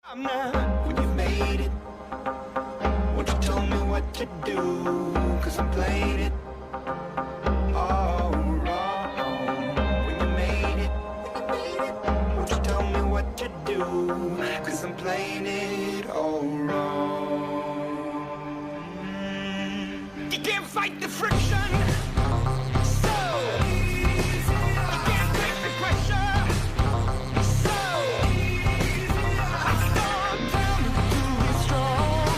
I'm not when you made it. Won't you tell me what to do? Cause I'm playing it all wrong. When you made it, won't you tell me what to do? Cause I'm playing it all wrong. You can't fight the friction, so you can't take the pressure, so I start down to be strong.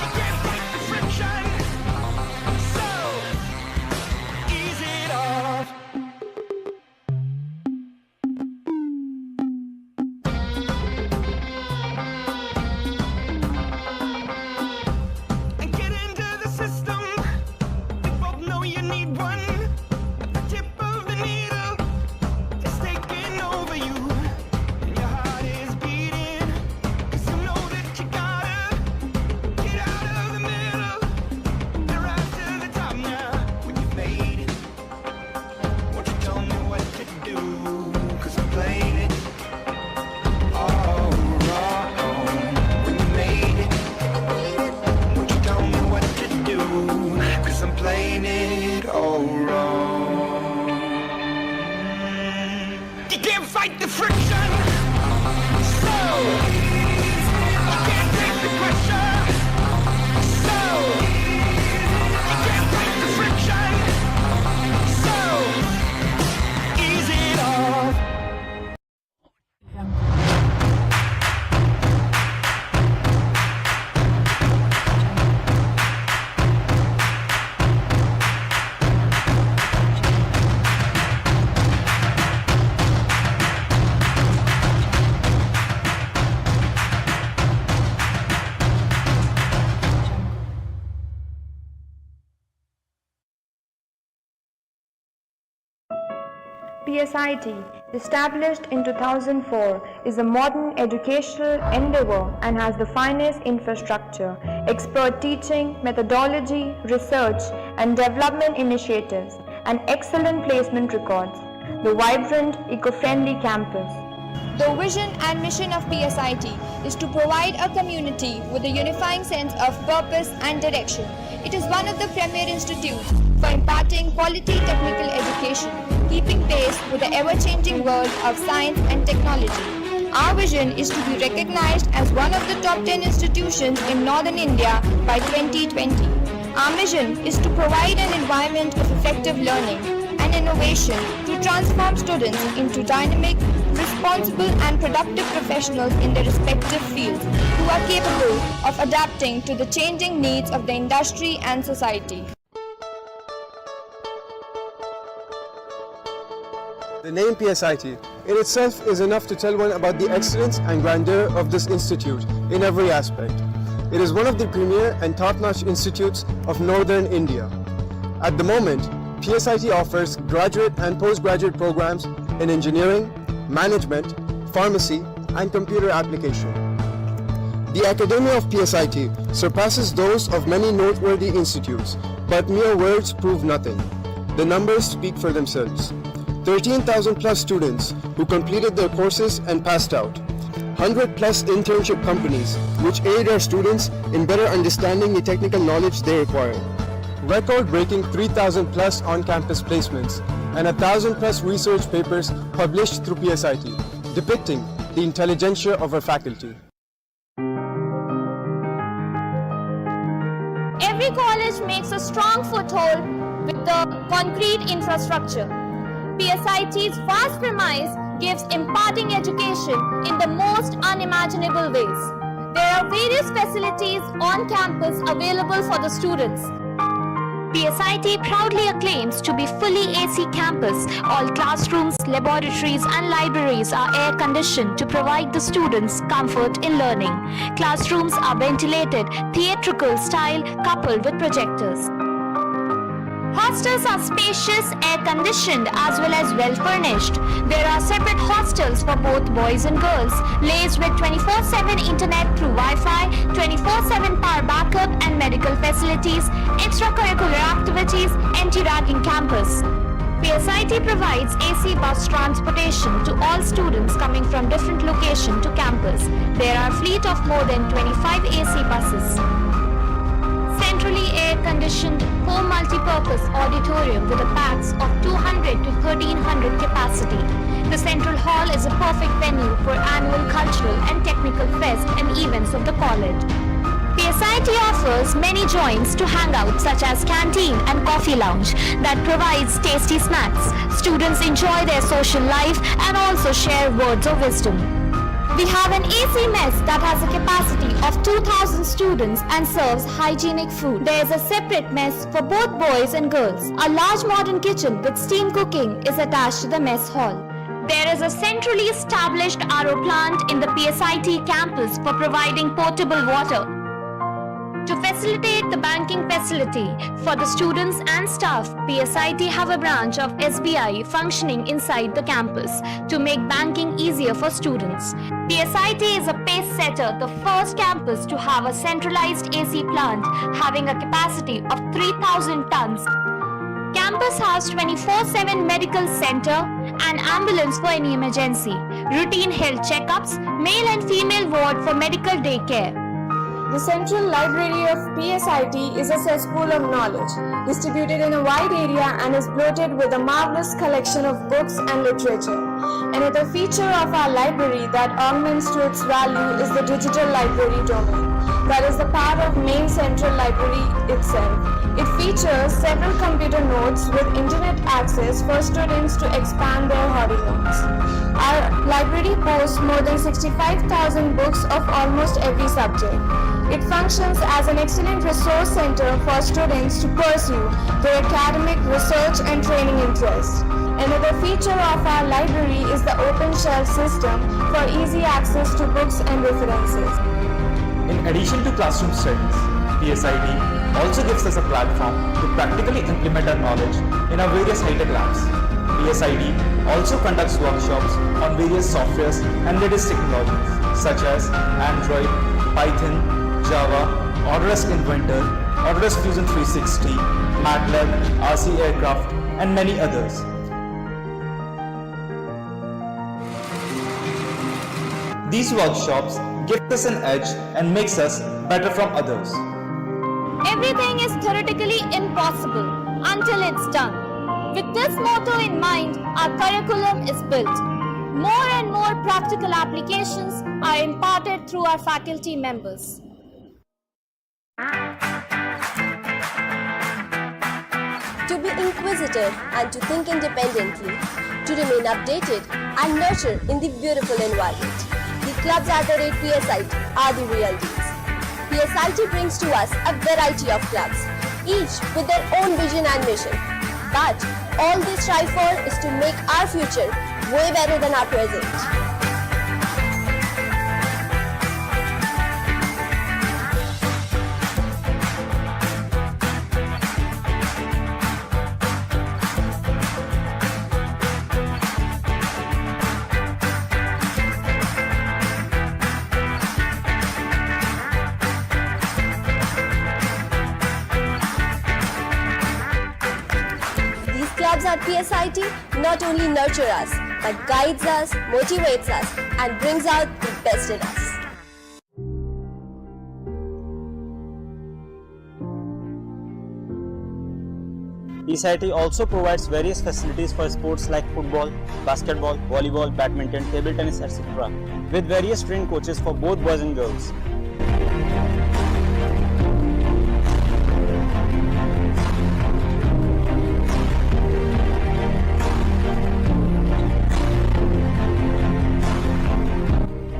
You can't fight the friction, so ease it off. And get into the system. We both know you need one. The tip of the needle is taking over you. And your heart is beating. Cause you know that you gotta get out of the middle and rise to the top now. When you made it, won't you tell me what to do? Cause I'm playing it all wrong. When you made it, won't you tell me what to do? Cause I'm playing it all wrong. You can't fight the friction, so you can't take the pressure, so you can't fight the friction, so ease it off. Psit, established in 2004, is a modern educational endeavor and has the finest infrastructure, expert teaching, methodology, research and development initiatives, and excellent placement records. The vibrant, eco-friendly campus. The vision and mission of Psit is to provide a community with a unifying sense of purpose and direction. It is one of the premier institutes for imparting quality technical education, keeping pace with the ever-changing world of science and technology. Our vision is to be recognized as one of the top 10 institutions in Northern India by 2020. Our mission is to provide an environment of effective learning and innovation to transform students into dynamic, responsible and productive professionals in their respective fields who are capable of adapting to the changing needs of the industry and society. The name Psit in itself is enough to tell one about the excellence and grandeur of this institute in every aspect. It is one of the premier and top-notch institutes of Northern India. At the moment, Psit offers graduate and postgraduate programs in engineering, management, pharmacy, and computer application. The academia of Psit surpasses those of many noteworthy institutes, but mere words prove nothing. The numbers speak for themselves. 13,000 plus students who completed their courses and passed out. 100 plus internship companies which aid our students in better understanding the technical knowledge they require. Record-breaking 3,000 plus on-campus placements and 1,000 plus research papers published through Psit, depicting the intelligentsia of our faculty. Every college makes a strong foothold with the concrete infrastructure. Psit's vast premise gives imparting education in the most unimaginable ways. There are various facilities on campus available for the students. Psit proudly acclaims to be fully AC campus. All classrooms, laboratories and libraries are air-conditioned to provide the students comfort in learning. Classrooms are ventilated, theatrical style coupled with projectors. Hostels are spacious, air-conditioned as well as well-furnished. There are separate hostels for both boys and girls, laced with 24/7 internet through Wi-Fi, 24/7 power backup and medical facilities, extracurricular activities, anti-ragging campus. PSIT provides AC bus transportation to all students coming from different locations to campus. There are a fleet of more than 25 AC buses. Centrally air-conditioned home multi-purpose auditorium with a pax of 200 to 1300 capacity. The Central Hall is a perfect venue for annual cultural and technical fest and events of the college. PSIT offers many joints to hang out such as canteen and coffee lounge that provides tasty snacks. Students enjoy their social life and also share words of wisdom. We have an AC mess that has a capacity of 2000 students and serves hygienic food. There is a separate mess for both boys and girls. A large modern kitchen with steam cooking is attached to the mess hall. There is a centrally established RO plant in the PSIT campus for providing potable water. To facilitate the banking facility for the students and staff, PSIT have a branch of SBI functioning inside the campus to make banking easier for students. PSIT is a pace setter, the first campus to have a centralized AC plant having a capacity of 3000 tons. Campus has 24/7 medical center and ambulance for any emergency, routine health checkups, male and female ward for medical daycare. The Central Library of PSIT is a cesspool of knowledge, distributed in a wide area and is bloated with a marvelous collection of books and literature. Another feature of our library that augments to its value is the digital library domain. That is the part of main Central Library itself. It features several computer nodes with internet access for students to expand their horizons. Our library boasts more than 65,000 books of almost every subject. It functions as an excellent resource center for students to pursue their academic, research and training interests. Another feature of our library is the open shelf system for easy access to books and references. In addition to classroom studies, PSIT also gives us a platform to practically implement our knowledge in our various high-tech labs. PSIT also conducts workshops on various softwares and latest technologies such as Android, Python, Java, Autodesk Inventor, Autodesk Fusion 360, MATLAB, RC Aircraft, and many others. These workshops give us an edge and makes us better from others. Everything is theoretically impossible until it's done. With this motto in mind, our curriculum is built. More and more practical applications are imparted through our faculty members. To be inquisitive and to think independently, to remain updated and nurture in the beautiful environment. The clubs at the rate PSIT are the real deals. PSIT brings to us a variety of clubs, each with their own vision and mission. But all they strive for is to make our future way better than our present. Clubs at PSIT not only nurture us, but guides us, motivates us, and brings out the best in us. PSIT also provides various facilities for sports like football, basketball, volleyball, badminton, table tennis, etc. with various trained coaches for both boys and girls.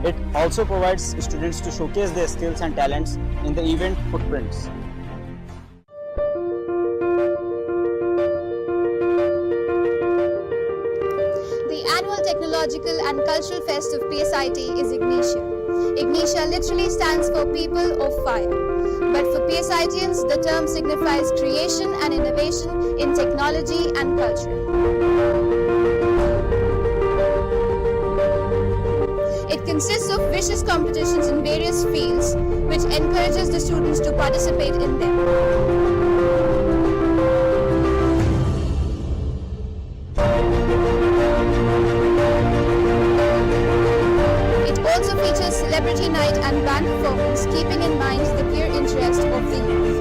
It also provides students to showcase their skills and talents in the event footprints. The annual Technological and Cultural Fest of PSIT is Ignitia. Ignitia literally stands for People of Fire. But for PSITians, the term signifies creation and innovation in technology and culture. It consists of vicious competitions in various fields, which encourages the students to participate in them. determines the peer interest of the youth.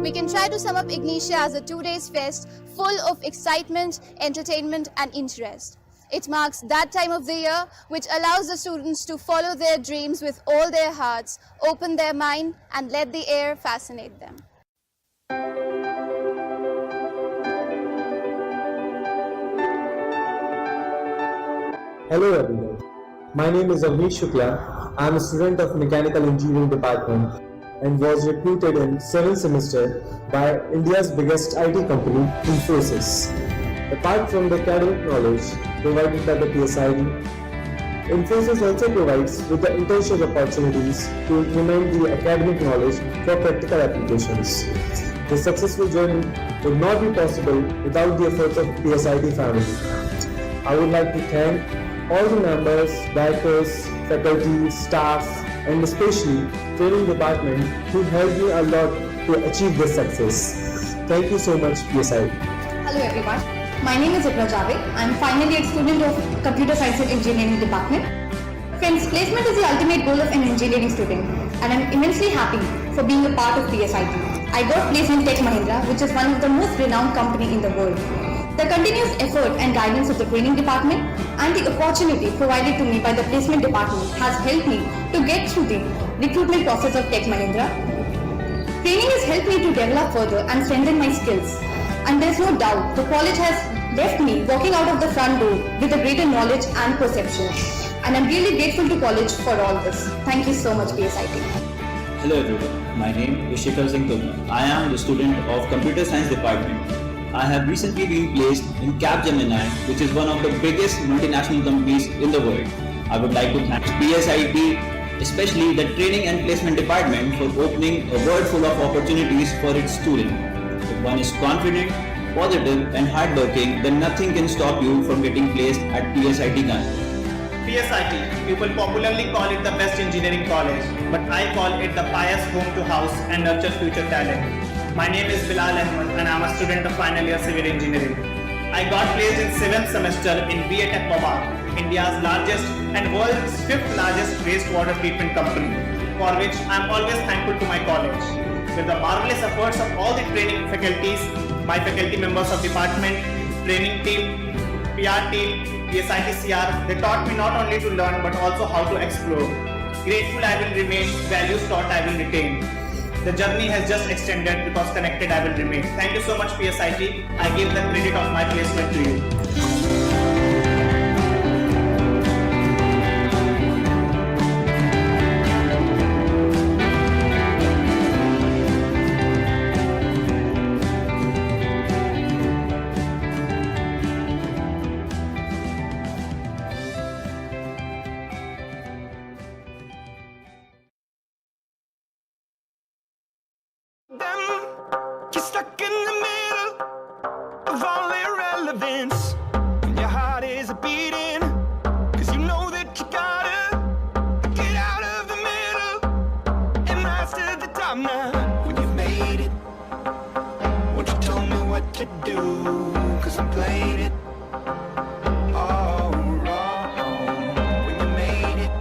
We can try to sum up Ignitia as a 2-day fest full of excitement, entertainment and interest. It marks that time of the year which allows the students to follow their dreams with all their hearts, open their mind and let the air fascinate them. Hello everyone, my name is Avnish Shukla. I am a student of Mechanical Engineering Department and was recruited in 7th semester by India's biggest IT company, Infosys. Apart from the academic knowledge provided by the PSID, Infosys also provides with the internship opportunities to implement the academic knowledge for practical applications. The successful journey would not be possible without the efforts of PSID family. I would like to thank all the members, directors, faculty, staff, and especially training department who helped me a lot to achieve this success. Thank you so much, PSI. Hello everyone, my name is Ibra Javed. I am final year student of Computer Science and Engineering Department. Friends, placement is the ultimate goal of an engineering student and I am immensely happy for being a part of PSIT. I got placed in Tech Mahindra, which is one of the most renowned company in the world. The continuous effort and guidance of the training department and the opportunity provided to me by the placement department has helped me to get through the recruitment process of Tech Mahindra. Training has helped me to develop further and strengthen my skills. And there's no doubt the college has left me walking out of the front door with a greater knowledge and perception. And I'm really grateful to college for all this. Thank you so much, PSIT. Hello everyone, my name is Shikhar Singh Tumar. I am the student of Computer Science Department. I have recently been placed in Capgemini, which is one of the biggest multinational companies in the world. I would like to thank PSIT, especially the Training and Placement Department, for opening a world full of opportunities for its students. If one is confident, positive and hardworking, then nothing can stop you from getting placed at PSIT Kanpur. PSIT, people popularly call it the best engineering college, but I call it the pious home to house and nurture future talent. My name is Bilal Ahmed and I am a student of final year civil engineering. I got placed in 7th semester in BA Tech Mahindra, India's largest and world's 5th largest wastewater treatment company, for which I am always thankful to my college. With the marvelous efforts of all the training faculties, my faculty members of department, training team, PR team, PSIT CR, they taught me not only to learn but also how to explore. Grateful I will remain, values taught I will retain. The journey has just extended because connected I will remain. Thank you so much PSIT. I give the credit of my placement to you. You're stuck in the middle of all irrelevance when your heart is beating, cause you know that you gotta get out of the middle and rise to the top now. When you made it, won't you tell me what to do, cause I'm playing it all wrong. When you made it,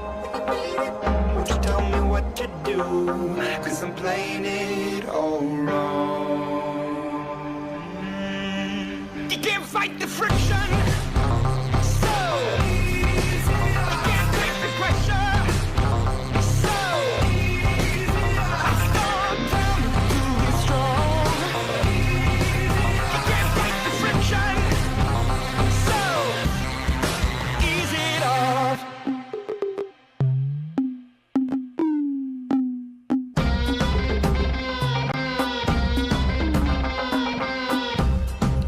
won't you tell me what to do, cause I'm playing it all wrong. You can't fight the friction, so you can't take the pressure, so I start down to be strong. You can't fight the friction, so ease it off.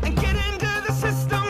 And get into the system.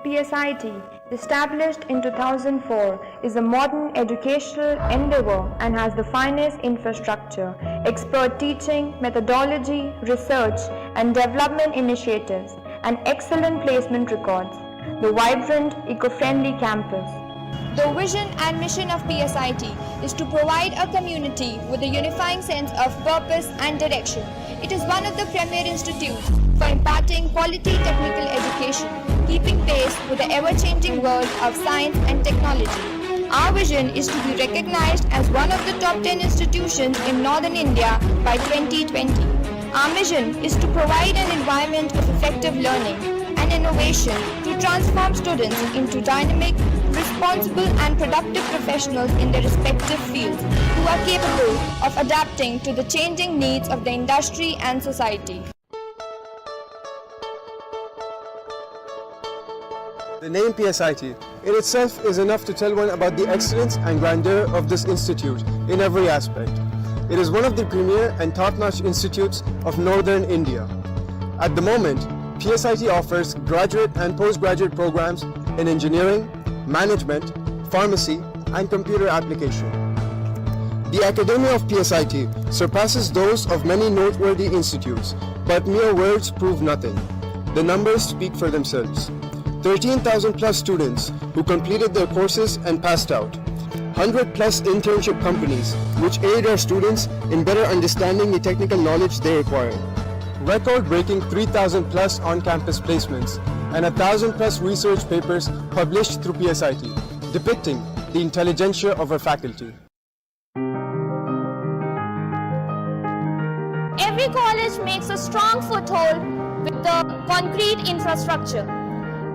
PSIT, established in 2004, is a modern educational endeavor and has the finest infrastructure, expert teaching, methodology, research and development initiatives, and excellent placement records. The vibrant, eco-friendly campus. The vision and mission of PSIT is to provide a community with a unifying sense of purpose and direction. It is one of the premier institutes for imparting quality technical education, keeping pace with the ever-changing world of science and technology. Our vision is to be recognized as one of the top 10 institutions in Northern India by 2020. Our mission is to provide an environment of effective learning and innovation to transform students into dynamic, responsible and productive professionals in their respective fields who are capable of adapting to the changing needs of the industry and society. The name PSIT in itself is enough to tell one about the excellence and grandeur of this institute in every aspect. It is one of the premier and top-notch institutes of Northern India. At the moment, PSIT offers graduate and postgraduate programs in engineering, management, pharmacy, and computer application. The academia of PSIT surpasses those of many noteworthy institutes, but mere words prove nothing. The numbers speak for themselves. 13,000 plus students who completed their courses and passed out. 100 plus internship companies which aid our students in better understanding the technical knowledge they require. Record-breaking 3,000 plus on-campus placements and 1,000 plus research papers published through PSIT, depicting the intelligentsia of our faculty. Every college makes a strong foothold with the concrete infrastructure.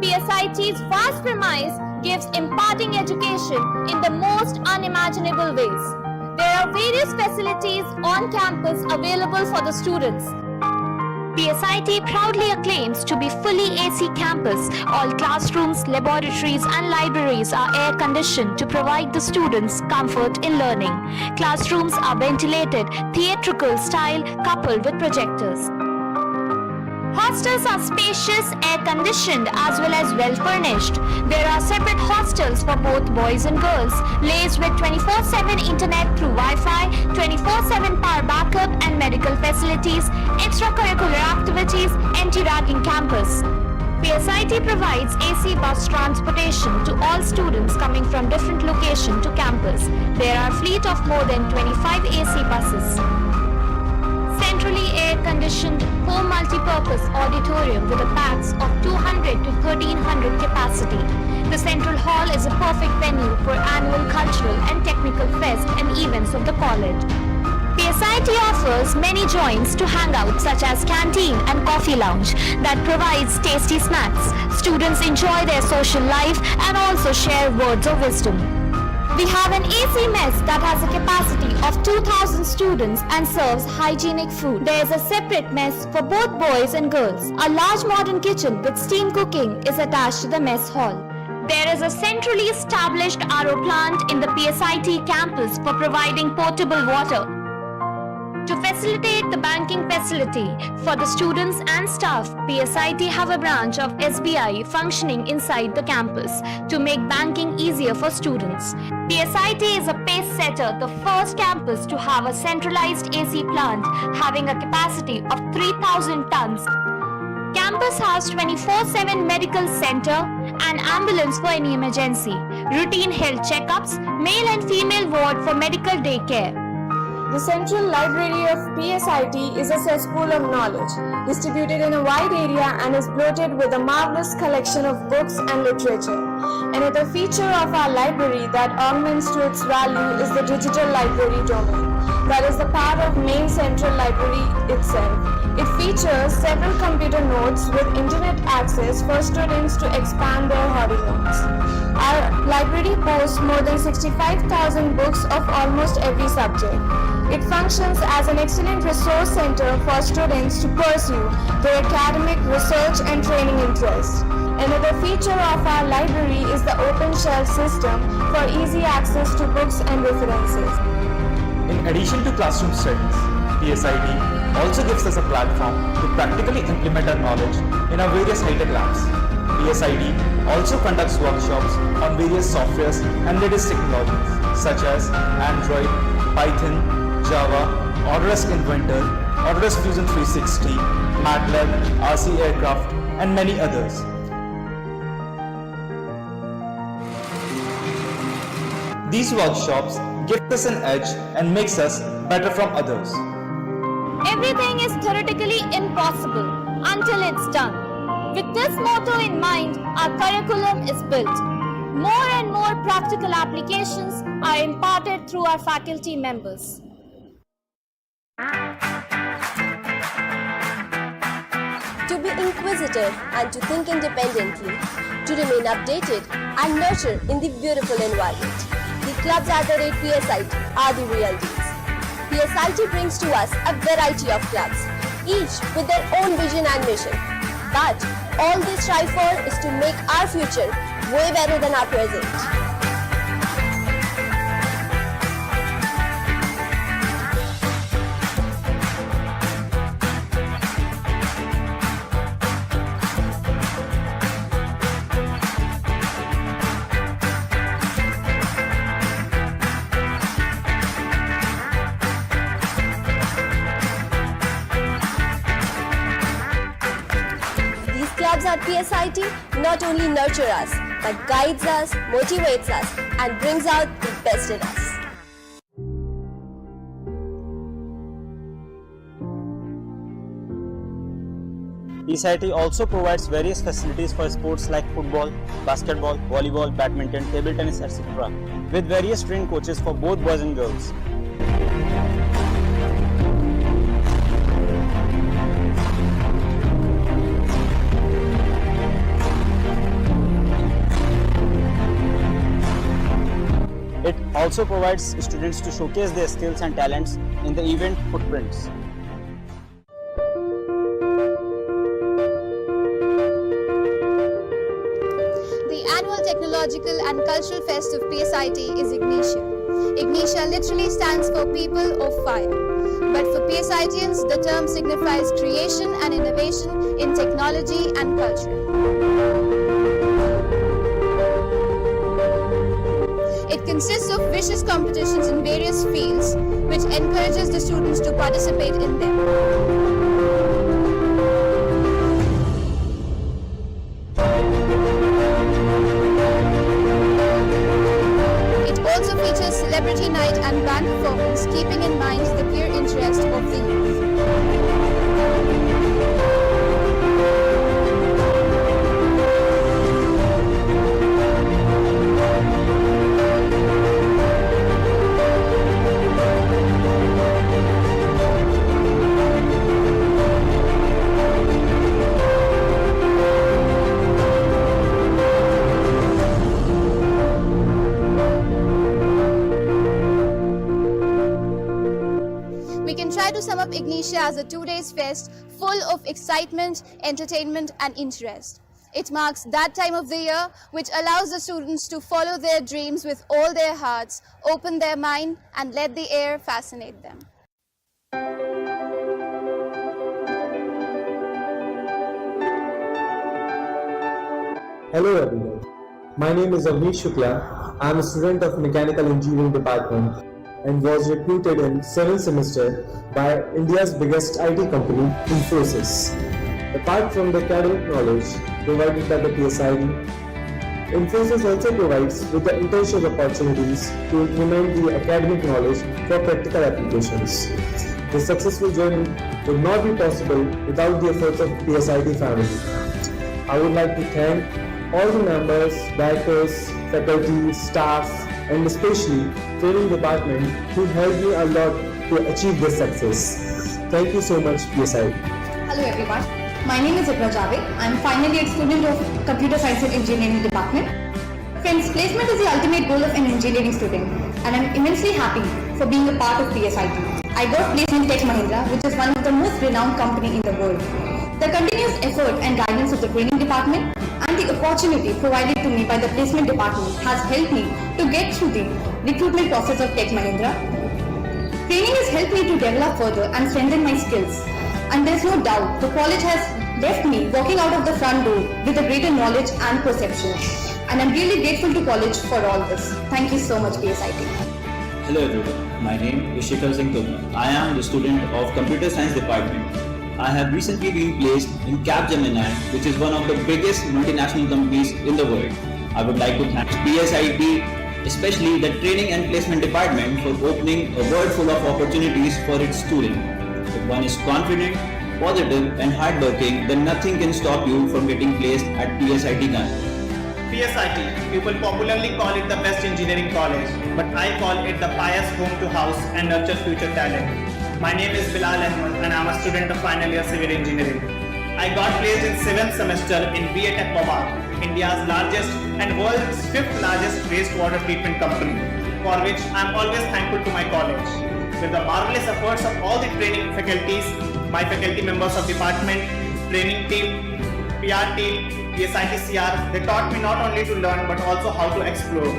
PSIT's vast premise gives imparting education in the most unimaginable ways. There are various facilities on campus available for the students. PSIT proudly acclaims to be fully AC campus. All classrooms, laboratories and libraries are air-conditioned to provide the students comfort in learning. Classrooms are ventilated, theatrical style coupled with projectors. Hostels are spacious, air-conditioned as well as well-furnished. There are separate hostels for both boys and girls, laced with 24/7 internet through Wi-Fi, 24/7 power backup and medical facilities, extracurricular activities, anti-ragging campus. PSIT provides AC bus transportation to all students coming from different locations to campus. There are a fleet of more than 25 AC buses. Centrally air-conditioned, home multi-purpose auditorium with a pax of 200 to 1300 capacity. The central hall is a perfect venue for annual cultural and technical fest and events of the college. PSIT offers many joints to hang out such as canteen and coffee lounge that provides tasty snacks. Students enjoy their social life and also share words of wisdom. We have an AC mess that has a capacity of 2,000 students and serves hygienic food. There is a separate mess for both boys and girls. A large modern kitchen with steam cooking is attached to the mess hall. There is a centrally established RO plant in the PSIT campus for providing potable water. To facilitate the banking facility for the students and staff, PSIT have a branch of SBI functioning inside the campus to make banking easier for students. PSIT is a pace setter, the first campus to have a centralized AC plant having a capacity of 3,000 tons. Campus has 24/7 medical center and ambulance for any emergency, routine health checkups, male and female ward for medical daycare. The Central Library of PSIT is a cesspool of knowledge, distributed in a wide area and is bloated with a marvelous collection of books and literature. Another feature of our library that augments to its value is the digital library domain. That is the part of main central library itself. It features several computer nodes with internet access for students to expand their horizons. Our library boasts more than 65,000 books of almost every subject. It functions as an excellent resource center for students to pursue their academic, research and training interests. Another feature of our library is the open shelf system for easy access to books and references. In addition to classroom studies, PSIT also gives us a platform to practically implement our knowledge in our various high-tech labs. PSID also conducts workshops on various softwares and latest technologies such as Android, Python, Java, Autodesk Inventor, Autodesk Fusion 360, MATLAB, RC Aircraft, and many others. These workshops give us an edge and makes us better from others. Everything is theoretically impossible until it's done. With this motto in mind, our curriculum is built. More and more practical applications are imparted through our faculty members. To be inquisitive and to think independently, to remain updated and nurture in the beautiful environment. The clubs at the PSIT are the real deals. PSIT brings to us a variety of clubs, each with their own vision and mission. But all they strive for is to make our future way better than our present. Clubs at PSIT not only nurture us, but guides us, motivates us, and brings out the best in us. PSIT also provides various facilities for sports like football, basketball, volleyball, badminton, table tennis, etc., with various trained coaches for both boys and girls. It also provides students to showcase their skills and talents in the event footprints. The annual Technological and Cultural Fest of PSIT is Ignitia. Ignitia literally stands for People of Fire. But for PSITians, the term signifies creation and innovation in technology and culture. It consists of vicious competitions in various fields, which encourages the students to participate in them. It also features celebrity night and band performance, keeping in mind the peer interest of the youth. Try to sum up Ignitia as a 2-day fest full of excitement, entertainment and interest. It marks that time of the year which allows the students to follow their dreams with all their hearts, open their mind and let the air fascinate them. Hello everyone. My name is Avnish Shukla. I am a student of Mechanical Engineering Department and was recruited in 7th semester by India's biggest IT company, Infosys. Apart from the academic knowledge provided by the PSID, Infosys also provides with the internship opportunities to implement the academic knowledge for practical applications. The successful journey would not be possible without the efforts of PSID family. I would like to thank all the members, directors, faculty, staff, and especially training department who helped me a lot to achieve this success. Thank you so much, PSI. Hello everyone. My name is Iconsdg. I am final year student of Computer Science and Engineering Department. Friends, placement is the ultimate goal of an engineering student, and I am immensely happy for being a part of PSIT. I got placed in Tech Mahindra, which is one of the most renowned company in the world. The continuous effort and guidance of the training department and the opportunity provided to me by the placement department has helped me to get through the recruitment process of Tech Mahindra. Training has helped me to develop further and strengthen my skills. And there is no doubt the college has left me walking out of the front door with a greater knowledge and perception. And I'm really grateful to college for all this. Thank you so much, PSIT. Hello everyone, my name is Iconsdg. I am the student of Computer Science Department. I have recently been placed in Capgemini, which is one of the biggest multinational companies in the world. I would like to thank PSIT, especially the Training and Placement Department, for opening a world full of opportunities for its students. If one is confident, positive and hardworking, then nothing can stop you from getting placed at Psit Kanpur. PSIT, people popularly call it the best engineering college, but I call it the pious home to house and nurture future talent. My name is Bilal Ahmed and I am a student of final year civil engineering. I got placed in 7th semester in BA Tech Pawar, India's largest and world's 5th largest wastewater treatment company, for which I am always thankful to my college. With the marvelous efforts of all the training faculties, my faculty members of department, training team, PR team, PSIT CR, they taught me not only to learn but also how to explore.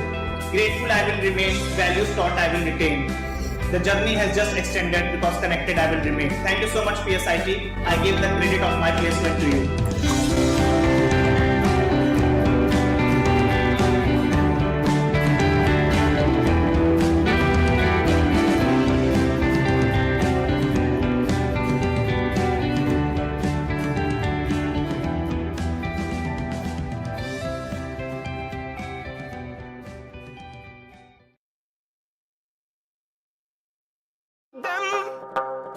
Grateful I will remain, values taught I will retain. The journey has just extended because connected I will remain. Thank you so much PSIT. I give the credit of my placement to you.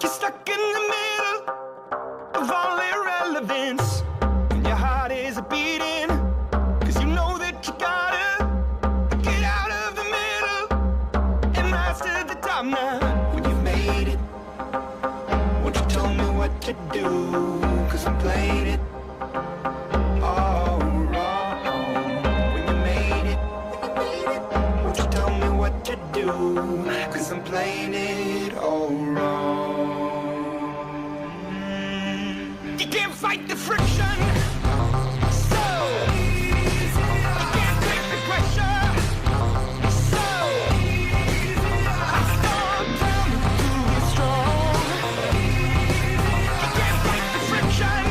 You're stuck in the middle of all irrelevance, and your heart is beating, cause you know that you gotta get out of the middle and rise to the top now. When you made it, won't you tell me what to do, cause I'm playing it all wrong. When you made it, won't you tell me what to do, cause I'm playing it all wrong. You can't fight the friction, so you can't take the pressure, so I start down to get strong. You can't fight the friction,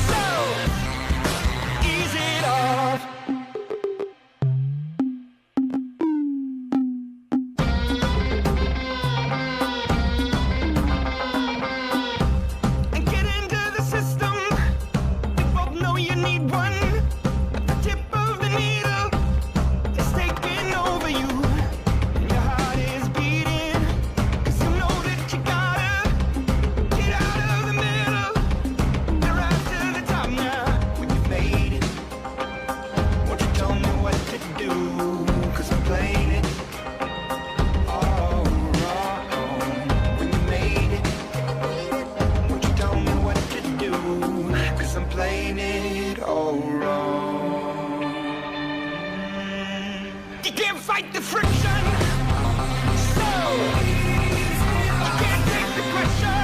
so ease it off. Fight the friction, so you can't take the pressure,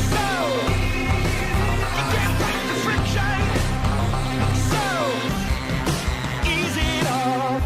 so you can't fight the friction, so ease it off.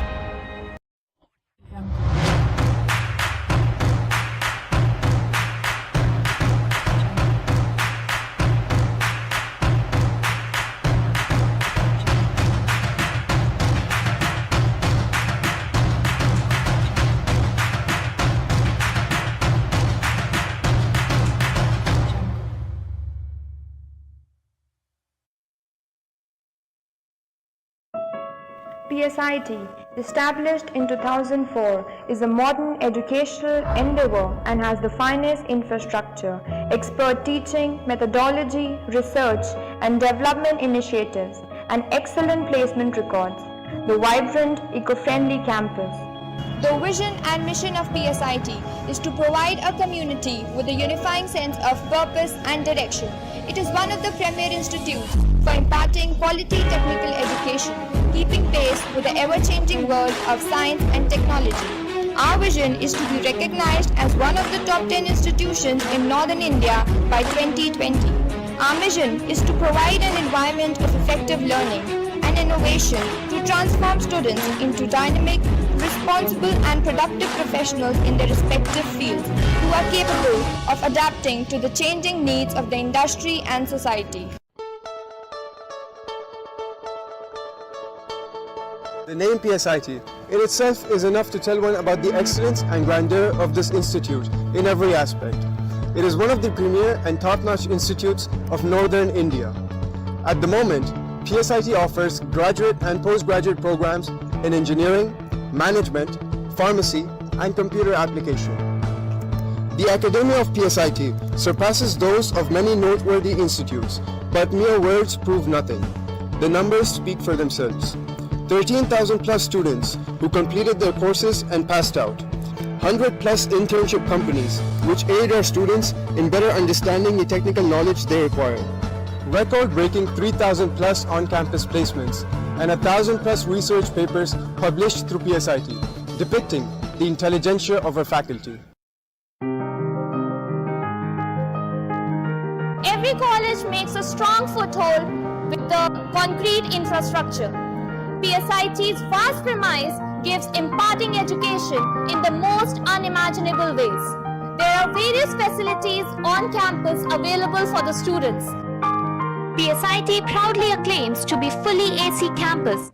PSIT, established in 2004, is a modern educational endeavor and has the finest infrastructure, expert teaching, methodology, research and development initiatives, and excellent placement records. The vibrant, eco-friendly campus. The vision and mission of PSIT is to provide a community with a unifying sense of purpose and direction. It is one of the premier institutes for imparting quality technical education, keeping pace with the ever-changing world of science and technology. Our vision is to be recognized as one of the top 10 institutions in Northern India by 2020. Our mission is to provide an environment of effective learning, an and innovation to transform students into dynamic, responsible and productive professionals in their respective fields who are capable of adapting to the changing needs of the industry and society. The name PSIT in itself is enough to tell one about the excellence and grandeur of this institute in every aspect. It is one of the premier and top-notch institutes of Northern India. At the moment, PSIT offers graduate and postgraduate programs in engineering, management, pharmacy, and computer application. The academia of PSIT surpasses those of many noteworthy institutes, but mere words prove nothing. The numbers speak for themselves. 13,000 plus students who completed their courses and passed out. 100 plus internship companies which aid our students in better understanding the technical knowledge they require. Record-breaking 3,000 plus on-campus placements and 1,000 plus research papers published through PSIT, depicting the intelligentsia of our faculty. Every college makes a strong foothold with the concrete infrastructure. PSIT's vast premise gives imparting education in the most unimaginable ways. There are various facilities on campus available for the students. PSIT proudly acclaims to be fully AC campus.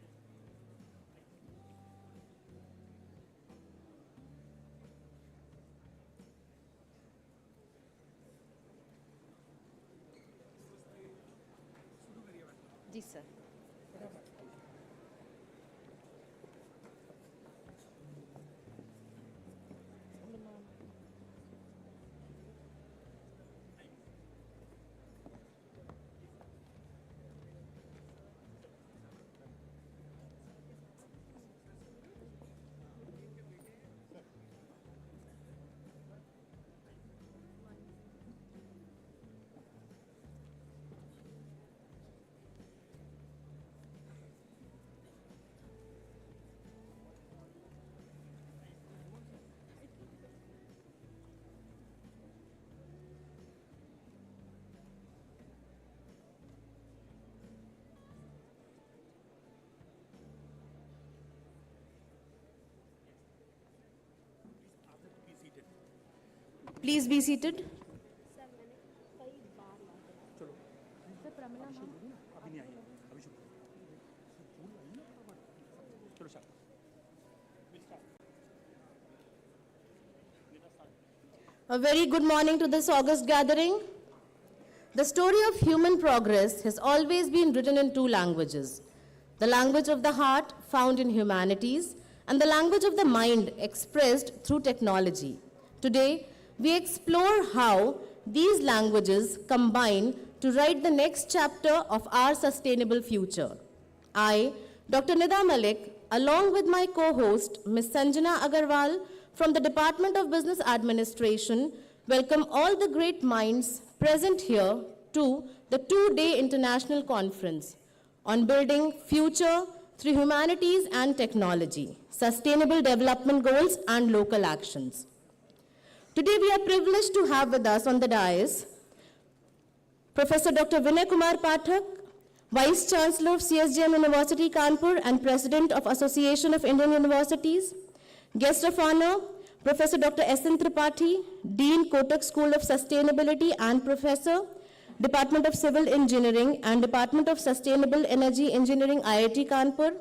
Please be seated. A very good morning to this august gathering. The story of human progress has always been written in two languages. The language of the heart, found in humanities, and the language of the mind, expressed through technology. Today, we explore how these languages combine to write the next chapter of our sustainable future. I, Dr. Nida Malik, along with my co-host, Ms. Sanjana Agarwal from the Department of Business Administration, welcome all the great minds present here to the two-day international conference on building future through humanities and technology, sustainable development goals and local actions. Today, we are privileged to have with us on the dais Professor Dr. Vinay Kumar Pathak, Vice Chancellor of CSJM University Kanpur and President of Association of Indian Universities. Guest of honor, Professor Dr. S.N. Tripathi, Dean, Kotak School of Sustainability and Professor, Department of Civil Engineering and Department of Sustainable Energy Engineering, IIT Kanpur.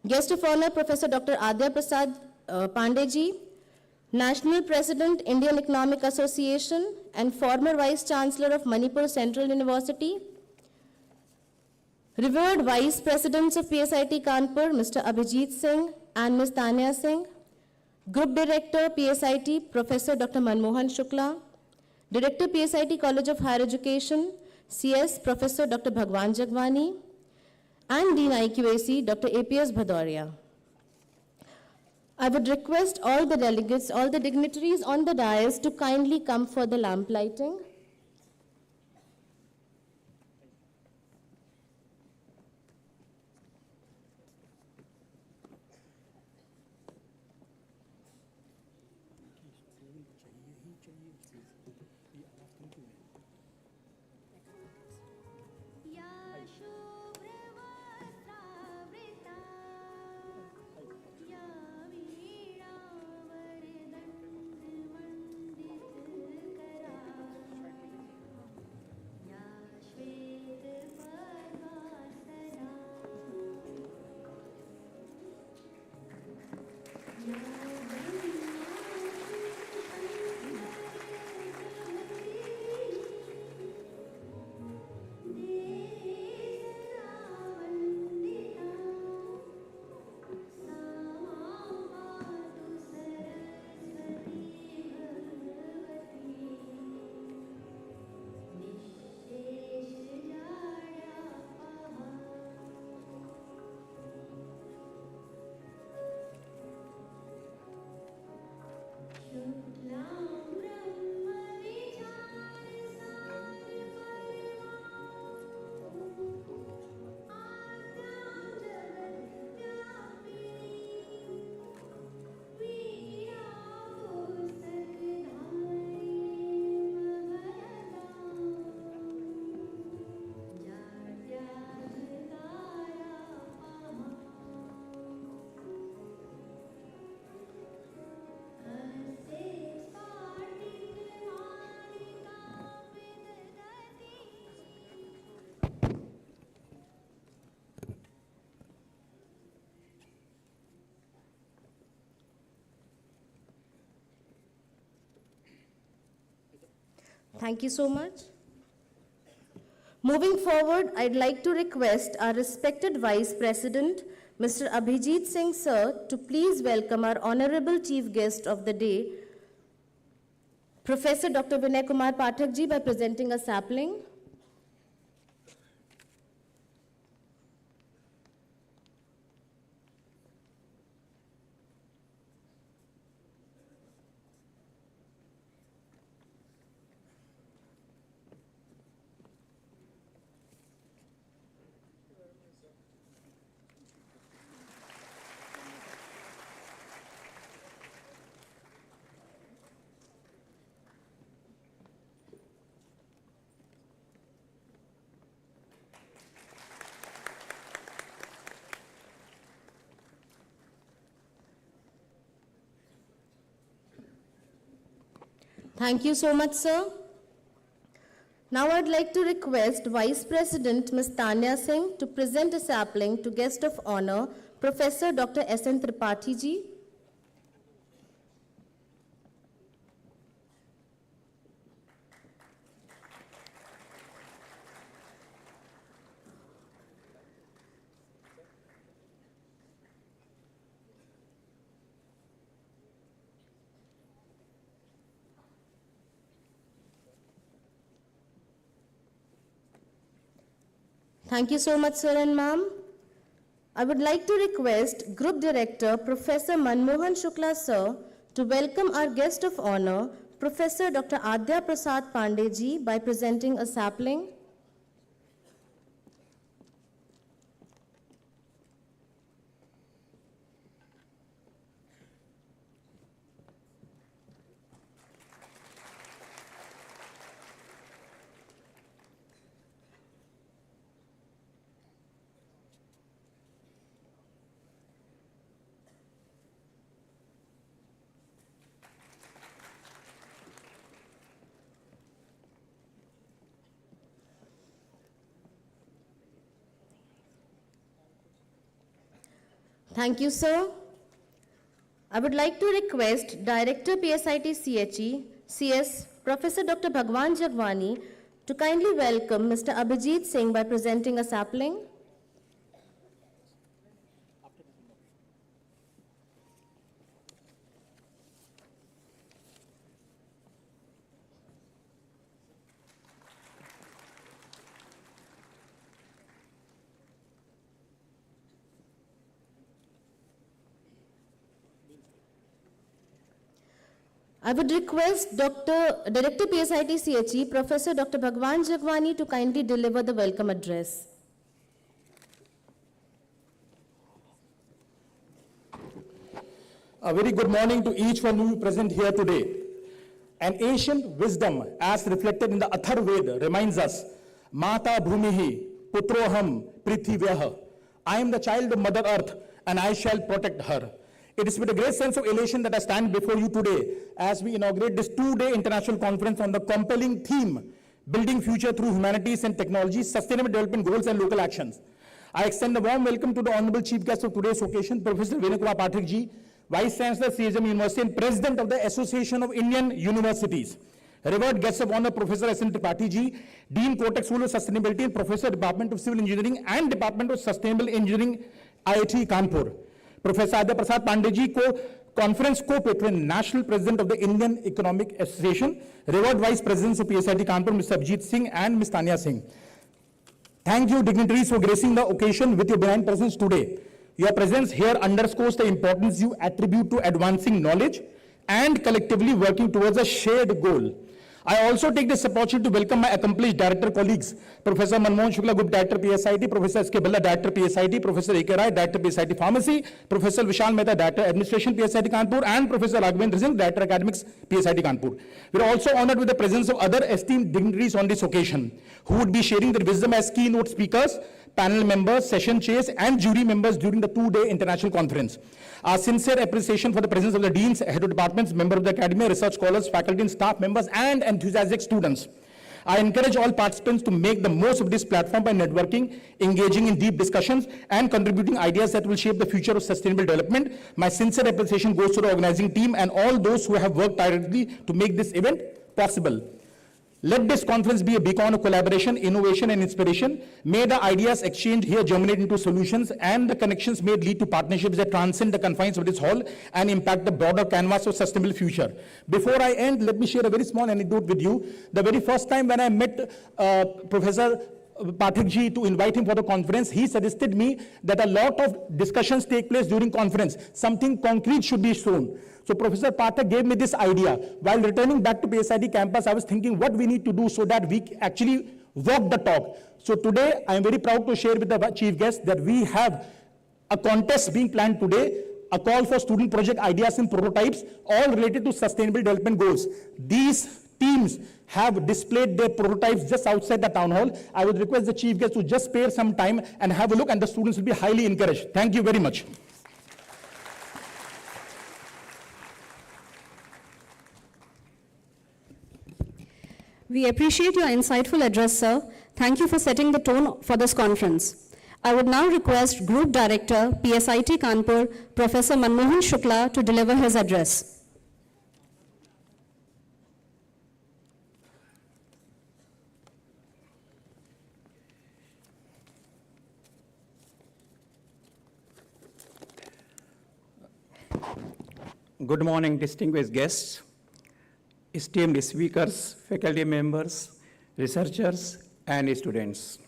Guest of honor, Professor Dr. Adya Prasad Pandeyji, National President, Indian Economic Association and former Vice Chancellor of Manipur Central University. Revered Vice Presidents of PSIT Kanpur, Mr. Abhijit Singh and Ms. Tanya Singh. Group Director, PSIT, Professor Dr. Manmohan Shukla. Director, PSIT College of Higher Education, CS, Professor Dr. Bhagwan Jagwani. And Dean IQAC, Dr. APS Bhadoria. I would request all the delegates, all the dignitaries on the dais to kindly come for the lamp lighting. Thank you so much. Moving forward, I'd like to request our respected Vice President, Mr. Abhijit Singh Sir, to please welcome our Honorable Chief Guest of the day, Professor Dr. Vinay Kumar Pathak ji, by presenting a sapling. Thank you so much, sir. Now I'd like to request Vice President Ms. Tanya Singh to present a sapling to guest of honor, Professor Dr. S.N. Tripathi ji. Thank you so much, sir and ma'am. I would like to request Group Director, Professor Manmohan Shukla, sir, to welcome our guest of honor, Professor Dr. Adya Prasad Pandey ji, by presenting a sapling. Thank you, sir. I would like to request Director PSIT CHE, CS, Professor Dr. Bhagwan Jagwani, to kindly welcome Mr. Abhijit Singh by presenting a sapling. I would request Director PSIT CHE, Professor Dr. Bhagwan Jagwani, to kindly deliver the welcome address. A very good morning to each one of you present here today. An ancient wisdom, as reflected in the Atharvaveda, reminds us, Mata Bhumihi Putroham Prithivyaha. I am the child of Mother Earth, and I shall protect her. It is with a great sense of elation that I stand before you today as we inaugurate this two-day international conference on the compelling theme, Building Future Through Humanities and Technology, Sustainable Development Goals and Local Actions. I extend a warm welcome to the Honorable Chief Guest of today's occasion, Professor Vinay Kumar Pathak ji, Vice Chancellor, CSM University and President of the Association of Indian Universities. Revered Guest of Honor, Professor S.N. Tripathi ji, Dean Kotak School of Sustainability and Professor, Department of Civil Engineering and Department of Sustainable Engineering, IIT Kanpur. Professor Adya Prasad Pandey ji, Conference Co-Patron, National President of the Indian Economic Association, Revered Vice Presidents of PSIT Kanpur, Mr. Abhijit Singh and Ms. Tanya Singh. Thank you, dignitaries, for gracing the occasion with your benign presence today. Your presence here underscores the importance you attribute to advancing knowledge and collectively working towards a shared goal. I also take this opportunity to welcome my accomplished director colleagues, Professor Manmohan Shukla, Group Director PSIT, Professor S.K. Balla, Director PSIT, Professor A.K. Rai, Director PSIT Pharmacy, Professor Vishal Mehta, Director Administration PSIT Kanpur, and Professor Raghavendra Singh, Director Academics PSIT Kanpur. We are also honored with the presence of other esteemed dignitaries on this occasion, who would be sharing their wisdom as keynote speakers, panel members, session chairs, and jury members during the two-day international conference. Our sincere appreciation for the presence of the deans, head of departments, members of the academy, research scholars, faculty and staff members, and enthusiastic students. I encourage all participants to make the most of this platform by networking, engaging in deep discussions, and contributing ideas that will shape the future of sustainable development. My sincere appreciation goes to the organizing team and all those who have worked tirelessly to make this event possible. Let this conference be a beacon of collaboration, innovation, and inspiration. May the ideas exchanged here germinate into solutions, and the connections made lead to partnerships that transcend the confines of this hall and impact the broader canvas of sustainable future. Before I end, let me share a very small anecdote with you. The very first time when I met Professor Pathakji to invite him for the conference, he suggested me that a lot of discussions take place during conference. Something concrete should be shown. So Professor Pathak gave me this idea. While returning back to PSIT campus, I was thinking what we need to do so that we actually walk the talk. So today, I am very proud to share with the chief guest that we have a contest being planned today, a call for student project ideas and prototypes, all related to sustainable development goals. These teams have displayed their prototypes just outside the town hall. I would request the chief guest to just spare some time and have a look, and the students will be highly encouraged. Thank you very much. We appreciate your insightful address, sir. Thank you for setting the tone for this conference. I would now request Group Director, Psit Kanpur, Professor Manmohan Shukla, to deliver his address. Good morning, distinguished guests, esteemed speakers, faculty members, researchers, and students.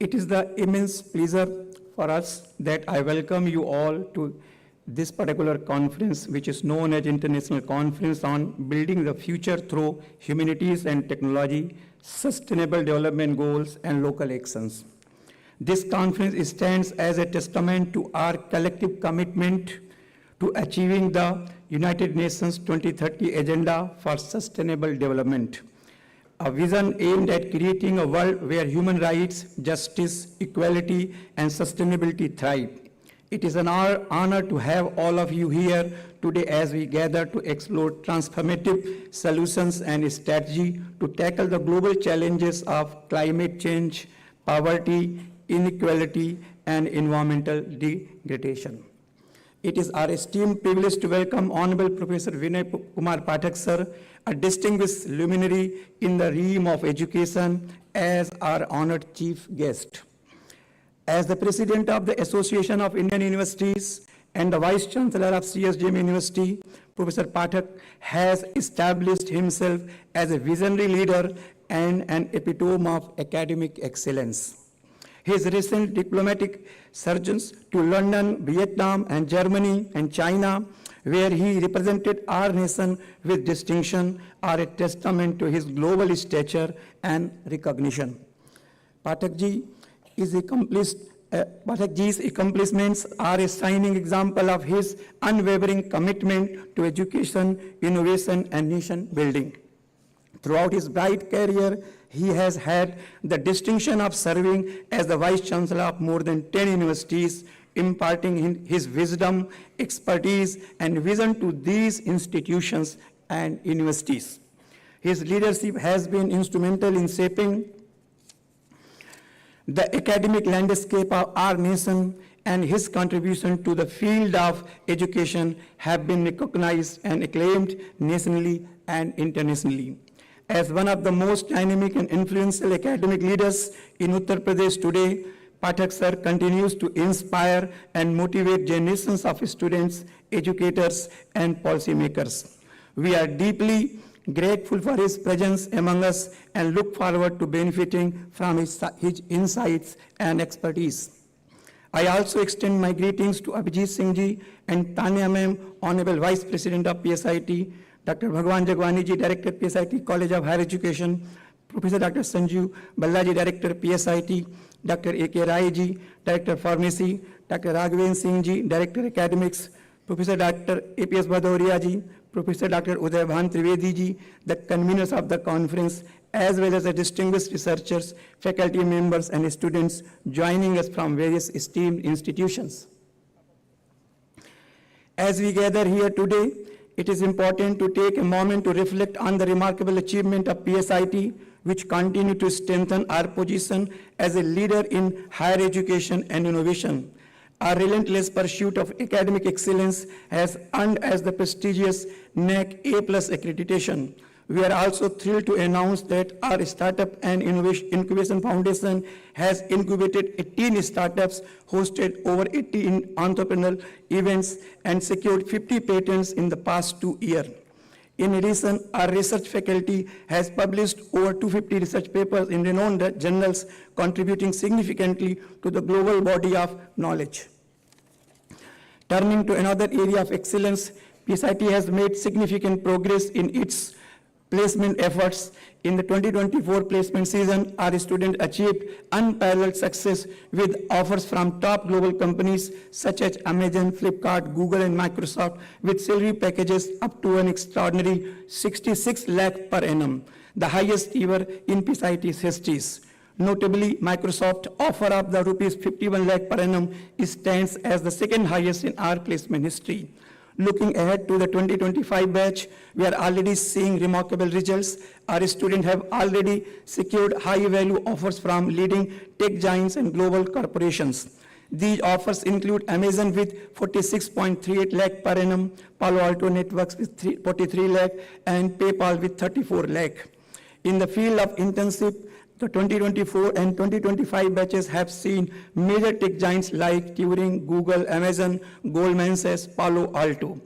It is the immense pleasure for us that I welcome you all to this particular conference, which is known as International Conference on Building the Future Through Humanities and Technology, Sustainable Development Goals, and Local Actions. This conference stands as a testament to our collective commitment to achieving the United Nations 2030 Agenda for Sustainable Development, a vision aimed at creating a world where human rights, justice, equality, and sustainability thrive. It is an honor to have all of you here today as we gather to explore transformative solutions and strategy to tackle the global challenges of climate change, poverty, inequality, and environmental degradation. It is our esteemed privilege to welcome Honorable Professor Vinay Kumar Pathak, sir, a distinguished luminary in the realm of education, as our honored chief guest. As the President of the Association of Indian Universities and the Vice Chancellor of CSJM University, Professor Pathak has established himself as a visionary leader and an epitome of academic excellence. His recent diplomatic sojourns to London, Vietnam, and Germany and China, where he represented our nation with distinction, are a testament to his global stature and recognition. Pathakji's accomplishments are a shining example of his unwavering commitment to education, innovation, and nation building. Throughout his bright career, he has had the distinction of serving as the Vice Chancellor of more than 10 universities, imparting his wisdom, expertise, and vision to these institutions and universities. His leadership has been instrumental in shaping the academic landscape of our nation, and his contribution to the field of education have been recognized and acclaimed nationally and internationally. As one of the most dynamic and influential academic leaders in Uttar Pradesh today, Pathak sir continues to inspire and motivate generations of students, educators, and policymakers. We are deeply grateful for his presence among us and look forward to benefiting from his insights and expertise. I also extend my greetings to Abhijit Singh ji and Tanya ma'am, Honorable Vice President of PSIT, Dr. Bhagwan Jagwani ji, Director PSIT College of Higher Education, Professor Dr. Sanjeev Ballaji, Director PSIT, Dr. A.K. Rai ji, Director Pharmacy, Dr. Raghavan Singh ji, Director Academics, Professor Dr. A.P.S. Bhadauria ji, Professor Dr. Udayabhan Trivedi ji, the conveners of the conference, as well as the distinguished researchers, faculty members, and students joining us from various esteemed institutions. As we gather here today, it is important to take a moment to reflect on the remarkable achievement of PSIT, which continue to strengthen our position as a leader in higher education and innovation. Our relentless pursuit of academic excellence has earned us the prestigious NAAC A+ accreditation, We are also thrilled to announce that our Startup and Incubation Foundation has incubated 18 startups, hosted over 80 entrepreneurial events, and secured 50 patents in the past 2 years. In addition, our research faculty has published over 250 research papers in renowned journals, contributing significantly to the global body of knowledge. Turning to another area of excellence, Psit has made significant progress in its placement efforts. In the 2024 placement season, our students achieved unparalleled success with offers from top global companies such as Amazon, Flipkart, Google, and Microsoft, with salary packages up to an extraordinary 66 lakh per annum, the highest ever in Psit's history. Notably, Microsoft offer of the rupees 51 lakh per annum stands as the second highest in our placement history. Looking ahead to the 2025 batch, we are already seeing remarkable results. Our students have already secured high-value offers from leading tech giants and global corporations. These offers include Amazon with 46.38 lakh per annum, Palo Alto Networks with 43 lakh, and PayPal with 34 lakh. In the field of internship, the 2024 and 2025 batches have seen major tech giants like Turing, Google, Amazon, Goldman Sachs, Palo Alto.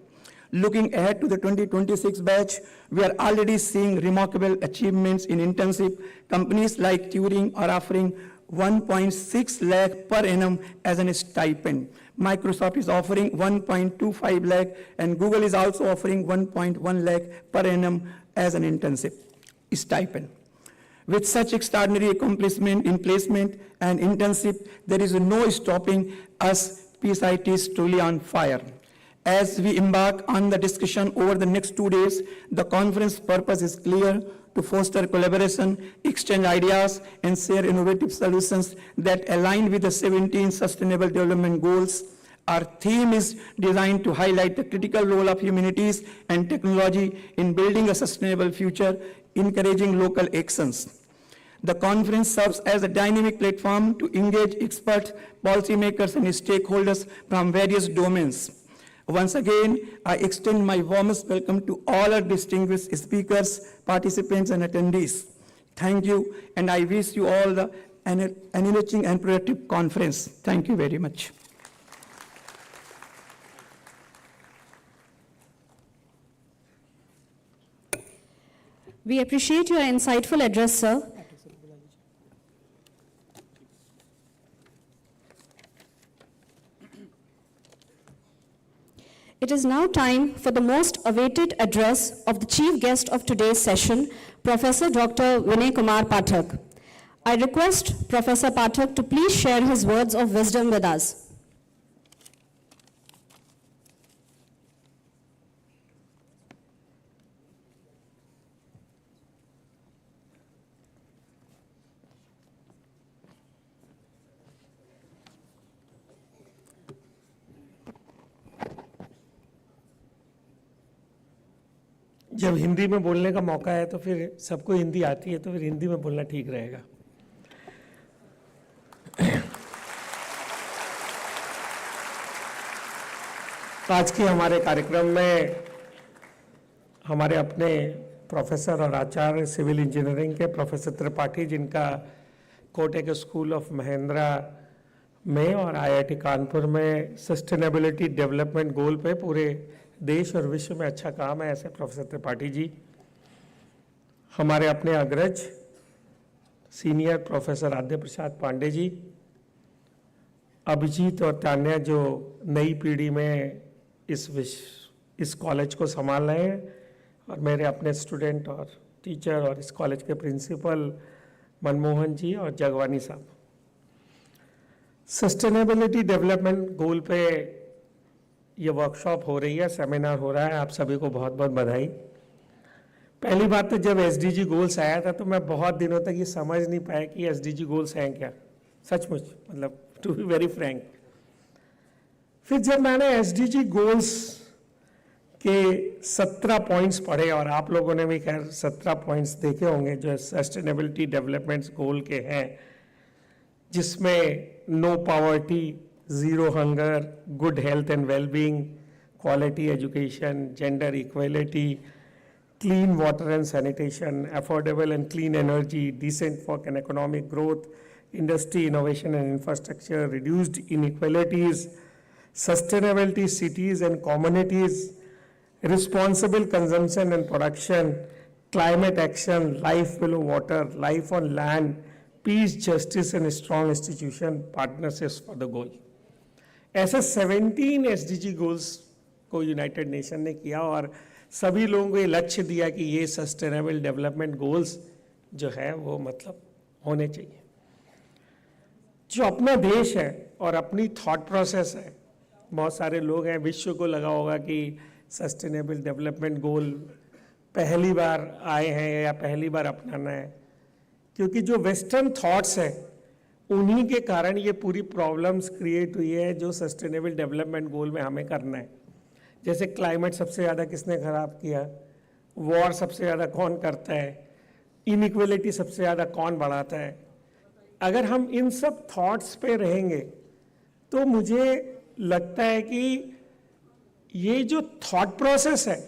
Looking ahead to the 2026 batch, we are already seeing remarkable achievements in internship. Companies like Turing are offering 1.6 lakh per annum as a stipend. Microsoft is offering 1.25 lakh, and Google is also offering 1.1 lakh per annum as an internship stipend. With such extraordinary accomplishment in placement and internship, there is no stopping us. Psit is truly on fire. As we embark on the discussion over the next 2 days, the conference purpose is clear: to foster collaboration, exchange ideas, and share innovative solutions that align with the 17 Sustainable Development Goals. Our theme is designed to highlight the critical role of humanities and technology in building a sustainable future, encouraging local actions. The conference serves as a dynamic platform to engage experts, policymakers, and stakeholders from various domains. Once again, I extend my warmest welcome to all our distinguished speakers, participants, and attendees. Thank you, and I wish you all an enriching and productive conference. Thank you very much. We appreciate your insightful address, sir. It is now time for the most awaited address of the chief guest of today's session, Professor Dr. Vinay Kumar Pathak. I request Professor Pathak to please share his words of wisdom with us. जब हिंदी में बोलने का मौका है तो फिर सबको हिंदी आती है तो फिर हिंदी में बोलना ठीक रहेगा। आज के हमारे कार्यक्रम में हमारे अपने प्रोफेसर और आचार्य सिविल इंजीनियरिंग के प्रोफेसर त्रिपाठी, जिनका कोटक स्कूल ऑफ महेंद्रा में और आईआईटी कानपुर में सस्टेनेबिलिटी डेवलपमेंट गोल पे पूरे देश और विश्व में अच्छा काम है, ऐसे प्रोफेसर त्रिपाठी जी। हमारे अपने अग्रज सीनियर प्रोफेसर आद्य प्रसाद पांडे जी, अभिजीत और तान्या जो नई पीढ़ी में इस कॉलेज को संभाल रहे हैं, और मेरे अपने स्टूडेंट और टीचर और इस कॉलेज के प्रिंसिपल मनमोहन जी और जगवानी साहब। सस्टेनेबिलिटी डेवलपमेंट गोल पे ये वर्कशॉप हो रही है, सेमिनार हो रहा है, आप सभी को बहुत बहुत बधाई। पहली बात तो जब एसडीजी गोल्स आया था तो मैं बहुत दिनों तक ये समझ नहीं पाया कि एसडीजी गोल्स हैं क्या, सचमुच, मतलब टू बी वेरी फ्रैंक। फिर जब मैंने एसडीजी गोल्स के 17 पॉइंट्स पढ़े, और आप लोगों ने भी खैर 17 पॉइंट्स देखे होंगे जो सस्टेनेबिलिटी डेवलपमेंट गोल के हैं, जिसमें no poverty, zero hunger, good health and wellbeing, quality education, gender equality, clean water and sanitation, affordable and clean energy, decent work and economic growth, industry, innovation and infrastructure, reduced inequalities, sustainability, cities and communities, responsible consumption and production, climate action, life below water, life on land, peace, justice and strong institution, partnerships for the goal. ऐसे 17 SDG goals को United nation ने किया और सभी लोगों को ये लक्ष्य दिया कि ये सस्टेनेबल डेवलपमेंट गोल्स जो है वो मतलब होने चाहिए. जो अपना देश है और अपनी थॉट प्रोसेस है, बहुत सारे लोग हैं विश्व को लगा होगा कि सस्टेनेबल डेवलपमेंट गोल पहली बार आए हैं या पहली बार अपनाना है, क्योंकि जो वेस्टर्न थॉट्स हैं उन्हीं के कारण ये पूरी प्रॉब्लम्स क्रिएट हुई है जो सस्टेनेबल डेवलपमेंट गोल में हमें करना है. जैसे क्लाइमेट सबसे ज़्यादा किसने ख़राब किया, वॉर सबसे ज़्यादा कौन करता है, इनइक्वलिटी सबसे ज़्यादा कौन बढ़ाता है. अगर हम इन सब थॉट्स पे रहेंगे तो मुझे लगता है कि ये जो थॉट प्रोसेस है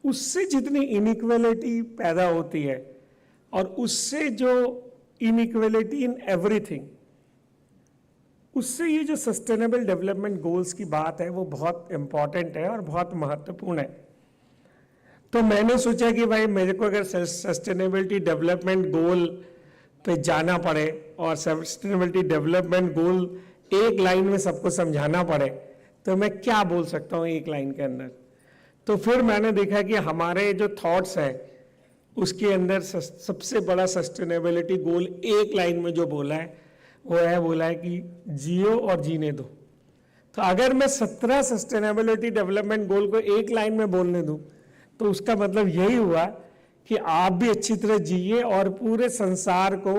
उससे जितनी इनइक्वलिटी पैदा होती है और उससे जो इनइक्वलिटी इन एवरीथिंग, उससे ये जो सस्टेनेबल डेवलपमेंट गोल्स की बात है वो बहुत इम्पॉर्टेंट है और बहुत महत्वपूर्ण है. तो मैंने सोचा कि भाई मेरे को अगर सस्टेनेबिलिटी डेवलपमेंट गोल पे जाना पड़े और सस्टेनेबिलिटी डेवलपमेंट गोल एक लाइन में सबको समझाना पड़े तो मैं क्या बोल सकता हूँ एक लाइन के अंदर. तो फिर मैंने देखा कि हमारे जो थॉट्स हैं उसके अंदर सबसे बड़ा सस्टेनेबिलिटी गोल एक लाइन में जो बोला है कि जियो और जीने दो. तो अगर मैं 17 सस्टेनेबिलिटी डेवलपमेंट गोल को एक लाइन में बोलने दूं तो उसका मतलब यही हुआ कि आप भी अच्छी तरह जिए और पूरे संसार को,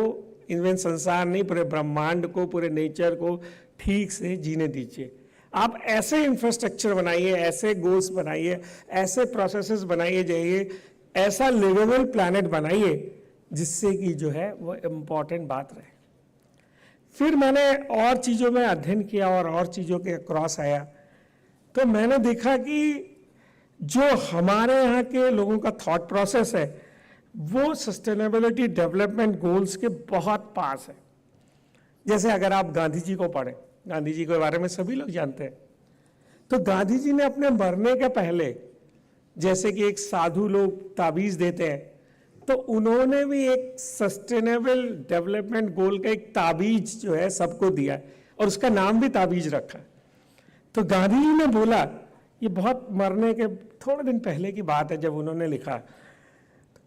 इवन संसार नहीं पूरे ब्रह्मांड को, पूरे नेचर को ठीक से जीने दीजिए. आप ऐसे इंफ्रास्ट्रक्चर बनाइए, ऐसे गोल्स बनाइए, ऐसे प्रोसेसेस बनाइए, जाइए ऐसा लिवेबल प्लैनेट बनाइए जिससे कि जो है वो इम्पॉर्टेंट बात रहे. फिर मैंने और चीज़ों में अध्ययन किया और चीज़ों के क्रॉस आया तो मैंने देखा कि जो हमारे यहाँ के लोगों का थॉट प्रोसेस है वो सस्टेनेबिलिटी डेवलपमेंट गोल्स के बहुत पास है. जैसे अगर आप गांधी जी को पढ़ें, गांधी जी के बारे में सभी लोग जानते हैं, तो गांधी जी ने अपने मरने के पहले जैसे कि एक साधु लोग ताबीज देते हैं तो उन्होंने भी एक सस्टेनेबल डेवलपमेंट गोल का एक ताबीज जो है सबको दिया है और उसका नाम भी ताबीज रखा है. तो गांधी जी ने बोला, ये बहुत मरने के थोड़े दिन पहले की बात है जब उन्होंने लिखा,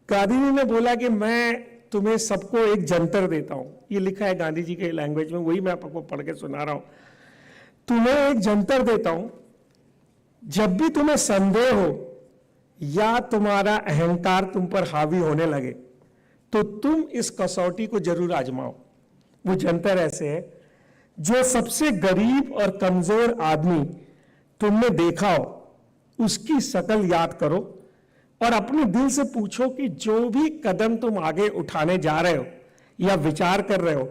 गांधी जी ने बोला कि मैं तुम्हें सबको एक जंतर देता हूं. ये लिखा है गांधी जी के लैंग्वेज में, वही मैं आपको पढ़ के सुना रहा हूं. तुम्हें एक जंतर देता हूं, जब भी तुम्हें संदेह हो या तुम्हारा अहंकार तुम पर हावी होने लगे तो तुम इस कसौटी को जरूर आजमाओ. वो जंतर ऐसे है, जो सबसे गरीब और कमजोर आदमी तुमने देखा हो उसकी शकल याद करो और अपने दिल से पूछो कि जो भी कदम तुम आगे उठाने जा रहे हो या विचार कर रहे हो,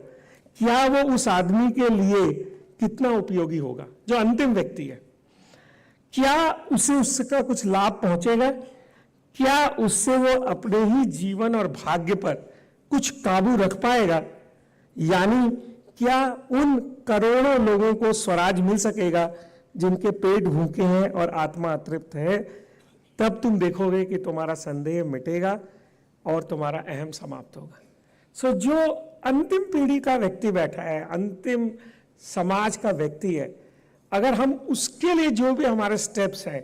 क्या वो उस आदमी के लिए कितना उपयोगी होगा, जो अंतिम व्यक्ति है. क्या उसे उसका कुछ लाभ पहुंचेगा, क्या उससे वो अपने ही जीवन और भाग्य पर कुछ काबू रख पाएगा, यानी क्या उन करोड़ों लोगों को स्वराज मिल सकेगा जिनके पेट भूखे हैं और आत्मा अतृप्त है. तब तुम देखोगे कि तुम्हारा संदेह मिटेगा और तुम्हारा अहम समाप्त होगा. सो जो अंतिम पीढ़ी का व्यक्ति बैठा है, अंतिम समाज का व्यक्ति है, अगर हम उसके लिए जो भी हमारे स्टेप्स हैं,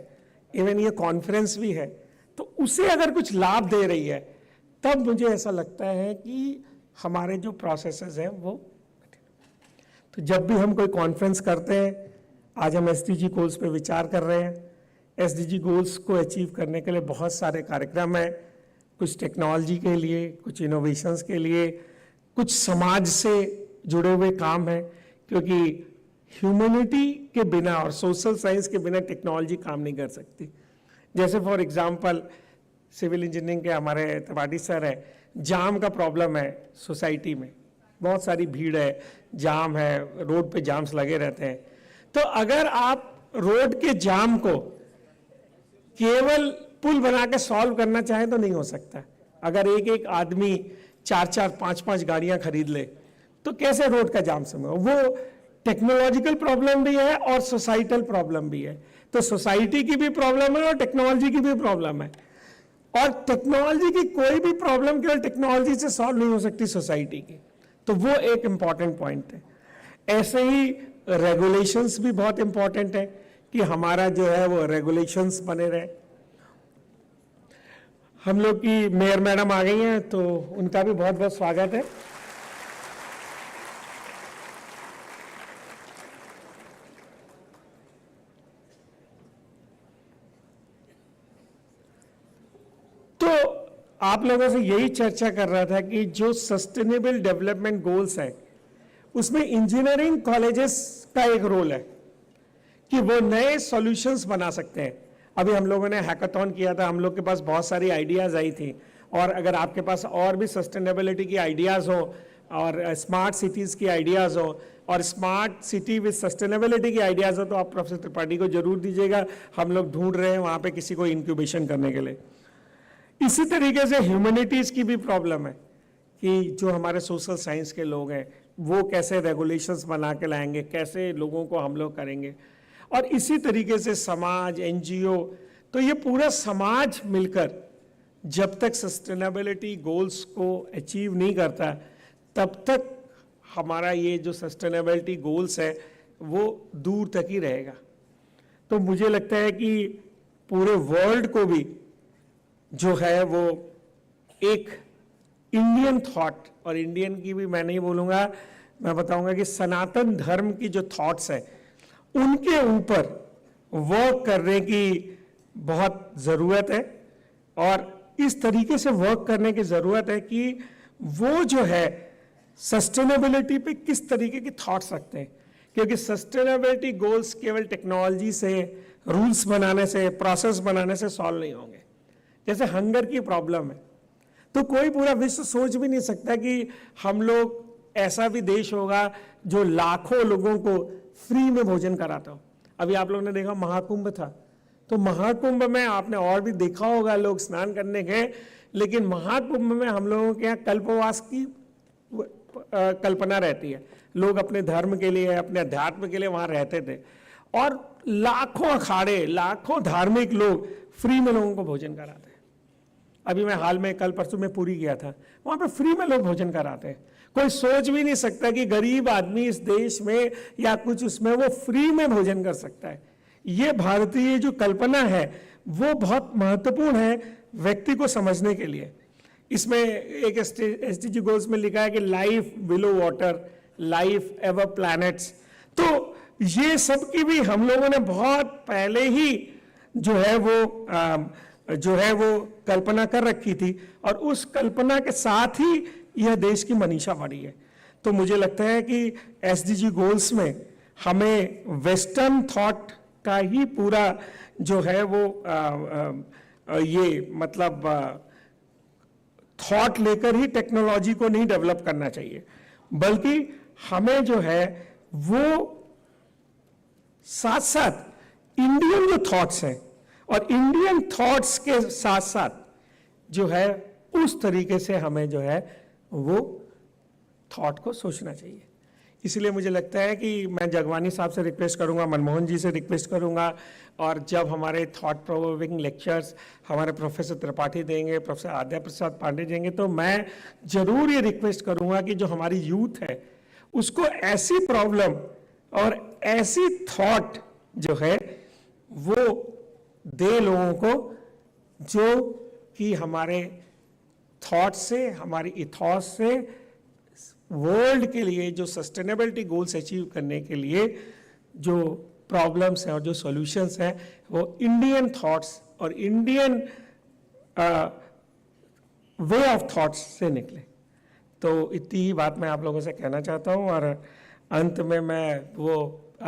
इवन ये कॉन्फ्रेंस भी है, तो उसे अगर कुछ लाभ दे रही है तब मुझे ऐसा लगता है कि हमारे जो प्रोसेसेस हैं वो. तो जब भी हम कोई कॉन्फ्रेंस करते हैं, आज हम एसडीजी गोल्स पे विचार कर रहे हैं. एसडीजी गोल्स को अचीव करने के लिए बहुत सारे कार्यक्रम हैं, कुछ टेक्नोलॉजी के लिए, कुछ इनोवेशंस के लिए, कुछ समाज से जुड़े हुए काम हैं, क्योंकि ह्यूमैनिटी के बिना और सोशल साइंस के बिना टेक्नोलॉजी काम नहीं कर सकती. जैसे फॉर एग्जांपल सिविल इंजीनियरिंग के हमारे त्रिपाठी सर है, जाम का प्रॉब्लम है सोसाइटी में, बहुत सारी भीड़ है, जाम है, रोड पे जाम्स लगे रहते हैं. तो अगर आप रोड के जाम को केवल पुल बना के सॉल्व करना चाहे तो नहीं हो सकता। अगर एक एक आदमी 4-4, 5-5 गाड़ियां खरीद ले तो कैसे रोड का जाम समय? वो टेक्नोलॉजिकल प्रॉब्लम भी है और सोसाइटल प्रॉब्लम भी है। तो सोसाइटी की भी प्रॉब्लम है और टेक्नोलॉजी की भी प्रॉब्लम है। और टेक्नोलॉजी की कोई भी प्रॉब्लम केवल टेक्नोलॉजी से सॉल्व नहीं हो सकती सोसाइटी की। तो वो एक इंपॉर्टेंट पॉइंट है। ऐसे ही रेगुलेशंस भी बहुत इंपॉर्टेंट है कि हमारा जो है वो रेगुलेशंस बने रहे। हम लोग की मेयर मैडम आ गई हैं तो उनका भी बहुत बहुत स्वागत है। तो आप लोगों से यही चर्चा कर रहा था कि जो सस्टेनेबल डेवलपमेंट गोल्स है उसमें इंजीनियरिंग कॉलेजेस का एक रोल है कि वो नए सॉल्यूशंस बना सकते हैं। अभी हम लोगों ने हैकाथॉन किया था, हम लोग के पास बहुत सारी आइडियाज आई थी। और अगर आपके पास और भी सस्टेनेबिलिटी की आइडियाज हो और स्मार्ट सिटीज की आइडियाज हो और स्मार्ट सिटी विद सस्टेनेबिलिटी की आइडियाज हो तो आप प्रोफेसर त्रिपाठी को जरूर दीजिएगा। हम लोग ढूंढ रहे हैं वहां पे किसी को इंक्यूबेशन करने के लिए। इसी तरीके से ह्यूमैनिटीज की भी प्रॉब्लम है कि जो हमारे सोशल साइंस के लोग हैं वो कैसे रेगुलेशंस बना के लाएंगे, कैसे लोगों को हम लोग करेंगे। और इसी तरीके से समाज, एनजीओ, तो ये पूरा समाज मिलकर जब तक सस्टेनेबिलिटी गोल्स को अचीव नहीं करता तब तक हमारा ये जो सस्टेनेबिलिटी गोल्स है वो दूर तक ही रहेगा। तो मुझे लगता है कि पूरे वर्ल्ड को भी जो है वो एक इंडियन थॉट, और इंडियन की भी मैं नहीं बोलूँगा, मैं बताऊँगा कि सनातन धर्म की जो थॉट्स है उनके ऊपर वर्क करने की बहुत ज़रूरत है। और इस तरीके से वर्क करने की ज़रूरत है कि वो जो है सस्टेनेबिलिटी पे किस तरीके की थॉट्स रखते हैं, क्योंकि सस्टेनेबिलिटी गोल्स केवल टेक्नोलॉजी से, रूल्स बनाने से, प्रोसेस बनाने से सॉल्व नहीं होंगे। जैसे हंगर की प्रॉब्लम है तो कोई पूरा विश्व सोच भी नहीं सकता कि हम लोग ऐसा भी देश होगा जो लाखों लोगों को फ्री में भोजन कराता हो। अभी आप लोगों ने देखा महाकुंभ था, तो महाकुंभ में आपने और भी देखा होगा लोग स्नान करने गए, लेकिन महाकुंभ में हम लोगों के यहाँ कल्पवास की कल्पना रहती है। लोग अपने धर्म के लिए, अपने अध्यात्म के लिए वहां रहते थे और लाखों अखाड़े, लाखों धार्मिक लोग फ्री में लोगों को भोजन कराते हैं। अभी मैं हाल में कल परसों में पुरी गया था, वहां पे फ्री में लोग भोजन कराते हैं। कोई सोच भी नहीं सकता कि गरीब आदमी इस देश में या कुछ उसमें वो फ्री में भोजन कर सकता है। ये भारतीय जो कल्पना है वो बहुत महत्वपूर्ण है व्यक्ति को समझने के लिए। इसमें एक एसडीजी गोल्स में लिखा है कि life below water, life ever planets. तो ये सब की भी हम लोगों ने बहुत पहले ही जो है वो कल्पना कर रखी थी और उस कल्पना के साथ ही यह देश की मनीषा बढ़ी है। तो मुझे लगता है कि एसडीजी गोल्स में हमें वेस्टर्न थॉट का ही पूरा जो है वो ये मतलब थॉट लेकर ही टेक्नोलॉजी को नहीं डेवलप करना चाहिए, बल्कि हमें जो है वो साथ साथ इंडियन जो थॉट्स हैं और इंडियन थॉट्स के साथ साथ जो है उस तरीके से हमें जो है वो थॉट को सोचना चाहिए। इसलिए मुझे लगता है कि मैं जगवानी साहब से रिक्वेस्ट करूंगा, मनमोहन जी से रिक्वेस्ट करूंगा, और जब हमारे थॉट प्रोवोकिंग लेक्चर्स हमारे प्रोफेसर त्रिपाठी देंगे, प्रोफेसर आद्या प्रसाद पांडे देंगे, तो मैं जरूर ये रिक्वेस्ट करूंगा कि जो हमारी यूथ है उसको ऐसी प्रॉब्लम और ऐसी थॉट जो है वो दे लोगों को जो कि हमारे थॉट से, हमारी इथॉस से वर्ल्ड के लिए जो सस्टेनेबिलिटी गोल्स अचीव करने के लिए जो प्रॉब्लम्स हैं और जो सॉल्यूशंस हैं वो इंडियन थॉट्स और इंडियन वे ऑफ थॉट्स से निकले। तो इतनी ही बात मैं आप लोगों से कहना चाहता हूँ और अंत में मैं वो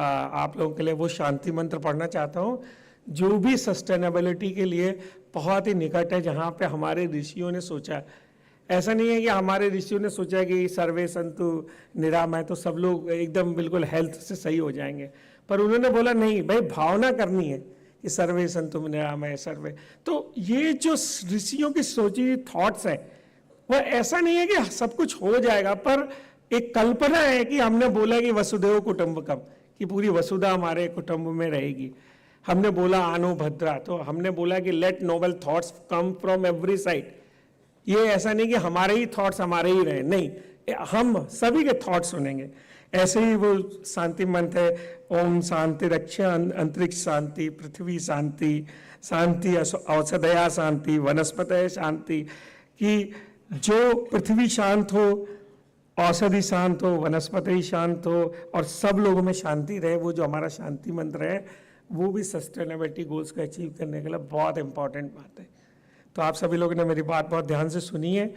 आप लोगों के लिए वो शांति मंत्र पढ़ना चाहता हूँ जो भी सस्टेनेबिलिटी के लिए बहुत ही निकट है, जहाँ पे हमारे ऋषियों ने सोचा। ऐसा नहीं है कि हमारे ऋषियों ने सोचा कि सर्वे संतु निरामय तो सब लोग एकदम बिल्कुल हेल्थ से सही हो जाएंगे, पर उन्होंने बोला नहीं भाई, भावना करनी है कि सर्वे संतु निरामय सर्वे। तो ये जो ऋषियों की सोची थॉट्स हैं वो ऐसा नहीं है कि सब कुछ हो जाएगा, पर एक कल्पना है कि हमने बोला कि वसुधैव कुटुंबकम, कि पूरी वसुधा हमारे कुटुंब में रहेगी। हमने बोला आनो भद्रा, तो हमने बोला कि let noble thoughts come from every side. ये ऐसा नहीं कि हमारे ही थॉट्स हमारे ही रहे, नहीं, हम सभी के थॉट्स सुनेंगे। ऐसे ही वो शांति मंत्र है, ओम शांति रक्षा अंतरिक्ष शांति, पृथ्वी शांति, शांति औषधया शांति, वनस्पतय शांति, कि जो पृथ्वी शांत हो, औषधि शांत हो, वनस्पति शांत हो और सब लोगों में शांति रहे। वो जो हमारा शांति मंत्र है वो भी सस्टेनेबिलिटी गोल्स को अचीव करने के लिए बहुत इंपॉर्टेंट बात है। तो आप सभी लोगों ने मेरी बात बहुत ध्यान से सुनी है।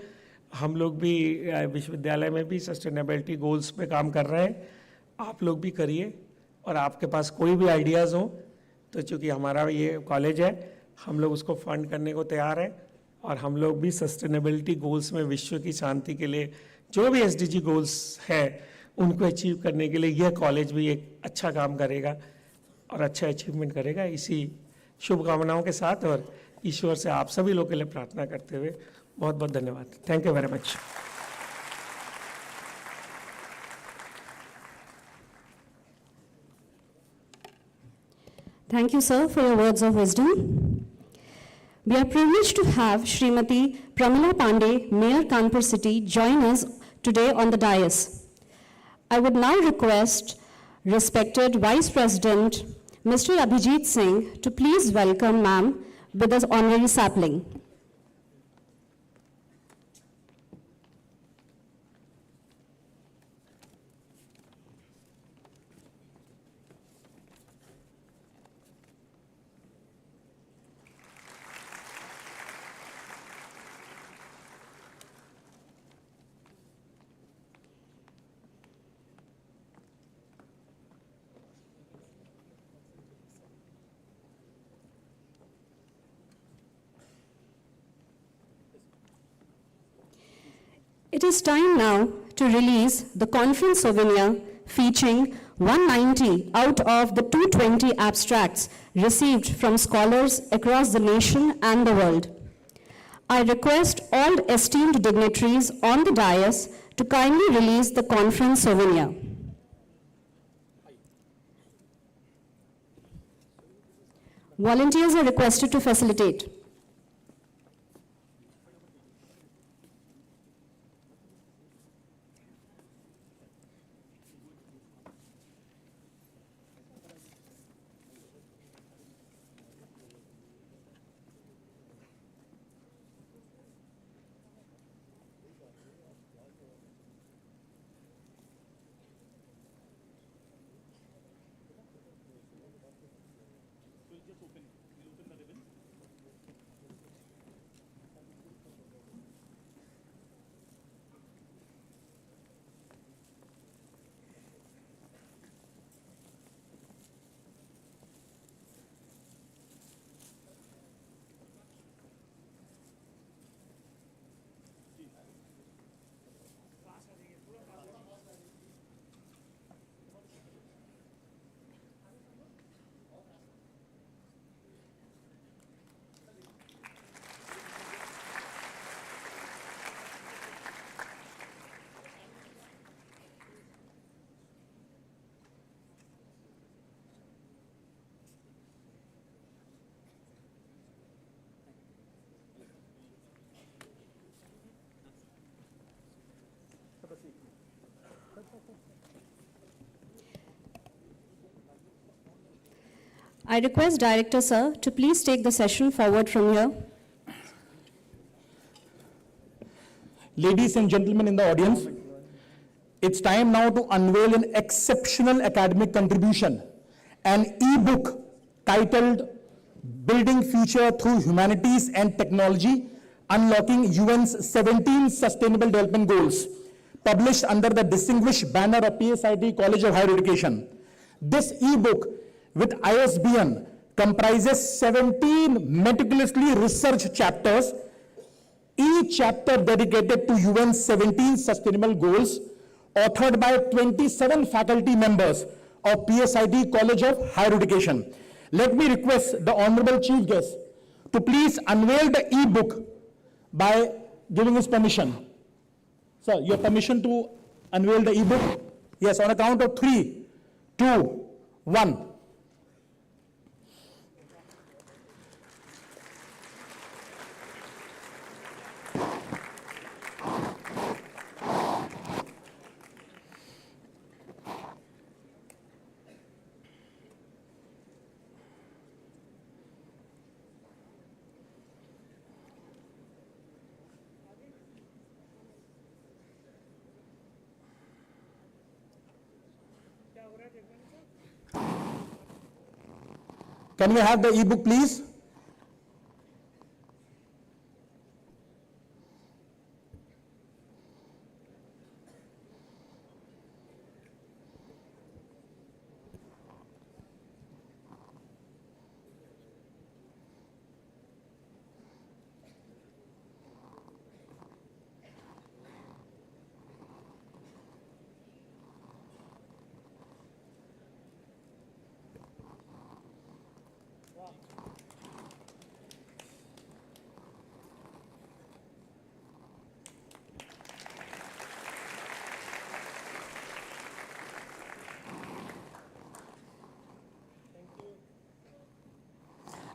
हम लोग भी विश्वविद्यालय में भी सस्टेनेबिलिटी गोल्स पे काम कर रहे हैं, आप लोग भी करिए। और आपके पास कोई भी आइडियाज़ हो तो चूँकि हमारा ये कॉलेज है, हम लोग उसको फंड करने को तैयार हैं और हम लोग भी सस्टेनेबिलिटी गोल्स में विश्व की शांति के लिए जो भी SDG गोल्स है उनको अचीव करने के लिए यह कॉलेज भी एक अच्छा काम करेगा और अच्छा अचीवमेंट करेगा। इसी शुभकामनाओं के साथ और ईश्वर से आप सभी लोगों के लिए प्रार्थना करते हुए बहुत बहुत धन्यवाद। Thank you very much. Thank you, sir, for your words of wisdom. We are privileged to have Srimati Pramila Pandey, Mayor Kanpur City, join us today on the dais. I would now request respected Vice President Mr. Abhijit Singh to please welcome ma'am with his honorary sapling. It is time now to release the conference souvenir featuring 190 out of the 220 abstracts received from scholars across the nation and the world. I request all esteemed dignitaries on the dais to kindly release the conference souvenir. Volunteers are requested to facilitate. I request Director Sir to please take the session forward from here. Ladies and gentlemen in the audience, it's time now to unveil an exceptional academic contribution, an e-book titled Building Future Through Humanities and Technology, Unlocking UN's 17 Sustainable Development Goals, published under the distinguished banner of PSIT College of Higher Education. This e-book with ISBN comprises 17 meticulously researched chapters, each chapter dedicated to UN's 17 Sustainable Goals, authored by 27 faculty members of PSIT College of Higher Education. let me request the Honorable Chief Guest to please unveil the e-book by giving his permission. Sir, your permission to unveil the e-book? Yes, on a count of 3, 2, 1. Can we have the e-book, please?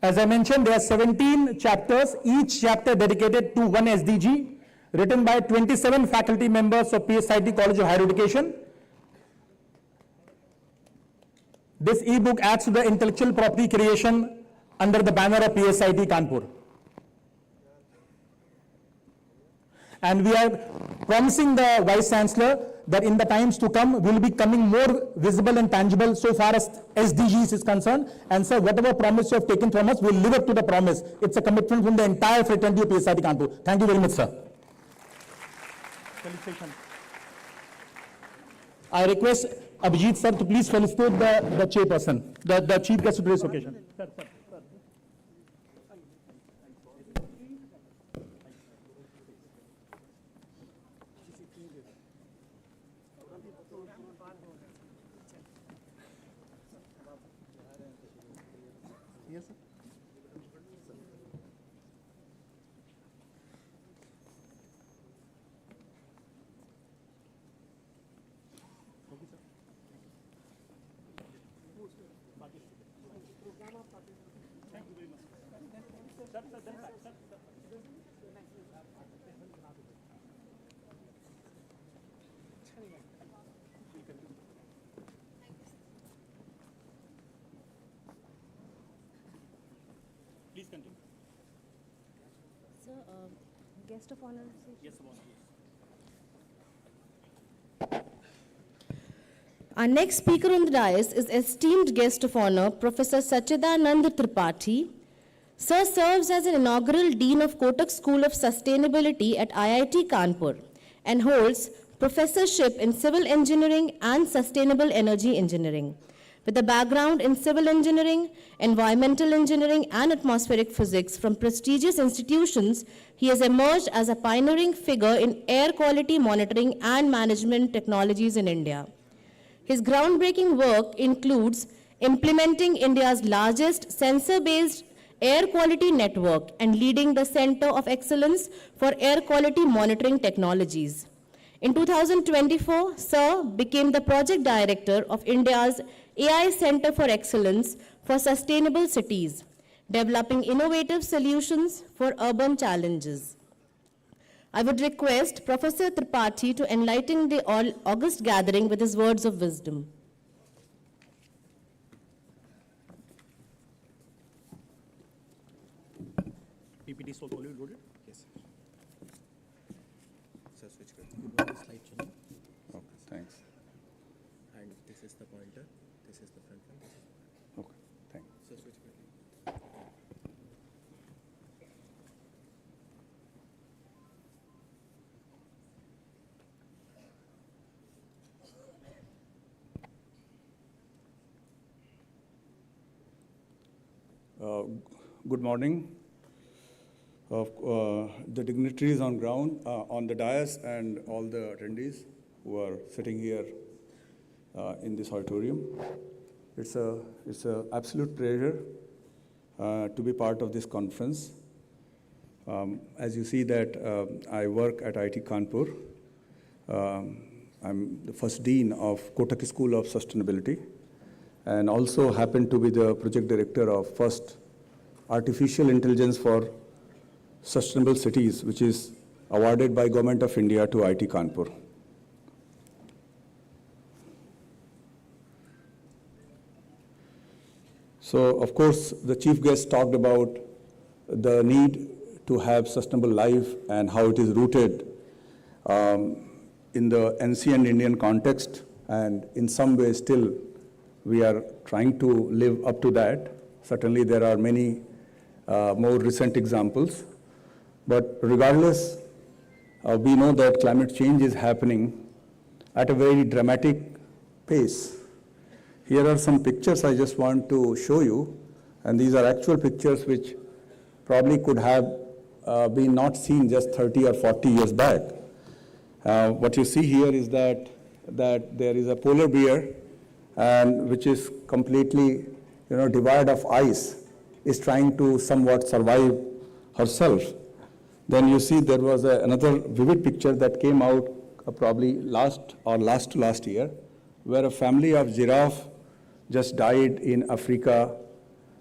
As I mentioned, there are 17 chapters, each chapter dedicated to one SDG, written by 27 faculty members of PSIT College of Higher Education. This e-book adds to the intellectual property creation under the banner of PSIT Kanpur. And we are promising the Vice Chancellor that in the times to come, we will be becoming more visible and tangible so far as SDGs is concerned. And sir, whatever promise you have taken from us, we will live up to the promise. It's a commitment from the entire fraternity of PSIT Kanpur. Thank you very much, sir. Felicitation. I request Abhijit sir to please felicitate the chairperson, the chief guest of today's occasion. Sir. Please continue. Sir, guest of honor. Yes, Our next speaker on the dais is esteemed guest of honor, Professor Sachidanand Tripathi. Sir serves as an inaugural Dean of Kotak School of Sustainability at IIT Kanpur and holds professorship in Civil Engineering and Sustainable Energy Engineering. With a background in civil engineering, environmental engineering, and atmospheric physics from prestigious institutions, he has emerged as a pioneering figure in air quality monitoring and management technologies in India. His groundbreaking work includes implementing India's largest sensor-based air quality network and leading the Center of Excellence for Air Quality Monitoring Technologies. In 2024, Sir became the project director of India's AI Center for Excellence for Sustainable Cities, developing innovative solutions for urban challenges. I would request Professor Tripathi to enlighten the august gathering with his words of wisdom. PPT is already loaded? Yes. Sir, switch slide change. Okay, thanks. And this is the pointer, this is the front one. Okay, thanks. Sir, switch. Good morning. The dignitaries on ground, on the dais, and all the attendees who are sitting here in this auditorium. It's a absolute pleasure to be part of this conference. As you see that I work at IIT Kanpur. I'm the first dean of Kotak School of Sustainability, and also happen to be the project director of first Artificial Intelligence for Sustainable Cities, which is awarded by Government of India to IIT Kanpur. So, of course, the chief guest talked about the need to have sustainable life and how it is rooted in the ancient Indian context, and in some ways still we are trying to live up to that. Certainly there are many more recent examples, but regardless, we know that climate change is happening at a very dramatic pace. Here are some pictures I just want to show you, and these are actual pictures which probably could have been not seen just 30 or 40 years back. What you see here is that there is a polar bear, and which is completely, devoid of ice, is trying to somewhat survive herself. Then you see there was another vivid picture that came out probably last to last year, where a family of giraffe just died in Africa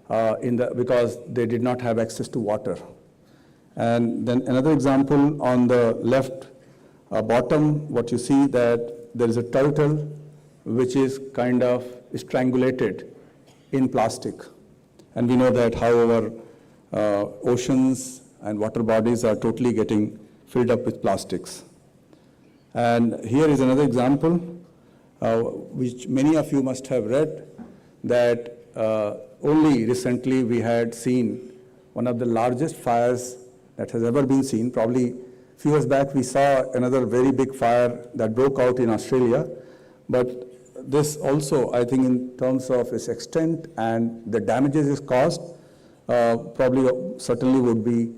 because they did not have access to water. And then another example on the left bottom, what you see that there is a turtle which is kind of strangulated in plastic. And we know that how our oceans and water bodies are totally getting filled up with plastics. And here is another example, which many of you must have read, that only recently we had seen one of the largest fires that has ever been seen. Probably a few years back we saw another very big fire that broke out in Australia, but this also, I think, in terms of its extent and the damages it caused, certainly would be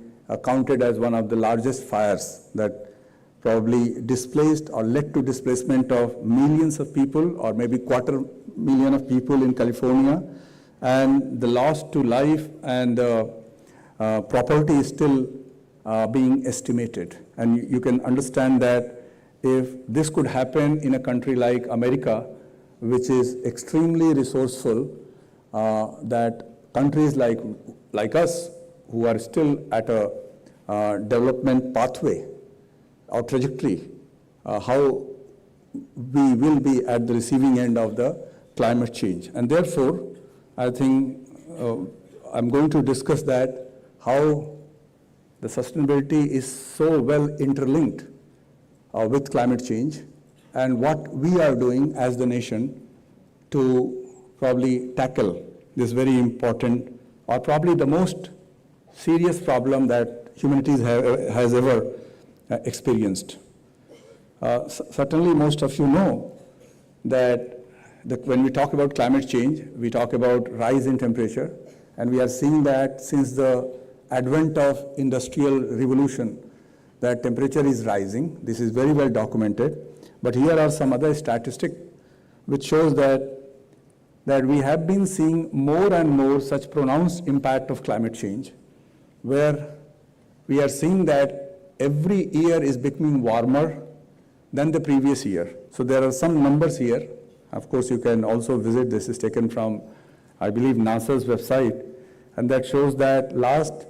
counted as one of the largest fires that probably displaced or led to displacement of millions of people, or maybe 250,000 of people in California, and the loss to life and property is still being estimated. And you can understand that if this could happen in a country like America, which is extremely resourceful, that countries like us, who are still at a development pathway or trajectory, how we will be at the receiving end of the climate change. And therefore, I think I'm going to discuss that, how the sustainability is so well interlinked with climate change, and what we are doing as the nation to probably tackle this very important, or probably the most serious problem that humanity has ever experienced. Certainly most of you know that when we talk about climate change, we talk about rise in temperature, and we are seeing that since the advent of industrial revolution, that temperature is rising. This is very well documented. But here are some other statistics which shows that we have been seeing more and more such pronounced impact of climate change, where we are seeing that every year is becoming warmer than the previous year. So there are some numbers here. Of course, you can also visit. This is taken from, I believe, NASA's website, and that shows that last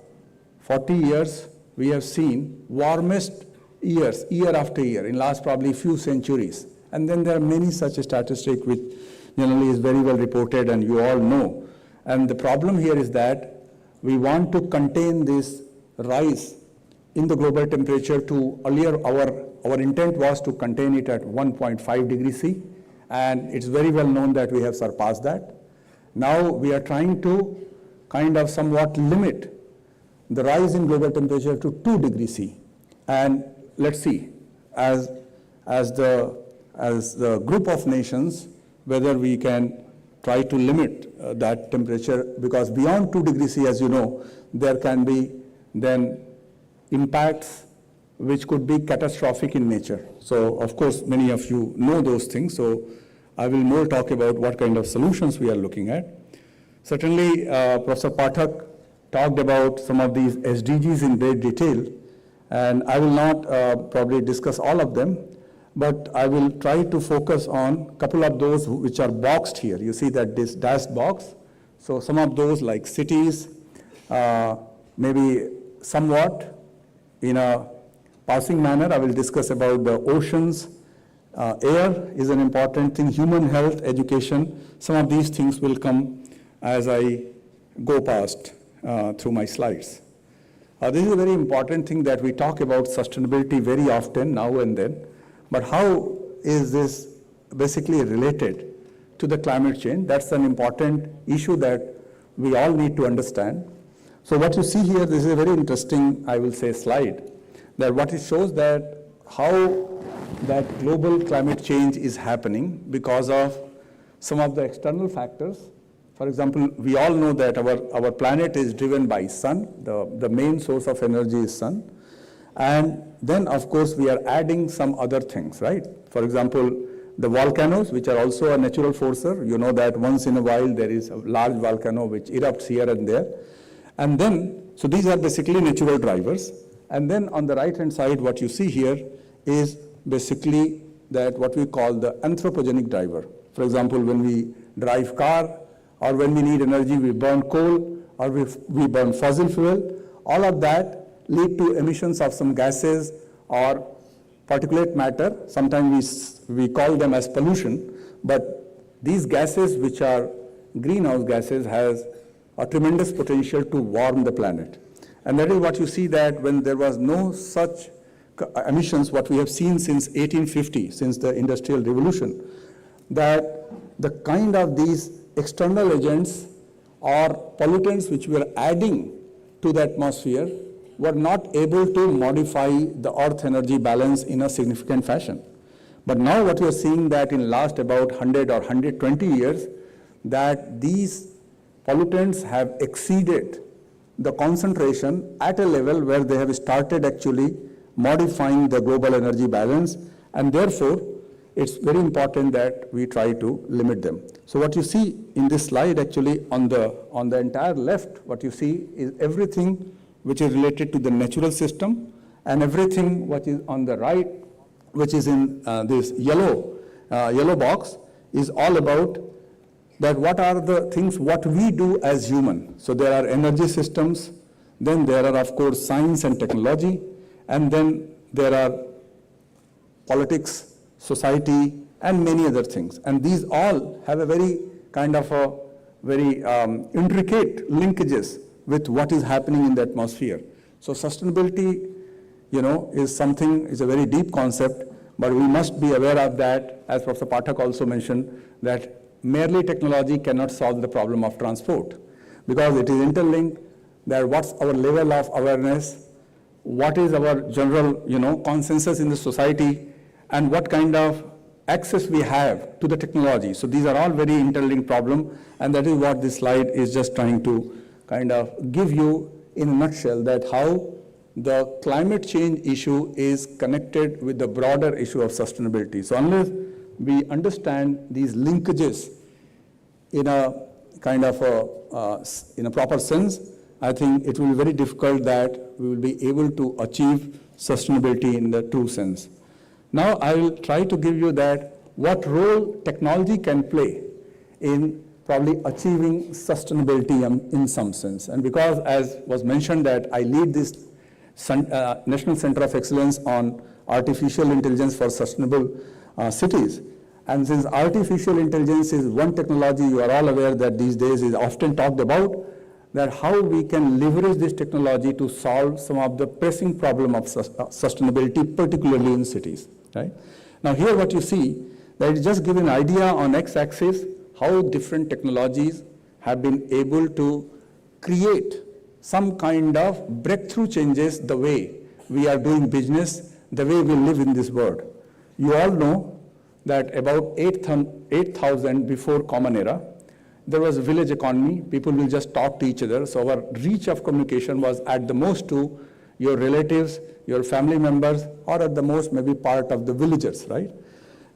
40 years we have seen warmest years, year after year, in last probably few centuries. And then there are many such statistics which generally is very well reported, and you all know. And the problem here is that we want to contain this rise in the global temperature to, earlier our intent was to contain it at 1.5 degrees C, and it's very well known that we have surpassed that. Now we are trying to kind of somewhat limit the rise in global temperature to 2 degrees C. And let's see, as the group of nations, whether we can try to limit that temperature, because beyond 2 degrees C, as you know, there can be then impacts which could be catastrophic in nature. So, of course, many of you know those things. So, I will more talk about what kind of solutions we are looking at. Certainly, Professor Pathak talked about some of these SDGs in great detail, and I will not probably discuss all of them, but I will try to focus on a couple of those which are boxed here. You see that this dashed box. So some of those like cities, maybe somewhat in a passing manner, I will discuss about the oceans. Air is an important thing, human health, education. Some of these things will come as I go past through my slides. This is a very important thing that we talk about sustainability very often now and then, but how is this basically related to the climate change? That's an important issue that we all need to understand. So what you see here, this is a very interesting, I will say, slide, that what it shows that how that global climate change is happening because of some of the external factors. For example, we all know that our planet is driven by sun. The main source of energy is sun. And then, of course, we are adding some other things, right? For example, the volcanoes, which are also a natural forcer. You know that once in a while there is a large volcano which erupts here and there. And then, so these are basically natural drivers. And then on the right-hand side, what you see here is basically that what we call the anthropogenic driver. For example, when we drive car, or when we need energy, we burn coal, or we burn fossil fuel. All of that lead to emissions of some gases or particulate matter. Sometimes we call them as pollution, but these gases, which are greenhouse gases, has a tremendous potential to warm the planet. And that is what you see, that when there was no such emissions, what we have seen since 1850, since the Industrial Revolution, that the kind of these external agents or pollutants which we are adding to the atmosphere were not able to modify the earth energy balance in a significant fashion. But now what we are seeing that in last about 100 or 120 years, that these pollutants have exceeded the concentration at a level where they have started actually modifying the global energy balance, and therefore it's very important that we try to limit them. So what you see in this slide actually on the entire left, what you see is everything which is related to the natural system, and everything what is on the right, which is in this yellow box, is all about that what are the things what we do as human. So there are energy systems, then there are of course science and technology, and then there are politics, society, and many other things. And these all have a very kind of a very intricate linkages with what is happening in the atmosphere. So sustainability, is a very deep concept, but we must be aware of that, as Professor Pathak also mentioned, that merely technology cannot solve the problem of transport, because it is interlinked, that what's our level of awareness, what is our general, consensus in the society, and what kind of access we have to the technology. So these are all very interlinked problems, and that is what this slide is just trying to kind of give you in a nutshell, that how the climate change issue is connected with the broader issue of sustainability. So unless we understand these linkages in a kind of in a proper sense, I think it will be very difficult that we will be able to achieve sustainability in the true sense. Now I will try to give you that what role technology can play in probably achieving sustainability in some sense. And because, as was mentioned, that I lead this National Center of Excellence on Artificial Intelligence for Sustainable Cities. And since artificial intelligence is one technology, you are all aware that these days is often talked about, that how we can leverage this technology to solve some of the pressing problem of sustainability, particularly in cities. Right? Now here what you see, that it just give an idea on x-axis how different technologies have been able to create some kind of breakthrough changes the way we are doing business, the way we live in this world. You all know that about 8,000 before Common Era, there was a village economy. People will just talk to each other. So our reach of communication was at the most to your relatives, your family members, or at the most maybe part of the villagers, right?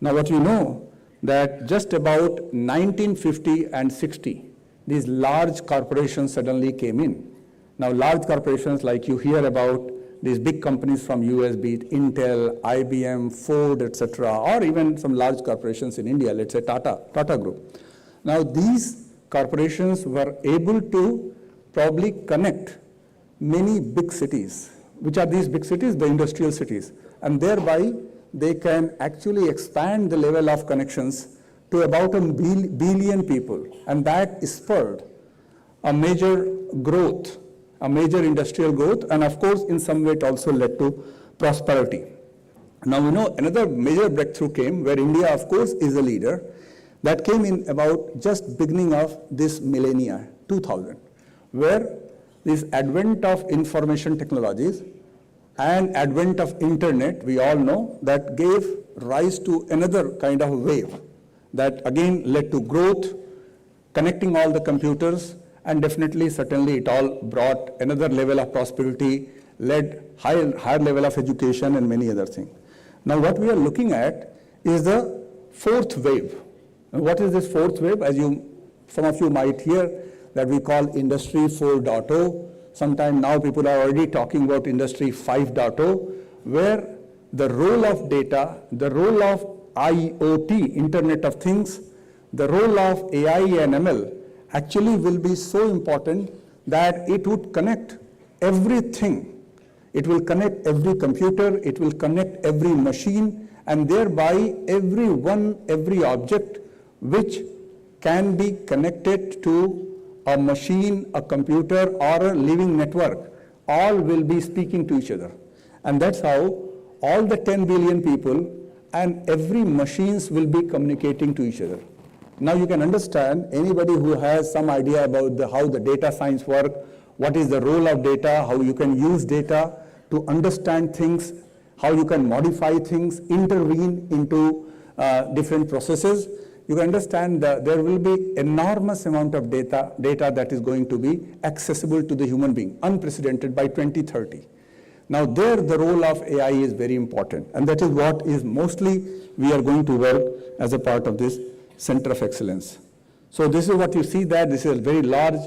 Now what we know, that just about 1950 and 60, these large corporations suddenly came in. Now, large corporations like you hear about, these big companies from US, be it Intel, IBM, Ford, etc., or even some large corporations in India, let's say Tata Group. Now, these corporations were able to probably connect many big cities. Which are these big cities? The industrial cities. And thereby, they can actually expand the level of connections to about 1 billion people. And that spurred a major growth, a major industrial growth, and of course, in some way it also led to prosperity. Now, we know another major breakthrough came where India, of course, is a leader. That came in about just beginning of this millennia, 2000, where this advent of information technologies and advent of internet, we all know, that gave rise to another kind of wave that again led to growth, connecting all the computers, and definitely, certainly, it all brought another level of prosperity, led higher level of education and many other things. Now, what we are looking at is the fourth wave. And what is this fourth wave? As some of you might hear, that we call Industry 4.0. Sometime now people are already talking about Industry 5.0, where the role of data, the role of IoT, Internet of Things, the role of AI and ML actually will be so important that it would connect everything. It will connect every computer, it will connect every machine, and thereby every object which can be connected to a machine, a computer, or a living network, all will be speaking to each other. And that's how all the 10 billion people and every machines will be communicating to each other. Now you can understand, anybody who has some idea about how the data science work, what is the role of data, how you can use data to understand things, how you can modify things, intervene into different processes, you can understand that there will be enormous amount of data that is going to be accessible to the human being, unprecedented by 2030. Now there the role of AI is very important, and that is what is mostly we are going to work as a part of this Center of Excellence. So this is what you see there. This is a very large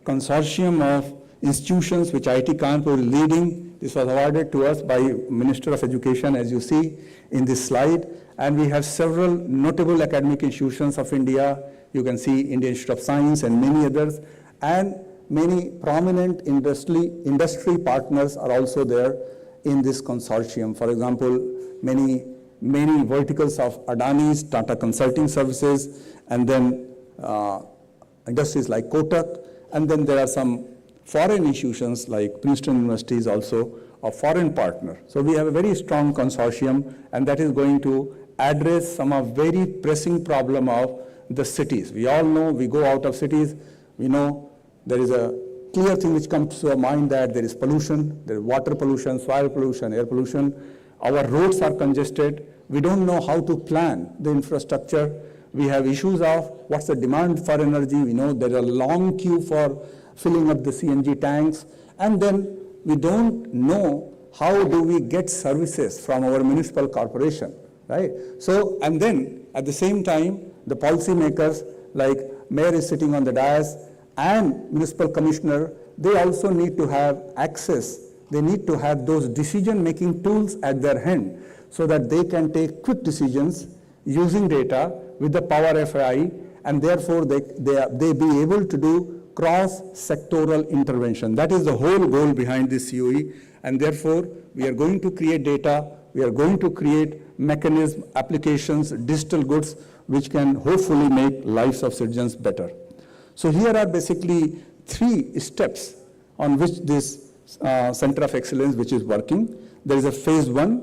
consortium of institutions which IIT Kanpur is leading. This was awarded to us by Minister of Education, as you see in this slide. And we have several notable academic institutions of India. You can see Indian Institute of Science and many others. And many prominent industry partners are also there in this consortium. For example, many verticals of Adani's, Tata Consulting Services, and then industries like Kotak. And then there are some foreign institutions like Princeton University is also a foreign partner. So we have a very strong consortium, and that is going to address some of very pressing problem of the cities. We all know, we go out of cities, we know there is a clear thing which comes to our mind, that there is pollution, there is water pollution, soil pollution, air pollution. Our roads are congested. We don't know how to plan the infrastructure. We have issues of what's the demand for energy. We know there is a long queue for filling up the CNG tanks. And then we don't know how do we get services from our municipal corporation, right? So, and then at the same time, the policymakers, like mayor is sitting on the dais and municipal commissioner, they also need to have access. They need to have those decision-making tools at their hand so that they can take quick decisions using data with the power of AI, and therefore they be able to do cross-sectoral intervention. That is the whole goal behind this COE, and therefore we are going to create data, we are going to create mechanism, applications, digital goods, which can hopefully make lives of citizens better. So here are basically 3 steps on which this Center of Excellence which is working. There is a phase 1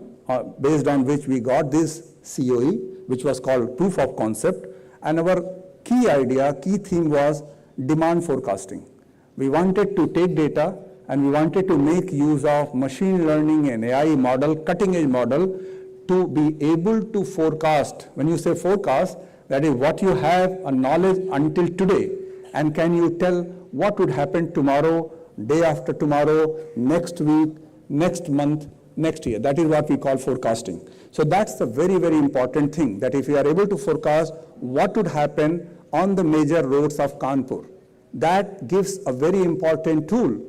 based on which we got this COE, which was called proof of concept, and our key idea, key theme was demand forecasting. We wanted to take data and we wanted to make use of machine learning and AI model, cutting edge model, to be able to forecast. When you say forecast, that is what you have a knowledge until today, and can you tell what would happen tomorrow, day after tomorrow, next week, next month, next year. That is what we call forecasting. So that's the very, very important thing, that if you are able to forecast what would happen on the major roads of Kanpur, that gives a very important tool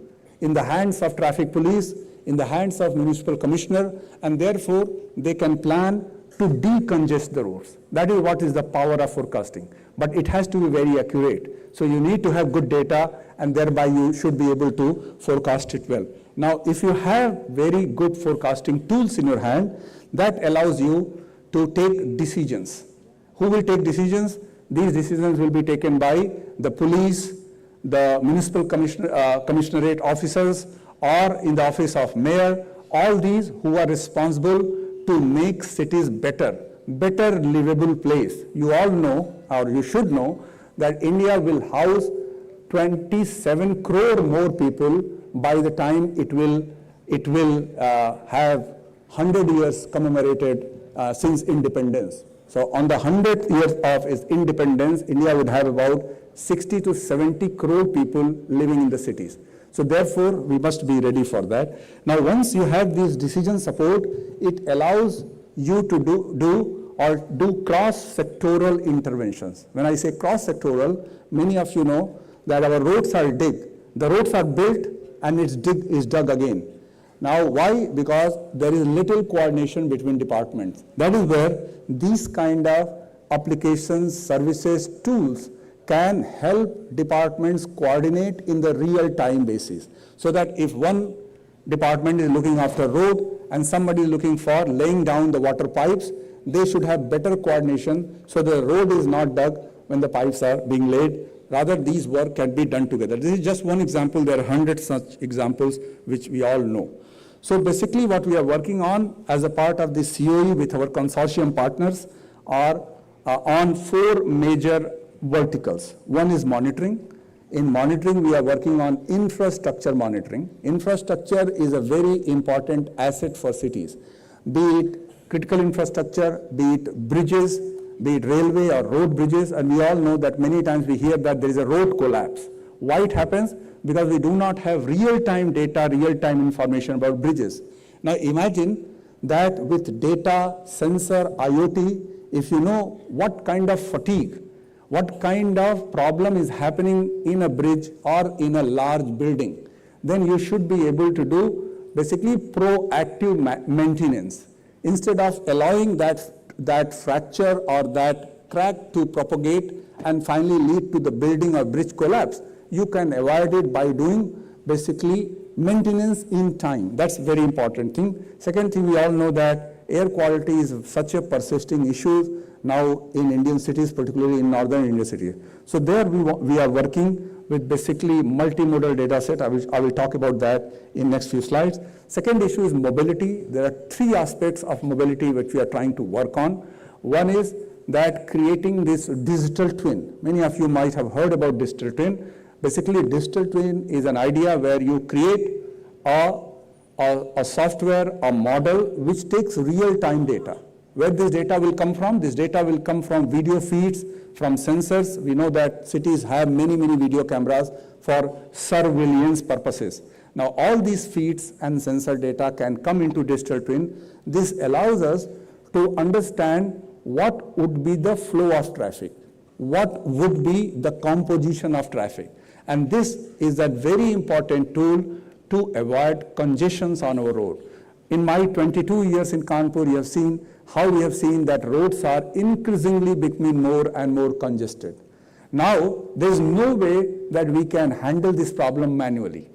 in the hands of traffic police, in the hands of municipal commissioner, and therefore they can plan to decongest the roads. That is what is the power of forecasting. But it has to be very accurate. So you need to have good data, and thereby you should be able to forecast it well. Now, if you have very good forecasting tools in your hand, that allows you to take decisions. Who will take decisions? These decisions will be taken by the police, the municipal commissionerate officers, or in the office of mayor, all these who are responsible to make cities better livable place. You all know, or you should know, that India will house 27 crore more people by the time it will have 100 years commemorated since independence. So on the 100th year of its independence, India would have about 60 to 70 crore people living in the cities. So therefore, we must be ready for that. Now, once you have these decision support, it allows you to do cross-sectoral interventions. When I say cross-sectoral, many of you know that our roads are dig. The roads are built and it's dug again. Now, why? Because there is little coordination between departments. That is where these kind of applications, services, tools can help departments coordinate in the real-time basis. So that if one department is looking after road and somebody is looking for laying down the water pipes, they should have better coordination so the road is not dug when the pipes are being laid. Rather, these work can be done together. This is just one example. There are 100 such examples which we all know. So basically what we are working on as a part of the COE with our consortium partners are on 4 major verticals. One is monitoring. In monitoring, we are working on infrastructure monitoring. Infrastructure is a very important asset for cities, be it critical infrastructure, be it bridges, be it railway or road bridges, and we all know that many times we hear that there is a road collapse. Why it happens? Because we do not have real-time data, real-time information about bridges. Now imagine that with data, sensor, IoT, if you know what kind of fatigue, what kind of problem is happening in a bridge or in a large building, then you should be able to do basically proactive maintenance. Instead of allowing that fracture or that crack to propagate and finally lead to the building or bridge collapse, you can avoid it by doing basically maintenance in time. That's a very important thing. Second thing, we all know that air quality is such a persisting issue now in Indian cities, particularly in northern Indian cities. So there we are working with basically multimodal data set. I will talk about that in next few slides. Second issue is mobility. There are 3 aspects of mobility which we are trying to work on. One is that creating this digital twin. Many of you might have heard about digital twin. Basically, digital twin is an idea where you create a software, a model which takes real-time data. Where this data will come from? This data will come from video feeds, from sensors. We know that cities have many video cameras for surveillance purposes. Now, all these feeds and sensor data can come into digital twin. This allows us to understand what would be the flow of traffic, what would be the composition of traffic. And this is a very important tool to avoid congestions on our road. In my 22 years in Kanpur, you have seen how we have seen that roads are increasingly becoming more and more congested. Now, there is no way that we can handle this problem manually.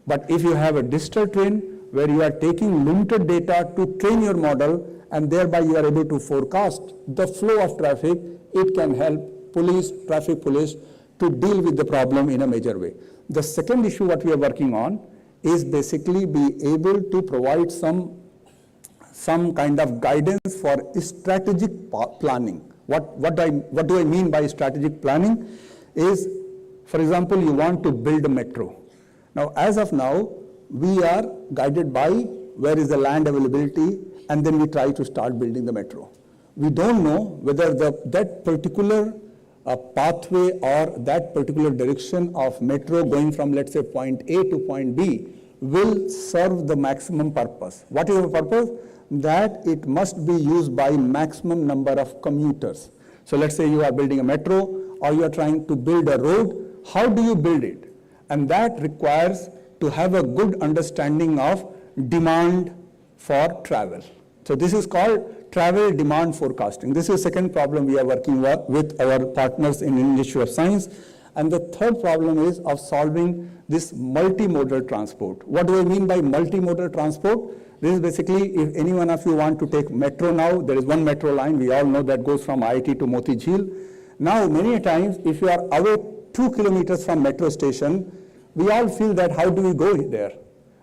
But if you have a digital twin where you are taking limited data to train your model and thereby you are able to forecast the flow of traffic, it can help police, traffic police to deal with the problem in a major way. The second issue what we are working on is basically be able to provide some kind of guidance for strategic planning. What do I mean by strategic planning is, for example, you want to build a metro. Now, as of now, we are guided by where is the land availability, and then we try to start building the metro. We don't know whether that particular pathway or that particular direction of metro going from, let's say, point A to point B will serve the maximum purpose. What is the purpose? That it must be used by maximum number of commuters. So let's say you are building a metro or you are trying to build a road. How do you build it? And that requires to have a good understanding of demand for travel. So this is called travel demand forecasting. This is the second problem we are working with our partners in Institute of Science. And the third problem is of solving this multimodal transport. What do I mean by multimodal transport? This is basically, if any one of you want to take metro now, there is one metro line, we all know, that goes from IIT to Moti Jheel. Now, many times, if you are away 2 kilometers from metro station, we all feel that how do we go there,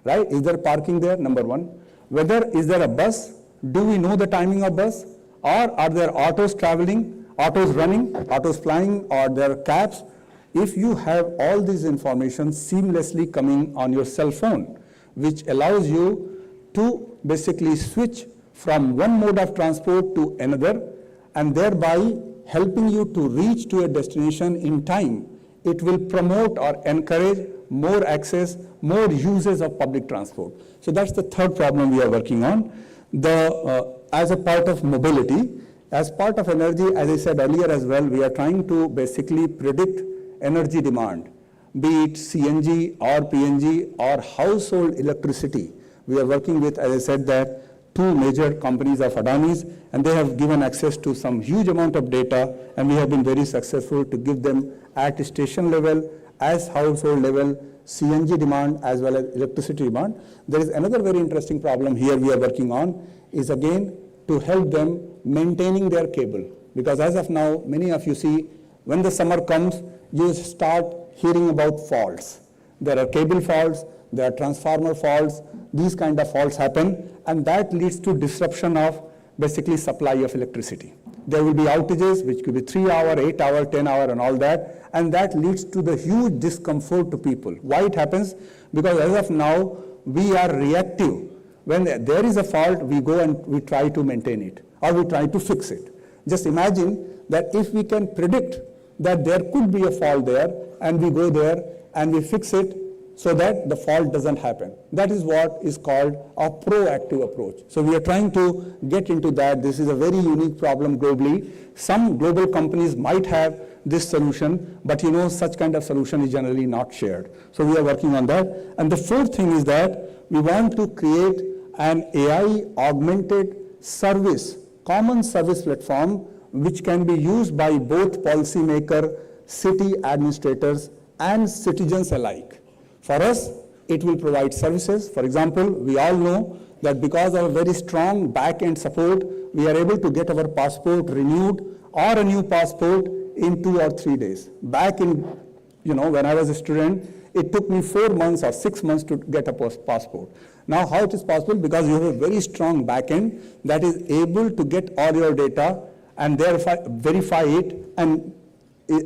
right? Is there parking there, number one? Whether is there a bus? Do we know the timing of bus? Or are there autos traveling, autos running, autos flying, or there are cabs? If you have all this information seamlessly coming on your cell phone, which allows you to basically switch from one mode of transport to another, and thereby helping you to reach to a destination in time, it will promote or encourage more access, more uses of public transport. So that's the third problem we are working on. As a part of mobility, as part of energy, as I said earlier as well, we are trying to basically predict energy demand, be it CNG or PNG or household electricity. We are working with, as I said, that 2 major companies of Adani's, and they have given access to some huge amount of data, and we have been very successful to give them at station level, as household level, CNG demand as well as electricity demand. There is another very interesting problem here we are working on, is again to help them maintaining their cable. Because as of now, many of you see, when the summer comes, you start hearing about faults. There are cable faults, there are transformer faults, these kind of faults happen, and that leads to disruption of basically supply of electricity. There will be outages, which could be 3 hour, 8 hour, 10 hour, and all that, and that leads to the huge discomfort to people. Why it happens? Because as of now, we are reactive. When there is a fault, we go and we try to maintain it, or we try to fix it. Just imagine that if we can predict that there could be a fault there, and we go there and we fix it so that the fault doesn't happen. That is what is called a proactive approach. So we are trying to get into that. This is a very unique problem globally. Some global companies might have this solution, but you know, such kind of solution is generally not shared. So we are working on that. And the fourth thing is that we want to create an AI augmented service, common service platform, which can be used by both policymaker, city administrators, and citizens alike. For us, it will provide services. For example, we all know that because of a very strong back-end support, we are able to get our passport renewed or a new passport in 2 or 3 days. Back in, when I was a student, it took me 4 months or 6 months to get a passport. Now, how it is possible? Because you have a very strong back-end that is able to get all your data and therefore verify it, and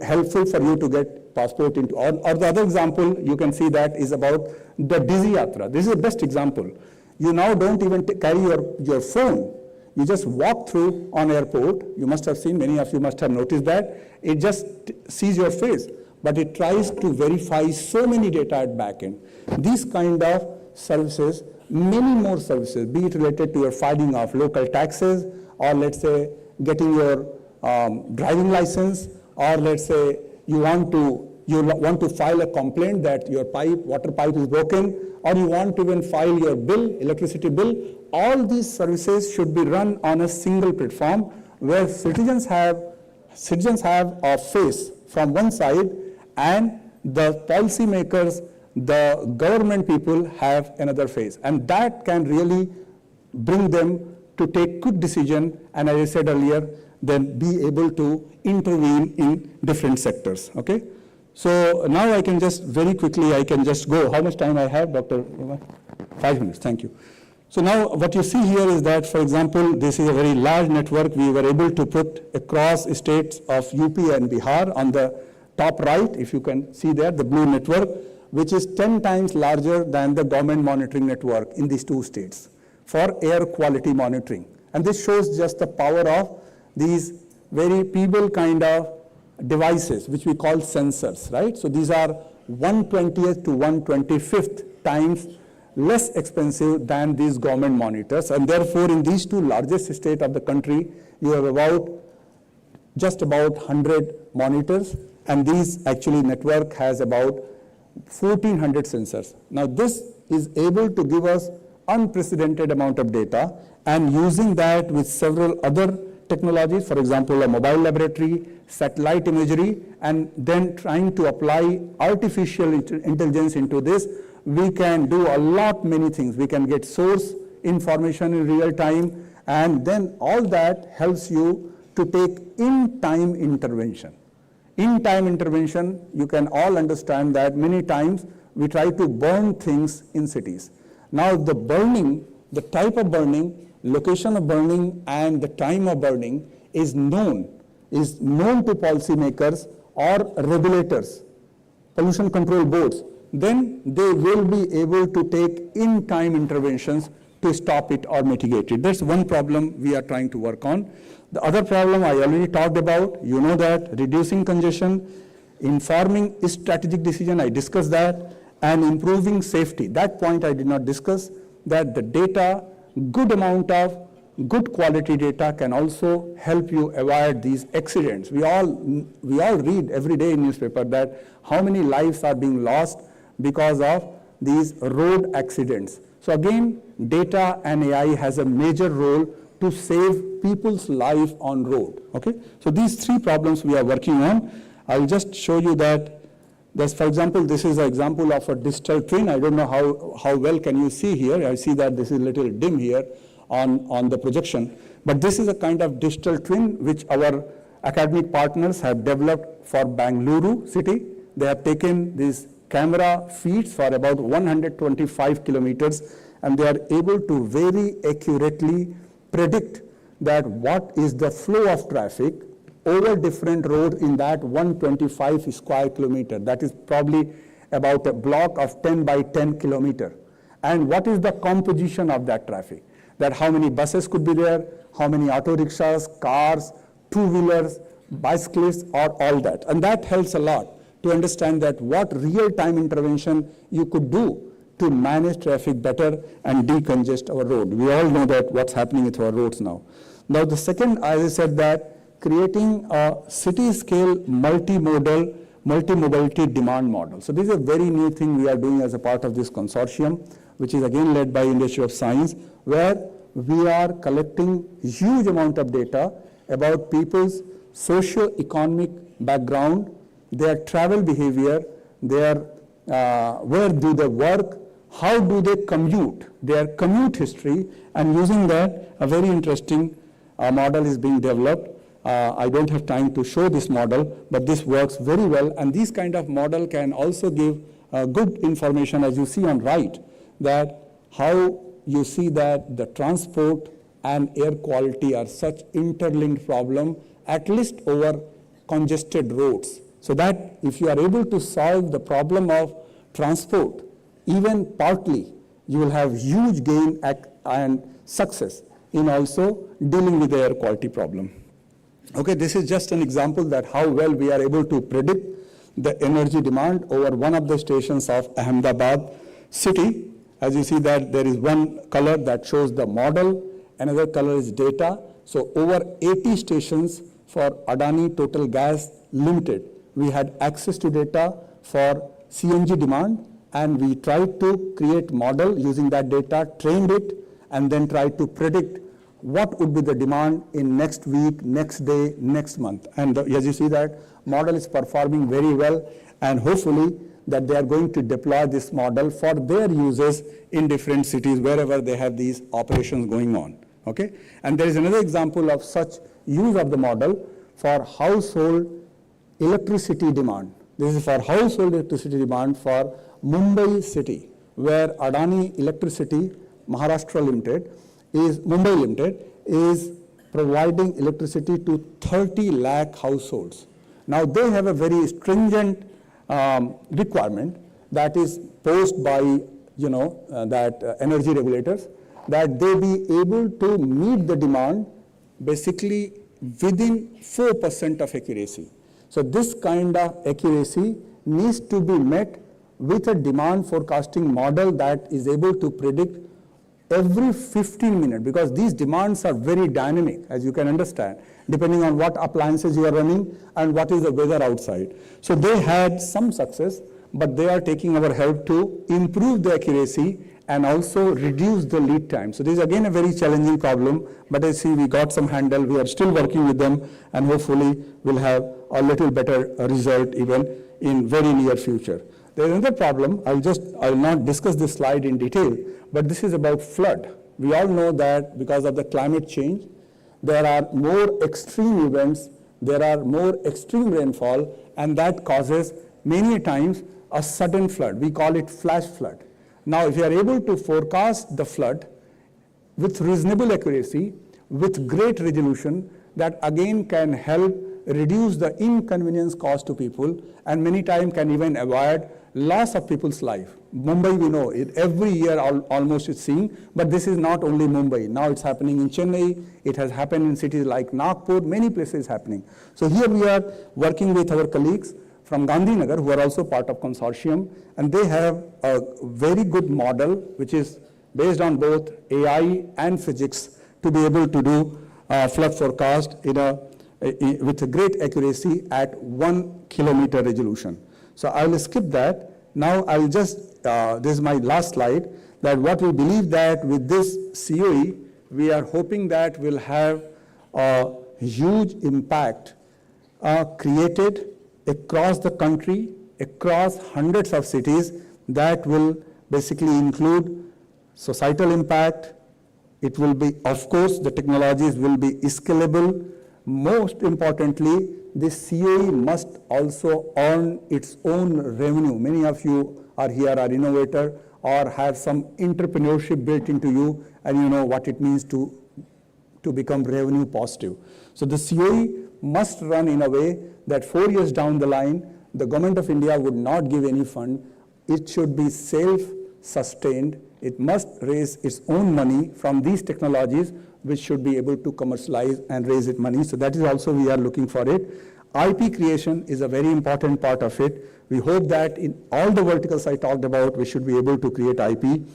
helpful for you to get passport into. Or the other example you can see that is about the Digi Yatra. This is the best example. You now don't even carry your phone. You just walk through on airport. You must have seen, many of you must have noticed that. It just sees your face, but it tries to verify so many data at back end. These kind of services, many more services, be it related to your filing of local taxes, or let's say getting your driving license, or let's say you want to file a complaint that your water pipe is broken, or you want to even file your bill, electricity bill. All these services should be run on a single platform where citizens have a face from one side, and the policymakers, the government people have another face, and that can really bring them to take quick decision, and as I said earlier, then be able to intervene in different sectors. Okay, so now I can just very quickly go. How much time I have, Dr. 5 minutes. Thank you. So now what you see here is that, for example, this is a very large network we were able to put across states of UP and Bihar. On the top right, if you can see there, the blue network, which is 10 times larger than the government monitoring network in these 2 states for air quality monitoring. And this shows just the power of these very feeble kind of devices, which we call sensors, right? So these are 1/20th to 1/25th times less expensive than these government monitors, and therefore in these two largest states of the country, you have just about 100 monitors, and these actually network has about 1400 sensors. Now this is able to give us unprecedented amount of data, and using that with several other technologies, for example, a mobile laboratory, satellite imagery, and then trying to apply artificial intelligence into this, we can do a lot many things. We can get source information in real time, and then all that helps you to take in-time intervention. In-time intervention, you can all understand that many times we try to burn things in cities. Now the burning, the type of burning, location of burning, and the time of burning is known to policymakers or regulators, pollution control boards. Then they will be able to take in-time interventions to stop it or mitigate it. That's one problem we are trying to work on. The other problem I already talked about, you know that, reducing congestion, informing strategic decision, I discussed that, and improving safety. That point I did not discuss, that the data, good amount of good quality data can also help you avoid these accidents. We all read every day in newspaper that how many lives are being lost because of these road accidents. So again, data and AI has a major role to save people's life on road. Okay, so these three problems we are working on. I'll just show you that. For example, this is an example of a digital twin. I don't know how well can you see here. I see that this is a little dim here on the projection. But this is a kind of digital twin which our academic partners have developed for Bangalore city. They have taken these camera feeds for about 125 kilometers, and they are able to very accurately predict that what is the flow of traffic over different roads in that 125 square kilometer. That is probably about a block of 10 by 10 kilometer. And what is the composition of that traffic? That how many buses could be there, how many auto rickshaws, cars, two-wheelers, bicyclists, or all that. And that helps a lot to understand that what real-time intervention you could do to manage traffic better and decongest our road. We all know that what's happening with our roads now. Now the second, as I said, that creating a city-scale multi-mobility demand model. So this is a very new thing we are doing as a part of this consortium, which is again led by Institute of Science, where we are collecting huge amount of data about people's socio-economic background, their travel behavior, their where do they work, how do they commute, their commute history, and using that, a very interesting model is being developed. I don't have time to show this model, but this works very well, and this kind of model can also give good information, as you see on right, that how you see that the transport and air quality are such interlinked problem, at least over congested roads. So that if you are able to solve the problem of transport, even partly, you will have huge gain and success in also dealing with the air quality problem. Okay, this is just an example that how well we are able to predict the energy demand over one of the stations of Ahmedabad city. As you see that there is one color that shows the model, another color is data. So over 80 stations for Adani Total Gas Limited, we had access to data for CNG demand, and we tried to create model using that data, trained it, and then tried to predict what would be the demand in next week, next day, next month. And as you see that model is performing very well, and hopefully that they are going to deploy this model for their users in different cities wherever they have these operations going on. Okay? And there is another example of such use of the model for household electricity demand. This is for household electricity demand for Mumbai city, where Adani Electricity Maharashtra Limited is, Mumbai Limited is providing electricity to 30 lakh households. Now they have a very stringent requirement that is posed by, energy regulators, that they be able to meet the demand basically within 4% of accuracy. So this kind of accuracy needs to be met with a demand forecasting model that is able to predict every 15 minutes, because these demands are very dynamic, as you can understand, depending on what appliances you are running and what is the weather outside. So they had some success, but they are taking our help to improve the accuracy and also reduce the lead time. So this is again a very challenging problem, but I see we got some handle. We are still working with them, and hopefully we'll have a little better result even in very near future. There is another problem. I will not discuss this slide in detail, but this is about flood. We all know that because of the climate change, there are more extreme events, there are more extreme rainfall, and that causes many times a sudden flood. We call it flash flood. Now, if you are able to forecast the flood with reasonable accuracy, with great resolution, that again can help reduce the inconvenience caused to people, and many times can even avoid loss of people's life. Mumbai, we know it every year almost it's seen, but this is not only Mumbai. Now it's happening in Chennai, it has happened in cities like Nagpur, many places happening. So here we are working with our colleagues from Gandhinagar, who are also part of consortium, and they have a very good model which is based on both AI and physics to be able to do flood forecast with a great accuracy at 1 kilometer resolution. So I will skip that. Now I will just, this is my last slide, that what we believe that with this COE, we are hoping that we'll have a huge impact created across the country, across hundreds of cities, that will basically include societal impact. It will be, of course, the technologies will be scalable. Most importantly, this COE must also earn its own revenue. Many of you are here, are innovator, or have some entrepreneurship built into you, and you know what it means to become revenue positive. So the COE must run in a way that 4 years down the line, the government of India would not give any fund. It should be self-sustained. It must raise its own money from these technologies, which should be able to commercialize and raise its money. So that is also we are looking for it. IP creation is a very important part of it. We hope that in all the verticals I talked about, we should be able to create IP.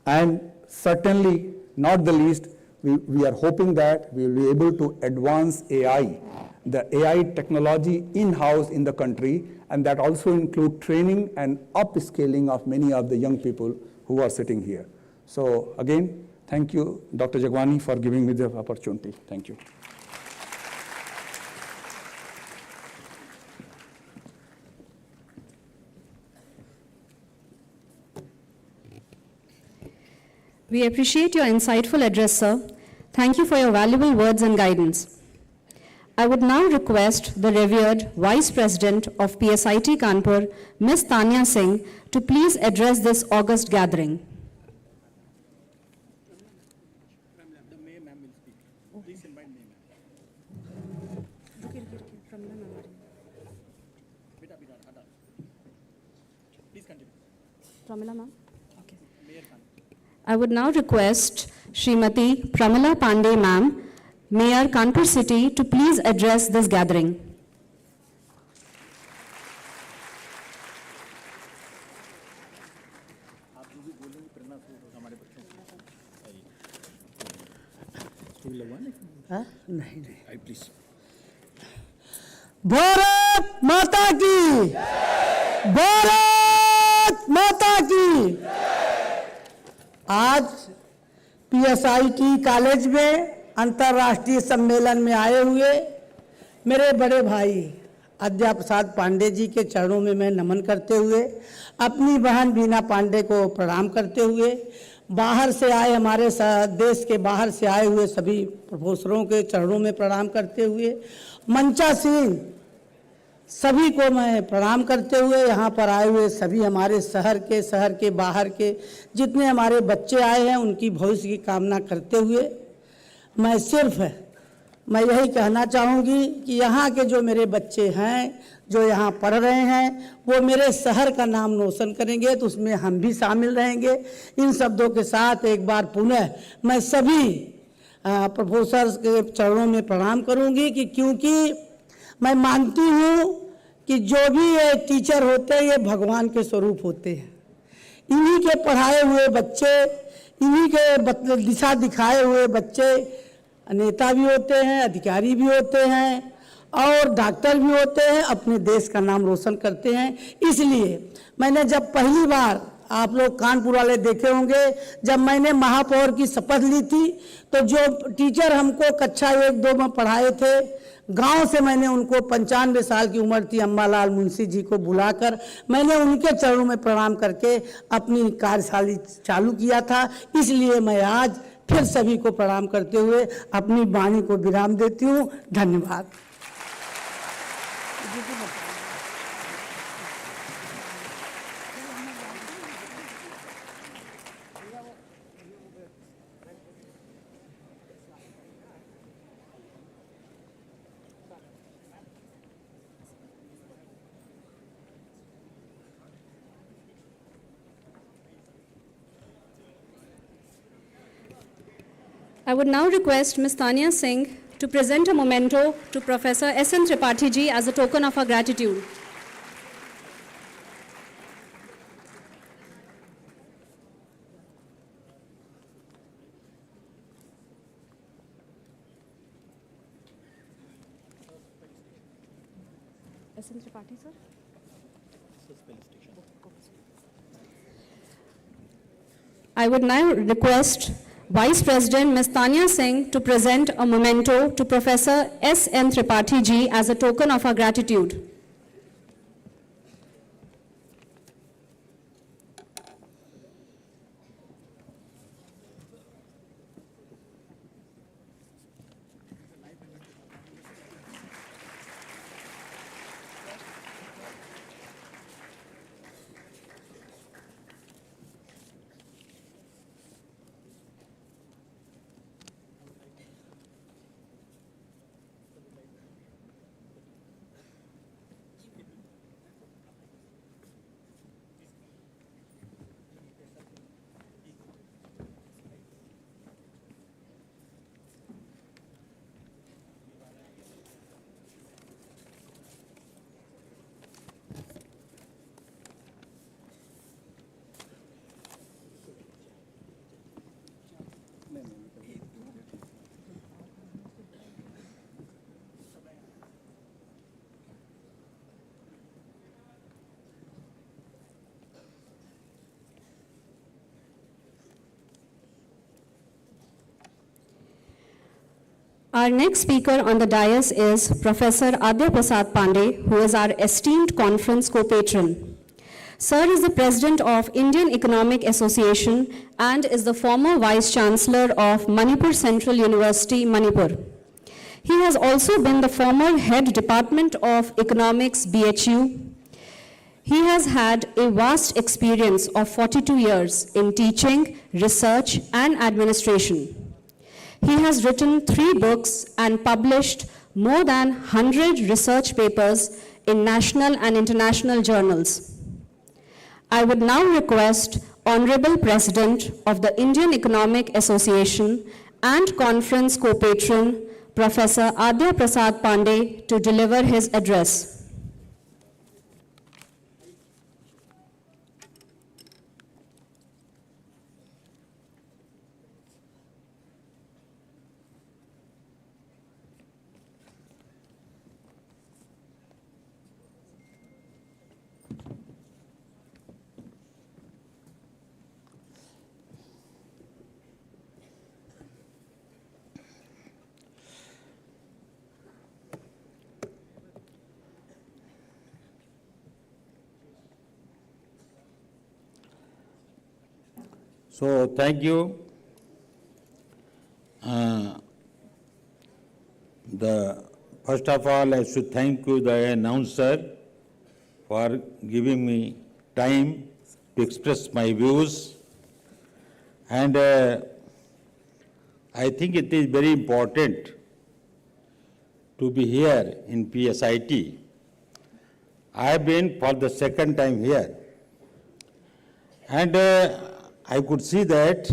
And certainly, not the least, we are hoping that we will be able to advance AI, the AI technology in-house in the country, and that also include training and upscaling of many of the young people who are sitting here. So again, thank you, Dr. Jagwani, for giving me the opportunity. Thank you. We appreciate your insightful address, sir. Thank you for your valuable words and guidance. I would now request the revered Vice President of Psit Kanpur, Ms. Tanya Singh, to please address this august gathering. Pramila ma'am? Okay. I would now request Srimati Pramila Pandey ma'am, Mayor Kanpur City, to please address this gathering. नहीं please. Bharat माता की, भारत माता की। आज PSIT college में अंतर्राष्ट्रीय सम्मेलन में आए हुए मेरे बड़े भाई अध्यापक प्रसाद पांडे जी के चरणों में मैं नमन करते हुए, अपनी बहन बीना पांडे को प्रणाम करते हुए, बाहर से आए हमारे देश के बाहर से आए हुए सभी प्रोफेसरों के चरणों में प्रणाम करते हुए, मंचासीन सभी को मैं प्रणाम करते हुए, यहाँ पर आए हुए सभी हमारे शहर के बाहर के जितने हमारे बच्चे आए हैं उनकी भविष्य की कामना करते हुए, मैं यही कहना चाहूँगी कि यहाँ के जो मेरे बच्चे हैं जो यहाँ पढ़ रहे हैं वो मेरे शहर का नाम रोशन करेंगे, तो उसमें हम भी शामिल रहेंगे। इन शब्दों के साथ एक बार पुनः मैं सभी प्रोफेसर्स के चरणों में प्रणाम करूँगी कि क्योंकि मैं मानती हूँ कि जो भी ये टीचर होते हैं ये भगवान के स्वरूप होते हैं। इन्हीं के पढ़ाए हुए बच्चे, इन्हीं के दिशा दिखाए हुए बच्चे नेता भी होते हैं, अधिकारी भी होते हैं और डॉक्टर भी होते हैं, अपने देश का नाम रोशन करते हैं। इसलिए मैंने जब पहली बार, आप लोग कानपुर वाले देखे होंगे, जब मैंने महापौर की शपथ ली थी तो जो टीचर हमको कक्षा 1-2 में पढ़ाए थे, गांव से मैंने उनको 95 साल की उम्र थी अम्बालाल मुंशी जी को बुलाकर मैंने उनके चरणों में प्रणाम करके अपनी कार्यशाली चालू किया था। इसलिए मैं आज फिर सभी को प्रणाम करते हुए अपनी वाणी को विराम देती हूँ। धन्यवाद। I would now request Ms. Tanya Singh to present a memento to Professor S.N. Tripathi ji as a token of our gratitude. S.N. Tripathi, sir. I would now request Vice President Ms. Tanya Singh to present a memento to Professor S.N. Tripathi ji as a token of our gratitude. Our next speaker on the dais is Professor Adya Prasad Pandey, who is our esteemed conference co-patron. Sir is the President of Indian Economic Association and is the former Vice Chancellor of Manipur Central University, Manipur. He has also been the former Head Department of Economics, BHU. He has had a vast experience of 42 years in teaching, research, and administration. He has written 3 books and published more than 100 research papers in national and international journals. I would now request Honorable President of the Indian Economic Association and Conference Co-Patron, Professor Adya Prasad Pandey, to deliver his address. So thank you. First of all, I should thank you, the announcer, for giving me time to express my views. And I think it is very important to be here in PSIT. I have been for the second time here. And I could see that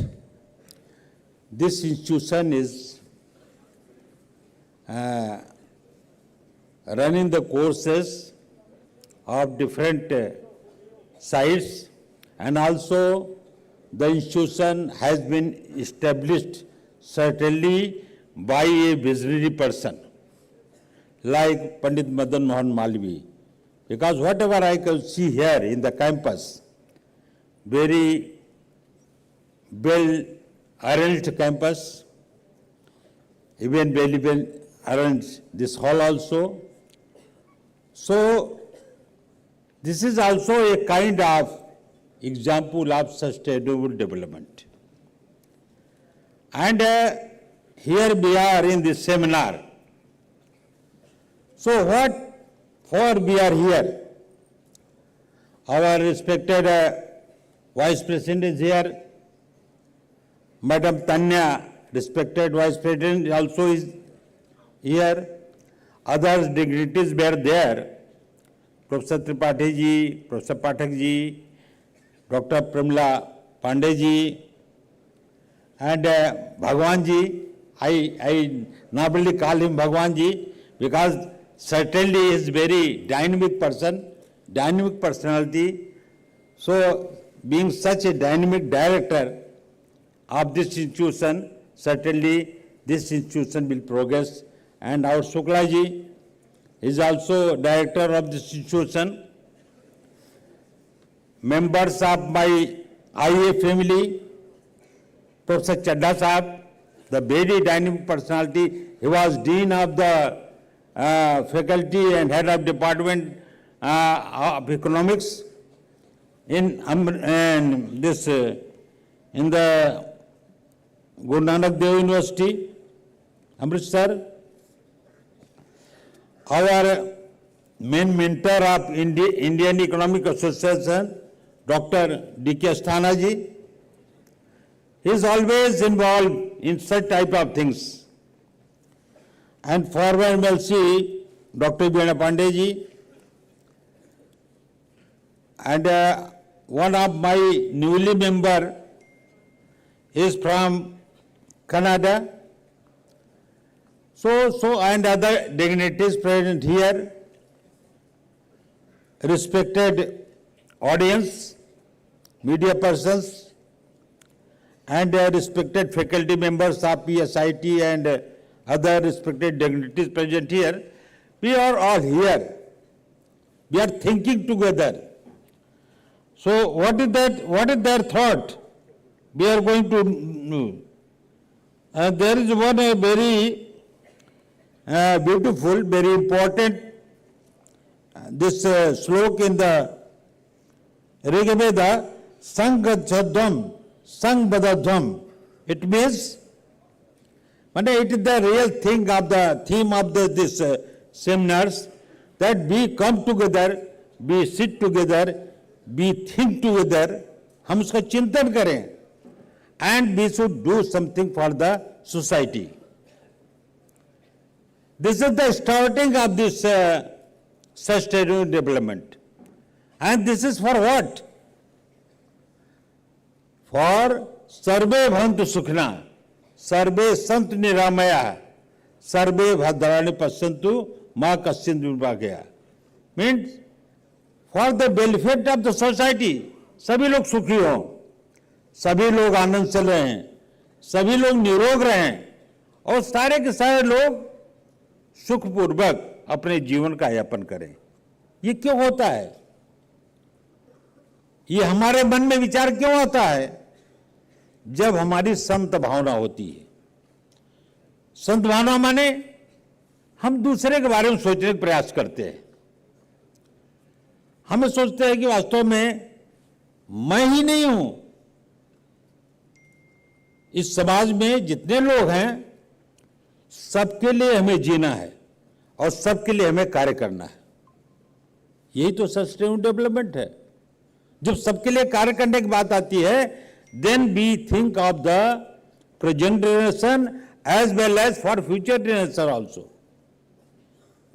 this institution is running the courses of different sites, and also the institution has been established certainly by a visionary person like Pandit Madan Mohan Malvi, because whatever I can see here in the campus, very well arranged campus, even very well arranged this hall also. So this is also a kind of example of sustainable development. And here we are in this seminar. So what for we are here? Our respected Vice President is here. Madam Tanya, respected Vice President, also is here. Other dignitaries were there. Professor Tripathi ji, Professor Pathak ji, Dr. Pramila Pandey ji, and Bhagwan ji. I normally call him Bhagwan ji because certainly he is very dynamic person, dynamic personality. So being such a dynamic director of this institution, certainly this institution will progress. And our Shukla ji is also director of this institution. Members of my IA family, Professor Chadda Sahab, the very dynamic personality. He was Dean of the Faculty and Head of Department of Economics in the Guru Nanak Dev University, Amritsar. Our main mentor of Indian Economic Association, Dr. D.K. Asthana ji, he is always involved in such type of things. And former MLC, Dr. Veena Pandey ji, and one of my newly member is from Canada. So and other dignitaries present here, respected audience, media persons, and respected faculty members of PSIT and other respected dignitaries present here. We are all here. We are thinking together. So what is their thought? We are going to know. There is one very beautiful, very important, this slok in the Rigveda, Sangadhadvam, Sangbadadvam. It means, it is the real thing of the theme of this seminars, that we come together, we sit together, we think together, हम उसका चिंतन करें, and we should do something for the society. This is the starting of this sustainable development. And this is for what? For Sarve Bhantu Sukhna, Sarve Sant Niramaya, Sarve Bhadrani Pasyantu, Ma Kasyin Durvagaya. Means, for the benefit of the society, सभी लोग सुखी हों, सभी लोग आनंद से रहें, सभी लोग निरोग रहें, और सारे के सारे लोग सुखपूर्वक अपने जीवन का यापन करें. ये क्यों होता है? ये हमारे मन में विचार क्यों आता है? जब हमारी संत भावना होती है. संत भावना माने हम दूसरे के बारे में सोचने का प्रयास करते हैं. हमें सोचते हैं कि वास्तव में मैं ही नहीं हूं, इस समाज में जितने लोग हैं सबके लिए हमें जीना है और सबके लिए हमें कार्य करना है. यही तो सस्टेनेबल डेवलपमेंट है. जब सबके लिए कार्य करने की बात आती है, then we think of the present generation as well as for future generation also.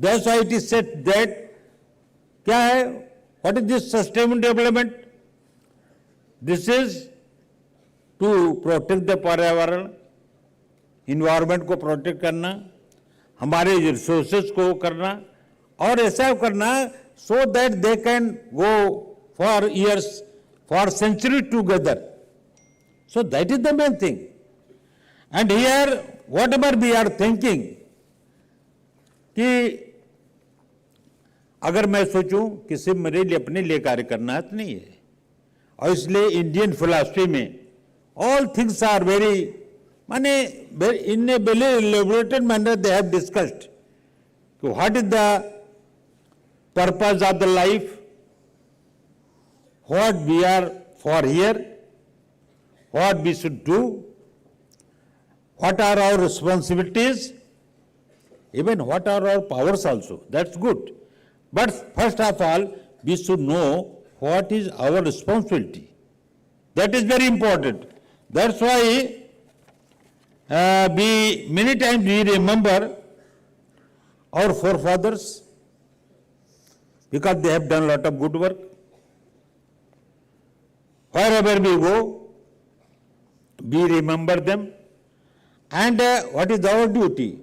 That's why it is said that क्या है, what is this sustainable development? This is to protect the पर्यावरण, इन्वायरमेंट को protect करना, हमारे resources को करना, और ऐसा करना so that they can go for years, for centuries together. So that is the main thing. And here, whatever we are thinking, कि अगर मैं सोचूं कि सिर्फ मेरे लिए अपने लिए कार्य करना है तो नहीं है, और इसलिए इंडियन फिलॉसफी में all things are very, माने in a very elaborated manner they have discussed what is the purpose of the life, what we are for here, what we should do, what are our responsibilities, even what are our powers also. That's good. But first of all, we should know what is our responsibility. That is very important. That's why many times we remember our forefathers because they have done a lot of good work. Wherever we go, we remember them. And what is our duty?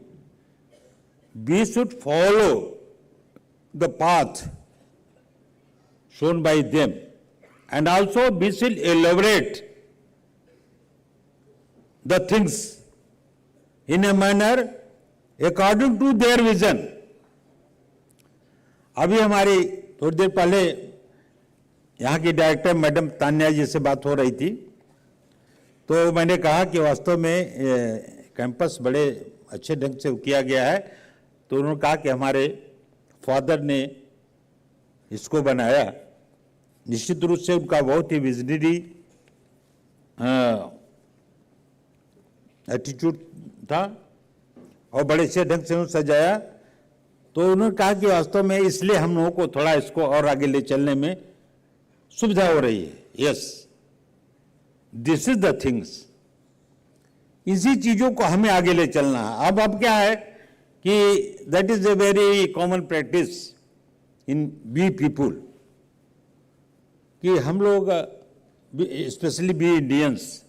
We should follow the path shown by them, and also we should elaborate the things in a manner according to their vision. अभी हमारी थोड़ी देर पहले यहाँ की director madam Tanya जी से बात हो रही थी, तो मैंने कहा कि वास्तव में कैंपस बड़े अच्छे ढंग से किया गया है। तो उन्होंने कहा कि हमारे फादर ने इसको बनाया, निश्चित रूप से उनका बहुत ही विजनरी एटीट्यूड था और बड़े अच्छे ढंग से उन्होंने सजाया। तो उन्होंने कहा कि वास्तव में इसलिए हम लोगों को थोड़ा इसको और आगे ले चलने में सुविधा हो रही है। Yes, this is the things, इसी चीजों को हमें आगे ले चलना है। अब क्या है कि that is a very common practice in be people, कि हम लोग स्पेशली बी इंडियंस,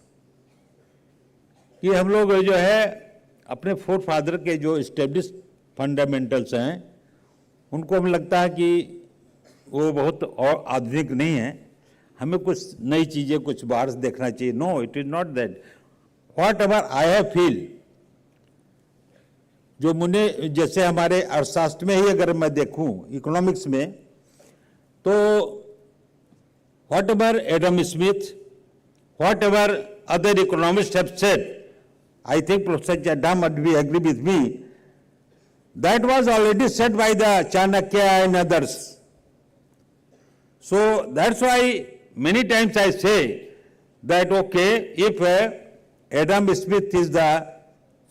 कि हम लोग जो है अपने फोर फादर के जो इस्टेब्लिश फंडामेंटल्स हैं उनको हमें लगता है कि वो बहुत और आधुनिक नहीं है, हमें कुछ नई चीज़ें कुछ बाहर से देखना चाहिए। No, it is not that. Whatever I have feel, जो मुझे जैसे हमारे अर्थशास्त्र में ही अगर मैं देखूं इकोनॉमिक्स में, तो what ever Adam Smith, what ever other economist have said, I think Professor Chaddam would be agree with me, that was already said by the Chanakya and others. So that's why many times I say that okay, if Adam Smith is the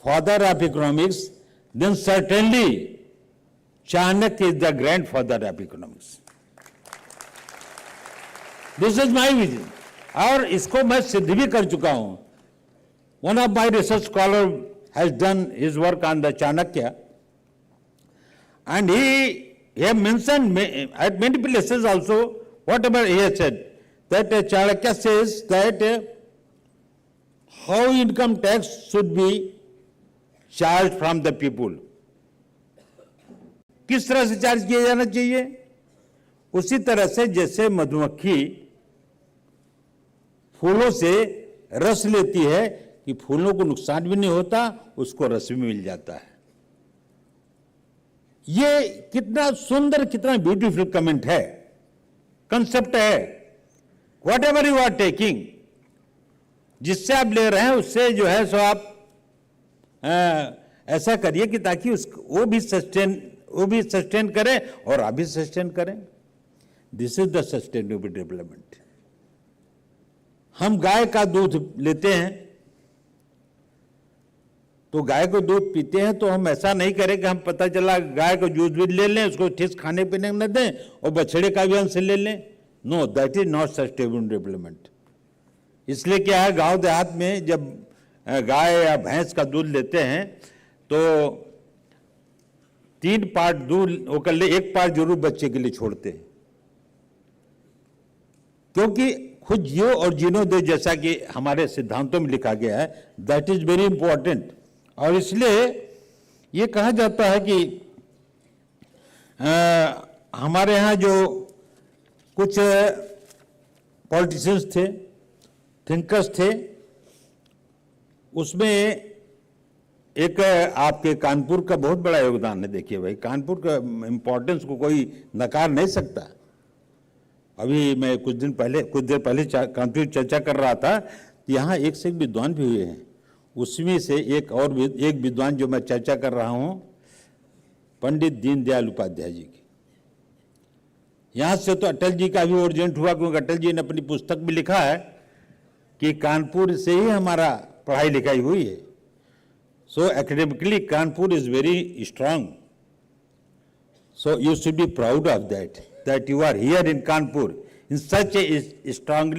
father of economics, then certainly Chanakya is the grandfather of economics. This is my vision. और इसको मैं सिद्ध भी कर चुका हूँ। One of my research scholars has done his work on the Chanakya, and he mentioned at many places also whatever he has said, that Chanakya says that how income tax should be charged from the people, किस तरह से charge किया जाना चाहिए। उसी तरह से जैसे मधुमक्खी फूलों से रस लेती है कि फूलों को नुकसान भी नहीं होता, उसको रस भी मिल जाता है। ये कितना सुंदर, कितना ब्यूटीफुल कमेंट है, कंसेप्ट है। Whatever you are taking, जिससे आप ले रहे हैं उससे जो है सो आप ऐसा करिए कि ताकि वो भी सस्टेन करे और आप भी सस्टेन करें। This is the sustainable development. हम गाय का दूध लेते हैं, तो गाय को दूध पीते हैं, तो हम ऐसा नहीं करें कि हम पता चला गाय को जूस भी ले लें, उसको ठीक खाने पीने न दें और बछड़े का भी अंश ले लें। No, that is not sustainable development. इसलिए क्या है, गांव देहात में जब गाय या भैंस का दूध लेते हैं तो 3 पार्ट दूध वो कर ले, 1 पार्ट जरूर बच्चे के लिए छोड़ते हैं, क्योंकि खुद जियो और जीनो दे, जैसा कि हमारे सिद्धांतों में लिखा गया है। That is very important. और इसलिए ये कहा जाता है कि हमारे यहाँ जो कुछ पॉलिटिशियंस थे, थिंकर्स थे, उसमें एक आपके कानपुर का बहुत बड़ा योगदान है। देखिए भाई, कानपुर का इम्पोर्टेंस को कोई नकार नहीं सकता। अभी मैं कुछ देर पहले कानपुर चर्चा कर रहा था, यहाँ एक से एक विद्वान भी हुए हैं। उसमें से एक विद्वान जो मैं चर्चा कर रहा हूँ, पंडित दीनदयाल उपाध्याय जी की। यहाँ से तो अटल जी का भी ओरिजिनेट हुआ, क्योंकि अटल जी ने अपनी पुस्तक में लिखा है कि कानपुर से ही हमारा पढ़ाई लिखाई हुई है। So academically, Kanpur is very strong. So you should be proud of that you are here in Kanpur, in such a strong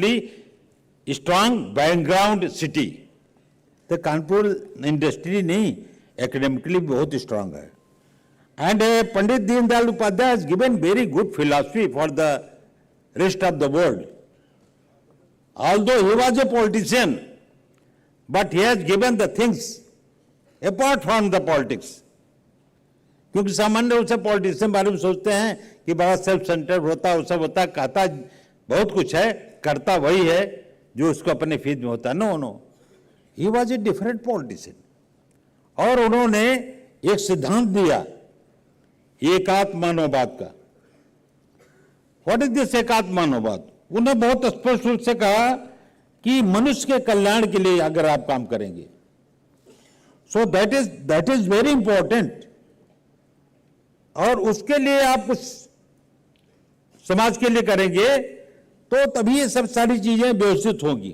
background city. The Kanpur industry नहीं, academically बहुत strong है. And Pandit Deendayal Upadhyay has given very good philosophy for the rest of the world. Although he was a politician, but he has given the things apart from the politics. क्योंकि सामान्य रूप से politician बारे में सोचते हैं कि बड़ा सेल्फ सेंटर होता, वो सब होता, कहता बहुत कुछ है, करता वही है जो उसको अपने फील्ड में होता। No, he was a different politician. और उन्होंने एक सिद्धांत दिया एकात्म मानववाद का। व्हाट इज दिस एकात्म मानववाद? उन्हें बहुत स्पष्ट रूप से कहा कि मनुष्य के कल्याण के लिए अगर आप काम करेंगे, so that is very important। और उसके लिए आप कुछ समाज के लिए करेंगे तो तभी ये सब सारी चीजें व्यवस्थित होंगी।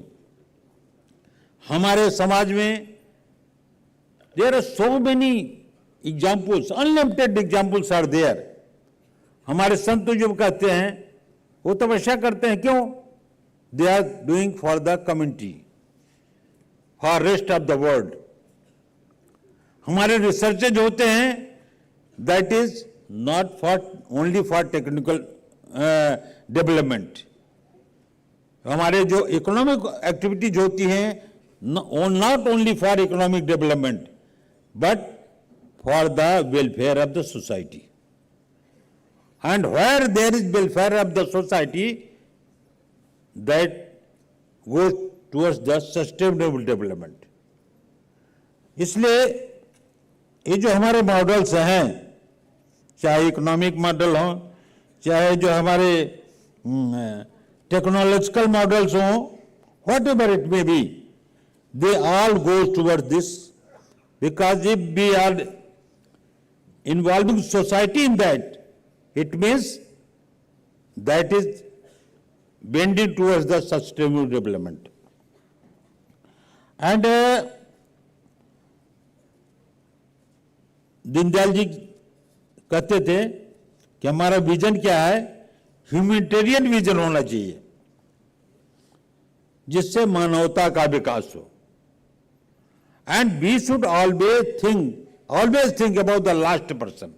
हमारे समाज में there are so many examples, unlimited examples are there। हमारे संत जो कहते हैं वो तपस्या करते हैं, क्यों? They are doing for the community, for rest of the world। हमारे रिसर्चेज होते हैं, that is not for only for technical development. हमारे जो इकोनॉमिक एक्टिविटीज होती हैं, not only for economic development but for the welfare of the society. And where there is welfare of the society, that goes towards the sustainable development. इसलिए ये जो हमारे models हैं, चाहे इकोनॉमिक मॉडल हो, चाहे जो हमारे टेक्नोलॉजिकल मॉडल्स हों, whatever it may be, they all goes towards this, because if we are involving society in that, it means that is bending towards the sustainable development. And Deendayal ji कहते थे कि हमारा vision क्या है? Humanitarian vision होना चाहिए, जिससे मानवता का विकास हो। And we should always think about the last person.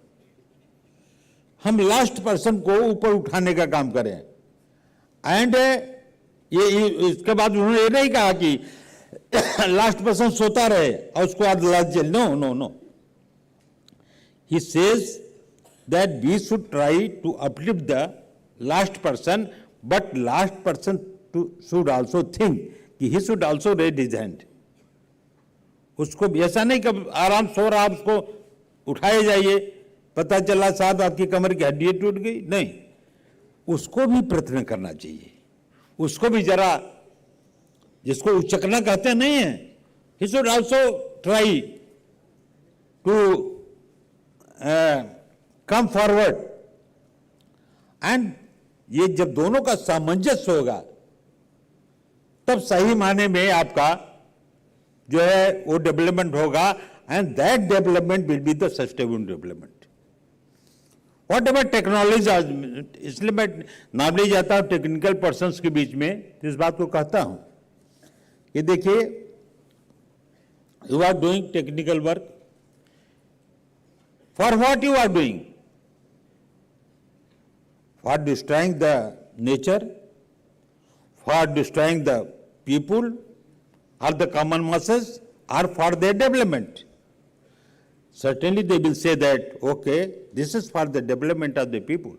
हम लास्ट पर्सन को ऊपर उठाने का काम करें। एंड ये इसके बाद उन्होंने ये नहीं कहा कि लास्ट पर्सन सोता रहे और उसको आज last jail. No. He says that we should try to uplift the last person, but last person should also think कि he should also raise his hand। उसको ऐसा नहीं कि आराम सो रहा, उसको उठाए जाइए, पता चला साहब आपकी कमर की हड्डी टूट गई, नहीं, उसको भी प्रयत्न करना चाहिए। उसको भी जरा, जिसको उचकना कहते नहीं है, he should also try to come forward। And ये जब दोनों का सामंजस्य होगा, तब सही माने में आपका जो है वो डेवलपमेंट होगा। And that development will be the sustainable development. What ever technology, इसलिए मैं नॉर्मली जाता हूं टेक्निकल पर्सन्स के बीच में, इस बात को कहता हूं कि देखिए, you are doing technical work, for what you are doing? For destroying the nature, for destroying the people or the common masses, or for their development? Certainly they will say that, okay, this is for the development of the people.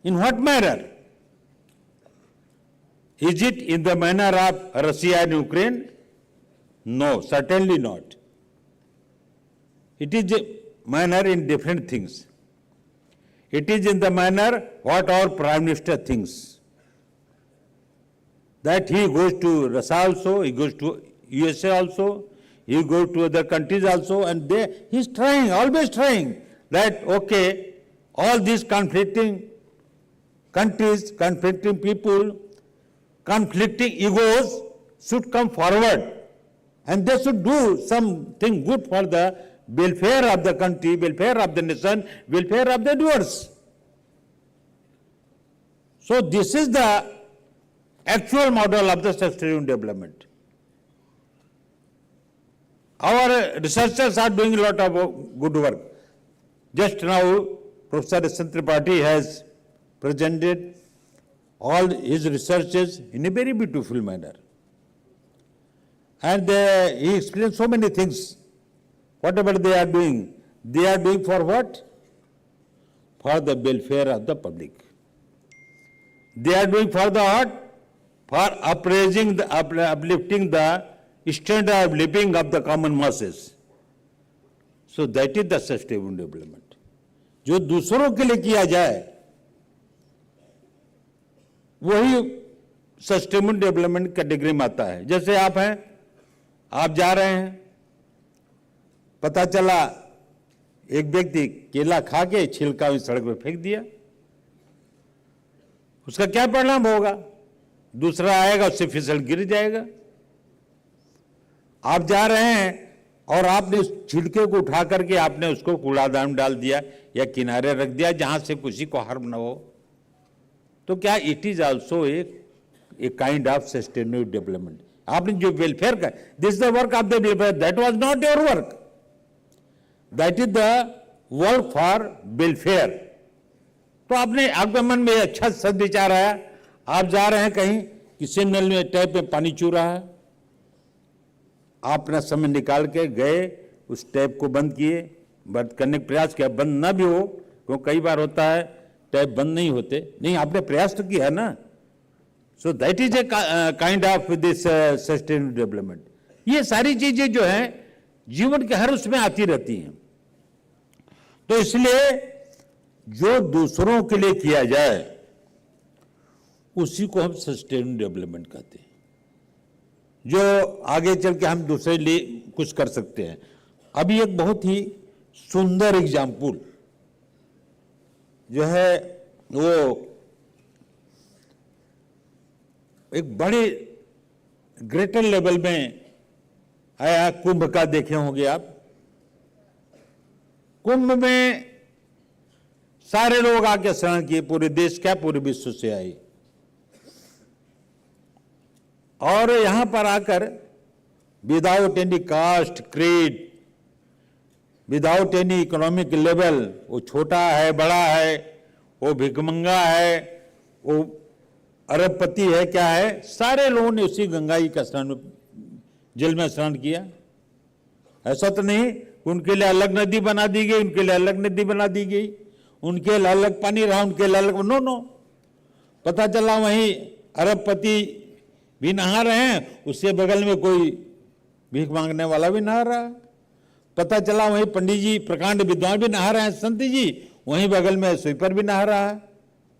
In what manner? Is it in the manner of Russia and Ukraine? No, certainly not. It is a manner in different things. It is in the manner what our Prime Minister thinks. That he goes to Russia also, he goes to USA also, he goes to other countries also, and he's trying, always trying, that okay, all these conflicting countries, conflicting people, conflicting egos should come forward, and they should do something good for the welfare of the country, welfare of the nation, welfare of the doers. So this is the actual model of the sustainable development. Our researchers are doing a lot of good work. Just now, Professor Psit Kanpur has presented all his researches in a very beautiful manner. And he explained so many things. Whatever they are doing for what? For the welfare of the public. They are doing for the what? For uplifting the standard of living of the common masses. So that is the sustainable development. जो दूसरों के लिए किया जाए वही sustainable development category में आता है। जैसे आप हैं, आप जा रहे हैं, पता चला एक व्यक्ति केला खा के छिलका उस सड़क पर फेंक दिया, उसका क्या परिणाम होगा? दूसरा आएगा, उससे फिसल गिर जाएगा। आप जा रहे हैं और आपने उस छिलके को उठा करके आपने उसको कूड़ादान में डाल दिया या किनारे रख दिया जहां से किसी को हार्म ना हो, तो क्या it is also a kind of sustainable development? आपने जो वेलफेयर का, this is the work of the welfare, that was not your work, that is the work for welfare. तो आपके मन में अच्छा सद्विचार आया, आप जा रहे हैं कहीं, किसी नल में टैप में पानी चू रहा है, आप अपना समय निकाल के गए, उस टैप को बंद किए, बंद करने का प्रयास किया, बंद ना भी हो, क्योंकि कई बार होता है टैप बंद नहीं होते, नहीं आपने प्रयास तो किया ना। सो that is a kind of this sustainable development. ये सारी चीजें जो हैं जीवन के हर उसमें आती रहती हैं। तो इसलिए जो दूसरों के लिए किया जाए उसी को हम सस्टेनेबल डेवलपमेंट कहते हैं, जो आगे चल के हम दूसरे लिए कुछ कर सकते हैं। अभी एक बहुत ही सुंदर एग्जाम्पल जो है वो एक बड़े ग्रेटर लेवल में आया, कुंभ का देखे होंगे आप। कुंभ में सारे लोग आके स्नान किए, पूरे देश क्या पूरे विश्व से आए, और यहां पर आकर without any caste, creed, without any economic level, वो छोटा है, बड़ा है, वो भिखमंगा है, वो अरबपति है, क्या है, सारे लोगों ने उसी गंगा जी का स्नान, जल में स्नान किया। ऐसा तो नहीं उनके लिए अलग नदी बना दी गई, उनके लिए अलग नदी बना दी गई, उनके लिए अलग पानी रहा, उनके लिए अलग, नो नो। पता चला वहीं अरबपति भी नहा रहे हैं, उससे बगल में कोई भीख मांगने वाला भी नहा रहा है। पता चला वहीं पंडित जी, प्रकांड विद्वान भी नहा रहे हैं, संत जी, वहीं बगल में स्वीपर भी नहा रहा है,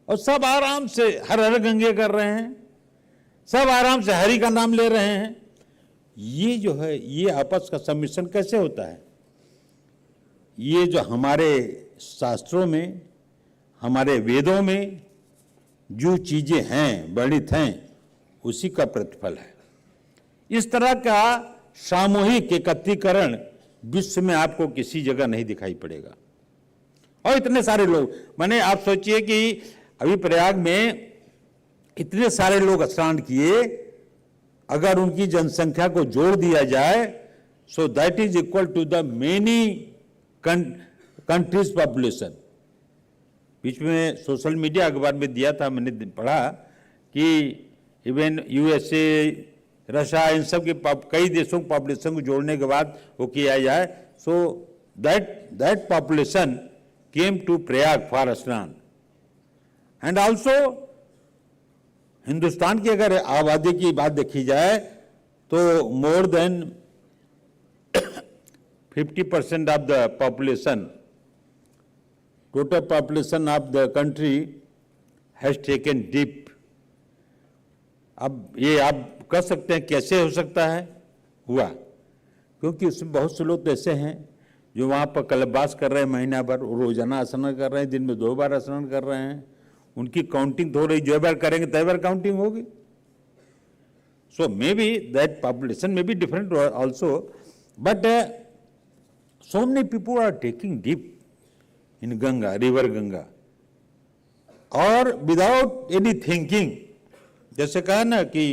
और सब आराम से हर हर गंगे कर रहे हैं, सब आराम से हरि का नाम ले रहे हैं। ये जो है, ये आपस का सम्मिश्रण कैसे होता है? ये जो हमारे शास्त्रों में, हमारे वेदों में जो चीजें हैं, वर्णित हैं, उसी का प्रतिफल है। इस तरह का सामूहिक एकत्रीकरण विश्व में आपको किसी जगह नहीं दिखाई पड़ेगा। और इतने सारे लोग, माने आप सोचिए कि अभी प्रयाग में इतने सारे लोग स्नान किए, अगर उनकी जनसंख्या को जोड़ दिया जाए, so that is equal to the many countries population. बीच में सोशल मीडिया अखबार में दिया था, मैंने पढ़ा कि इवन यूएसए, रशिया, इन सब के कई देशों की पॉपुलेशन को जोड़ने के बाद वो किया जाए, so that population came to Prayag for स्नान। एंड ऑल्सो हिंदुस्तान की अगर आबादी की बात देखी जाए तो more than 50% of the population, total population of the country has taken dip. अब ये आप कह सकते हैं कैसे हो सकता है, हुआ क्योंकि उसमें बहुत से लोग तो ऐसे हैं जो वहाँ पर कल्पवास कर रहे हैं महीना भर, रोजाना स्नान कर रहे हैं, दिन में 2 बार स्नान कर रहे हैं, उनकी काउंटिंग तो हो रही, जो बार करेंगे तय बार काउंटिंग होगी। So may be that population may be different also, but so many people are taking deep in Ganga, river Ganga, और without any thinking। जैसे कहा ना कि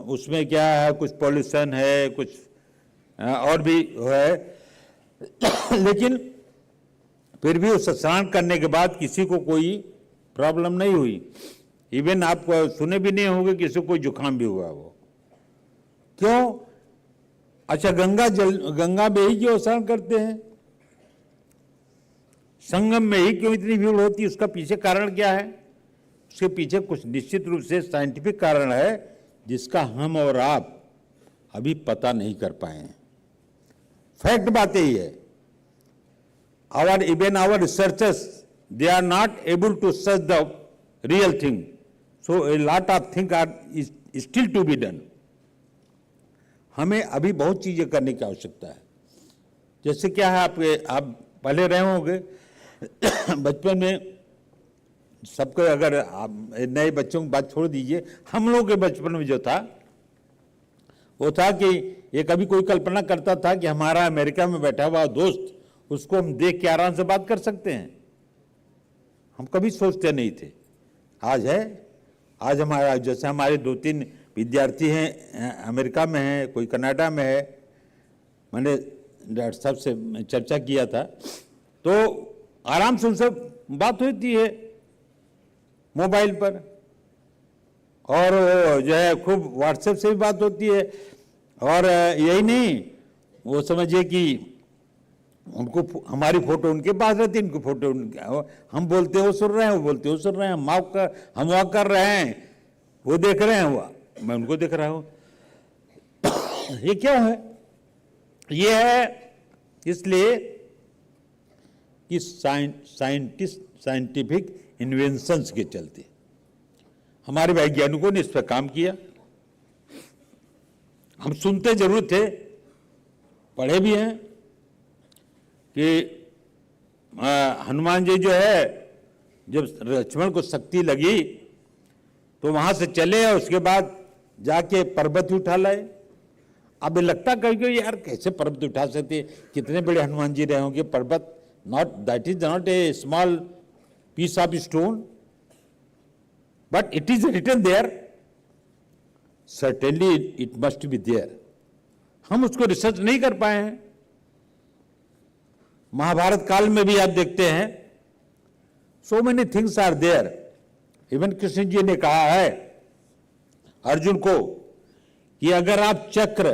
उसमें क्या है, कुछ पॉल्यूशन है, कुछ और भी है, लेकिन फिर भी उस स्नान करने के बाद किसी को कोई प्रॉब्लम नहीं हुई। इवन आप सुने भी नहीं होंगे किसी को जुकाम भी हुआ वो। क्यों? अच्छा, गंगा में ही क्यों स्नान करते हैं, संगम में ही क्यों इतनी भीड़ होती है? उसका पीछे कारण क्या है? उसके पीछे कुछ निश्चित रूप से साइंटिफिक कारण है जिसका हम और आप अभी पता नहीं कर पाए हैं। फैक्ट बात यही है, even our researchers, they are not able to search the real thing, so a lot of things is still to be done। हमें अभी बहुत चीजें करने की आवश्यकता है। जैसे क्या है, आप पहले रहे होंगे बचपन में, सबको, अगर आप नए बच्चों की बात छोड़ दीजिए, हम लोगों के बचपन में जो था वो था कि ये कभी कोई कल्पना करता था कि हमारा अमेरिका में बैठा हुआ दोस्त, उसको हम देख के आराम से बात कर सकते हैं? हम कभी सोचते नहीं थे। आज है, आज हमारा, जैसे हमारे 2-3 विद्यार्थी हैं अमेरिका में हैं, कोई कनाडा में है, मैंने डॉक्टर साहब से चर्चा किया था, तो आराम से उनसे बात होती है मोबाइल पर, और जो है खूब व्हाट्सएप से भी बात होती है। और यही नहीं, वो समझिए कि उनको हमारी फोटो उनके पास रहती है, उनकी फोटो उनके, हम बोलते हो सुन रहे हैं, वो बोलते हो सुन रहे हैं, हम वॉक कर रहे हैं, वो देख रहे हैं, हुआ मैं उनको देख रहा हूं। ये क्यों है? ये है इसलिए कि साइंटिफिक इन्वेंशंस के चलते हमारे वैज्ञानिकों ने इस पर काम किया। हम सुनते जरूर थे, पढ़े भी हैं कि हनुमान जी जो है, जब लक्ष्मण को शक्ति लगी तो वहां से चले और उसके बाद जाके पर्वत उठा लाए। अब लगता कहीं यार कैसे पर्वत उठा सकते, कितने बड़े हनुमान जी रहे होंगे, पर्वत, not that is not a small piece of stone, but it is written there, certainly it must be there. हम उसको रिसर्च नहीं कर पाए हैं। महाभारत काल में भी आप देखते हैं, so many things are there. Even Krishna ji ने कहा है अर्जुन को कि अगर आप चक्र,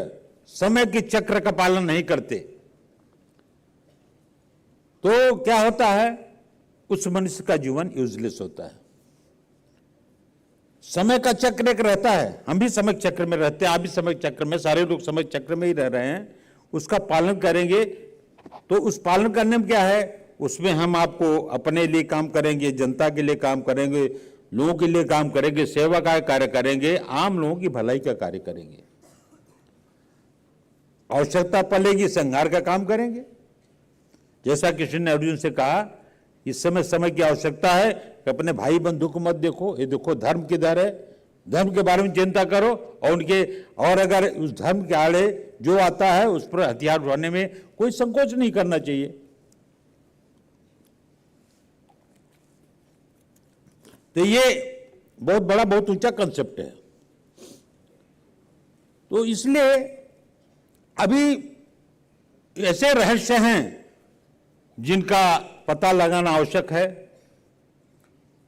समय के चक्र का पालन नहीं करते तो क्या होता है, उस मनुष्य का जीवन यूजलेस होता है। समय का चक्र एक रहता है, हम भी समय चक्र में रहते हैं, आप भी समय चक्र में, सारे लोग समय चक्र में ही रह रहे हैं। उसका पालन करेंगे तो उस पालन करने में क्या है, उसमें हम आपको अपने लिए काम करेंगे, जनता के लिए काम करेंगे, लोगों के लिए काम करेंगे, सेवा का कार्य करेंगे, आम लोगों की भलाई का कार्य करेंगे। आवश्यकता पड़ेगी संहार का काम करेंगे। जैसा कृष्ण ने अर्जुन से कहा, इस समय समय की आवश्यकता है कि अपने भाई बंधु को मत देखो, ये देखो धर्म किधर है, धर्म के बारे में चिंता करो, और अगर उस धर्म के आड़े जो आता है उस पर हथियार उठाने में कोई संकोच नहीं करना चाहिए। तो ये बहुत बड़ा, बहुत ऊंचा कंसेप्ट है। तो इसलिए अभी ऐसे रहस्य हैं जिनका पता लगाना आवश्यक है।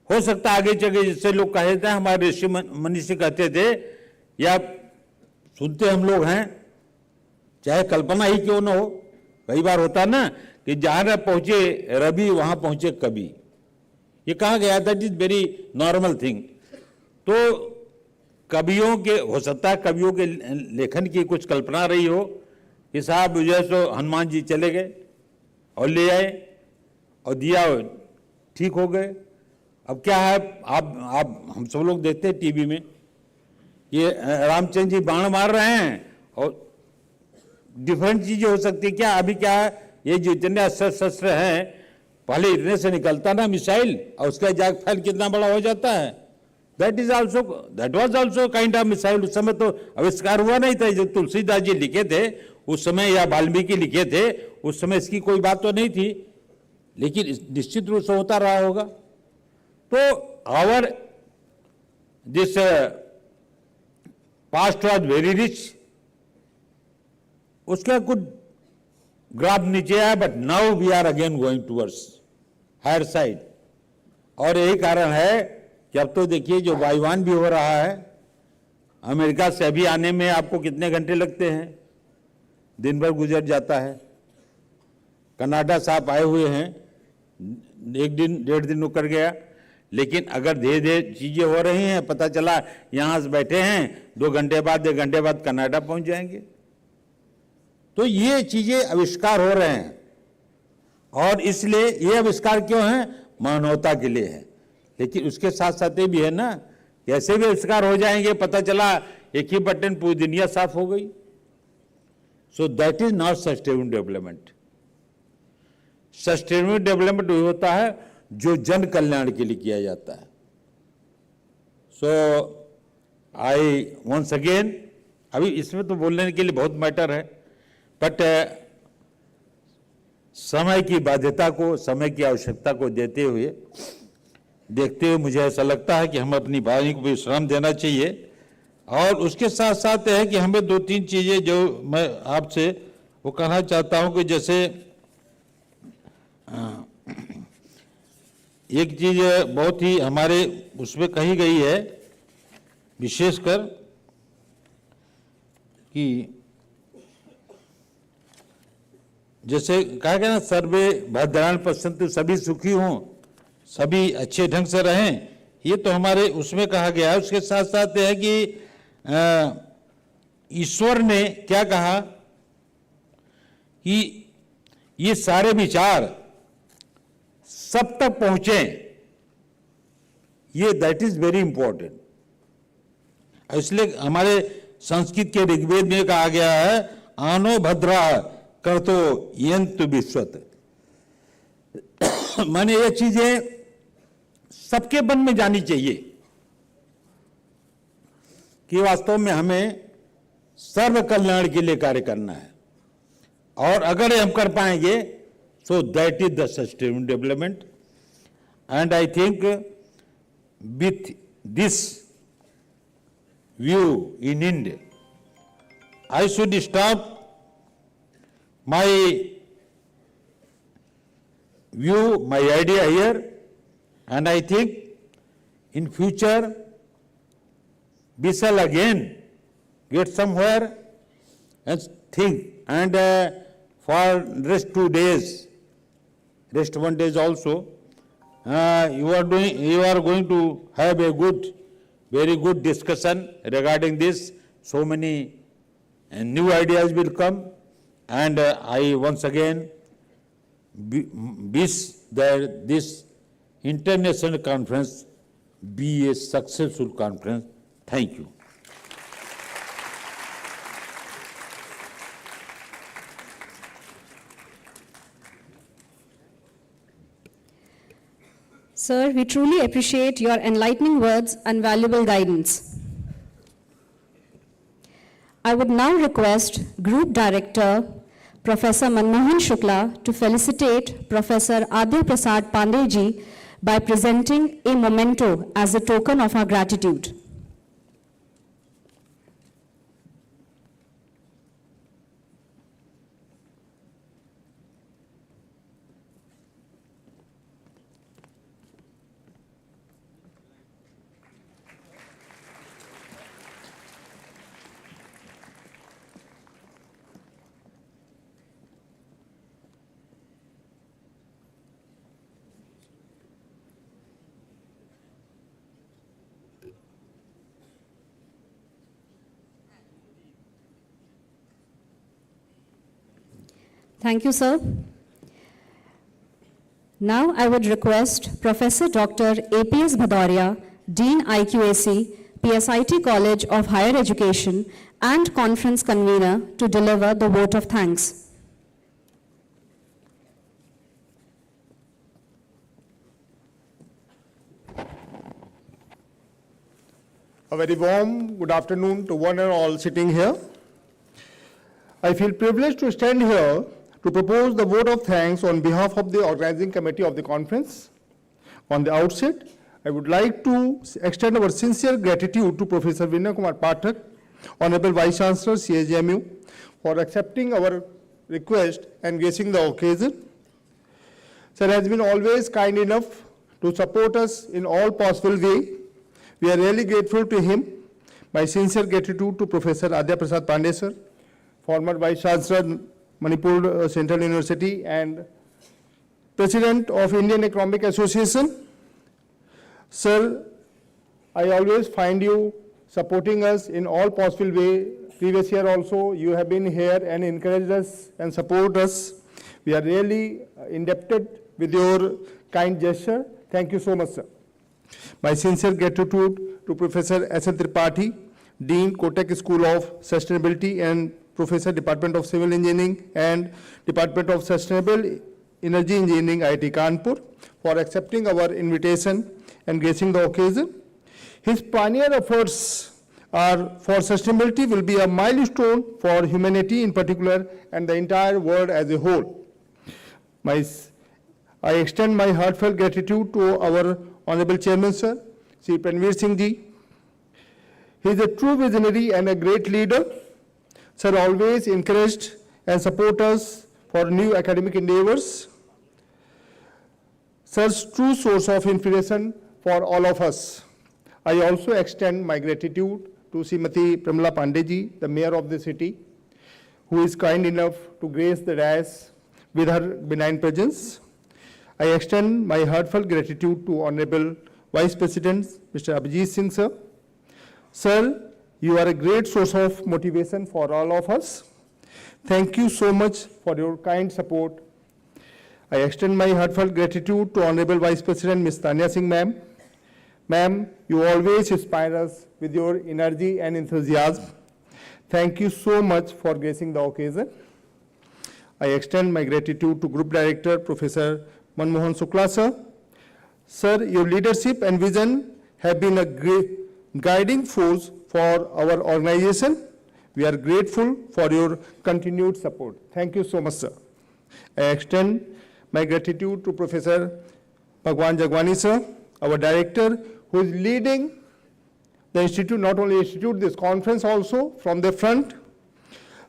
हो सकता है आगे चले, जिससे लोग कहते हैं, हमारे ऋषि मनीषी कहते थे, या सुनते हम लोग हैं, चाहे कल्पना ही क्यों ना हो, कई बार होता ना कि जहां न पहुंचे रवि वहां पहुंचे कवि। ये कहा गया that is very normal thing. तो कवियों के, हो सकता है कवियों के लेखन की कुछ कल्पना रही हो कि साहब जो है सो हनुमान जी चले गए और ले आए और दिया, ठीक हो गए। अब क्या है, आप हम सब लोग देखते हैं टीवी में, ये रामचंद्र जी बाण मार रहे हैं और डिफरेंट चीजें हो सकती है। क्या अभी क्या है, ये जो इतने अस्त्र शस्त्र हैं, पहले इतने से निकलता ना मिसाइल और उसका जाग फैल कितना बड़ा हो जाता है। That was also kind of missile. उस समय तो आविष्कार हुआ नहीं था, जो तुलसीदास जी लिखे थे उस समय या वाल्मीकि लिखे थे उस समय इसकी कोई बात तो नहीं थी, लेकिन निश्चित रूप से होता रहा होगा। तो our this past was very rich, उसका कुछ ग्राफ नीचे आया, but now we are again going towards higher side. और यही कारण है कि अब तो देखिए जो वायुयान भी हो रहा है, अमेरिका से अभी आने में आपको कितने घंटे लगते हैं, दिन भर गुजर जाता है। कनाडा से आप आए हुए हैं, 1 दिन 1.5 दिन उकर गया, लेकिन अगर धीरे धीरे चीजें हो रही हैं, पता चला यहां से बैठे हैं 2 घंटे बाद 1 घंटे बाद कनाडा पहुंच जाएंगे। तो ये चीजें आविष्कार हो रहे हैं, और इसलिए ये आविष्कार क्यों है, मानवता के लिए है। लेकिन उसके साथ साथ ये भी है ना, ऐसे भी आविष्कार हो जाएंगे, पता चला एक ही बटन पूरी दुनिया साफ हो गई। सो that is not sustainable development. Sustainable development वही होता है जो जन कल्याण के लिए किया जाता है। सो आई वंस अगेन, अभी इसमें तो बोलने के लिए बहुत मैटर है, बट समय की बाध्यता को, समय की आवश्यकता को देखते हुए मुझे ऐसा लगता है कि हम अपनी वाणी को विश्राम देना चाहिए। और उसके साथ साथ है कि हमें 2-3 चीजें जो मैं आपसे वो कहना चाहता हूं कि जैसे एक चीज बहुत ही हमारे उसमें कही गई है, विशेषकर कि जैसे कहा गया ना, सर्वे भद्राण पश्यन्तु, सभी सुखी हों, सभी अच्छे ढंग से रहें, ये तो हमारे उसमें कहा गया है। उसके साथ साथ है कि ईश्वर ने क्या कहा कि ये सारे विचार सब तक पहुंचे, ये दैट इज वेरी इंपॉर्टेंट। इसलिए हमारे संस्कृत के ऋग्वेद में कहा गया है, आनो भद्रा करतो यंतु विश्वत। माने ये चीजें सबके मन में जानी चाहिए कि वास्तव में हमें सर्व कल्याण के लिए कार्य करना है, और अगर हम कर पाएंगे सो that is the sustainable development. And I think with this view in India I should stop my view, my idea here, and I think in future we shall again get somewhere and think, and for rest 2 days, rest 1 day also, you are going to have a very good discussion regarding this. So many new ideas will come. And I once again wish that this international conference be a successful conference. Thank you. Sir, we truly appreciate your enlightening words and valuable guidance. I would now request Group Director Professor Manmohan Shukla to felicitate Professor Adya Prasad Pandey ji by presenting a memento as a token of our gratitude. Thank you, sir. Now I would request Professor Dr. APS Bhadoria, Dean IQAC, PSIT College of Higher Education and Conference Convener to deliver the vote of thanks. A very warm good afternoon to one and all sitting here. I feel privileged to stand here to propose the vote of thanks on behalf of the organizing committee of the conference. On the outset, I would like to extend our sincere gratitude to Professor Vinay Kumar Pathak, Honorable Vice Chancellor, CSJMU, for accepting our request and gracing the occasion. Sir has been always kind enough to support us in all possible way. We are really grateful to him. My sincere gratitude to Professor Adya Prasad Pandey, sir, former Vice Chancellor, Manipur Central University and President of Indian Economic Association. Sir, I always find you supporting us in all possible way. Previous year also, you have been here and encouraged us and support us. We are really indebted with your kind gesture. Thank you so much, sir. My sincere gratitude to Professor S.N. Tripathi, Dean, Kotak School of Sustainability and Professor, Department of Civil Engineering and Department of Sustainable Energy Engineering, IIT Kanpur, for accepting our invitation and gracing the occasion. His pioneer efforts for sustainability will be a milestone for humanity in particular and the entire world as a whole. I extend my heartfelt gratitude to our Honorable Chairman, sir, Sri Pranveer Singh ji. He is a true visionary and a great leader. Sir always encouraged and support us for new academic endeavors. Sir's true source of inspiration for all of us. I also extend my gratitude to Srimati Pramila Pandey ji, the Mayor of the city, who is kind enough to grace the dais with her benign presence. I extend my heartfelt gratitude to Honorable Vice President, Mr. Abhijit Singh, sir. Sir, you are a great source of motivation for all of us. Thank you so much for your kind support. I extend my heartfelt gratitude to Honorable Vice President, Ms. Tanya Singh, ma'am. Ma'am, you always inspire us with your energy and enthusiasm. Thank you so much for gracing the occasion. I extend my gratitude to Group Director, Professor Manmohan Shukla, sir. Sir, your leadership and vision have been a great guiding force for our organization. We are grateful for your continued support. Thank you so much, sir. I extend my gratitude to Professor Bhagwan Jagwani, sir, our director, who is leading the institute, not only institute, this conference also from the front.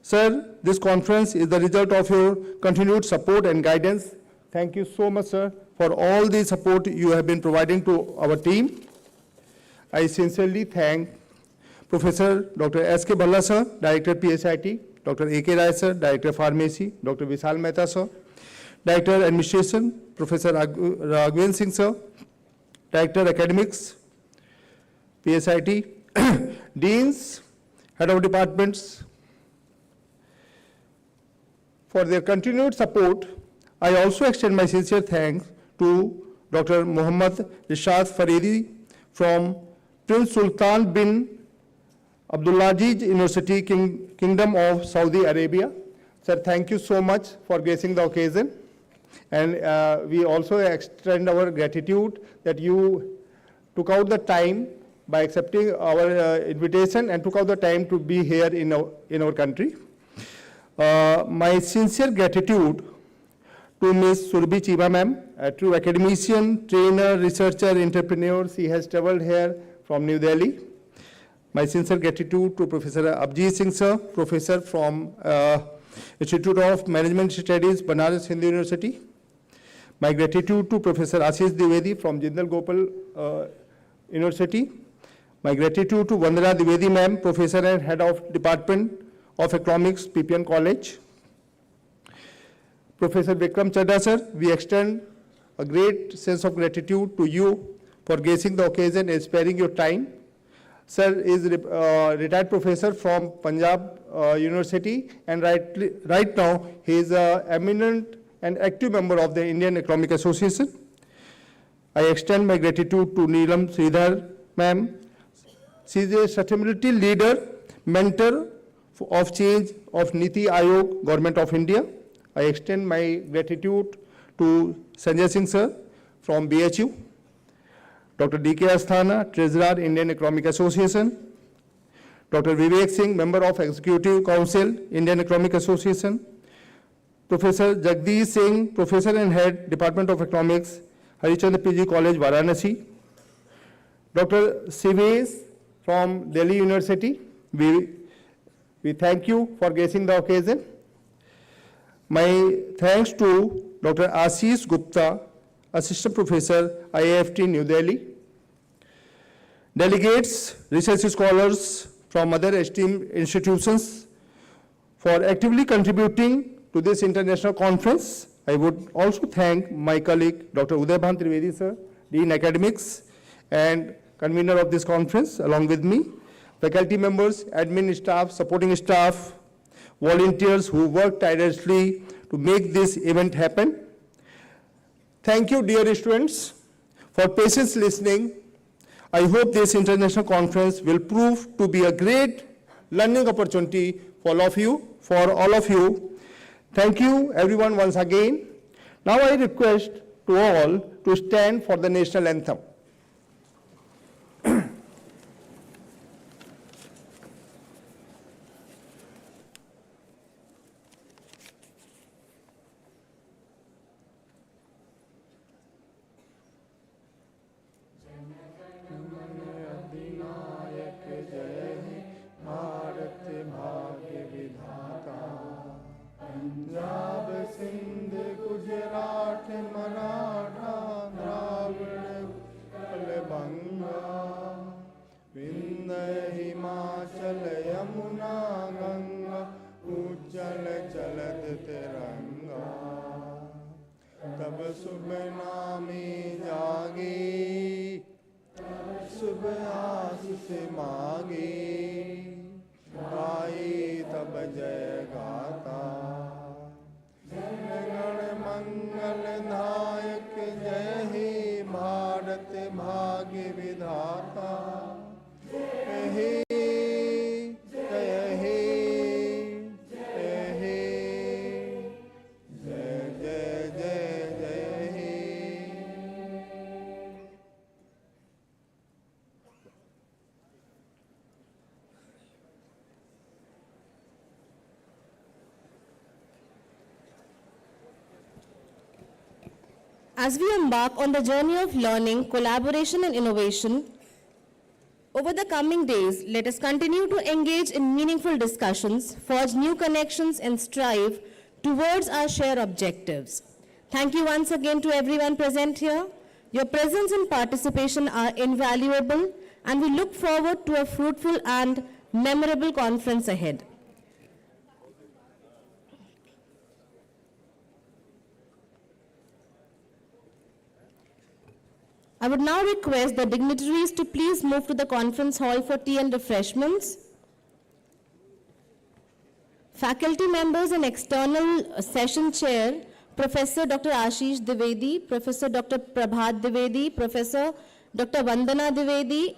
Sir, this conference is the result of your continued support and guidance. Thank you so much, sir, for all the support you have been providing to our team. I sincerely thank Professor Dr. S.K. Bhalla, sir, Director PSIT, Dr. A.K. Rai, sir, Director Pharmacy, Dr. Vishal Mehta, sir, Director Administration, Professor Raghvendra Singh, sir, Director Academics, PSIT, Deans, Head of Departments, for their continued support. I also extend my sincere thanks to Dr. Muhammad Rishad Faridi from Prince Sultan bin Abdulaziz University, Kingdom of Saudi Arabia. Sir, thank you so much for gracing the occasion. And we also extend our gratitude that you took out the time by accepting our invitation and took out the time to be here in our country. My sincere gratitude to Ms. Surbhi Chima, ma'am, a true academician, trainer, researcher, entrepreneur. She has traveled here from New Delhi. My sincere gratitude to Professor Abhijit Singh, sir, professor from Institute of Management Studies, Banaras Hindu University. My gratitude to Professor Ashish Dwivedi from Jindal Gopal University. My gratitude to Vandana Dwivedi, ma'am, professor and head of Department of Economics, PPN College. Professor Vikram Chadha, sir, we extend a great sense of gratitude to you for gracing the occasion and sparing your time. Sir is retired professor from Punjab University, and right now he is an eminent and active member of the Indian Economic Association. I extend my gratitude to Neelam Sridhar ma'am. She is a sustainability leader, mentor of change of Niti Aayog, Government of India. I extend my gratitude to Sanjay Singh sir from BHU, Dr. D.K. Asthana, Treasurer, Indian Economic Association, Dr. Vivek Singh, Member of Executive Council, Indian Economic Association, Professor Jagdish Singh, Professor and Head, Department of Economics, Harichandra PG College, Varanasi, Dr. Sivesh from Delhi University. We thank you for gracing the occasion. My thanks to Dr. Ashish Gupta, Assistant Professor, IIFT, New Delhi. Delegates, research scholars from other esteemed institutions for actively contributing to this international conference. I would also thank my colleague, Dr. Udayban Trivedi, sir, Dean Academics, and convener of this conference, along with me, faculty members, admin staff, supporting staff, volunteers who work tirelessly to make this event happen. Thank you, dear students, for patiently listening. I hope this international conference will prove to be a great learning opportunity for all of you. Thank you, everyone, once again. Now I request to all to stand for the national anthem. Punjab Sindh Gujarat Maratha Dravida Utkal Banga Vindhya Himachal Yamuna Ganga उज्जल जलद तिरंगा तब शुभ नामी जागी शुभ आशीष मांगी गाई तब जय गाता गण मंगल नायक जय हे भारत भाग्य विधाता जय हे जय हे जय हे जय जय जय जय हे। As we embark on the journey of learning, collaboration and innovation, over the coming days, let us continue to engage in meaningful discussions, forge new connections and strive towards our shared objectives. Thank you once again to everyone present here. Your presence and participation are invaluable, and we look forward to a fruitful and memorable conference ahead. I would now request the dignitaries to please move to the conference hall for tea and refreshments. Faculty members and external session chair, Professor Dr. Ashish Dwivedi, Professor Dr. Prabhat Dwivedi, Professor Dr. Vandana Dwivedi,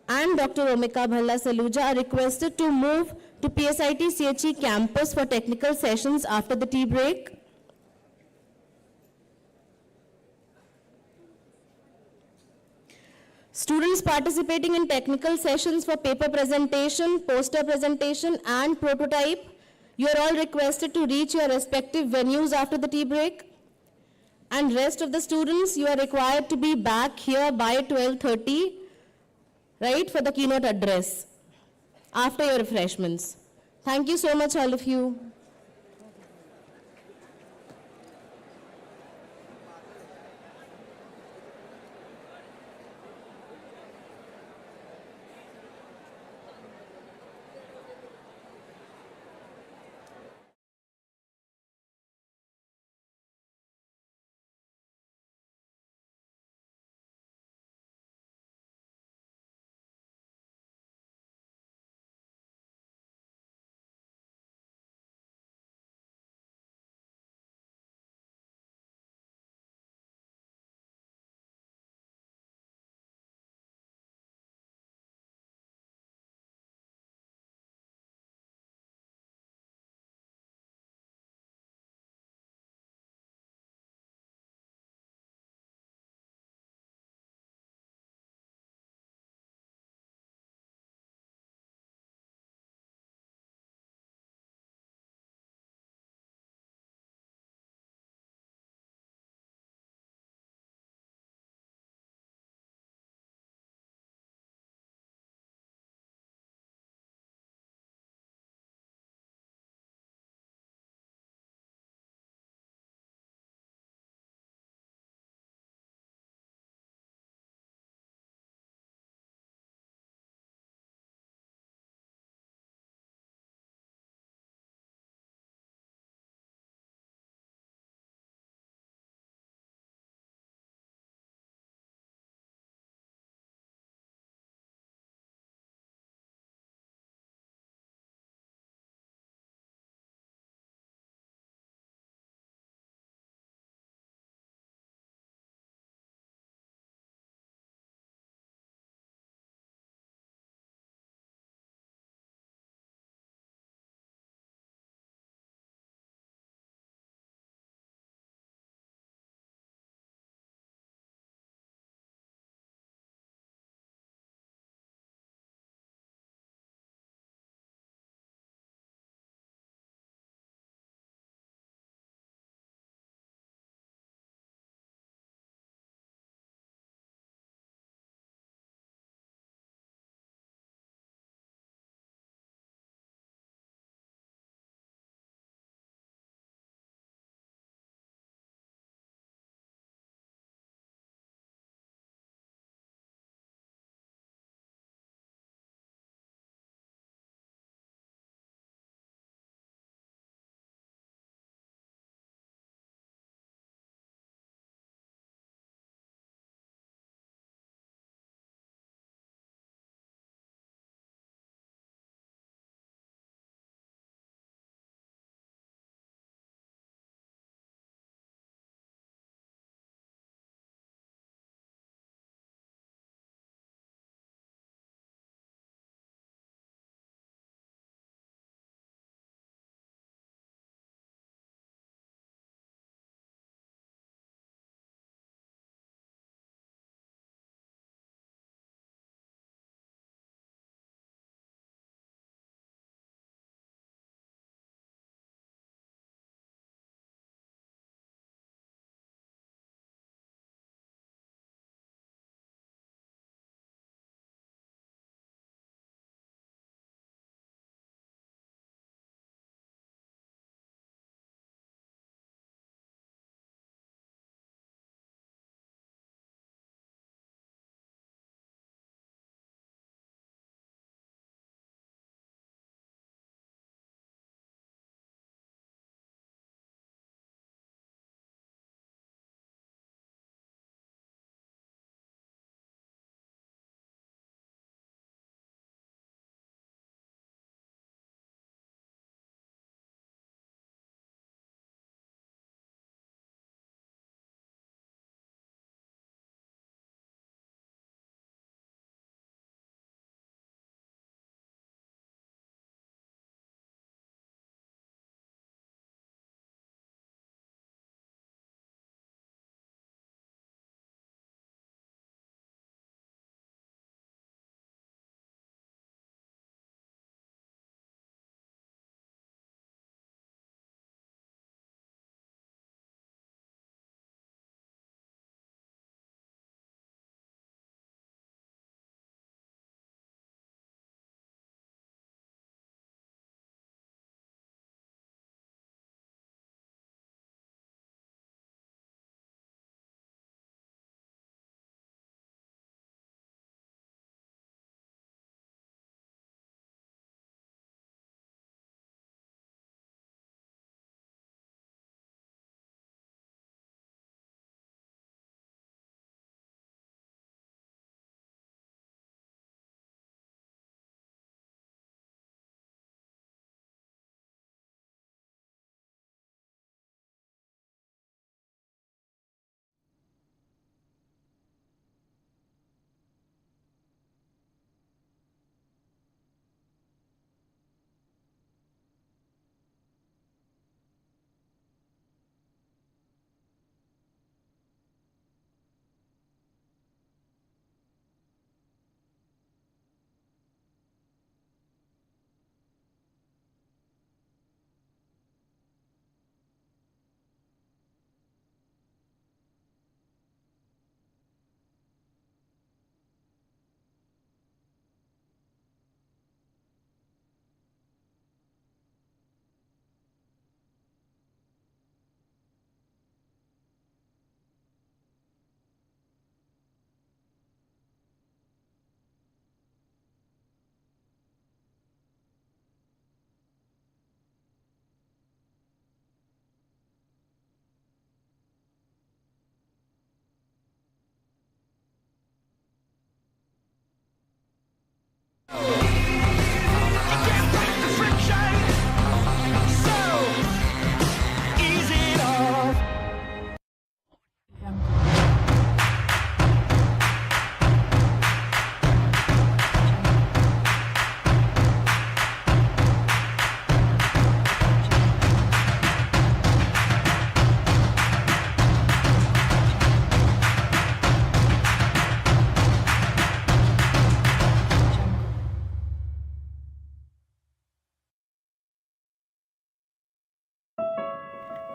and Dr. Omika Bhalla Saluja are requested to move to PSIT CHE campus for technical sessions after the tea break. Students participating in technical sessions for paper presentation, poster presentation, and prototype, you are all requested to reach your respective venues after the tea break. And rest of the students, you are required to be back here by 12:30, right, for the keynote address after your refreshments. Thank you so much, all of you.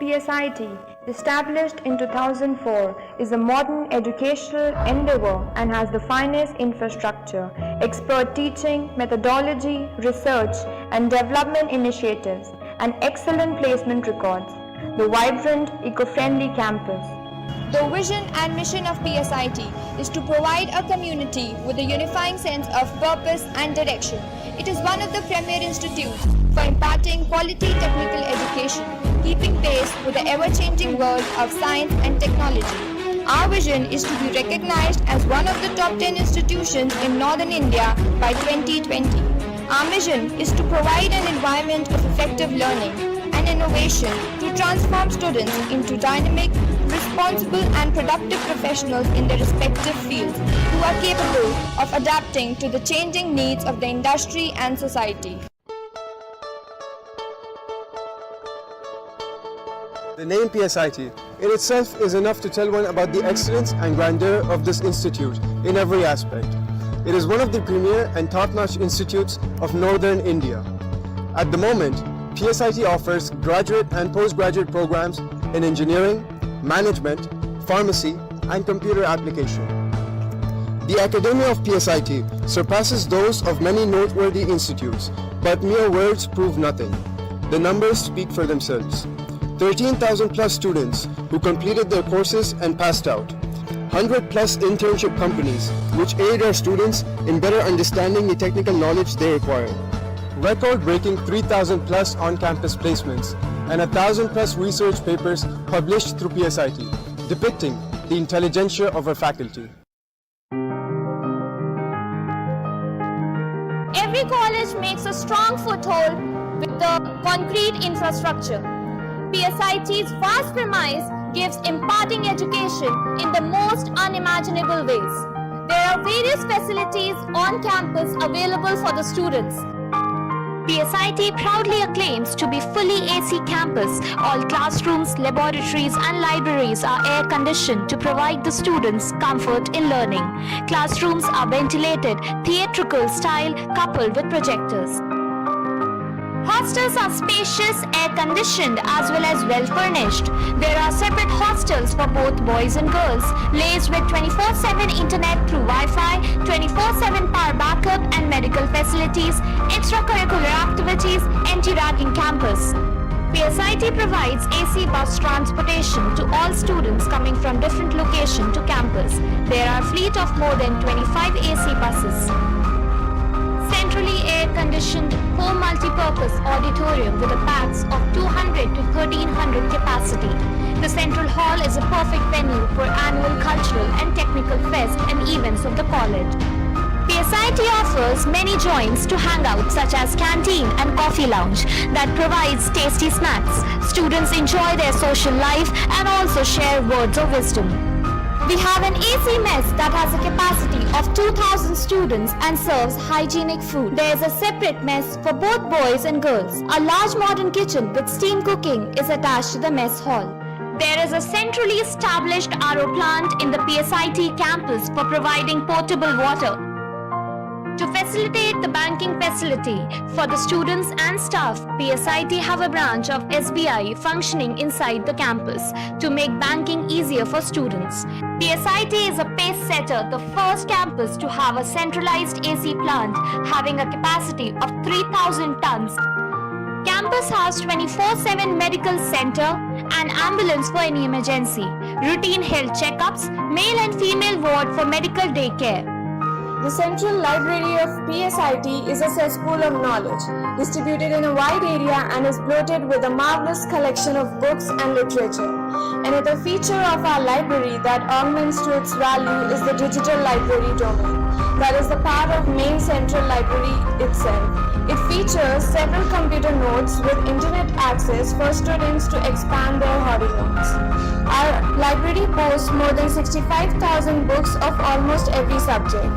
PSIT, established in 2004, is a modern educational endeavor and has the finest infrastructure, expert teaching, methodology, research and development initiatives, and excellent placement records. The vibrant, eco-friendly campus. The vision and mission of PSIT is to provide a community with a unifying sense of purpose and direction. It is one of the premier institutes for imparting quality technical education, keeping pace with the ever-changing world of science and technology. Our vision is to be recognized as one of the top 10 institutions in Northern India by 2020. Our mission is to provide an environment of effective learning and innovation to transform students into dynamic, responsible and productive professionals in their respective fields who are capable of adapting to the changing needs of the industry and society. The name PSIT in itself is enough to tell one about the excellence and grandeur of this institute in every aspect. It is one of the premier and top-notch institutes of Northern India. At the moment, PSIT offers graduate and postgraduate programs in engineering, management, pharmacy, and computer application. The academia of PSIT surpasses those of many noteworthy institutes, but mere words prove nothing. The numbers speak for themselves. 13,000 plus students who completed their courses and passed out. 100 plus internship companies which aid our students in better understanding the technical knowledge they require. Record-breaking 3,000 plus on-campus placements and 1,000 plus research papers published through PSIT, depicting the intelligentsia of our faculty. Every college makes a strong foothold with the concrete infrastructure. PSIT's vast premise gives imparting education in the most unimaginable ways. There are various facilities on campus available for the students. PSIT proudly acclaims to be fully AC campus. All classrooms, laboratories and libraries are air-conditioned to provide the students comfort in learning. Classrooms are ventilated, theatrical style coupled with projectors. Hostels are spacious, air-conditioned as well as well-furnished. There are separate hostels for both boys and girls, laced with 24/7 internet through Wi-Fi, 24/7 power backup and medical facilities, extracurricular activities, anti-ragging campus. PSIT provides AC bus transportation to all students coming from different locations to campus. There are a fleet of more than 25 AC buses. Centrally air-conditioned home multi-purpose auditorium with a pax of 200 to 1300 capacity. The central hall is a perfect venue for annual cultural and technical fest and events of the college. PSIT offers many joints to hang out such as canteen and coffee lounge that provides tasty snacks. Students enjoy their social life and also share words of wisdom. We have an AC mess that has a capacity of 2,000 students and serves hygienic food. There is a separate mess for both boys and girls. A large modern kitchen with steam cooking is attached to the mess hall. There is a centrally established RO plant in the PSIT campus for providing potable water. To facilitate the banking facility for the students and staff, PSIT have a branch of SBI functioning inside the campus to make banking easier for students. PSIT is a pace setter, the first campus to have a centralized AC plant having a capacity of 3,000 tons. Campus has 24/7 medical center and ambulance for any emergency, routine health checkups, male and female ward for medical daycare. The Central Library of PSIT is a cesspool of knowledge, distributed in a wide area and is bloated with a marvelous collection of books and literature. Another feature of our library that augments to its value is the digital library domain. That is the part of main central library itself. It features several computer nodes with internet access for students to expand their horizons. Our library boasts more than 65,000 books of almost every subject.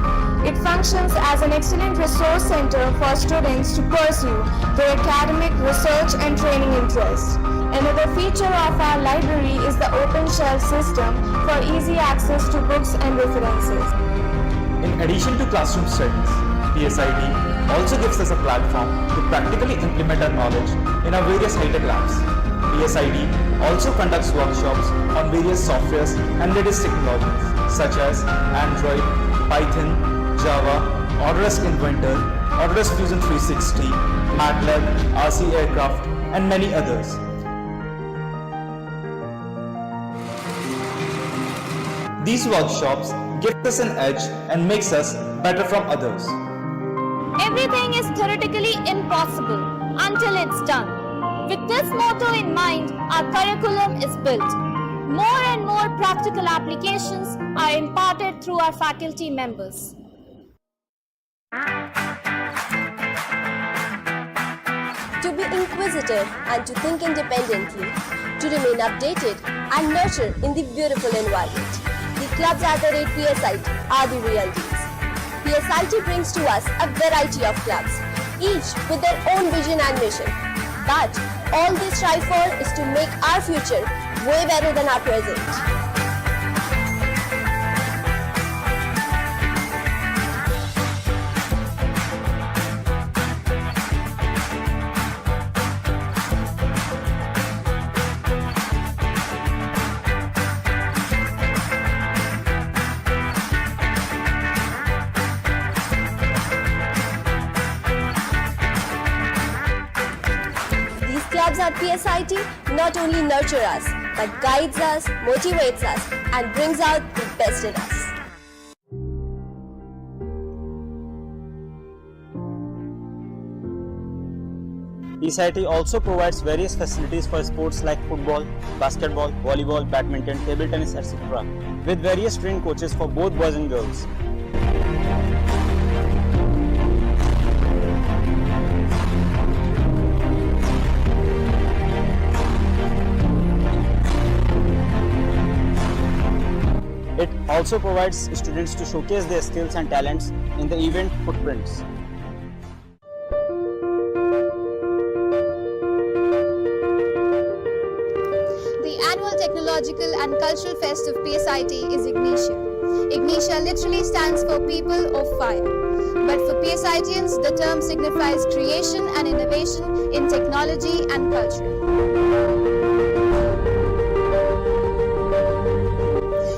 It functions as an excellent resource center for students to pursue their academic, research and training interests. Another feature of our library is the open shelf system for easy access to books and references. In addition to classroom studies, PSIT also gives us a platform to practically implement our knowledge in our various high-tech labs. PSIT also conducts workshops on various softwares and latest technologies such as Android, Python, Java, Autodesk Inventor, Autodesk Fusion 360, MATLAB, RC Aircraft, and many others. These workshops give us an edge and makes us better from others. Everything is theoretically impossible until it's done. With this motto in mind, our curriculum is built. More and more practical applications are imparted through our faculty members. To be inquisitive and to think independently, to remain updated and nurture in the beautiful environment. The clubs at the PSIT are the real deals. PSIT brings to us a variety of clubs, each with their own vision and mission. But all they strive for is to make our future way better than our present. Clubs at PSIT not only nurture us, but guides us, motivates us, and brings out the best in us. Psit also provides various facilities for sports like football, basketball, volleyball, badminton, table tennis, etc. with various trained coaches for both boys and girls. It also provides students to showcase their skills and talents in the event footprints. The annual Technological and Cultural Fest of PSIT is Ignitia. Ignitia literally stands for People of Fire. But for PSITians, the term signifies creation and innovation in technology and culture.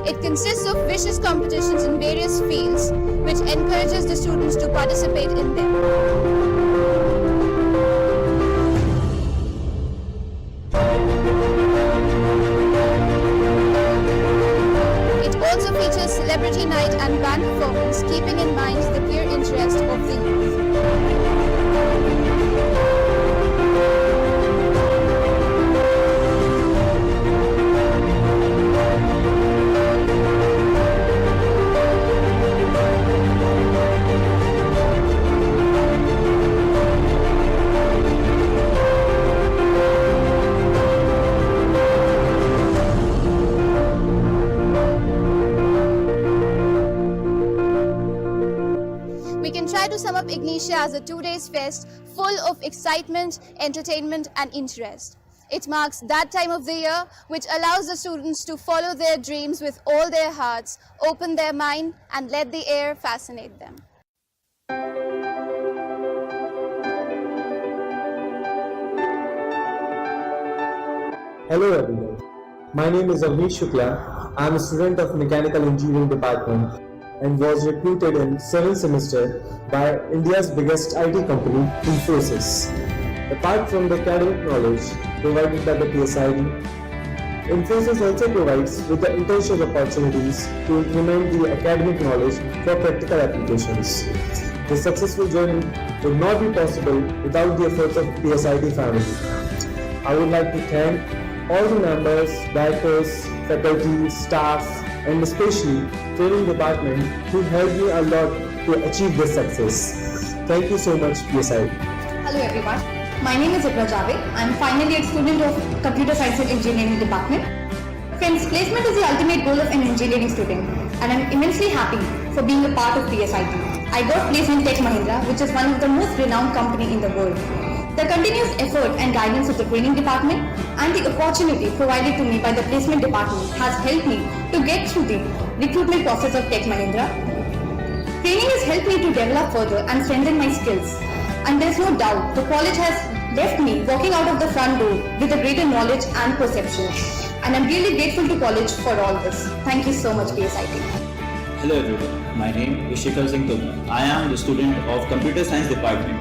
It consists of vicious competitions in various fields, which encourages the students to participate in them. It also features celebrity night and band performance, keeping in mind the peer interest of the youth. To sum up Ignitia as a 2-day fest full of excitement, entertainment and interest. It marks that time of the year which allows the students to follow their dreams with all their hearts, open their mind and let the air fascinate them. Hello everyone. My name is Avnish Shukla. I am a student of Mechanical Engineering Department and was recruited in 7th semester by India's biggest IT company, Infosys. Apart from the academic knowledge provided by the PSIT, Infosys also provides with the internship opportunities to implement the academic knowledge for practical applications. The successful journey would not be possible without the efforts of PSIT family. I would like to thank all the members, directors, faculty, staff, and especially training department who helped me a lot to achieve this success. Thank you so much, PSIT. Hello everyone. My name is Iconsdg. I am final year student of Computer Science and Engineering Department. Friends, placement is the ultimate goal of an engineering student, and I am immensely happy for being a part of PSIT. I got placed in Tech Mahindra, which is one of the most renowned company in the world. The continuous effort and guidance of the training department and the opportunity provided to me by the placement department has helped me to get through the recruitment process of Tech Mahindra. Training has helped me to develop further and strengthen my skills. And there is no doubt the college has left me walking out of the front door with a greater knowledge and perception. And I'm really grateful to college for all this. Thank you so much, PSIT. Hello everyone, my name is Psit Kanpur. I am the student of Computer Science Department.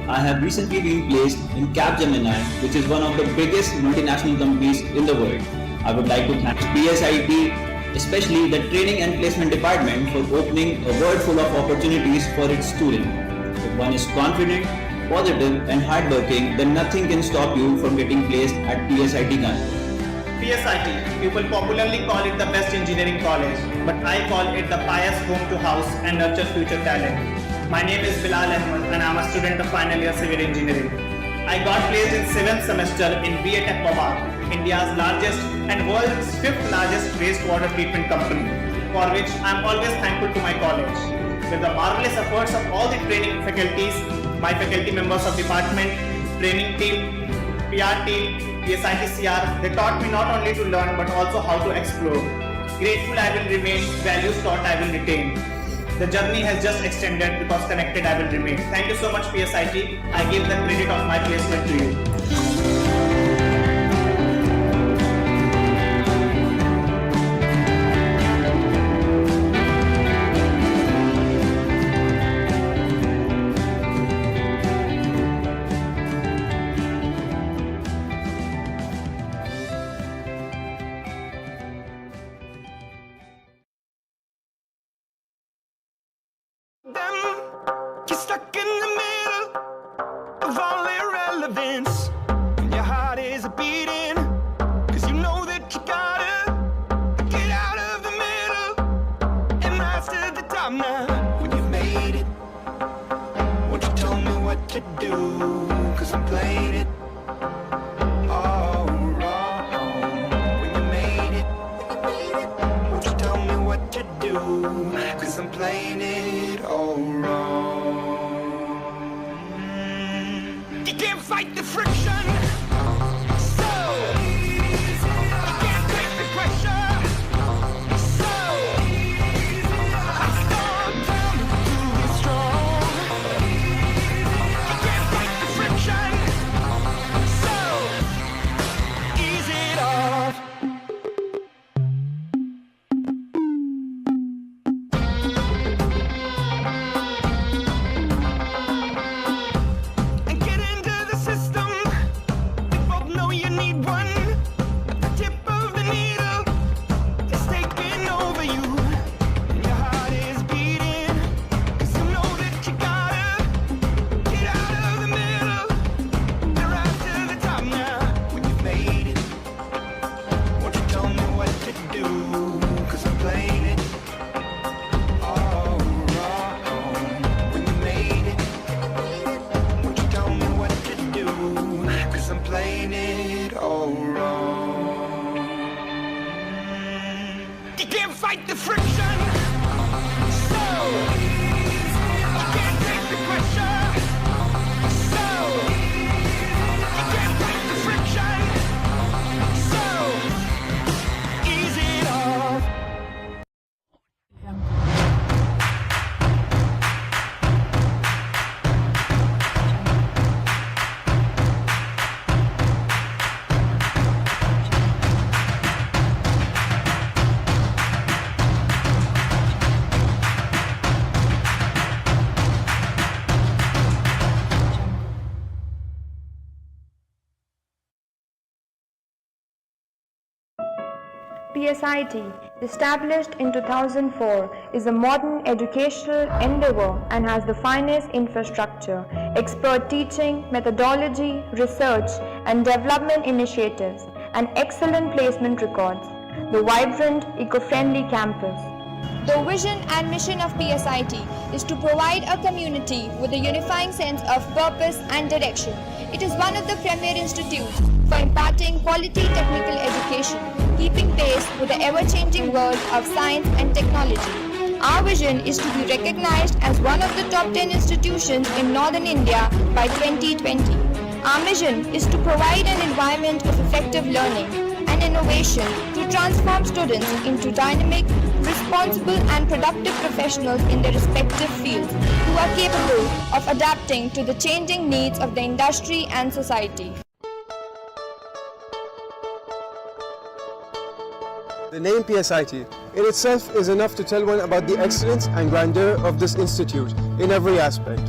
I have recently been placed in Capgemini, which is one of the biggest multinational companies in the world. I would like to thank PSIT, especially the Training and Placement Department, for opening a world full of opportunities for its students. If one is confident, positive and hardworking, then nothing can stop you from getting placed at Psit Kanpur. PSIT, people popularly call it the best engineering college, but I call it the pious home to house and nurture future talent. My name is Bilal Ahmed and I am a student of final year civil engineering. I got placed in 7th semester in BA Tech Park, India's largest and world's 5th largest wastewater treatment company, for which I am always thankful to my college. With the marvelous efforts of all the training faculties, my faculty members of department, training team, PR team, PSIT CR, they taught me not only to learn but also how to explore. Grateful I will remain, values taught I will retain. The journey has just extended because connected I will remain. Thank you so much PSIT. I give the credit of my placement to you. You're stuck in the middle of all irrelevance. Your heart is beating, cause you know that you gotta get out of the middle and rise to the top now. When you've made it, won't you tell me what to do? Cause I'm playing it all wrong. When you made it, won't you tell me what to do? Cause I'm playing it all wrong. You can't fight the friction, so you can't take the pressure, so I'm strong, tell me to be strong. You can't fight the friction, so ease it off. Fight the friction, so you can't take the pressure, so you can't fight the friction, so ease it off. PSIT, established in 2004, is a modern educational endeavor and has the finest infrastructure, expert teaching, methodology, research and development initiatives, and excellent placement records. The vibrant, eco-friendly campus. The vision and mission of PSIT is to provide a community with a unifying sense of purpose and direction. It is one of the premier institutes for imparting quality technical education, keeping pace with the ever-changing world of science and technology. Our vision is to be recognized as one of the top 10 institutions in Northern India by 2020. Our mission is to provide an environment of effective learning and innovation to transform students into dynamic, responsible and productive professionals in their respective fields who are capable of adapting to the changing needs of the industry and society. The name PSIT in itself is enough to tell one about the excellence and grandeur of this institute in every aspect.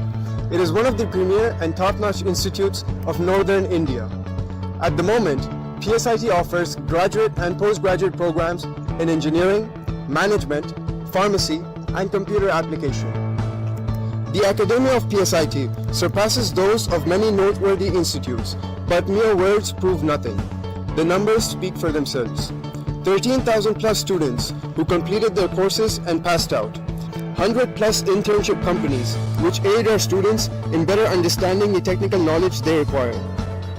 It is one of the premier and top-notch institutes of Northern India. At the moment, PSIT offers graduate and postgraduate programs in engineering, management, pharmacy, and computer application. The academia of PSIT surpasses those of many noteworthy institutes, but mere words prove nothing. The numbers speak for themselves. 13,000 plus students who completed their courses and passed out. 100 plus internship companies which aid our students in better understanding the technical knowledge they require.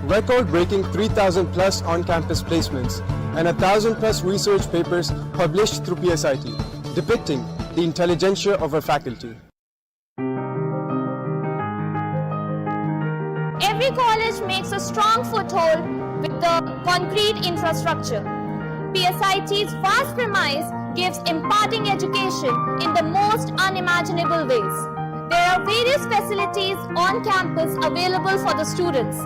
Record-breaking 3,000 plus on-campus placements and 1,000 plus research papers published through PSIT, depicting the intelligentsia of our faculty. Every college makes a strong foothold with the concrete infrastructure. PSIT's vast premise gives imparting education in the most unimaginable ways. There are various facilities on campus available for the students.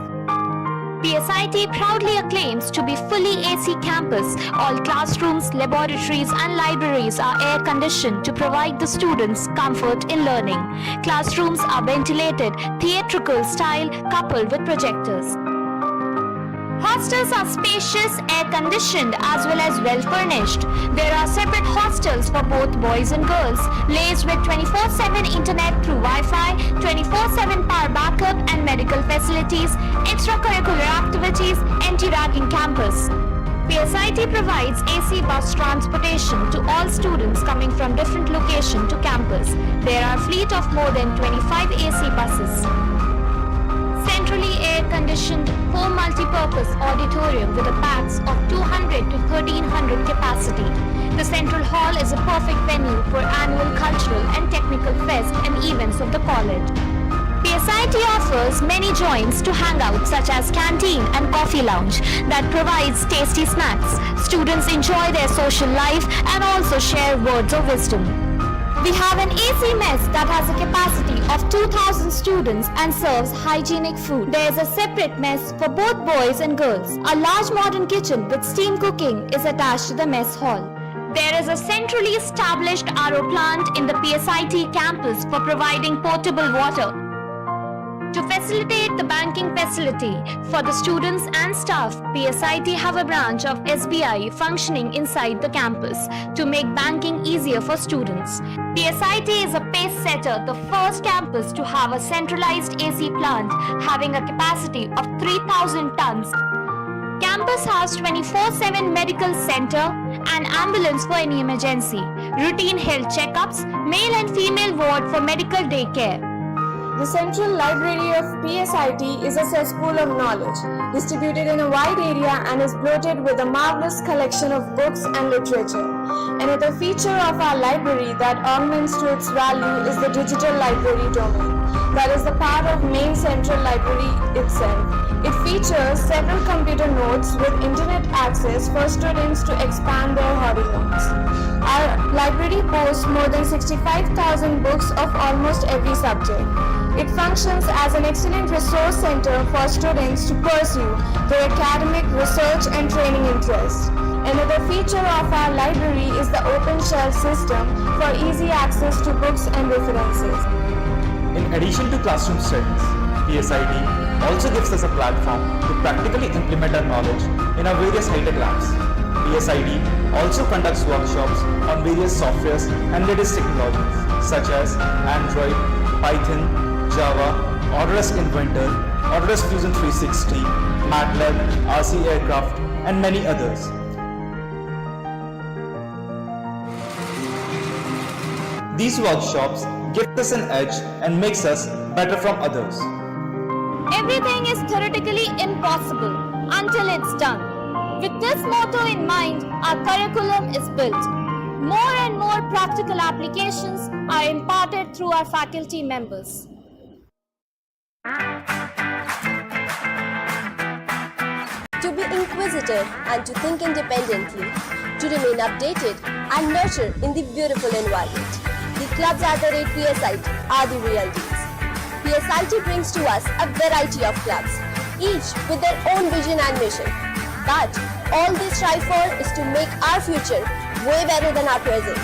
PSIT proudly acclaims to be fully AC campus. All classrooms, laboratories and libraries are air-conditioned to provide the students comfort in learning. Classrooms are ventilated, theatrical style coupled with projectors. Hostels are spacious, air-conditioned as well as well-furnished. There are separate hostels for both boys and girls, laced with 24/7 internet through Wi-Fi, 24/7 power backup and medical facilities, extracurricular activities, anti-ragging campus. PSIT provides AC bus transportation to all students coming from different locations to campus. There are a fleet of more than 25 AC buses. Centrally air-conditioned 4 multi-purpose auditorium with a pax of 200 to 1300 capacity. The central hall is a perfect venue for annual cultural and technical fest and events of the college. PSIT offers many joints to hang out such as canteen and coffee lounge that provides tasty snacks. Students enjoy their social life and also share words of wisdom. We have an AC mess that has a capacity of 2,000 students and serves hygienic food. There is a separate mess for both boys and girls. A large modern kitchen with steam cooking is attached to the mess hall. There is a centrally established RO plant in the PSIT campus for providing potable water. To facilitate the banking facility for the students and staff, PSIT have a branch of SBI functioning inside the campus to make banking easier for students. PSIT is a pace setter, the first campus to have a centralized AC plant having a capacity of 3,000 tons. Campus has 24/7 medical center and ambulance for any emergency, routine health checkups, male and female ward for medical daycare. The Central Library of PSIT is a cesspool of knowledge, distributed in a wide area and is bloated with a marvelous collection of books and literature. Another feature of our library that augments to its value is the digital library domain. That is the part of main central library itself. It features several computer nodes with internet access for students to expand their horizons. Our library boasts more than 65,000 books of almost every subject. It functions as an excellent resource center for students to pursue their academic, research and training interests. Another feature of our library is the open shelf system for easy access to books and references. In addition to classroom studies, PSIT also gives us a platform to practically implement our knowledge in our various high-tech labs. PSIT also conducts workshops on various softwares and latest technologies such as Android, Python, Java, Autodesk Inventor, Autodesk Fusion 360, MATLAB, RC Aircraft, and many others. These workshops give us an edge and makes us better from others. Everything is theoretically impossible until it's done. With this motto in mind, our curriculum is built. More and more practical applications are imparted through our faculty members. to be inquisitive and to think independently, to remain updated and nurture in the beautiful environment. The clubs at the rate PSIT are the real deals. PSIT brings to us a variety of clubs, each with their own vision and mission. But all they strive for is to make our future way better than our present.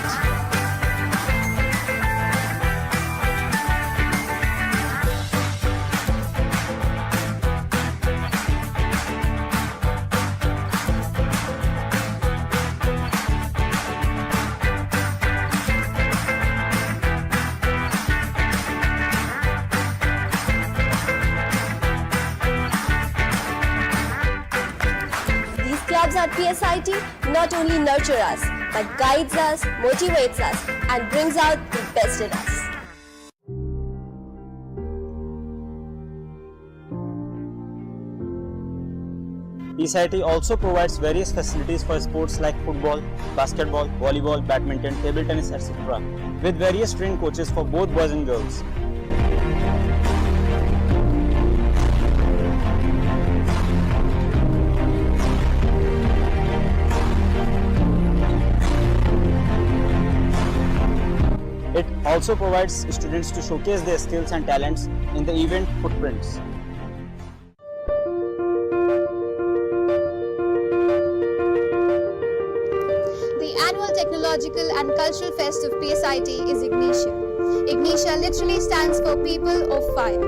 Clubs at PSIT not only nurture us, but guides us, motivates us, and brings out the best in us. Psit also provides various facilities for sports like football, basketball, volleyball, badminton, table tennis, etc. with various trained coaches for both boys and girls. It also provides students to showcase their skills and talents in the event footprints. The annual Technological and Cultural Fest of PSIT is Ignitia. Ignitia literally stands for People of Fire.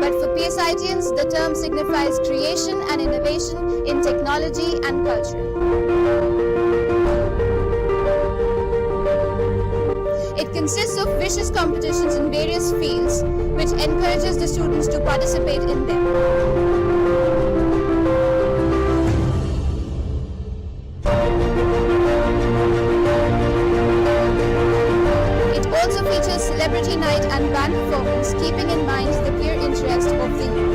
But for PSITians, the term signifies creation and innovation in technology and culture. It consists of vicious competitions in various fields, which encourages the students to participate in them. It also features celebrity night and band performance, keeping in mind the peer interest of the youth.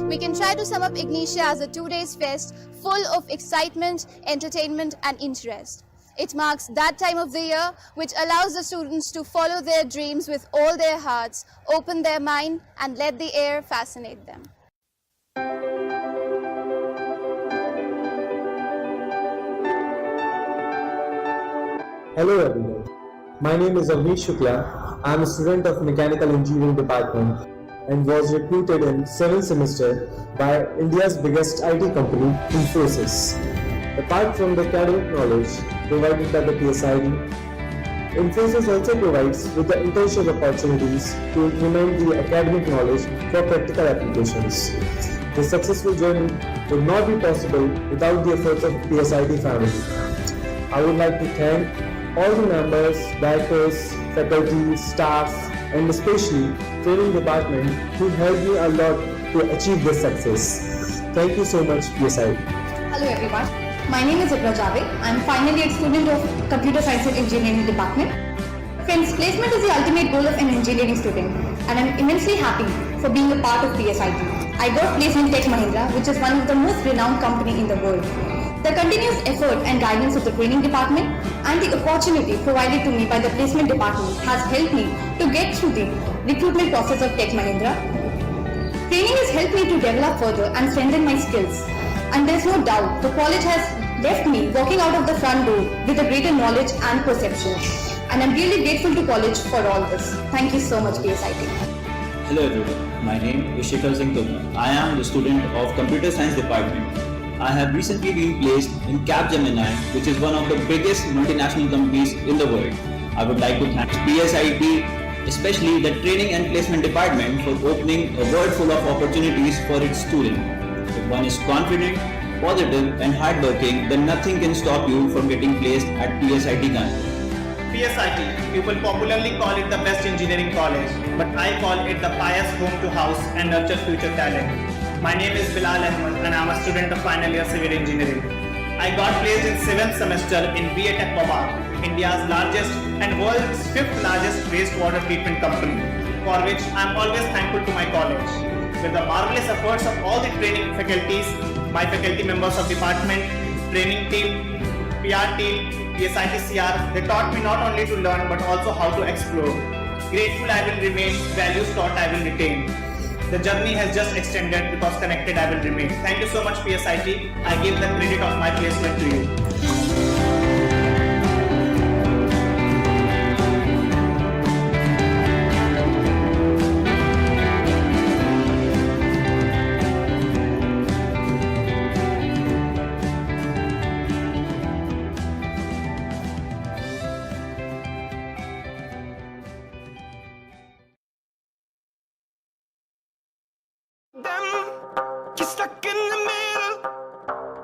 We can try to sum up Ignitia as a 2-day fest full of excitement, entertainment and interest. It marks that time of the year which allows the students to follow their dreams with all their hearts, open their mind and let the air fascinate them. Hello everyone. My name is Avnish Shukla. I am a student of Mechanical Engineering Department and was recruited in 7th semester by India's biggest IT company, Infosys. Apart from the academic knowledge provided by the PSIT, Infosys also provides with the internship opportunities to implement the academic knowledge for practical applications. The successful journey would not be possible without the efforts of PSIT family. I would like to thank all the members, directors, faculty, staff, and especially training department who helped me a lot to achieve this success. Thank you so much, PSIT. Hello everyone. My name is Iconsdg. I am final year student of Computer Science and Engineering Department. Friends, placement is the ultimate goal of an engineering student, and I am immensely happy for being a part of PSIT. I got placed in Tech Mahindra, which is one of the most renowned company in the world. The continuous effort and guidance of the training department and the opportunity provided to me by the placement department has helped me to get through the recruitment process of Tech Mahindra. Training has helped me to develop further and strengthen my skills. And there's no doubt the college has left me walking out of the front door with a greater knowledge and perception. And I'm really grateful to college for all this. Thank you so much, PSIT. Hello everyone, my name is Felicitations. I am the student of Computer Science Department. I have recently been placed in Capgemini, which is one of the biggest multinational companies in the world. I would like to thank PSIT, especially the Training and Placement Department, for opening a world full of opportunities for its students. If one is confident, positive and hardworking, then nothing can stop you from getting placed at Psit Kanpur. PSIT, people popularly call it the best engineering college, but I call it the pious home to house and nurture future talent. My name is Bilal Ahmed and I am a student of final year civil engineering. I got placed in 7th semester in BA Mobile, India's largest and world's 5th largest wastewater treatment company, for which I am always thankful to my college. With the marvelous efforts of all the training faculties, my faculty members of department, training team, PR team, PSIT-CR, they taught me not only to learn but also how to explore. Grateful I will remain, values taught I will retain. The journey has just extended because connected I will remain. Thank you so much PSIT. I give the credit of my placement to you. You're stuck in the middle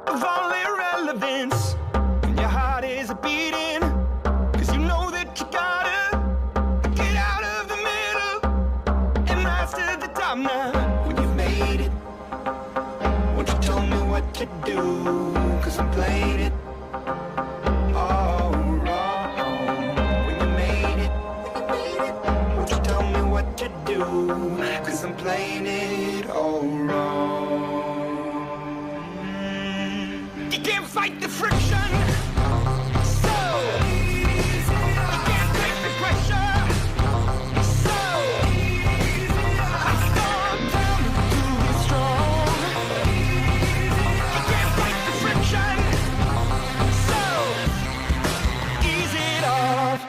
of all irrelevance, and your heart is beating, cause you know that you gotta get out of the middle and rise to the top now. When you've made it, won't you tell me what to do, cause I'm playing it all wrong. When you made it, won't you tell me what to do, cause I'm playing it all wrong. You can't fight the friction, so you can't take the pressure, so I'm strong down to be strong. You can't fight the friction, so ease it off.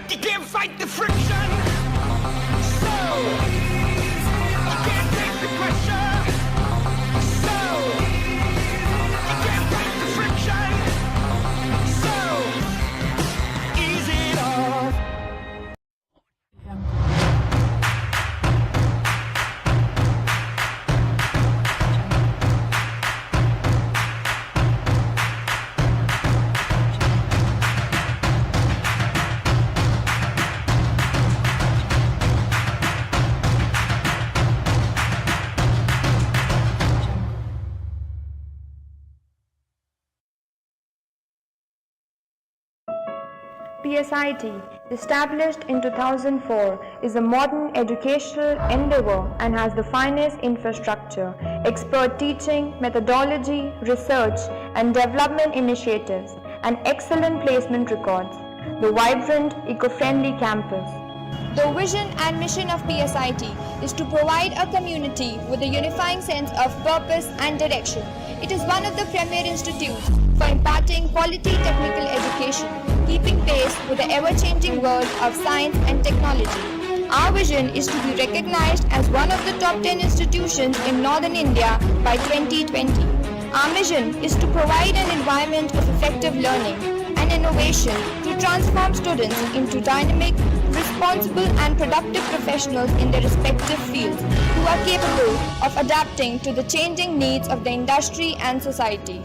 You can't fight the friction, so you can't take the pressure, so you can't fight the friction, so ease it off. Psit, established in 2004, is a modern educational endeavor and has the finest infrastructure, expert teaching, methodology, research and development initiatives, and excellent placement records. The vibrant, eco-friendly campus. The vision and mission of PSIT is to provide a community with a unifying sense of purpose and direction. It is one of the premier institutes for imparting quality technical education, keeping pace with the ever-changing world of science and technology. Our vision is to be recognized as one of the top 10 institutions in Northern India by 2020. Our mission is to provide an environment of effective learning and innovation to transform students into dynamic, responsible and productive professionals in their respective fields who are capable of adapting to the changing needs of the industry and society.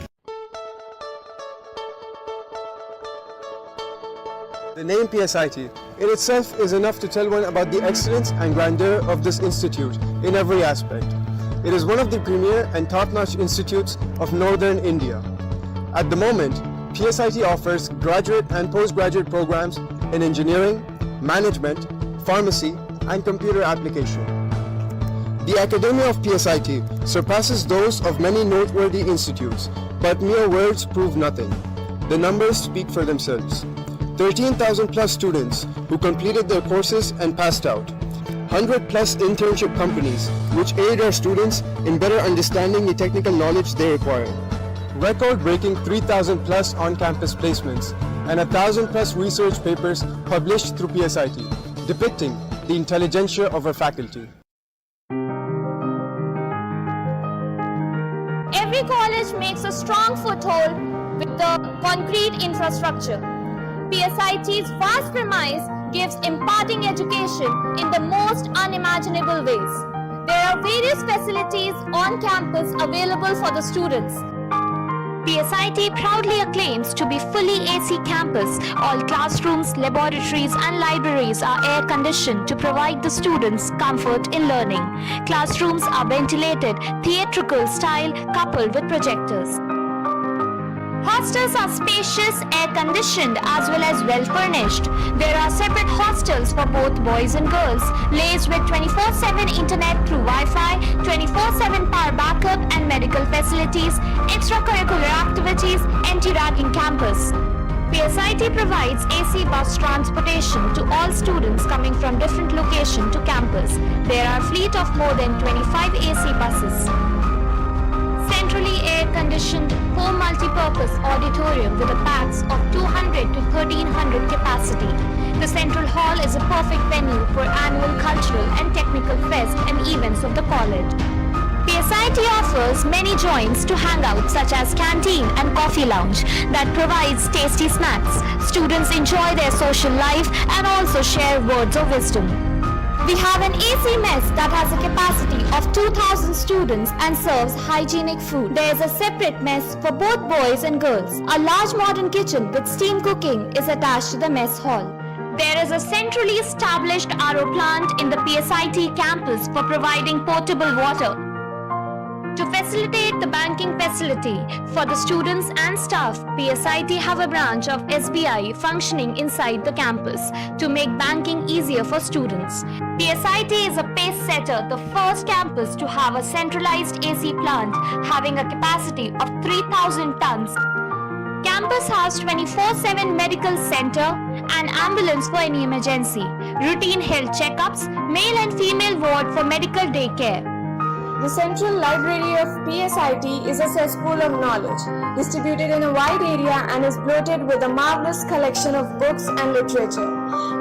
The name PSIT in itself is enough to tell one about the excellence and grandeur of this institute in every aspect. It is one of the premier and top-notch institutes of Northern India. At the moment, PSIT offers graduate and postgraduate programs in engineering, management, pharmacy, and computer application. The academia of PSIT surpasses those of many noteworthy institutes, but mere words prove nothing. The numbers speak for themselves. 13,000 plus students who completed their courses and passed out. 100 plus internship companies which aid our students in better understanding the technical knowledge they require. Record-breaking 3,000 plus on-campus placements and 1,000 plus research papers published through PSIT, depicting the intelligentsia of our faculty. Every college makes a strong foothold with the concrete infrastructure. PSIT's vast premise gives imparting education in the most unimaginable ways. There are various facilities on campus available for the students. PSIT proudly acclaims to be fully AC campus. All classrooms, laboratories and libraries are air-conditioned to provide the students comfort in learning. Classrooms are ventilated, theatrical style coupled with projectors. Hostels are spacious, air-conditioned as well as well-furnished. There are separate hostels for both boys and girls, laced with 24/7 internet through Wi-Fi, 24/7 power backup and medical facilities, extracurricular activities, anti-ragging campus. PSIT provides AC bus transportation to all students coming from different locations to campus. There are a fleet of more than 25 AC buses. Centrally air-conditioned, 4 multi-purpose auditorium with a pax of 200 to 1,300 capacity. The Central Hall is a perfect venue for annual cultural and technical fest and events of the college. PSIT offers many joints to hang out such as canteen and coffee lounge that provides tasty snacks. Students enjoy their social life and also share words of wisdom. We have an AC mess that has a capacity of 2,000 students and serves hygienic food. There is a separate mess for both boys and girls. A large modern kitchen with steam cooking is attached to the mess hall. There is a centrally established RO plant in the PSIT campus for providing potable water. To facilitate the banking facility for the students and staff, PSIT have a branch of SBI functioning inside the campus to make banking easier for students. PSIT is a pace setter, the first campus to have a centralized AC plant having a capacity of 3,000 tons. Campus has 24/7 medical center and ambulance for any emergency, routine health checkups, male and female ward for medical daycare. The Central Library of PSIT is a cesspool of knowledge, distributed in a wide area and is bloated with a marvelous collection of books and literature.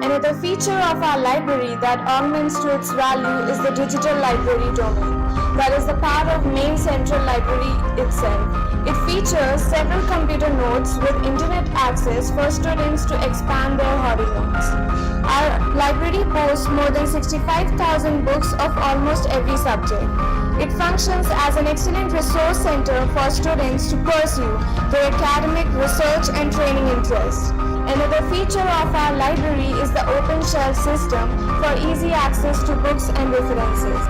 Another feature of our library that augments to its value is the digital library domain. That is the part of main Central Library itself. It features several computer nodes with internet access for students to expand their horizons. Our library boasts more than 65,000 books of almost every subject. It functions as an excellent resource center for students to pursue their academic, research and training interests. Another feature of our library is the open shelf system for easy access to books and references.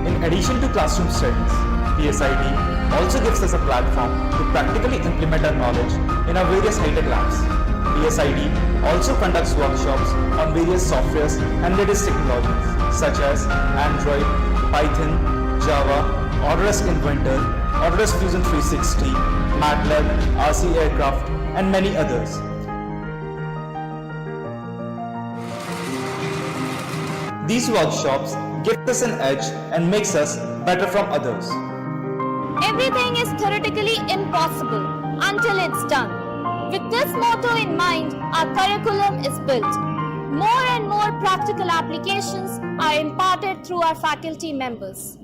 In addition to classroom studies, PSIT also gives us a platform to practically implement our knowledge in our various high-tech labs. PSIT also conducts workshops on various softwares and latest technologies such as Android, Python, Java, Autodesk Inventor, Autodesk Fusion 360, MATLAB, RC Aircraft, and many others. These workshops give us an edge and makes us better from others. Everything is theoretically impossible until it's done. With this motto in mind, our curriculum is built. More and more practical applications are imparted through our faculty members.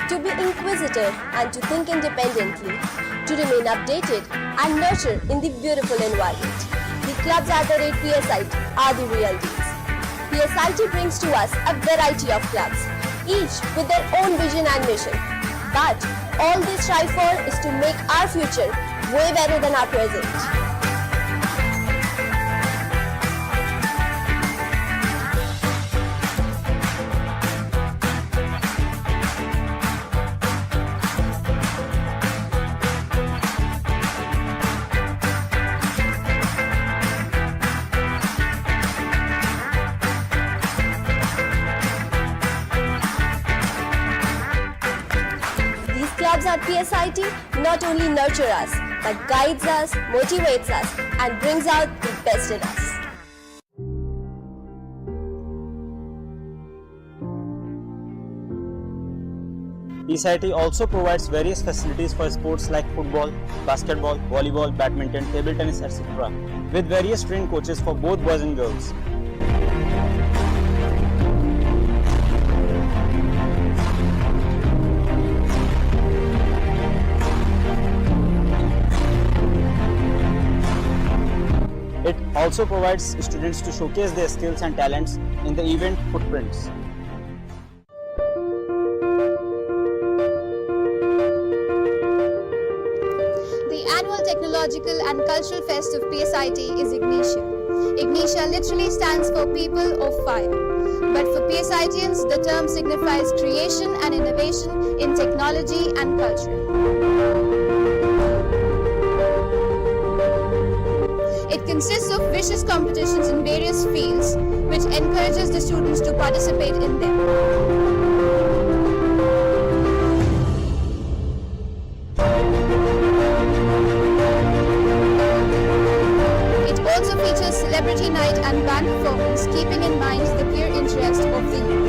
To be inquisitive and to think independently, to remain updated and nurture in the beautiful environment. The clubs at the rate PSIT are the real deals. PSIT brings to us a variety of clubs, each with their own vision and mission. But all they strive for is to make our future way better than our present. Clubs at PSIT not only nurture us, but guides us, motivates us, and brings out the best in us. PSIT also provides various facilities for sports like football, basketball, volleyball, badminton, table tennis, etc. with various trained coaches for both boys and girls. It also provides students to showcase their skills and talents in the event footprints. The annual Technological and Cultural Fest of PSIT is Ignitia. Ignitia literally stands for People of Fire. But for PSITians, the term signifies creation and innovation in technology and culture. It consists of vicious competitions in various fields, which encourages the students to participate in them. It also features celebrity night and band performance, keeping in mind the peer interest of the youth.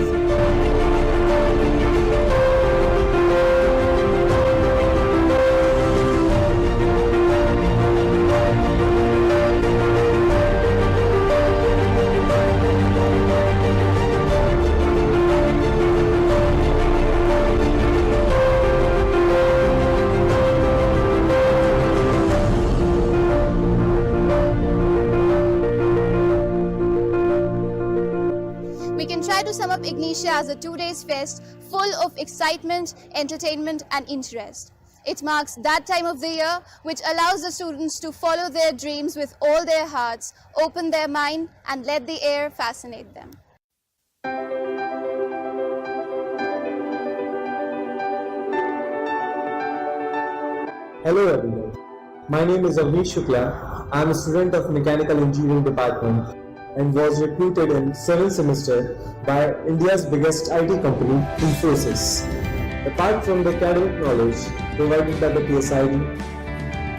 We can try to sum up Ignitia as a 2-day fest full of excitement, entertainment and interest. It marks that time of the year which allows the students to follow their dreams with all their hearts, open their mind and let the air fascinate them. Hello everyone. My name is Avnish Shukla. I am a student of Mechanical Engineering Department and was recruited in 7th semester by India's biggest IT company, Infosys. Apart from the academic knowledge provided by the PSIT,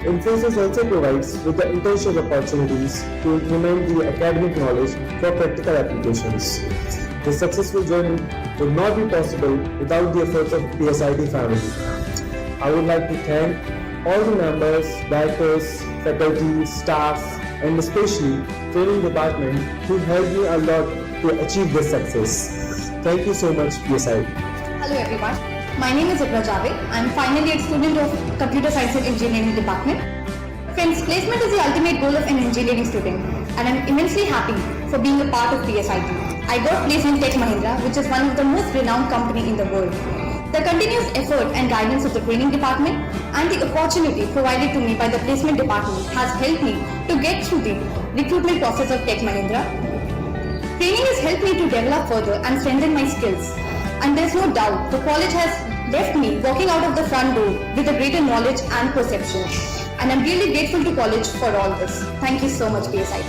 Infosys also provides with the internship opportunities to implement the academic knowledge for practical applications. The successful journey would not be possible without the efforts of PSIT family. I would like to thank all the members, directors, faculty, staff, and especially training department who helped me a lot to achieve this success. Thank you so much, PSIT. Hello everyone. My name is Iconsdg. I am finally a student of Computer Science and Engineering Department. Friends, placement is the ultimate goal of an engineering student and I am immensely happy for being a part of PSIT. I got placed in Tech Mahindra, which is one of the most renowned company in the world. The continuous effort and guidance of the training department and the opportunity provided to me by the placement department has helped me to get through the recruitment process of Tech Mahindra. Training has helped me to develop further and strengthen my skills. And there's no doubt the college has left me walking out of the front door with a greater knowledge and perception. And I'm really grateful to college for all this. Thank you so much, PSIT.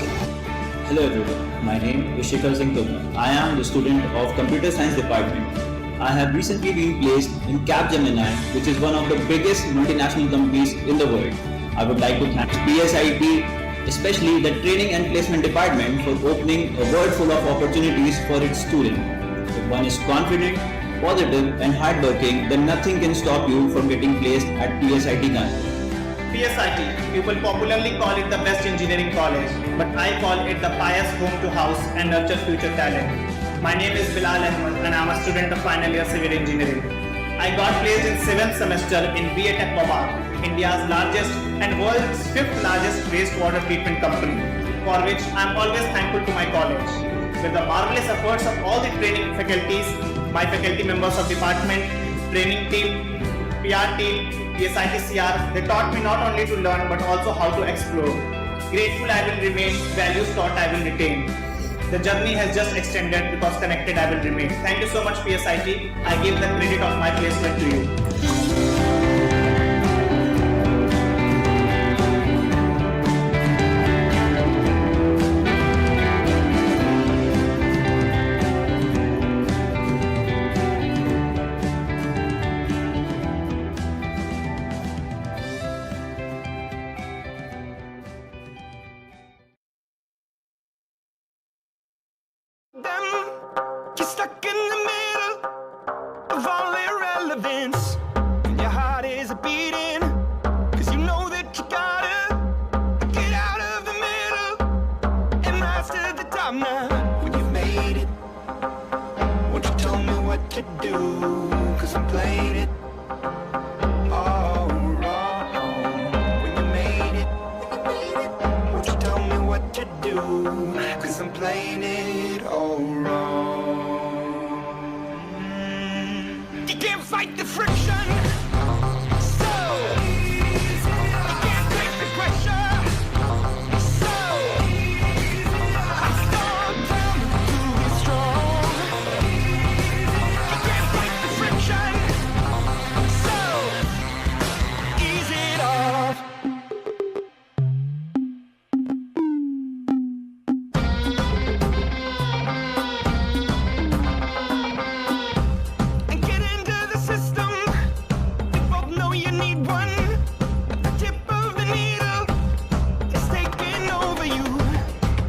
Hello everyone, my name is Felicitations. I am the student of Computer Science Department. I have recently been placed in Capgemini, which is one of the biggest multinational companies in the world. I would like to thank PSIT, especially the Training and Placement Department, for opening a world full of opportunities for its students. If one is confident, positive and hardworking, then nothing can stop you from getting placed at PSIT Kanpur. PSIT, people popularly call it the best engineering college, but I call it the pious home to house and nurture future talent. My name is Bilal Ahmed and I am a student of final year civil engineering. I got placed in 7th semester in BA Tech Mahindra, India's largest and world's 5th largest wastewater treatment company, for which I am always thankful to my college. With the marvelous efforts of all the training faculties, my faculty members of department, training team, PR team, PSIT CR, they taught me not only to learn but also how to explore. Grateful I will remain, values taught I will retain. The journey has just extended because connected I will remain. Thank you so much PSIT. I give the credit of my placement to you. You're stuck in the middle of all irrelevance. do, cause I'm playing it all wrong. You can't fight the friction, so you can't take the pressure, so I start down to be strong. You can't fight the friction, so ease it off. And get into the system. We both know you need one. At the tip of the needle is taking over you.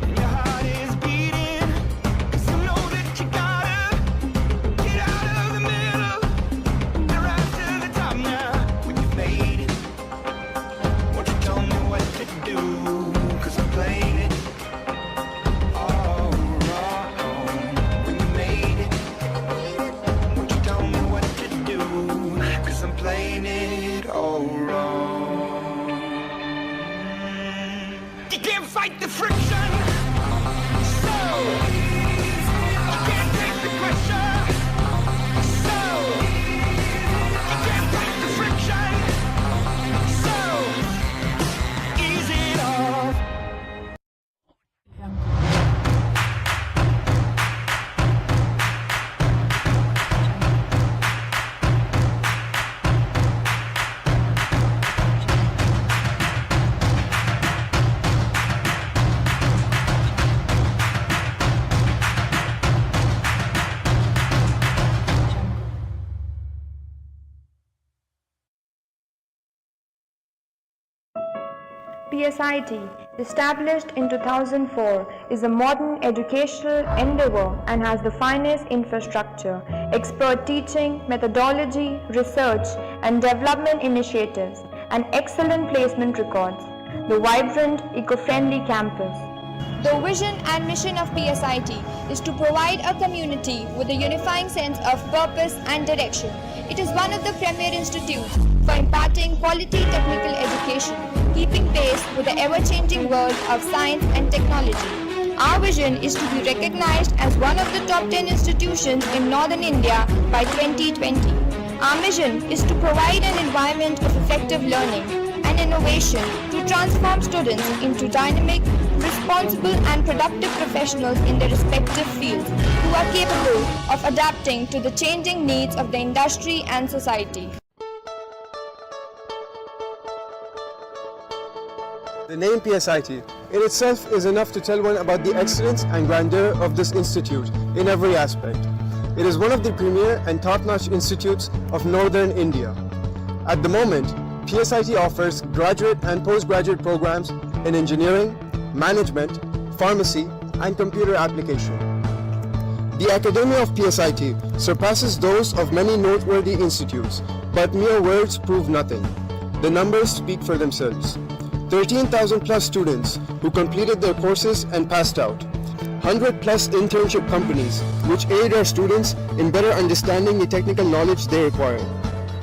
And your heart is beating, cause you know that you gotta get out of the middle and rise to the top now. When you've made it, won't you tell me what to do, cause I'm playing it all wrong. When you made it, won't you tell me what to do, cause I'm playing it all wrong. You can't fight the friction, so you can't take the pressure, so you can't fight the friction, so ease it off. PSIT, established in 2004, is a modern educational endeavor and has the finest infrastructure, expert teaching, methodology, research and development initiatives, and excellent placement records. The vibrant, eco-friendly campus. The vision and mission of PSIT is to provide a community with a unifying sense of purpose and direction. It is one of the premier institutes for imparting quality technical education, keeping pace with the ever-changing world of science and technology. Our vision is to be recognized as one of the top 10 institutions in Northern India by 2020. Our mission is to provide an environment of effective learning and innovation to transform students into dynamic, responsible and productive professionals in their respective fields who are capable of adapting to the changing needs of the industry and society. The name PSIT in itself is enough to tell one about the excellence and grandeur of this institute in every aspect. It is one of the premier and top-notch institutes of Northern India. At the moment, PSIT offers graduate and postgraduate programs in engineering, management, pharmacy, and computer application. The academia of PSIT surpasses those of many noteworthy institutes, but mere words prove nothing. The numbers speak for themselves. 13,000 plus students who completed their courses and passed out. 100 plus internship companies which aid our students in better understanding the technical knowledge they require.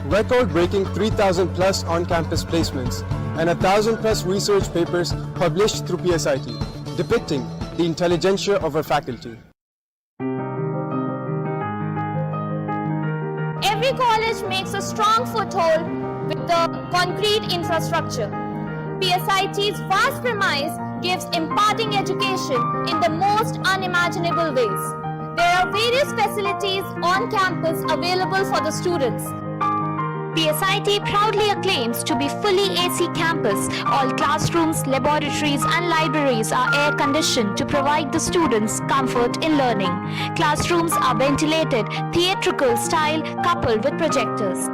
Record-breaking 3,000 plus on-campus placements and 1,000 plus research papers published through PSIT, depicting the intelligentsia of our faculty. Every college makes a strong foothold with the concrete infrastructure. PSIT's vast premise gives imparting education in the most unimaginable ways. There are various facilities on campus available for the students. PSIT proudly acclaims to be fully AC campus. All classrooms, laboratories and libraries are air-conditioned to provide the students comfort in learning. Classrooms are ventilated, theatrical style coupled with projectors.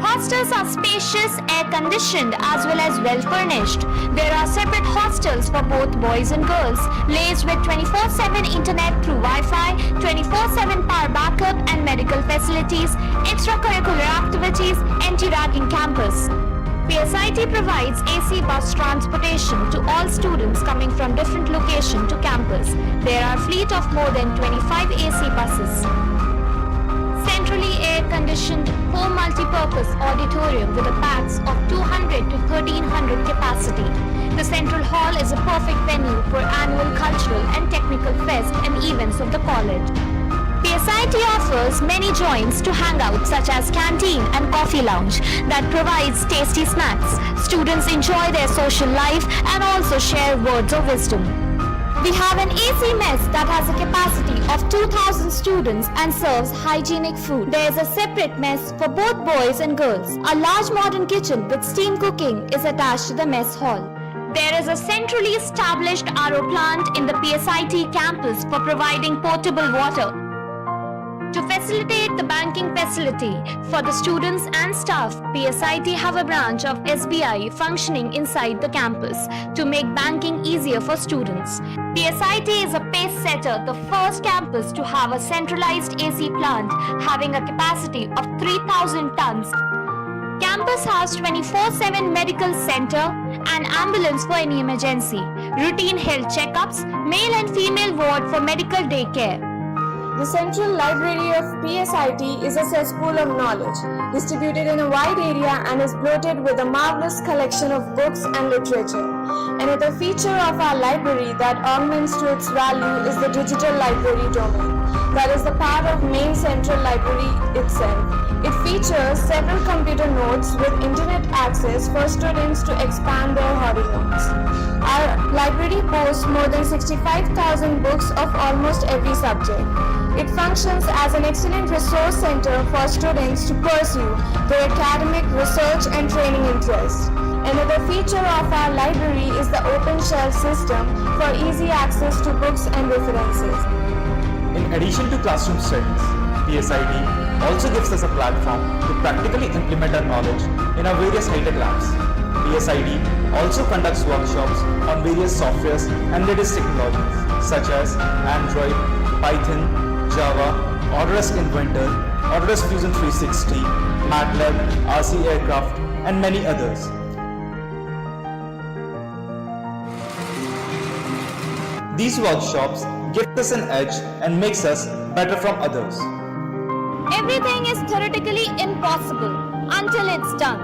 Hostels are spacious, air-conditioned as well as well-furnished. There are separate hostels for both boys and girls, laced with 24/7 internet through Wi-Fi, 24/7 power backup and medical facilities, extracurricular activities, anti-ragging campus. PSIT provides AC bus transportation to all students coming from different locations to campus. There are a fleet of more than 25 AC buses. Centrally air-conditioned home multi-purpose auditorium with a pax of 200 to 1300 capacity. The Central Hall is a perfect venue for annual cultural and technical fest and events of the college. PSIT offers many joints to hang out, such as canteen and coffee lounge that provides tasty snacks. Students enjoy their social life and also share words of wisdom. We have an AC mess that has a capacity of 2,000 students and serves hygienic food. There is a separate mess for both boys and girls. A large modern kitchen with steam cooking is attached to the mess hall. There is a centrally established RO plant in the PSIT campus for providing potable water. To facilitate the banking facility for the students and staff, PSIT have a branch of SBI functioning inside the campus to make banking easier for students. PSIT is a pace setter, the first campus to have a centralized AC plant having a capacity of 3,000 tons. Campus has 24/7 medical center and ambulance for any emergency, routine health checkups, male and female ward for medical daycare. The Central Library of PSIT is a cesspool of knowledge, distributed in a wide area and is bloated with a marvelous collection of books and literature. Another feature of our library that augments to its value is the digital library domain. That is the part of main central library itself. It features several computer nodes with internet access for students to expand their horizons. Our library boasts more than 65,000 books of almost every subject. It functions as an excellent resource center for students to pursue their academic, research and training interests. Another feature of our library is the open shelf system for easy access to books and references. In addition to classroom studies, PSIT also gives us a platform to practically implement our knowledge in our various high-tech labs. PSIT also conducts workshops on various softwares and latest technologies such as Android, Python, Java, Autodesk Inventor, Autodesk Fusion 360, MATLAB, RC Aircraft, and many others. These workshops give us an edge and makes us better from others. Everything is theoretically impossible until it's done.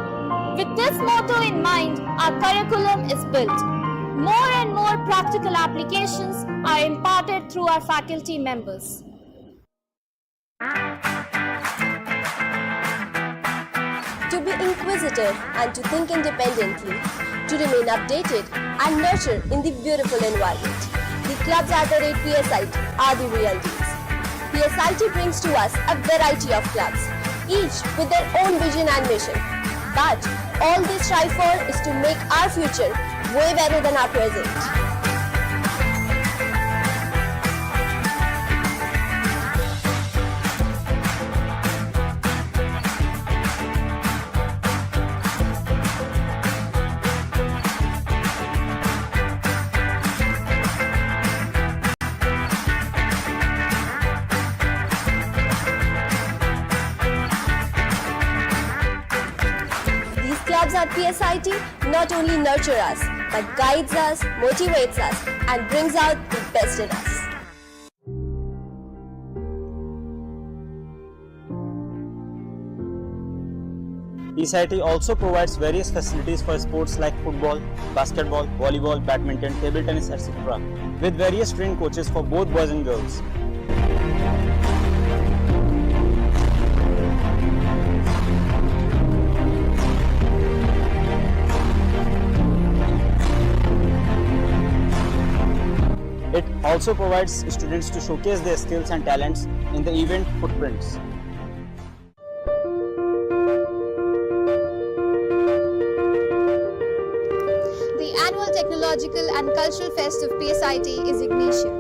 With this motto in mind, our curriculum is built. More and more practical applications are imparted through our faculty members. To be inquisitive and to think independently, to remain updated and nurture in the beautiful environment. The clubs at the PSIT are the real deals. PSIT brings to us a variety of clubs, each with their own vision and mission. But all they strive for is to make our future way better than our present. Clubs at PSIT not only nurture us, but guides us, motivates us, and brings out the best in us. PSIT also provides various facilities for sports like football, basketball, volleyball, badminton, table tennis, etc., with various trained coaches for both boys and girls. It also provides students to showcase their skills and talents in the event footprints. The annual Technological and Cultural Fest of PSIT is Ignitia.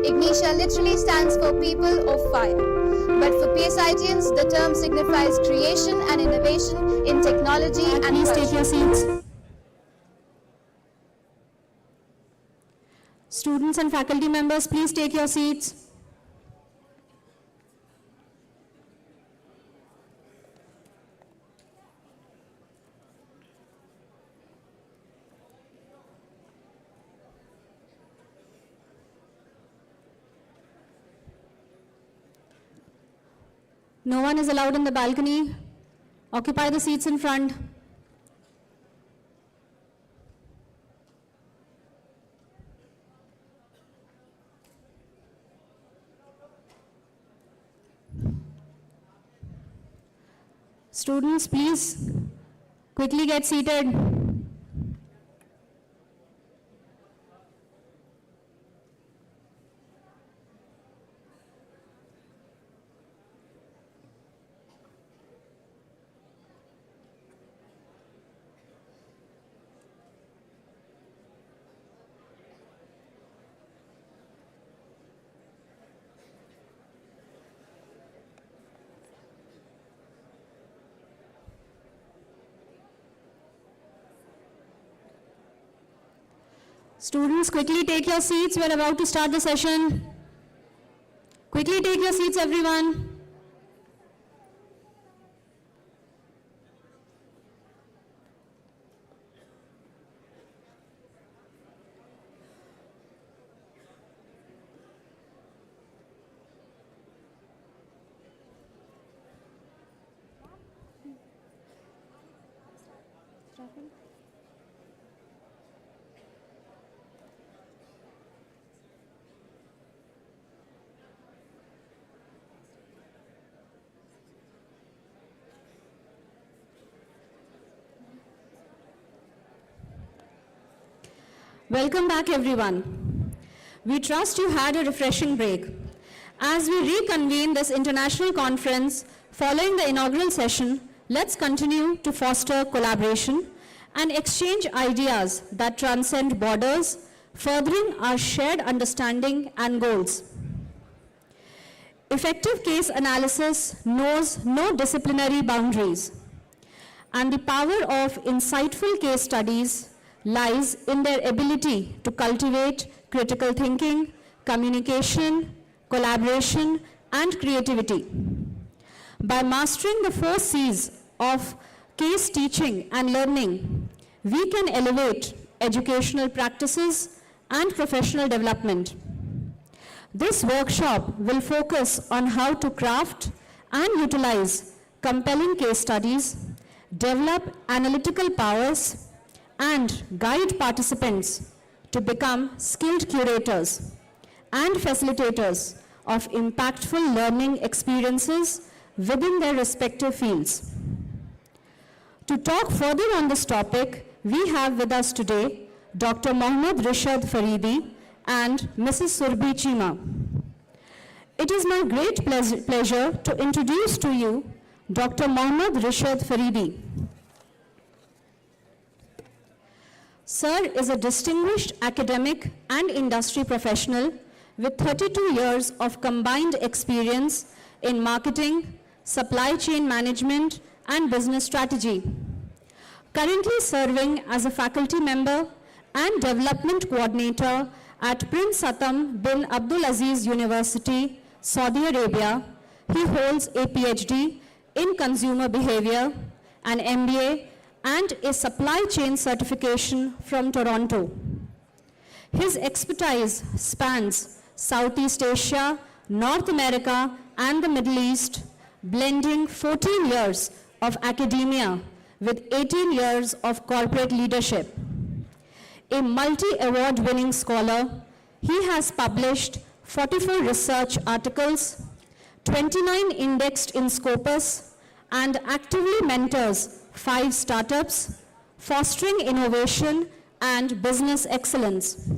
Ignitia literally stands for People of Fire. But for PSITians, the term signifies creation and innovation in technology and please culture. take your seats. Students and faculty members, please take your seats. No one is allowed in the balcony. Occupy the seats in front. Students, please quickly get seated. Students, quickly take your seats. We're about to start the session. Quickly take your seats, everyone. Welcome back, everyone. We trust you had a refreshing break. As we reconvene this international conference following the inaugural session, let's continue to foster collaboration and exchange ideas that transcend borders, furthering our shared understanding and goals. Effective case analysis knows no disciplinary boundaries, and the power of insightful case studies lies in their ability to cultivate critical thinking, communication, collaboration, and creativity. By mastering the 4 C's of case teaching and learning, we can elevate educational practices and professional development. This workshop will focus on how to craft and utilize compelling case studies, develop analytical powers, and guide participants to become skilled curators and facilitators of impactful learning experiences within their respective fields. To talk further on this topic, we have with us today Dr. Mohammad Rishad Faridi and Mrs. Surbhi Chima. It is my great pleasure to introduce to you Dr. Mohammad Rishad Faridi. Sir is a distinguished academic and industry professional with 32 years of combined experience in marketing, supply chain management, and business strategy. Currently serving as a faculty member and development coordinator at Prince Satam bin Abdulaziz University, Saudi Arabia, he holds a PhD in consumer behavior, an MBA, and a supply chain certification from Toronto. His expertise spans Southeast Asia, North America, and the Middle East, blending 14 years of academia with 18 years of corporate leadership. A multi-award winning scholar, he has published 44 research articles, 29 indexed in Scopus, and actively mentors 5 startups, fostering innovation and business excellence.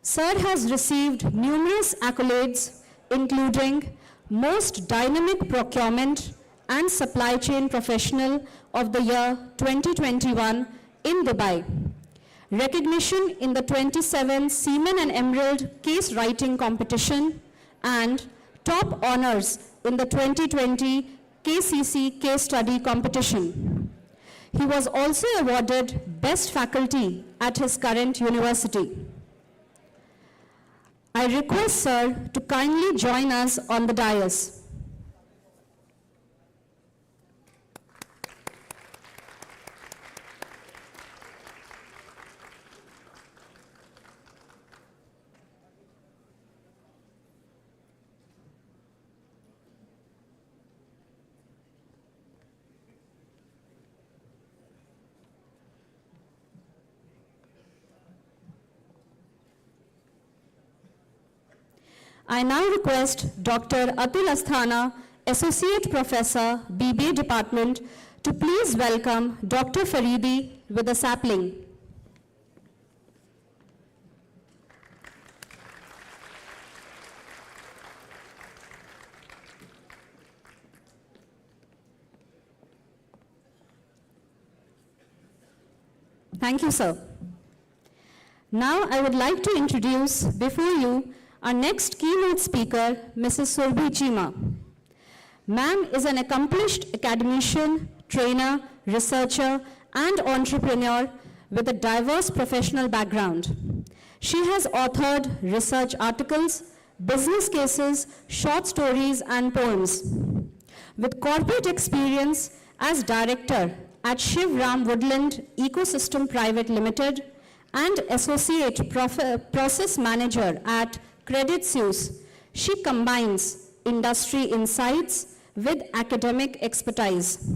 Sir has received numerous accolades, including Most Dynamic Procurement and Supply Chain Professional of the Year 2021 in Dubai, recognition in the 27 Seaman and Emerald Case Writing Competition, and top honors in the 2020 KCC Case Study Competition. He was also awarded Best Faculty at his current university. I request Sir to kindly join us on the dais. I now request Dr. Atul Asthana, Associate Professor, BBA Department, to please welcome Dr. Faridi with a sapling. Thank you, sir. Now I would like to introduce before you our next keynote speaker, Mrs. Surbhi Chima. Ma'am is an accomplished academician, trainer, researcher, and entrepreneur with a diverse professional background. She has authored research articles, business cases, short stories, and poems. With corporate experience as director at Shiv Ram Woodland Ecosystem Private Limited and associate process manager at Credit Suisse, she combines industry insights with academic expertise.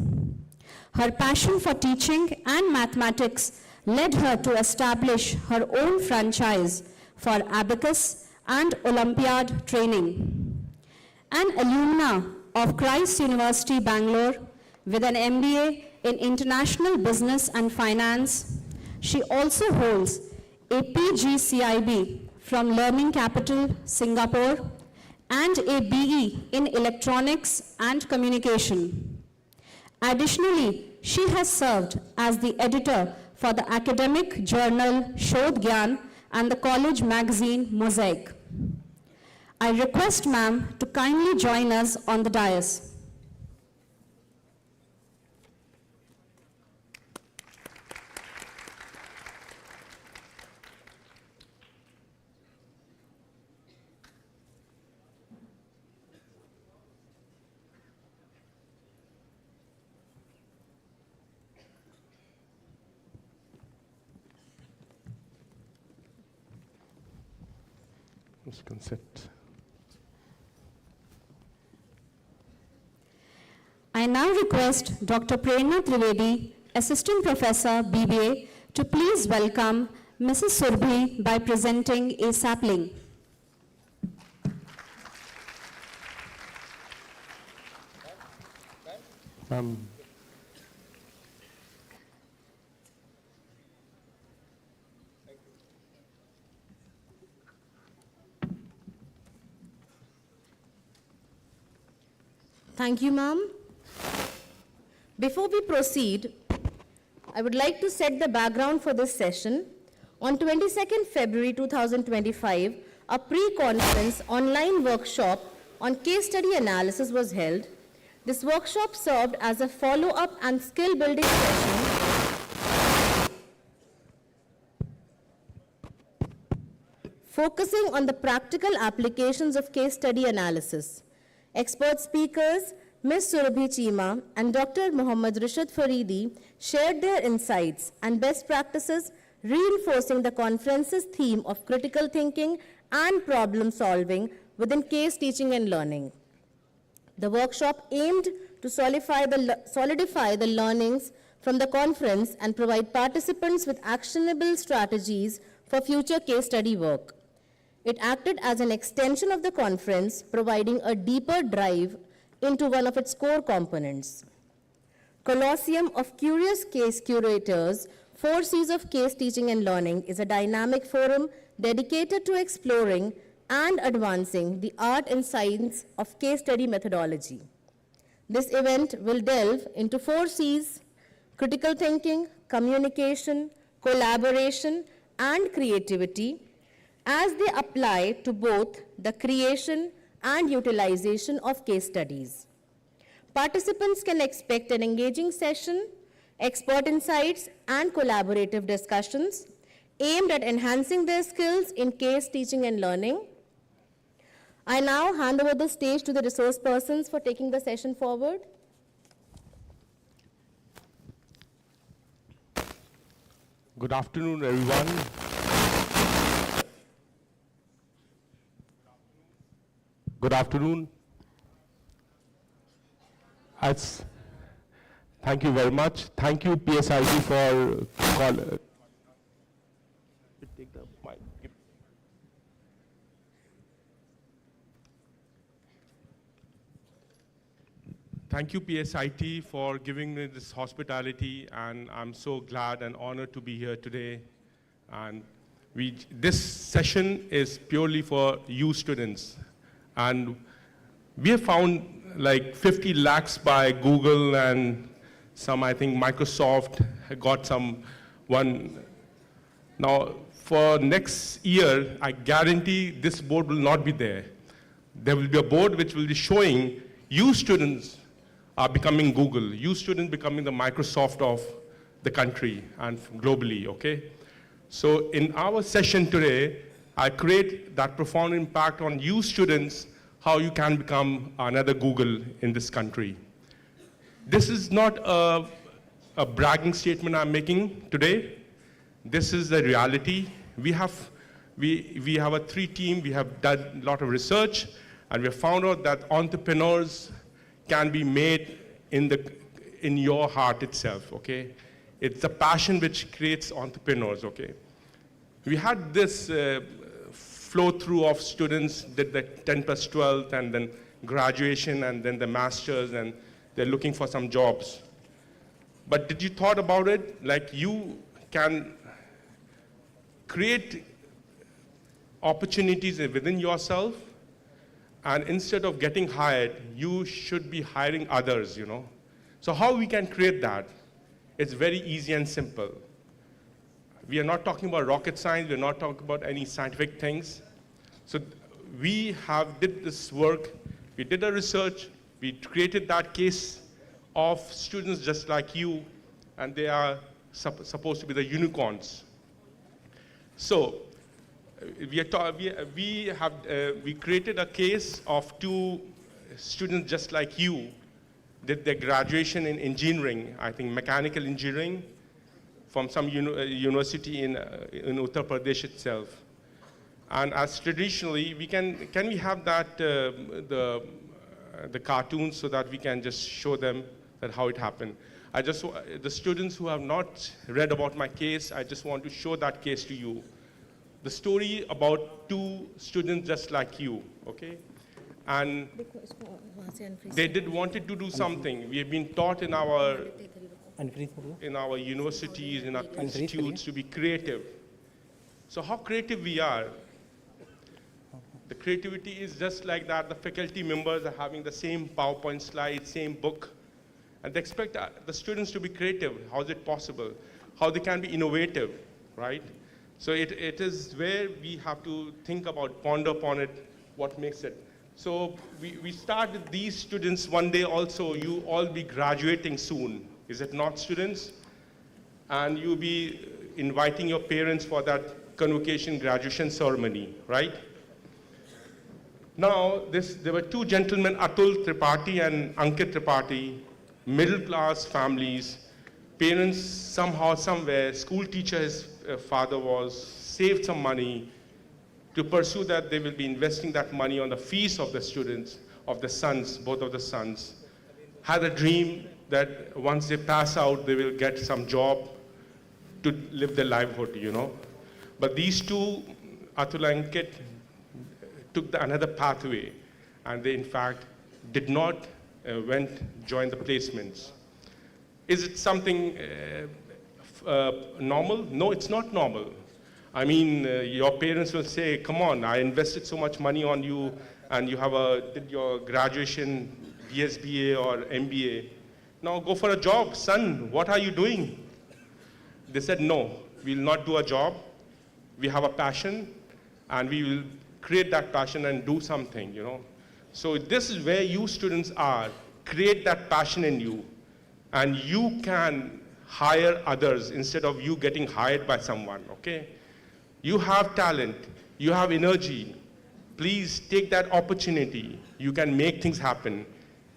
Her passion for teaching and mathematics led her to establish her own franchise for abacus and Olympiad training. An alumna of Christ University, Bangalore, with an MBA in International Business and Finance, she also holds a PGCIB from Learning Capital, Singapore, and a BE in Electronics and Communication. Additionally, she has served as the editor for the academic journal Shodh Gyan and the college magazine Mosaic. I request ma'am to kindly join us on the dais. Consent. I now request Dr. Prerna Trivedi, Assistant Professor, BBA, to please welcome Mrs. Surbhi by presenting a sapling. Thank you, ma'am. Before we proceed, I would like to set the background for this session. On 22nd February 2025, a pre-conference online workshop on case study analysis was held. This workshop served as a follow-up and skill-building session focusing on the practical applications of case study analysis. Expert speakers, Ms. Surbhi Chima and Dr. Muhammad Rashid Faridi shared their insights and best practices, reinforcing the conference's theme of critical thinking and problem solving within case teaching and learning. The workshop aimed to solidify the learnings from the conference and provide participants with actionable strategies for future case study work. It acted as an extension of the conference, providing a deeper dive into one of its core components. Colosseum of Curious Case Curators, 4 C's of Case Teaching and Learning is a dynamic forum dedicated to exploring and advancing the art and science of case study methodology. This event will delve into 4 C's: critical thinking, communication, collaboration, and creativity, as they apply to both the creation and utilization of case studies. Participants can expect an engaging session, expert insights, and collaborative discussions aimed at enhancing their skills in case teaching and learning. I now hand over the stage to the resource persons for taking the session forward. Good afternoon, everyone. Good afternoon. Thank you very much. Thank you, PSIT, for take the mic. Thank you, PSIT, for giving me this hospitality, and I'm so glad and honored to be here today. And this session is purely for you students. And we have found like 50 lakhs by Google and some, I think, Microsoft got some one. Now, for next year, I guarantee this board will not be there. There will be a board which will be showing you students are becoming Google, you students becoming the Microsoft of the country and globally, okay? So in our session today, I create that profound impact on you students, how you can become another Google in this country. This is not a bragging statement I'm making today. This is the reality. We have a 3 team, we have done a lot of research, and we have found out that entrepreneurs can be made in your heart itself, okay? It's the passion which creates entrepreneurs, okay? We had this flow through of students, did the 10 plus 12, and then graduation, and then the masters, and they're looking for some jobs. But did you thought about it? Like you can create opportunities within yourself, and instead of getting hired, you should be hiring others, you know? So how we can create that? It's very easy and simple. We are not talking about rocket science, we're not talking about any scientific things. So we did this work, we did a research, we created that case of students just like you, and they are supposed to be the unicorns. So we created a case of 2 students just like you, did their graduation in engineering, I think mechanical engineering, from some university in Uttar Pradesh itself. And as traditionally, can we have that, the cartoons so that we can just show them that how it happened. The students who have not read about my case, I just want to show that case to you. The story about 2 students just like you, okay? And they wanted to do something. We have been taught in our universities, in our institutes to be creative. So how creative we are? The creativity is just like that. The faculty members are having the same PowerPoint slide, same book, and they expect the students to be creative. How is it possible? How they can be innovative, right? So it is where we have to think about, ponder upon it, what makes it. So we started these students one day also, you all be graduating soon. Is it not, students? And you'll be inviting your parents for that convocation graduation ceremony, right? Now, there were 2 gentlemen, Atul Tripathi and Ankit Tripathi, middle-class families, parents somehow, somewhere, school teacher, his father was, saved some money to pursue that. They will be investing that money on the fees of the students, of the sons, both of the sons. Had a dream that once they pass out, they will get some job to live their livelihood, you know. But these 2, Atul and Ankit, took another pathway, and they in fact did not join the placements. Is it something normal? No, it's not normal. I mean, your parents will say, come on, I invested so much money on you, and you did your graduation, BSBA or MBA. Now go for a job, son, what are you doing? They said, no, we'll not do a job. We have a passion, and we will create that passion and do something, you know. So this is where you students are. Create that passion in you, and you can hire others instead of you getting hired by someone, okay? You have talent, you have energy. Please take that opportunity. You can make things happen.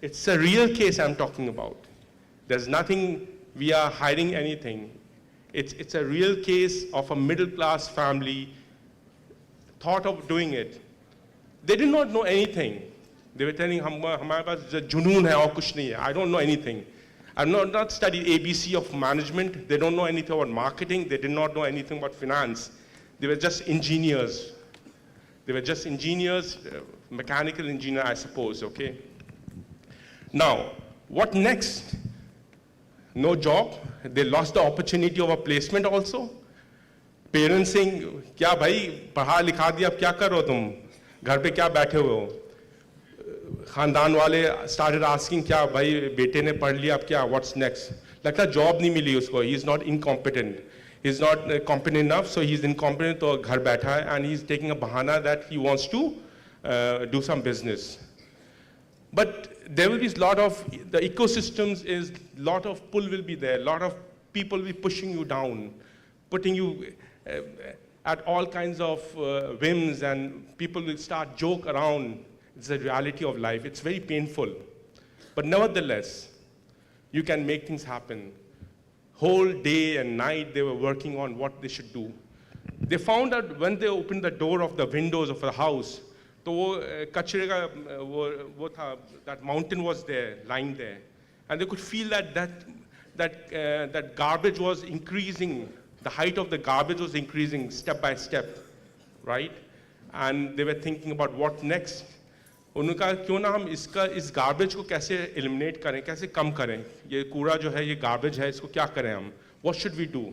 It's a real case I'm talking about. There's nothing, we are hiding anything. It's a real case of a middle-class family thought of doing it. They did not know anything. They were telling, "Hamare paas junoon hai aur kuch nahi hai. I don't know anything." I've not studied ABC of management. They don't know anything about marketing. They did not know anything about finance. They were just engineers. They were just engineers, mechanical engineer, I suppose, okay? Now, What next? No job. They lost the opportunity of a placement also. Parents saying, क्या भाई पढ़ा लिखा दिया अब क्या करो तुम घर पे क्या बैठे हुए हो खानदान वाले started asking क्या भाई बेटे ने पढ़ लिया अब क्या what's next लगता जॉब नहीं मिली उसको he is not incompetent he is not competent enough so he is incompetent तो घर बैठा है and he is taking a bahana that he wants to do some business but there will be a lot of the ecosystems is lot of pull will be there lot of people will be pushing you down putting you at all kinds of whims and people will start joke around. It's the reality of life. It's very painful. But nevertheless, you can make things happen. Whole day and night they were working on what they should do. They found out when they opened the door of the windows of the house, तो वो कचरे का वो था that mountain was there, lying there. And they could feel that garbage was increasing. The height of the garbage was increasing step by step, right? And they were thinking about what next. उन्होंने कहा क्यों ना हम इस garbage को कैसे eliminate करें, कैसे कम करें? ये कूड़ा जो है, ये garbage है, इसको क्या करें हम? What should we do?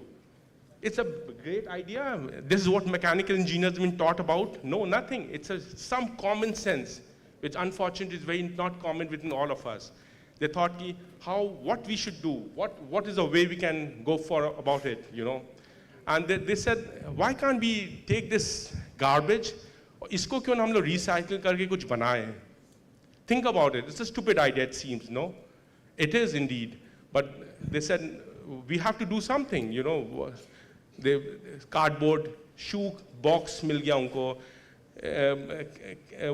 It's a great idea. This is what mechanical engineers have been taught about. No, nothing. It's some common sense, which unfortunately is very not common within all of us. They thought what we should do, what is the way we can go for about it, you know? And they said, why can't we take this garbage, isko kyun hum log recycle karke kuch banaye? Think about it. It's a stupid idea, it seems, no? It is indeed. But they said, we have to do something, you know? The cardboard, shoe box mil gaya unko,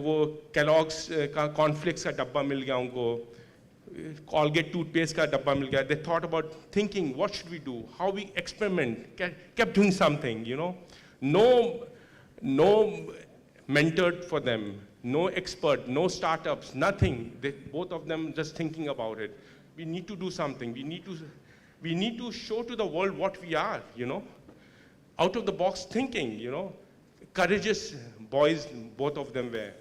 वो Kellogg's का cornflakes का डब्बा मिल गया उनको, Colgate toothpaste का डब्बा मिल गया. They thought about thinking, what should we do? How we experiment? Kept doing something, you know. No mentored for them, no expert, no startups, nothing. Both of them just thinking about it. We need to do something. We need to show to the world what we are, you know. Out of the box thinking, you know. Courageous boys, both of them were.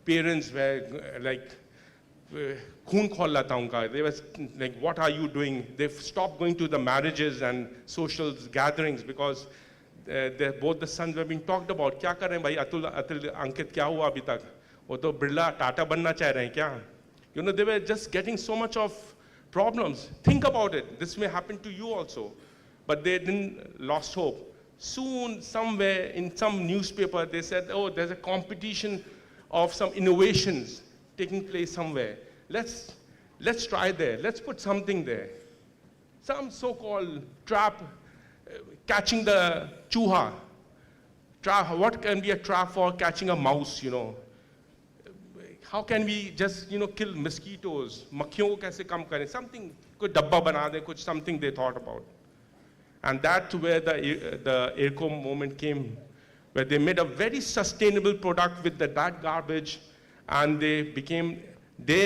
Parents were like, खून खोल लाता उनका. They were like, what are you doing? They've stopped going to the marriages and social gatherings because both the sons were being talked about. क्या कर रहे हैं भाई अतुल अंकित क्या हुआ अभी तक? वो तो बिरला टाटा बनना चाह रहे हैं क्या? You know, they were just getting so much of problems. Think about it. This may happen to you also. But they didn't lost hope. Soon, somewhere in some newspaper, they said, oh, there's a competition of some innovations taking place somewhere. Let's try there. Let's put something there. Some so-called trap, catching the chuha. Trap, what can be a trap for catching a mouse, you know? How can we just, you know, kill mosquitoes? Makkhiyon ko kaise kam kare? Something, koi dabba bana de, kuch something they thought about. And that's where the Airco moment came, where they made a very sustainable product with that garbage, and they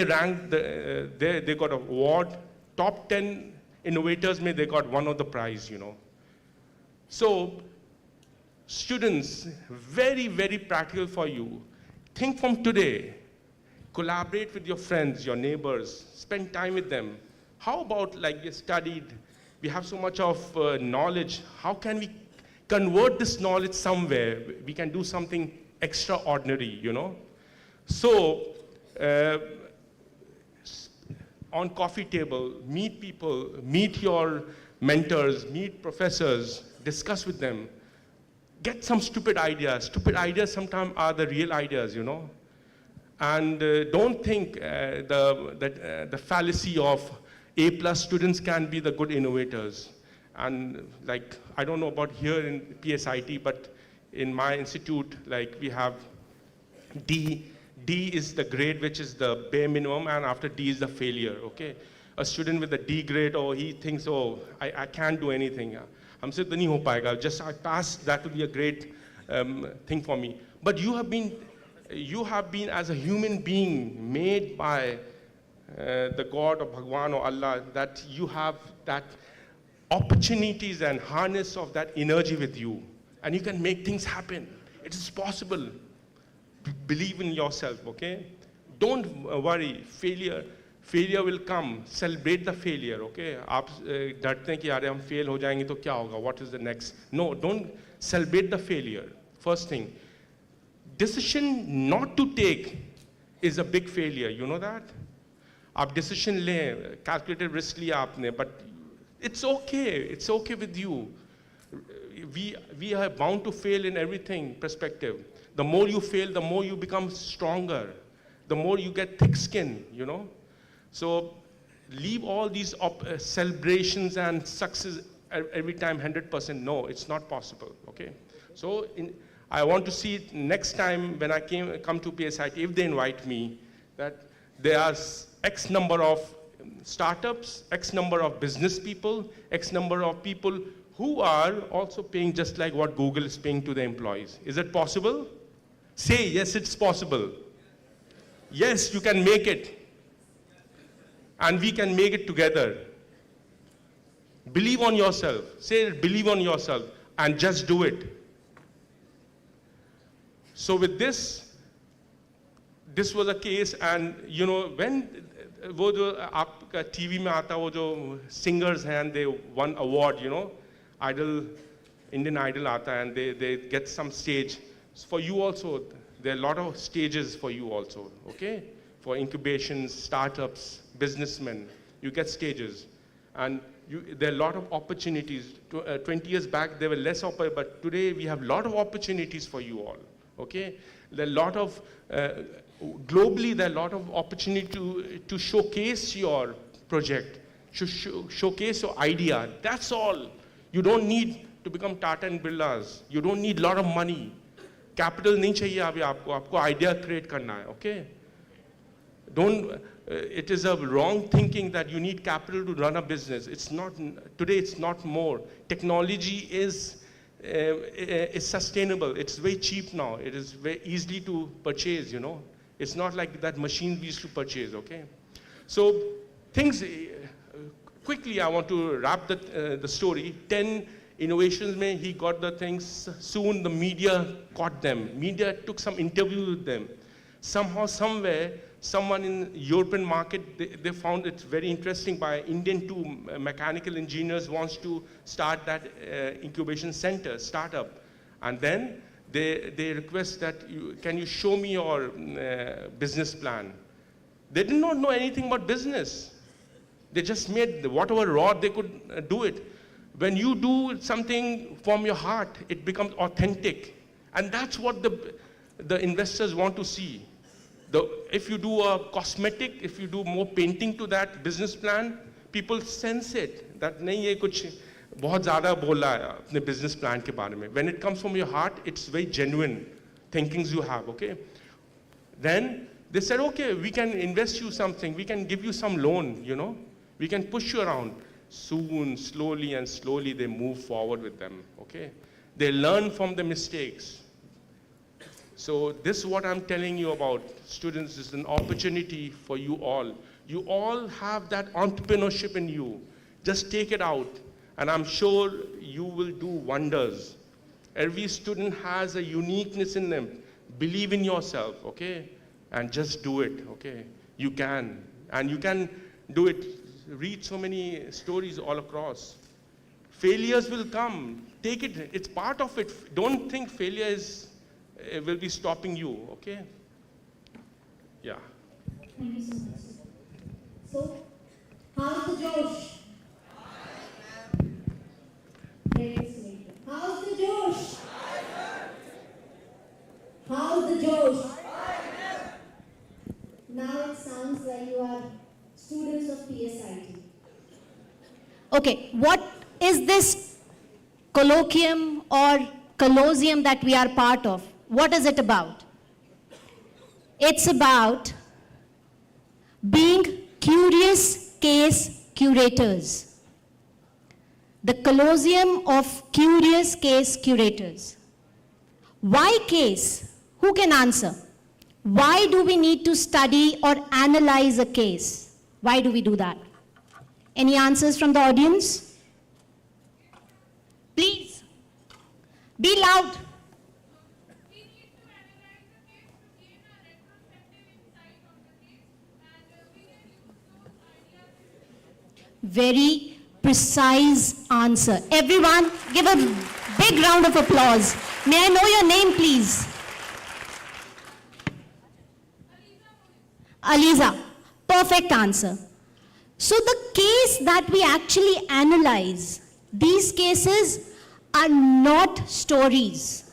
ranked, they got an award. Top 10 innovators, they got one of the prize, you know. So, students, very, very practical for you. Think from today. Collaborate with your friends, your neighbors, spend time with them. How about like you studied, we have so much of knowledge. How can we convert this knowledge somewhere? We can do something extraordinary, you know? So, on coffee table, meet people, meet your mentors, meet professors, discuss with them. Get some stupid ideas. Stupid ideas sometimes are the real ideas, you know? And don't think the fallacy of A+ students can be the good innovators. And like, I don't know about here in PSIT, but in my institute, like we have D. D is the grade which is the bare minimum, and after D is the failure, okay? A student with a D grade, or he thinks, oh, I can't do anything. Humse to nahi ho payega. Just I pass, that will be a great thing for me. But you have been as a human being made by the God or Bhagwan or Allah, that you have that opportunities and harness of that energy with you, and you can make things happen. It is possible. Believe in yourself, okay? Don't worry. Failure failure will come. Celebrate the failure, okay? आप डरते हैं कि यार हम fail हो जाएंगे तो क्या होगा? What is the next? No, don't celebrate the failure. First thing, decision not to take is a big failure. You know that? आप decision लें, calculated risk लिया आपने, but it's okay. It's okay with you. We are bound to fail in everything perspective. The more you fail, the more you become stronger. The more you get thick skin, you know. So leave all these celebrations and success every time 100%. No, it's not possible, okay? So I want to see it next time when I come to PSIT, if they invite me, that there are X number of startups, X number of business people, X number of people who are also paying just like what Google is paying to the employees. Is it possible? Say, yes, it's possible. Yes, you can make it. And we can make it together. Believe on yourself. Say, believe on yourself and just do it. So with this was a case, and you know, when वो जो आपका TV में आता वो जो singers हैं and they won award, you know, Indian Idol आता and they get some stage. For you also, there are a lot of stages for you also, okay? For incubations, startups, businessmen, you get stages. And there are a lot of opportunities. 20 years back, there were less opportunities, but today we have a lot of opportunities for you all, okay? There are a lot of, globally, there are a lot of opportunity to showcase your project, showcase your idea. That's all. You don't need to become Tata and Birlas. You don't need a lot of money. Capital नहीं चाहिए अभी आपको idea create करना है, okay? It is a wrong thinking that you need capital to run a business. It's not, today it's not more. Technology is sustainable. It's very cheap now. It is very easily to purchase, you know. It's not like that machine we used to purchase, okay? So things, quickly I want to wrap the story. 10 innovations mein he got the things. Soon the media caught them. Media took some interview with them. Somehow, somewhere, someone in European market, they found it very interesting by Indian two mechanical engineers wants to start that incubation center, startup. And then they request that, can you show me your business plan? They did not know anything about business. They just made whatever raw they could do it. When you do something from your heart, it becomes authentic. And that's what the investors want to see. If you do a cosmetic, if you do more painting to that business plan, people sense it. That nahi ye kuch bahut zyada bola hai apne business plan ke baare mein. When it comes from your heart, it's very genuine thinkings you have, okay? Then they said, okay, we can invest you something. We can give you some loan, you know? We can push you around. Soon, slowly and slowly, they move forward with them, okay? They learn from the mistakes. So this is what I'm telling you about, students. This is an opportunity for you all. You all have that entrepreneurship in you. Just take it out, and I'm sure you will do wonders. Every student has a uniqueness in them. Believe in yourself, okay? And just do it, okay? You can, and you can do it. Read so many stories all across. Failures will come. Take it. It's part of it. Don't think failure will be stopping you, okay? Yeah. Thank you so much. So, how's the Josh? How's the Josh? How's the Josh? Now it sounds like you are students of PSIT. Okay, what is this colloquium or colloquium that we are part of? What is it about? It's about being curious case curators. The colloquium of curious case curators. Why case? Who can answer? Why do we need to study or analyze a case? Why do we do that? Any answers from the audience? Please, be loud. very precise answer. Everyone, give a big round of applause. May I know your name, please? Aliza. Perfect answer. So the case that we actually analyze, these cases are not stories.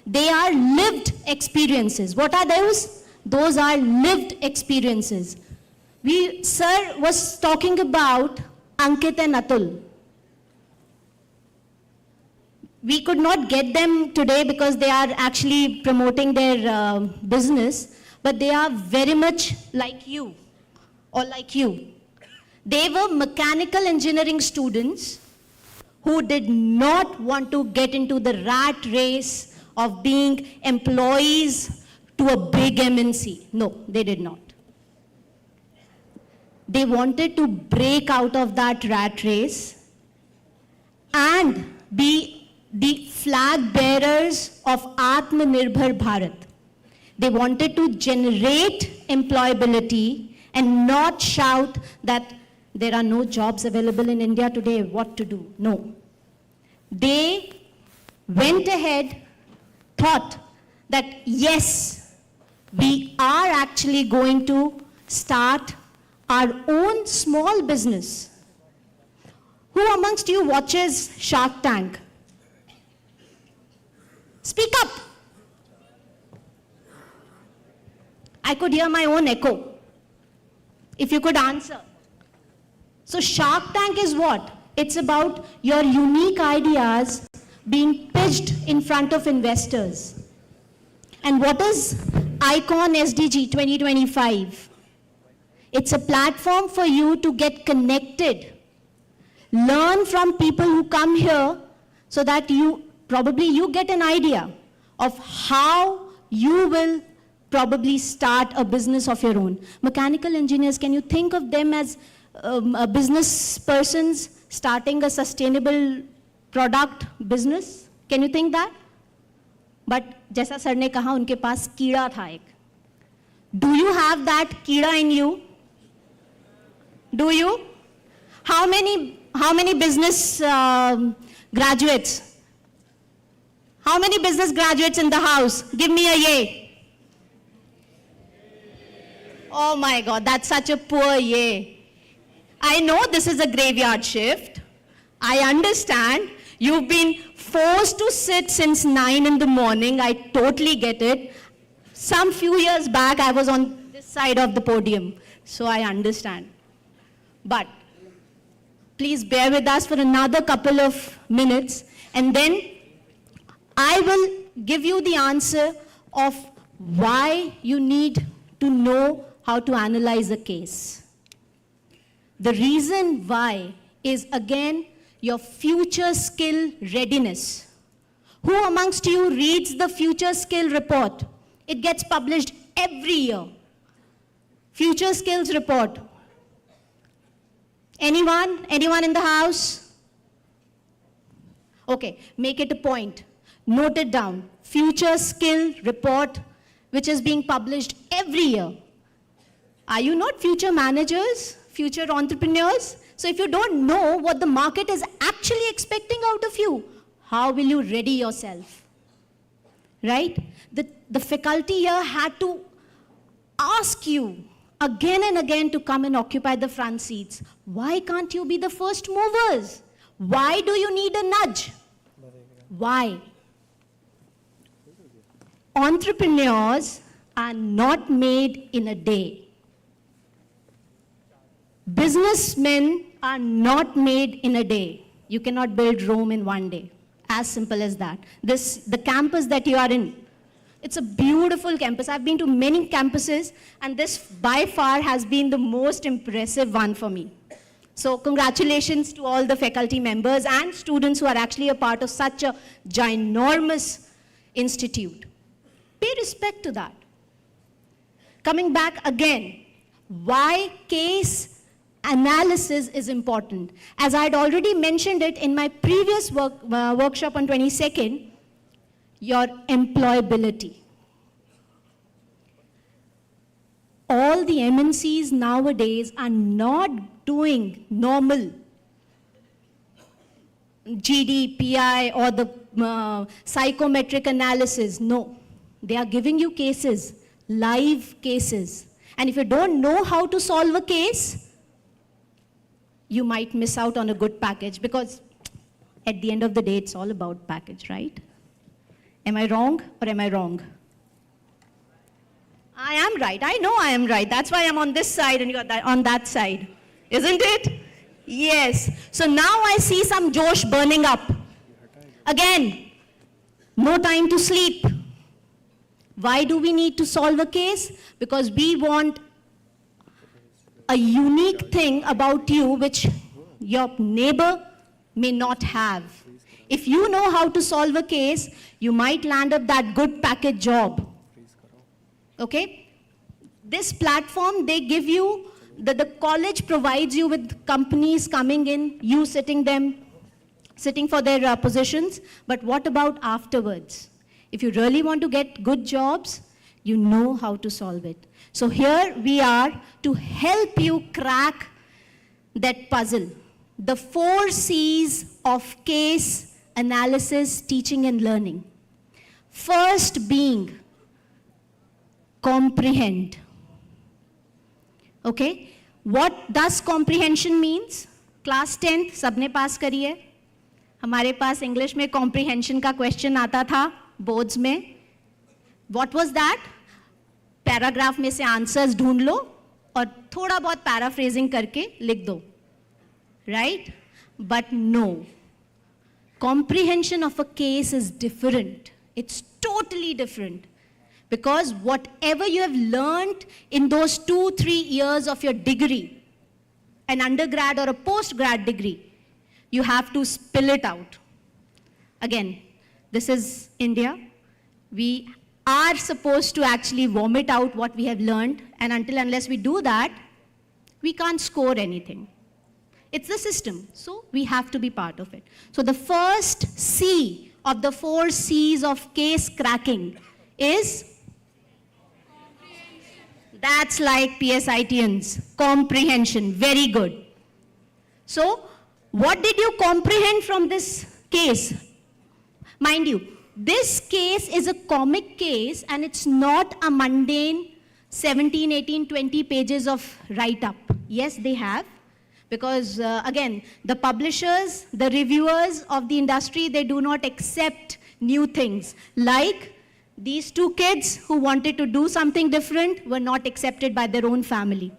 They are lived experiences. What are those? Those are lived experiences. Sir was talking about Ankit and Atul. We could not get them today because they are actually promoting their business, but they are very much like you, or like you. They were mechanical engineering students who did not want to get into the rat race of being employees to a big MNC. No, they did not. They wanted to break out of that rat race and be the flag bearers of Atmanirbhar Bharat. They wanted to generate employability and not shout that there are no jobs available in India today, what to do? No. They went ahead, thought that yes, we are actually going to start our own small business. Who amongst you watches Shark Tank? Speak up. I could hear my own echo. If you could answer. So Shark Tank is what? It's about your unique ideas being pitched in front of investors. And what is Iconsdg 2025? It's a platform for you to get connected, learn from people who come here so that you get an idea of how you will probably start a business of your own. Mechanical engineers, can you think of them as business persons starting a sustainable product business? Can you think that? But जैसा sir ने कहा उनके पास कीड़ा था एक. Do you have that कीड़ा in you? Do you? How many business graduates? How many business graduates in the house? Give me a yay. Oh my God, that's such a poor yay. I know this is a graveyard shift. I understand. You've been forced to sit since 9 in the morning. I totally get it. Some few years back, I was on this side of the podium, so I understand. But please bear with us for another couple of minutes, and then I will give you the answer of why you need to know how to analyze a case. The reason why is, again, your future skill readiness. Who amongst you reads the future skill report? It gets published every year. Future skills report. Anyone? Anyone in the house? Okay, make it a point. Note it down. Future skill report, which is being published every year. Are you not future managers? Future entrepreneurs? So if you don't know what the market is actually expecting out of you, how will you ready yourself? Right? The faculty here had to ask you again and again to come and occupy the front seats. Why can't you be the first movers? Why do you need a nudge? Why? Entrepreneurs are not made in a day. Businessmen are not made in a day. You cannot build Rome in one day. As simple as that. The campus that you are in, it's a beautiful campus. I've been to many campuses, and this by far has been the most impressive one for me. So congratulations to all the faculty members and students who are actually a part of such a ginormous institute. Pay respect to that. Coming back again, why case analysis is important. As I had already mentioned it in my previous workshop on 22nd, your employability. all the MNCs nowadays are not doing normal GD, PI, or the psychometric analysis. No, they are giving you cases, live cases. And if you don't know how to solve a case, you might miss out on a good package, because at the end of the day, it's all about package, right? Am I wrong or am I wrong? I am right. I know I am right. That's why I'm on this side and you're on that side. Isn't it? Yes. So now I see some Josh burning up. Again, no time to sleep. Why do we need to solve a case? Because we want a unique thing about you which your neighbor may not have. If you know how to solve a case, you might land up that good package job. Okay? This platform, they give you, the college provides you with companies coming in, you sitting for their positions. But what about afterwards? If you really want to get good jobs, you know how to solve it. So here we are to help you crack that puzzle. The 4 C's of case analysis, teaching and learning. First being comprehend. Okay? What does comprehension means? Class 10th सबने पास करी है. हमारे पास English में comprehension का question आता था boards में. What was that? Paragraph में से आंसर्स ढूंढ लो और थोड़ा बहुत पैराफ्रेजिंग करके लिख दो. Right? But no. Comprehension of a case is different. It's totally different. Because whatever you have learned in those 2-3 years of your degree, an undergrad or a postgrad degree, you have to spill it out. Again, this is India. We are supposed to actually vomit out what we have learned, and unless we do that, we can't score anything. It's the system, so we have to be part of it. So the first C of the 4 C's of case cracking is, that's like PSITians, comprehension, very good. So, what did you comprehend from this case? Mind you, this case is a comic case and it's not a mundane 17, 18, 20 pages of write-up. Yes, they have. Because again, the publishers, the reviewers of the industry, they do not accept new things. Like these 2 kids who wanted to do something different were not accepted by their own family.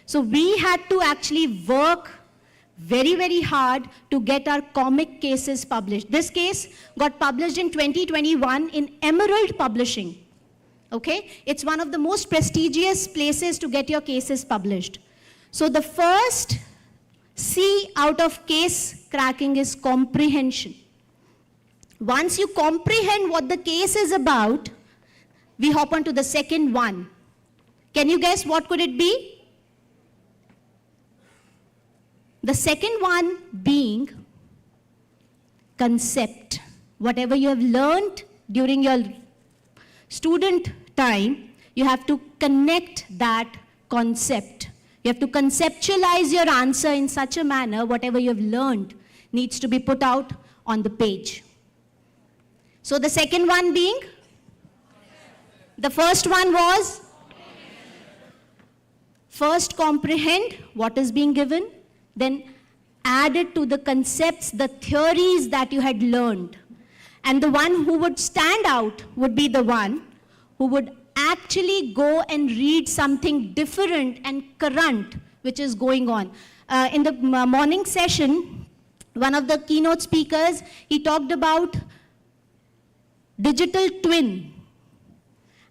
So we had to actually work very, very hard to get our comic cases published. This case got published in 2021 in Emerald Publishing. Okay? It's one of the most prestigious places to get your cases published. So the first C out of case cracking is comprehension. Once you comprehend what the case is about, we hop on to the second one. Can you guess what could it be? The second one being concept. Whatever you have learned during your student time, you have to connect that concept. You have to conceptualize your answer in such a manner, whatever you have learned needs to be put out on the page. So the second one being, the first one was, first comprehend what is being given, then add it to the concepts, the theories that you had learned. And the one who would stand out would be the one who would actually go and read something different and current which is going on. In the morning session, one of the keynote speakers, he talked about digital twin.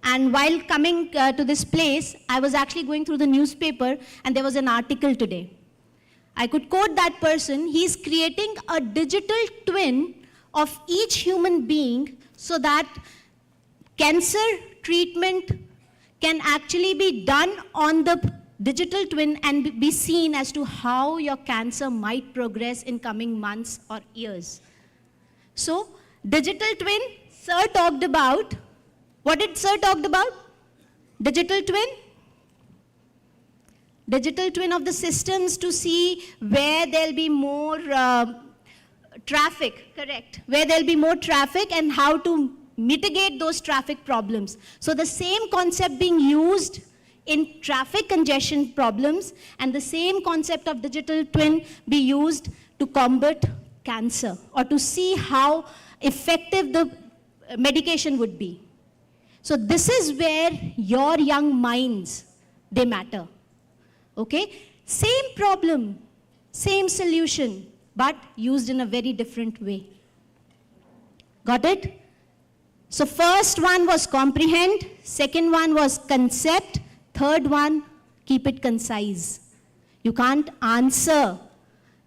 And while coming to this place, I was actually going through the newspaper and there was an article today. I could quote that person. He's creating a digital twin of each human being so that cancer treatment can actually be done on the digital twin and be seen as to how your cancer might progress in coming months or years. So, digital twin, Sir talked about. What did Sir talked about? Digital twin? digital twin of the systems to see where there'll be more traffic, correct, where there'll be more traffic and how to mitigate those traffic problems. So the same concept being used in traffic congestion problems and the same concept of digital twin be used to combat cancer or to see how effective the medication would be. So this is where your young minds, they matter. Okay? Same problem, same solution, but used in a very different way. Got it? So first one was comprehend, second one was concept, third one, keep it concise. You can't answer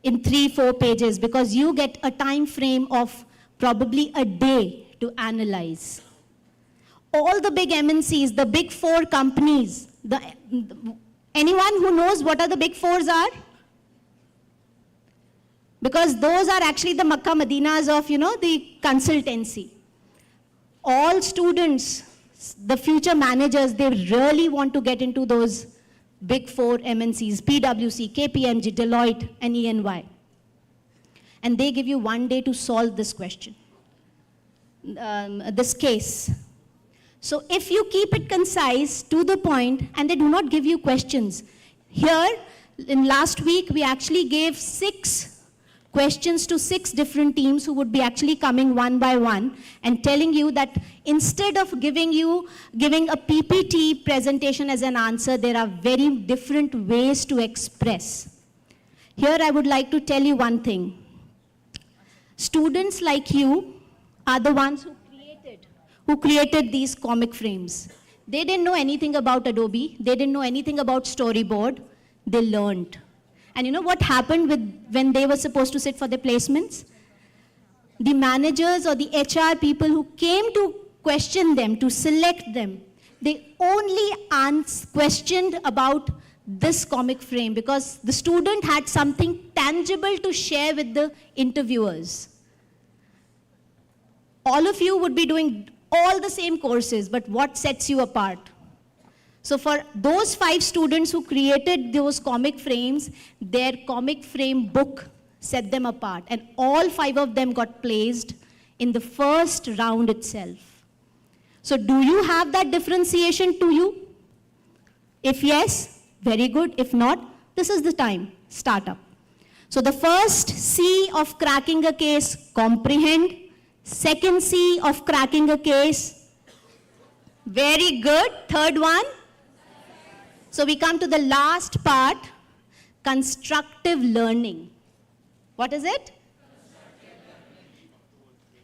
in 3-4 pages because you get a time frame of probably a day to analyze. All the big MNCs, the big 4 companies, anyone who knows what are the big 4s are? Because those are actually the Makkah Madinas of, the consultancy. All students, the future managers, they really want to get into those big 4 MNCs, PwC, KPMG, Deloitte, and EY. And they give you 1 day to solve this question, this case. So if you keep it concise, to the point, and they do not give you questions. Here, in last week, we actually gave 6 questions to 6 different teams who would be actually coming one by one and telling you that instead of giving a PPT presentation as an answer, there are very different ways to express. Here I would like to tell you one thing. Students like you are the ones who created these comic frames. They didn't know anything about Adobe. They didn't know anything about storyboard. They learned. And you know what happened when they were supposed to sit for their placements? The managers or the HR people who came to question them, to select them, they only questioned about this comic frame because the student had something tangible to share with the interviewers. All of you would be doing all the same courses, but what sets you apart? So for those 5 students who created those comic frames, their comic frame book set them apart. And all 5 of them got placed in the first round itself. So do you have that differentiation to you? If yes, very good. If not, this is the time. Start up. So the first C of cracking a case, comprehend. Second C of cracking a case, very good. Third one. So we come to the last part, constructive learning. What is it?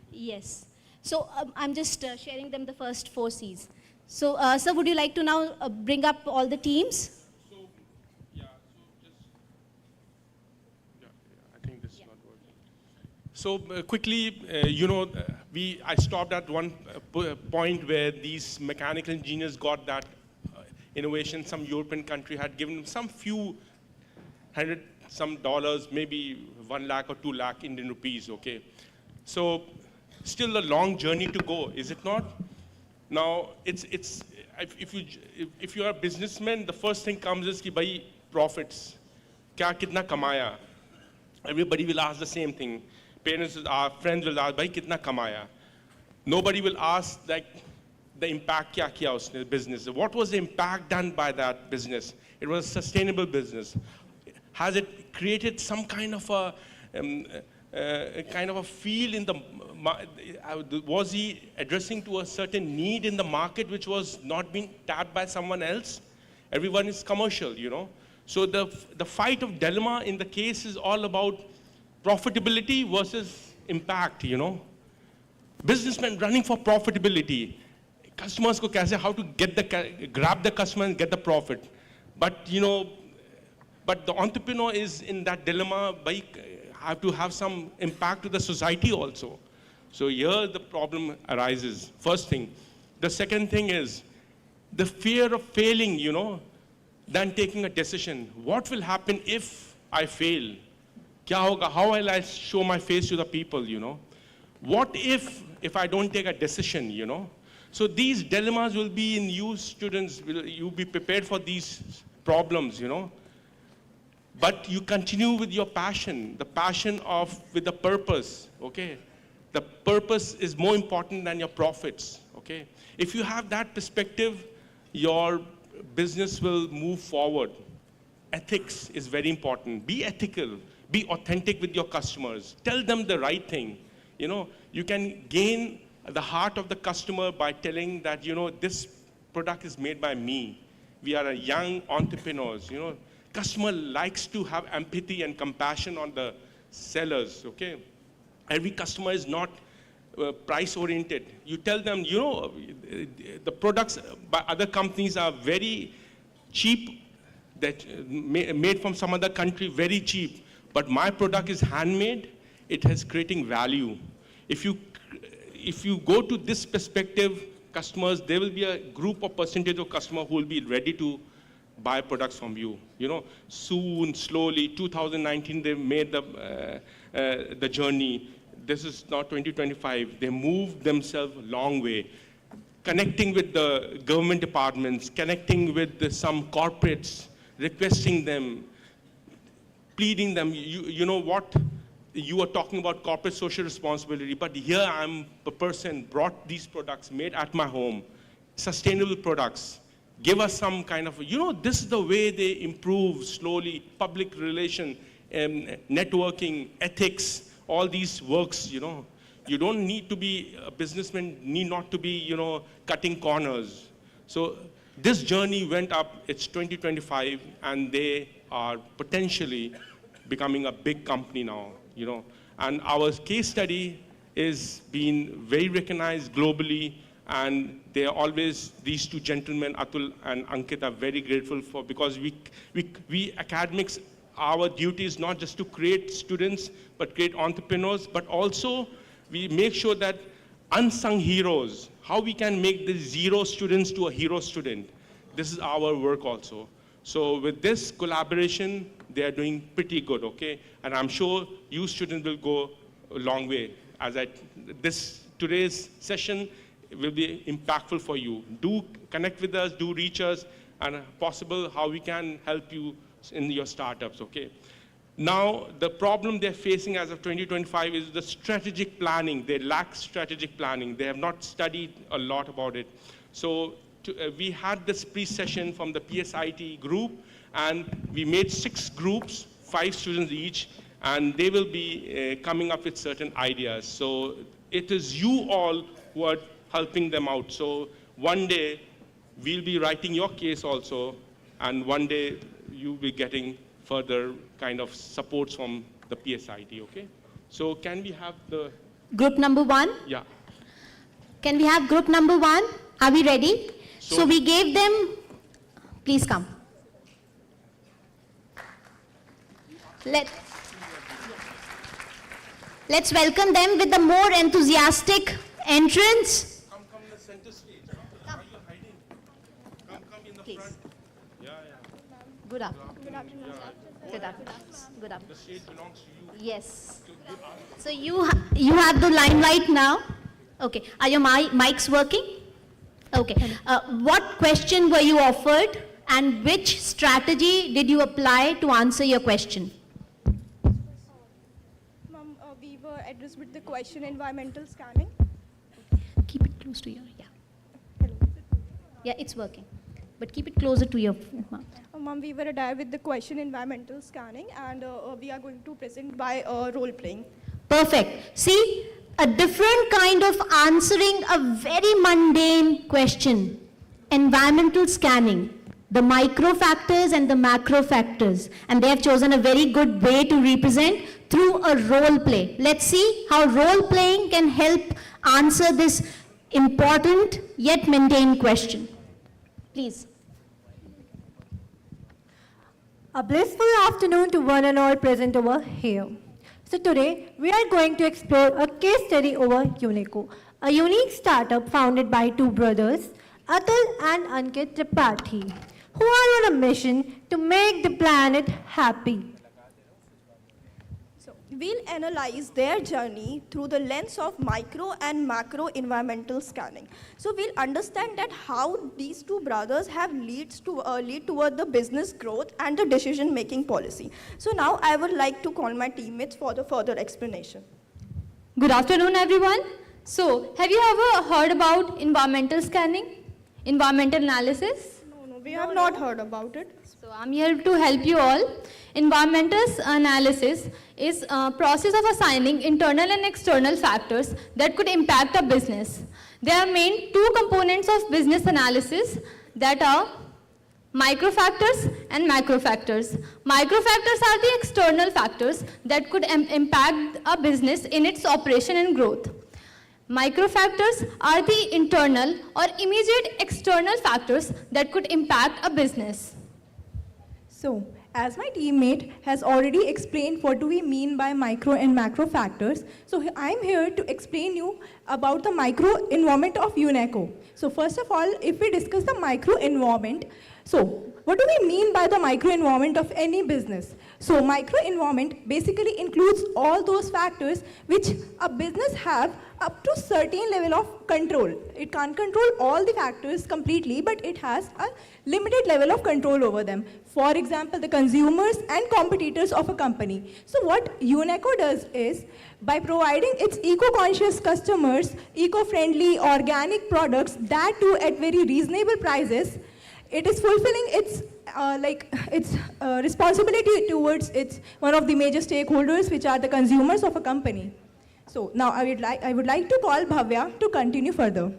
Yes. So I'm just sharing them the first 4 C's. So sir, would you like to now bring up all the teams? So quickly, I stopped at one point where these mechanical engineers got that innovation. Some European country had given them some few dollars, maybe 1 lakh or 2 lakh Indian rupees, okay? So still a long journey to go, is it not? Now, if you are a businessman, the first thing comes is ki bhai profits. Kya kitna kamaya? Everybody will ask the same thing. Parents, our friends will ask, bhai kitna kamaya? Nobody will ask like the impact kya kiya usne business. What was the impact done by that business? It was a sustainable business. Has it created some kind of a feel in the, was he addressing to a certain need in the market which was not being tapped by someone else? Everyone is commercial, So the fight of dilemma in the case is all about profitability versus impact, Businessmen running for profitability. Customers ko kaise, how to grab the customer and get the profit. But, but the entrepreneur is in that dilemma, by have to have some impact to the society also. So here the problem arises, first thing. The second thing is the fear of failing, than taking a decision. What will happen if I fail? Kya hoga? How will I show my face to the people, What if I don't take a decision, So these dilemmas will be in you students, you'll be prepared for these problems, But you continue with your passion, the passion of with the purpose, okay? The purpose is more important than your profits, okay? If you have that perspective, your business will move forward. Ethics is very important. Be ethical, be authentic with your customers. Tell them the right thing. You know, you can gain the heart of the customer by telling that, you know, this product is made by me. We are a young entrepreneurs, you know. Customer likes to have empathy and compassion on the sellers, okay? Every customer is not price oriented. You tell them, you know, the products by other companies are very cheap, that made from some other country, very cheap. But my product is handmade, it has creating value. If you go to this perspective, customers, there will be a group or percentage of customers who will be ready to buy products from you. You know, soon, slowly, 2019, they made the journey. This is now 2025. They moved themselves a long way. Connecting with the government departments, connecting with some corporates, requesting them, pleading them. You know what? You are talking about corporate social responsibility, but here I'm a person, brought these products, made at my home, sustainable products. Give us some kind of, you know, this is the way they improve slowly, public relation, networking, ethics, all these works, you know. You don't need to be, a businessman need not to be, you know, cutting corners. So this journey went up, it's 2025, and they are potentially becoming a big company now, you know. And our case study is being very recognized globally, and they are always, these two gentlemen, Atul and Ankit, are very grateful for, because we academics, our duty is not just to create students, but create entrepreneurs, but also we make sure that unsung heroes, how we can make the zero students to a hero student. This is our work also. So with this collaboration, they are doing pretty good, okay? And I'm sure you students will go a long way. Today's session will be impactful for you. Do connect with us, do reach us, and possible how we can help you in your startups, okay? Now, the problem they're facing as of 2025 is the strategic planning. They lack strategic planning. They have not studied a lot about it. So we had this pre-session from the PSIT group, and we made 6 groups, 5 students each, and they will be coming up with certain ideas. So it is you all who are helping them out. So one day, we'll be writing your case also, and one day you'll be getting further kind of supports from the PSIT, okay? So can we have the... Group number 1? Yeah. Can we have group number 1? Are we ready? So we gave them... Please come. Let's welcome them with a more enthusiastic entrance. Come in the center stage. Are you hiding? Come in the front. Yeah. Good afternoon. Good afternoon. Good afternoon. Good afternoon. The stage belongs to you. Yes. So you have the limelight now. Okay. Are your mics working? Okay. What question were you offered, and which strategy did you apply to answer your question? Ma'am, we were addressed with the question environmental scanning. Keep it close to your, yeah, it's working. But keep it closer to your mouth. Ma'am, we were addressed with the question environmental scanning, and we are going to present by role playing. Perfect. See, a different kind of answering a very mundane question. Environmental scanning. The micro factors and the macro factors. And they have chosen a very good way to represent through a role play. Let's see how role playing can help answer this important yet mundane question. Please. A blissful afternoon to one and all present over here. So today, we are going to explore a case study over Unico, a unique startup founded by 2 brothers, Atul and Ankit Tripathi, who are on a mission to make the planet happy. So we'll analyze their journey through the lens of micro and macro environmental scanning. So we'll understand that how these two brothers have lead toward the business growth and the decision-making policy. So now I would like to call my teammates for the further explanation. Good afternoon, everyone. So, have you ever heard about environmental scanning, environmental analysis? No, we have not heard about it. So, I'm here to help you all. Environmental analysis is a process of assigning internal and external factors that could impact a business. There are main two components of business analysis that are micro factors and macro factors. Micro factors are the external factors that could impact a business in its operation and growth. Micro factors are the internal or immediate external factors that could impact a business. So, as my teammate has already explained what do we mean by micro and macro factors, so I'm here to explain you about the micro environment of UNESCO. So first of all, if we discuss the micro environment, so what do we mean by the micro environment of any business? So micro environment basically includes all those factors which a business have up to certain level of control. It can't control all the factors completely, but it has a limited level of control over them. For example, the consumers and competitors of a company. So what UNESCO does is, by providing its eco-conscious customers eco-friendly organic products, that too at very reasonable prices, it is fulfilling its responsibility towards its one of the major stakeholders, which are the consumers of a company. So now I would like to call Bhavya to continue further.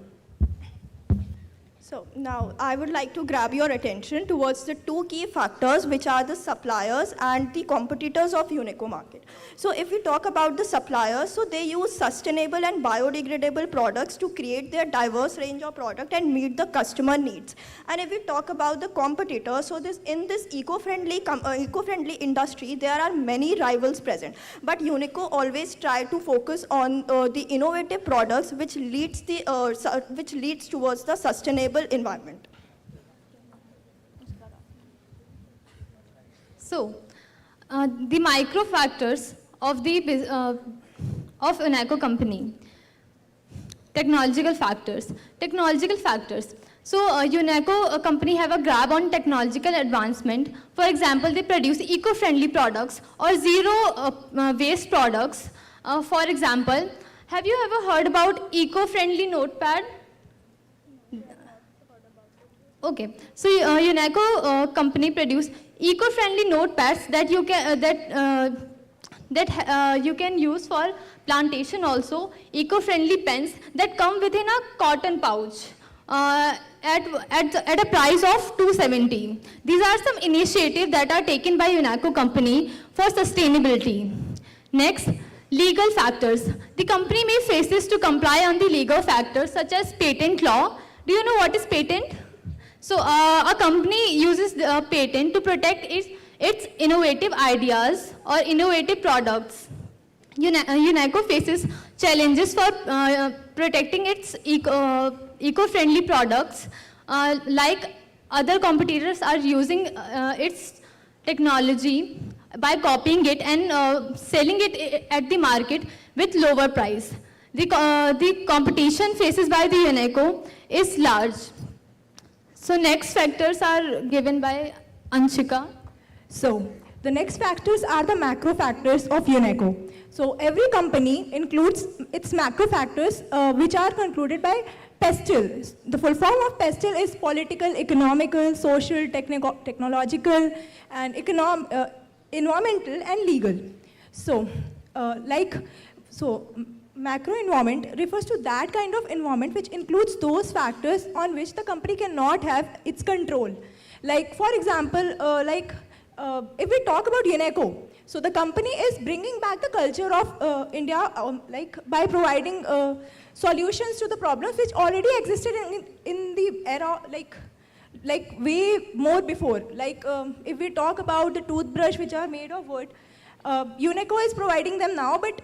So now I would like to grab your attention towards the two key factors, which are the suppliers and the competitors of UNESCO market. So if we talk about the suppliers, so they use sustainable and biodegradable products to create their diverse range of product and meet the customer needs. And if we talk about the competitors, so in this eco-friendly industry, there are many rivals present. But UNESCO always try to focus on the innovative products which leads towards the sustainable environment. So, the micro factors of the of UNESCO company. Technological factors. So, UNESCO company have a grab on technological advancement. For example, they produce eco-friendly products or zero waste products. For example, have you ever heard about eco-friendly notepad? Okay, so UNESCO company produce eco-friendly notepads that you can use for plantation also. Eco-friendly pens that come within a cotton pouch at a price of $270. These are some initiatives that are taken by UNESCO company for sustainability. Next, legal factors. The company may face to comply on the legal factors such as patent law. Do you know what is patent? So a company uses the patent to protect its innovative ideas or innovative products. UNESCO faces challenges for protecting its eco-friendly products, like other competitors are using its technology by copying it and selling it at the market with lower price. The competition faces by the UNESCO is large. So next factors are given by Anshika. So the next factors are the macro factors of UNESCO. So every company includes its macro factors, which are concluded by PESTEL. The full form of PESTEL is political, economical, social, technological, and environmental and legal. So macro environment refers to that kind of environment which includes those factors on which the company cannot have its control. Like, for example, if we talk about UNESCO, so the company is bringing back the culture of India by providing solutions to the problems which already existed in the era, like way more before. If we talk about the toothbrush which are made of wood, UNESCO is providing them now, but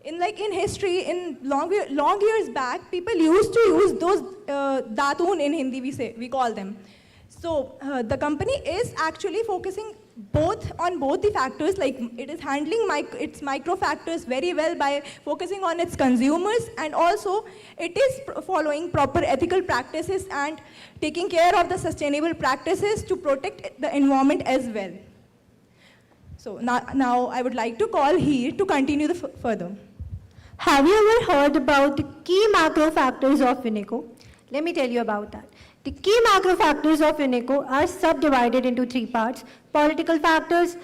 in history, in long years back, people used to use those datun in Hindi, we call them. So the company is actually focusing on both the factors, like it is handling its micro factors very well by focusing on its consumers, and also it is following proper ethical practices and taking care of the sustainable practices to protect the environment as well. So now I would like to call here to continue further. Have you ever heard about the key macro factors of UNESCO? Let me tell you about that. The key macro factors of UNESCO are subdivided into three parts: political factors,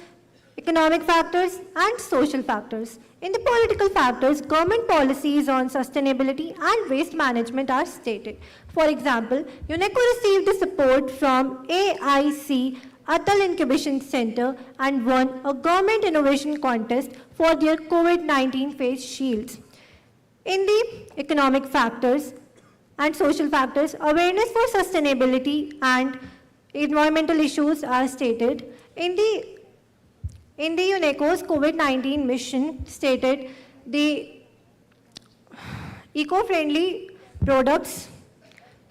economic factors, and social factors. In the political factors, government policies on sustainability and waste management are stated. For example, UNESCO received the support from AIC Atal Incubation Center and won a government innovation contest for their COVID-19 face shields. In the economic factors and social factors, awareness for sustainability and environmental issues are stated. In the UNESCO's COVID-19 mission stated the eco-friendly products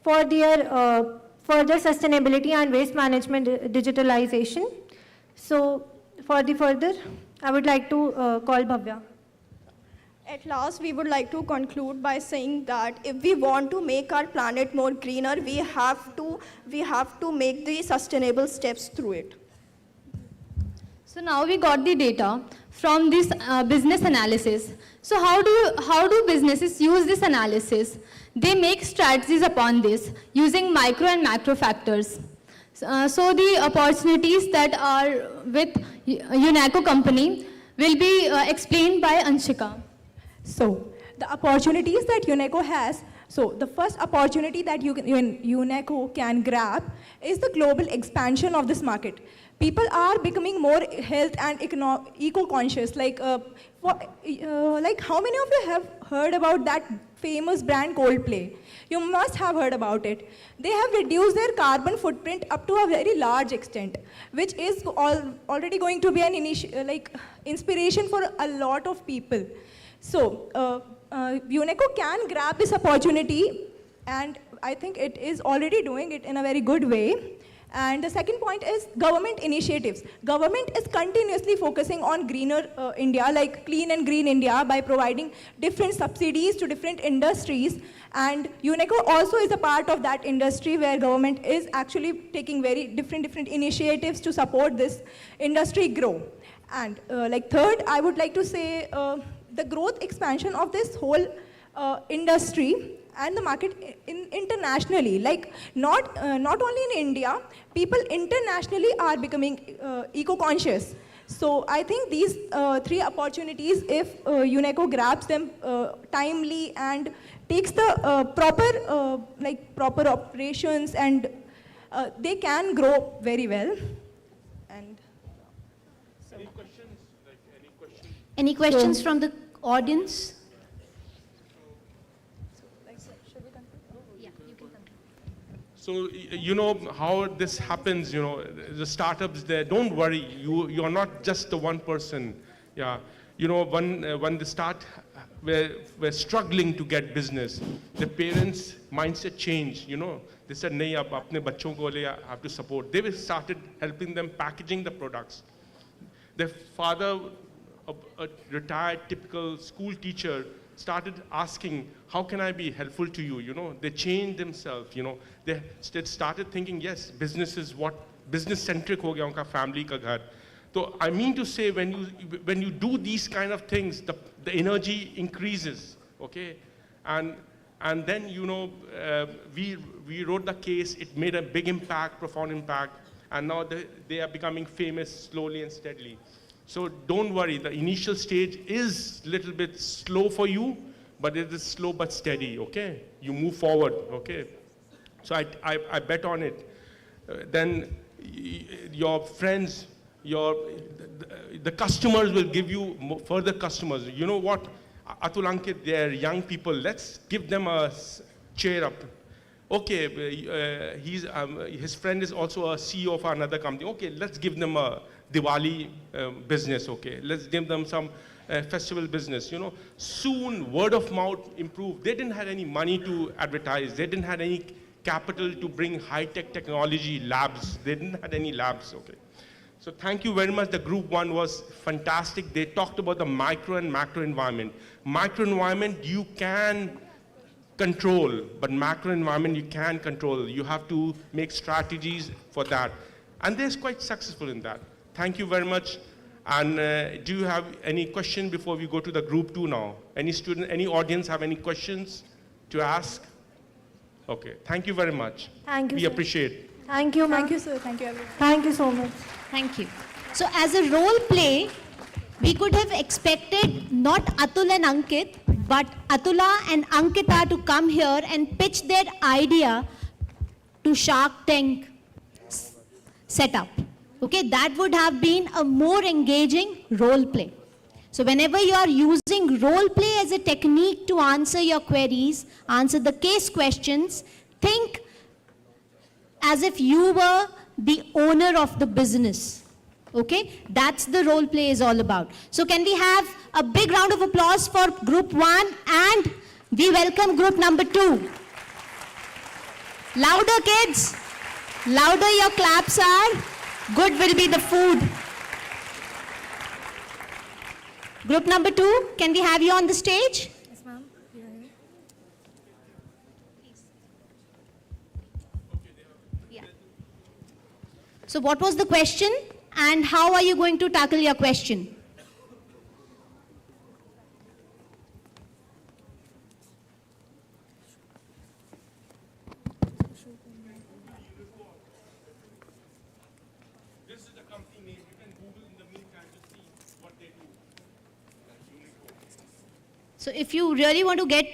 for their further sustainability and waste management digitalization. So for the further, I would like to call Bhavya. At last, we would like to conclude by saying that if we want to make our planet more greener, we have to make the sustainable steps through it. So now we got the data from this business analysis. So how do businesses use this analysis? They make strategies upon this using micro and macro factors. So the opportunities that are with UNESCO company will be explained by Anshika. So the opportunities that UNESCO has, so the first opportunity that UNESCO can grab is the global expansion of this market. People are becoming more health and eco-conscious. Like how many of you have heard about that famous brand Coldplay? You must have heard about it. They have reduced their carbon footprint up to a very large extent, which is already going to be an inspiration for a lot of people. So UNESCO can grab this opportunity, and I think it is already doing it in a very good way. And the second point is government initiatives. Government is continuously focusing on greener India, like clean and green India, by providing different subsidies to different industries. And UNESCO also is a part of that industry, where government is actually taking very different initiatives to support this industry grow. And third, I would like to say the growth expansion of this whole industry and the market internationally, like not only in India, people internationally are becoming eco-conscious. So I think these three opportunities, if UNESCO grabs them timely and takes the proper operations, and they can grow very well. And so. Any questions from the audience? So, you know how this happens, the startups there, don't worry, you're not just the one person. Yeah, when they start, we're struggling to get business. The parents' mindset changed, They said, nahi, ab apne bachon ko le have to support. They started helping them packaging the products. Their father, a retired typical school teacher, started asking, how can I be helpful to you? They changed themselves, They started thinking, yes, business is what, business-centric ho gaya unka family ka ghar. So I mean to say, when you do these kind of things, the energy increases, okay? And then, we wrote the case, it made a big impact, profound impact, and now they are becoming famous slowly and steadily. So don't worry, the initial stage is a little bit slow for you, but it is slow but steady, okay? You move forward, okay? So I bet on it. Then your friends, the customers will give you further customers. You know what, Atul Ankit, they're young people, let's give them a cheer up. Okay, his friend is also a CEO of another company. Okay, let's give them a Diwali business, okay? Let's give them some festival business, Soon, word of mouth improved. They didn't have any money to advertise. They didn't have any capital to bring high-tech technology labs. They didn't have any labs, okay? So thank you very much. The group 1 was fantastic. They talked about the micro and macro environment. Micro environment you can control, but macro environment you can control. You have to make strategies for that. And they're quite successful in that. Thank you very much. And do you have any question before we go to the group 2 now? Any student, any audience have any questions to ask? Okay, thank you very much. Thank you, We sir. appreciate. Thank you, ma'am. Thank you, sir. Thank you, everyone. Thank you so much. Thank you. So as a role play, we could have expected not Atul and Ankit, but Atula and Ankita to come here and pitch their idea to Shark Tank setup. Okay, that would have been a more engaging role play. So whenever you are using role play as a technique to answer your queries, answer the case questions, think as if you were the owner of the business. Okay, that's the role play is all about. So can we have a big round of applause for group 1 and we welcome group number 2. Louder kids, louder your claps are, good will be the food. Group number 2, can we have you on the stage? Yes, ma'am. So what was the question and how are you going to tackle your question? This is the company name. You can Google in the meantime to see what they do. So if you really want to get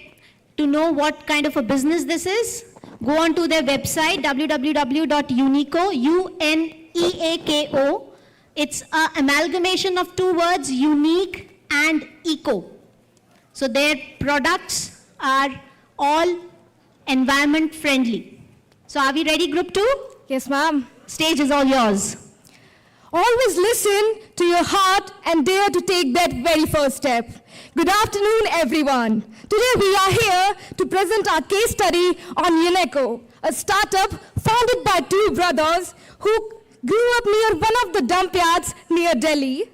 to know what kind of a business this is, go on to their website www.unico, U-N-E-A-K-O. It's an amalgamation of 2 words, unique and eco. So their products are all environment friendly. So are we ready, group 2? Yes, ma'am. Stage is all yours. Always listen to your heart and dare to take that very first step. Good afternoon, everyone. Today we are here to present our case study on Uneco, a startup founded by 2 brothers who grew up near one of the dump yards near Delhi.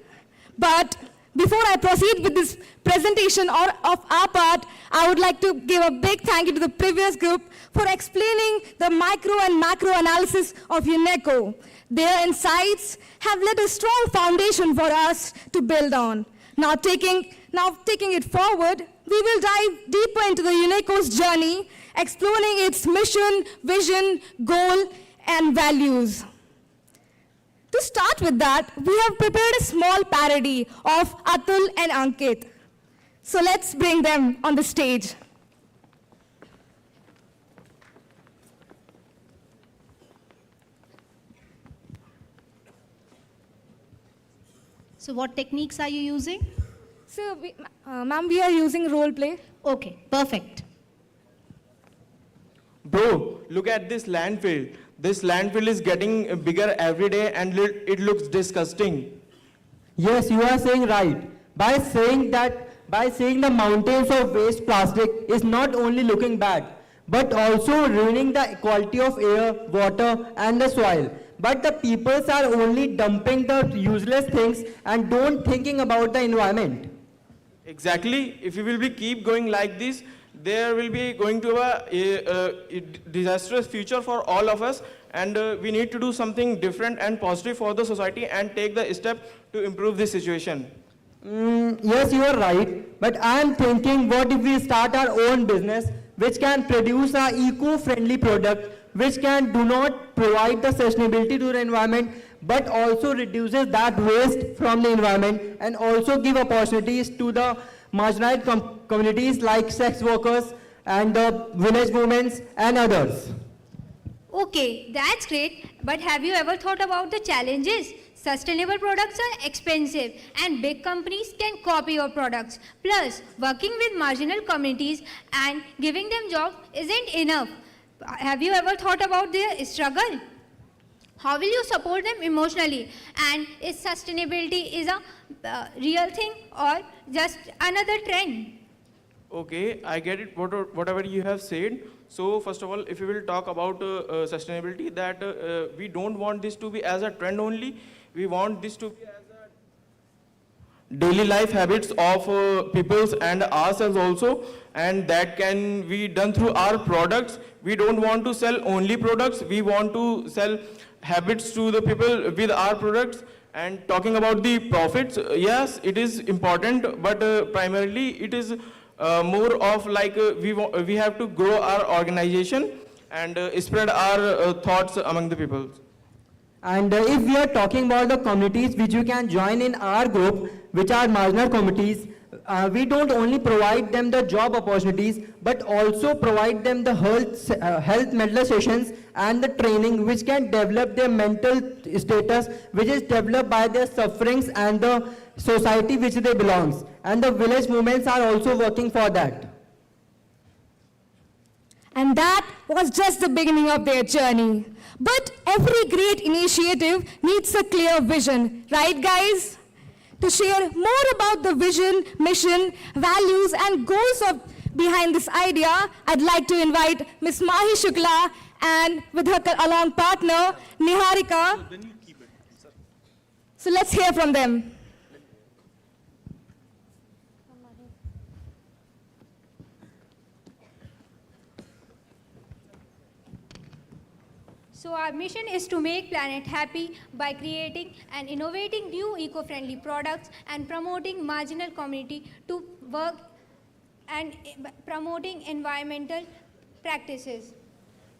But before I proceed with this presentation of our part, I would like to give a big thank you to the previous group for explaining the micro and macro analysis of Uneco. Their insights have laid a strong foundation for us to build on. Now taking it forward, we will dive deeper into the Uneco's journey, exploring its mission, vision, goal, and values. To start with that, we have prepared a small parody of Atul and Ankit. So let's bring them on the stage. So what techniques are you using? So, ma'am, we are using role play. Okay, perfect. Bro, look at this landfill. This landfill is getting bigger every day and it looks disgusting. Yes, you are saying right. By saying the mountains of waste plastic is not only looking bad, but also ruining the quality of air, water and the soil. But the peoples are only dumping the useless things and don't thinking about the environment. Exactly. If we will be keep going like this, there will be going to a disastrous future for all of us, and we need to do something different and positive for the society and take the step to improve this situation. Yes, you are right. But I am thinking, what if we start our own business which can produce an eco-friendly product which do not provide the sustainability to the environment but also reduces that waste from the environment and also give opportunities to the marginalized communities like sex workers and the village women and others. Okay, that's great. But have you ever thought about the challenges? Sustainable products are expensive and big companies can copy your products. Plus, working with marginal communities and giving them jobs isn't enough. Have you ever thought about their struggle? How will you support them emotionally? And is sustainability is a real thing or just another trend? Okay, I get it, whatever you have said. So first of all, if we will talk about sustainability, that we don't want this to be as a trend only. we want this to be as a daily life habits of peoples and ourselves also, and that can be done through our products. We don't want to sell only products, we want to sell habits to the people with our products. And talking about the profits, yes, it is important, but primarily it is more of like we have to grow our organization and spread our thoughts among the people. And if we are talking about the communities which you can join in our group, which are marginal communities, we don't only provide them the job opportunities, but also provide them the health mental sessions and the training which can develop their mental status, which is developed by their sufferings and the society which they belongs. And the village movements are also working for that. And that was just the beginning of their journey. But every great initiative needs a clear vision, right guys? To share more about the vision, mission, values and goals behind this idea, I'd like to invite Ms. Mahi Shukla and with her along partner, Niharika. So let's hear from them. So our mission is to make planet happy by creating and innovating new eco-friendly products and promoting marginal community to work and promoting environmental practices.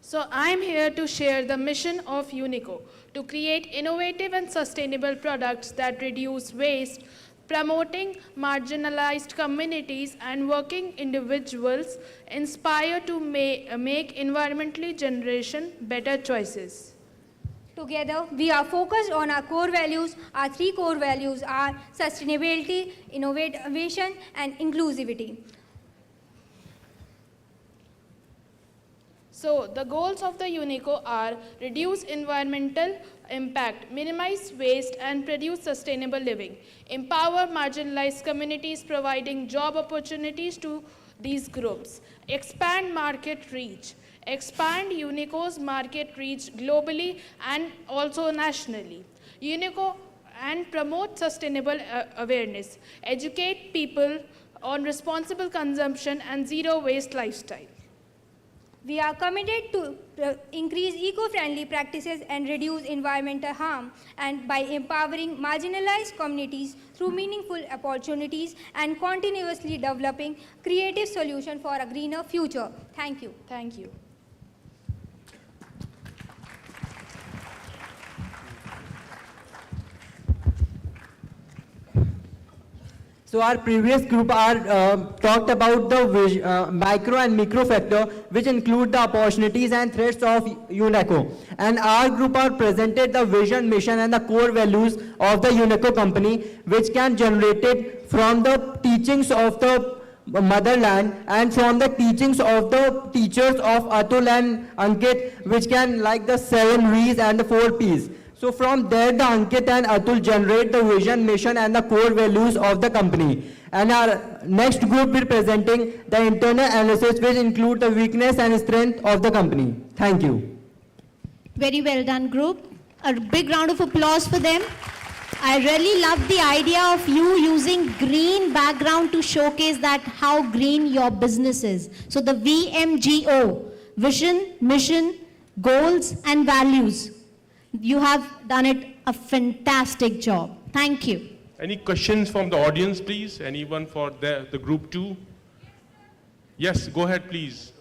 So I am here to share the mission of UNICO to create innovative and sustainable products that reduce waste, promoting marginalized communities and working individuals inspired to make environmentally generation better choices. Together, we are focused on our core values. Our three core values are sustainability, innovation, and inclusivity. So the goals of the UNICO are reduce environmental impact, minimize waste and produce sustainable living, empower marginalized communities providing job opportunities to these groups, expand market reach, expand UNICO's market reach globally and also nationally, UNICO and promote sustainable awareness, educate people on responsible consumption and zero waste lifestyle. We are committed to increase eco-friendly practices and reduce environmental harm, and by empowering marginalized communities through meaningful opportunities and continuously developing creative solutions for a greener future. Thank you. Thank you. So our previous group talked about the micro and micro factor, which include the opportunities and threats of UNICO. And our group are presented the vision, mission and the core values of the UNICO company, which can generate it from the teachings of the motherland and from the teachings of the teachers of Atul and Ankit, which can like the 7 V's and the 4 P's. So from there, the Ankit and Atul generate the vision, mission and the core values of the company. And our next group will be presenting the internal analysis, which include the weakness and strength of the company. Thank you. Very well done, group. A big round of applause for them. I really love the idea of you using green background to showcase that how green your business is. So the VMGO, vision, mission, goals and values. You have done it a fantastic job. Thank you. Any questions from the audience, please? Anyone for the group 2? Yes, go ahead, please.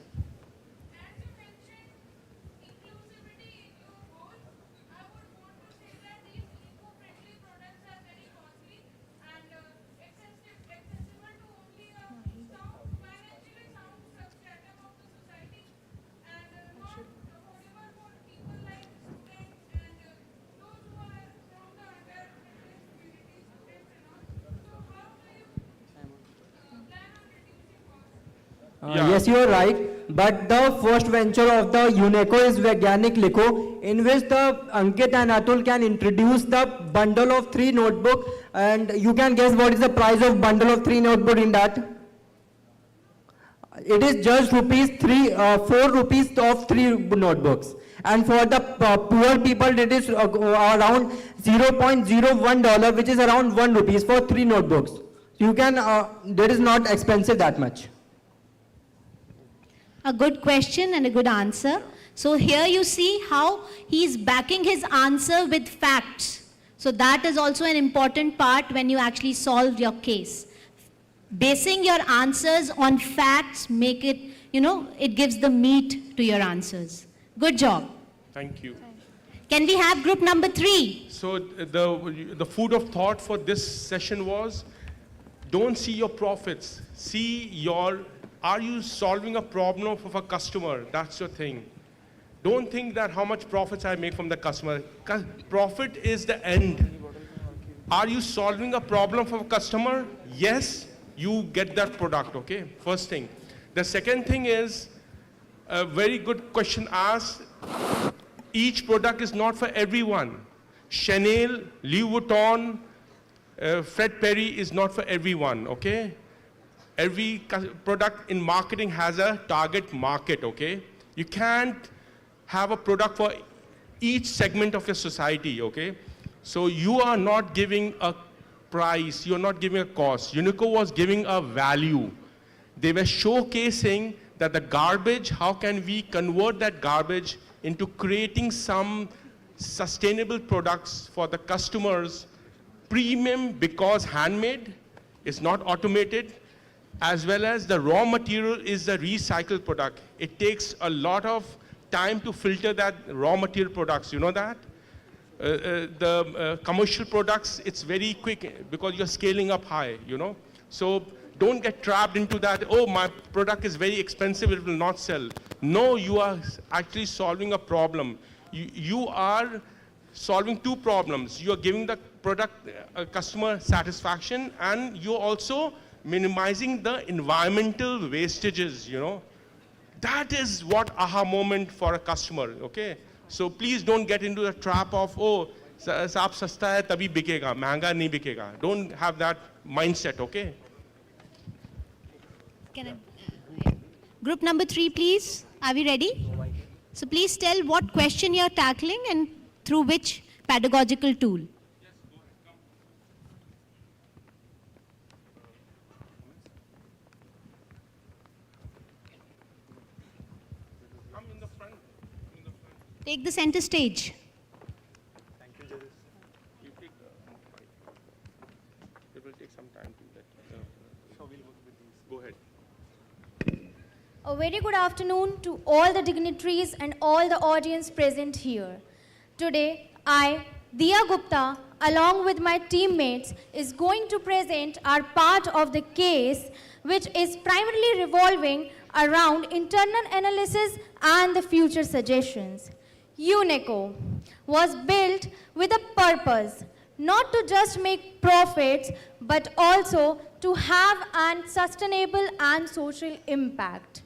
Yes, you are right. But the first venture of the UNICO is Vaigyanik Likho, in which the Ankit and Atul can introduce the bundle of 3 notebook, and you can guess what is the price of bundle of 3 notebook in that. It is just 4 rupees of 3 notebooks. And for the poor people, it is around $0.01, which is around 1 rupees for 3 notebooks. You can, that is not expensive that much. A good question and a good answer. So here you see how he is backing his answer with facts. So that is also an important part when you actually solve your case. Basing your answers on facts make it, it gives the meat to your answers. Good job. Thank you. Can we have group number 3? So the food of thought for this session was, don't see your profits. See are you solving a problem of a customer? That's your thing. Don't think that how much profits I make from the customer. Profit is the end. Are you solving a problem for a customer? Yes, you get that product, okay? First thing. The second thing is, a very good question asked, each product is not for everyone. Chanel, Louis Vuitton, Fred Perry is not for everyone, okay? Every product in marketing has a target market, okay? You can't have a product for each segment of your society, okay? So you are not giving a price, you're not giving a cost. Unico was giving a value. They were showcasing that the garbage, how can we convert that garbage into creating some sustainable products for the customers, premium because handmade, it's not automated, as well as the raw material is the recycled product. It takes a lot of time to filter that raw material products, you know that? The commercial products, it's very quick because you're scaling up high, So don't get trapped into that, oh, my product is very expensive, it will not sell. No, you are actually solving a problem. You are solving 2 problems. You are giving the product customer satisfaction, and you're also minimizing the environmental wastages, That is what aha moment for a customer, okay? So please don't get into the trap of, oh, saab sasta hai, tabhi bikega, mahanga nahi bikega. Don't have that mindset, okay? Group number 3, please. Are we ready? So please tell what question you're tackling and through which pedagogical tool. Take the center stage. Thank you, judges. You take it will take some time to let. So we'll work with these. Go ahead. A very good afternoon to all the dignitaries and all the audience present here. Today, I, Diya Gupta, along with my teammates, is going to present our part of the case, which is primarily revolving around internal analysis and the future suggestions. Unico was built with a purpose, not to just make profits, but also to have a sustainable and social impact.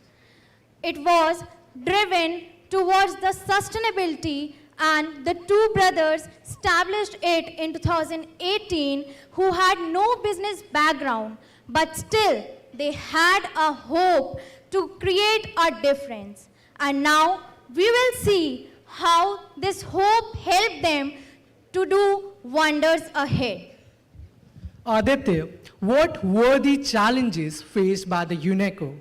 It was driven towards the sustainability, and the 2 brothers established it in 2018 who had no business background, but still they had a hope to create a difference. And now we will see how this hope helped them to do wonders ahead. Aditya, what were the challenges faced by the Unico?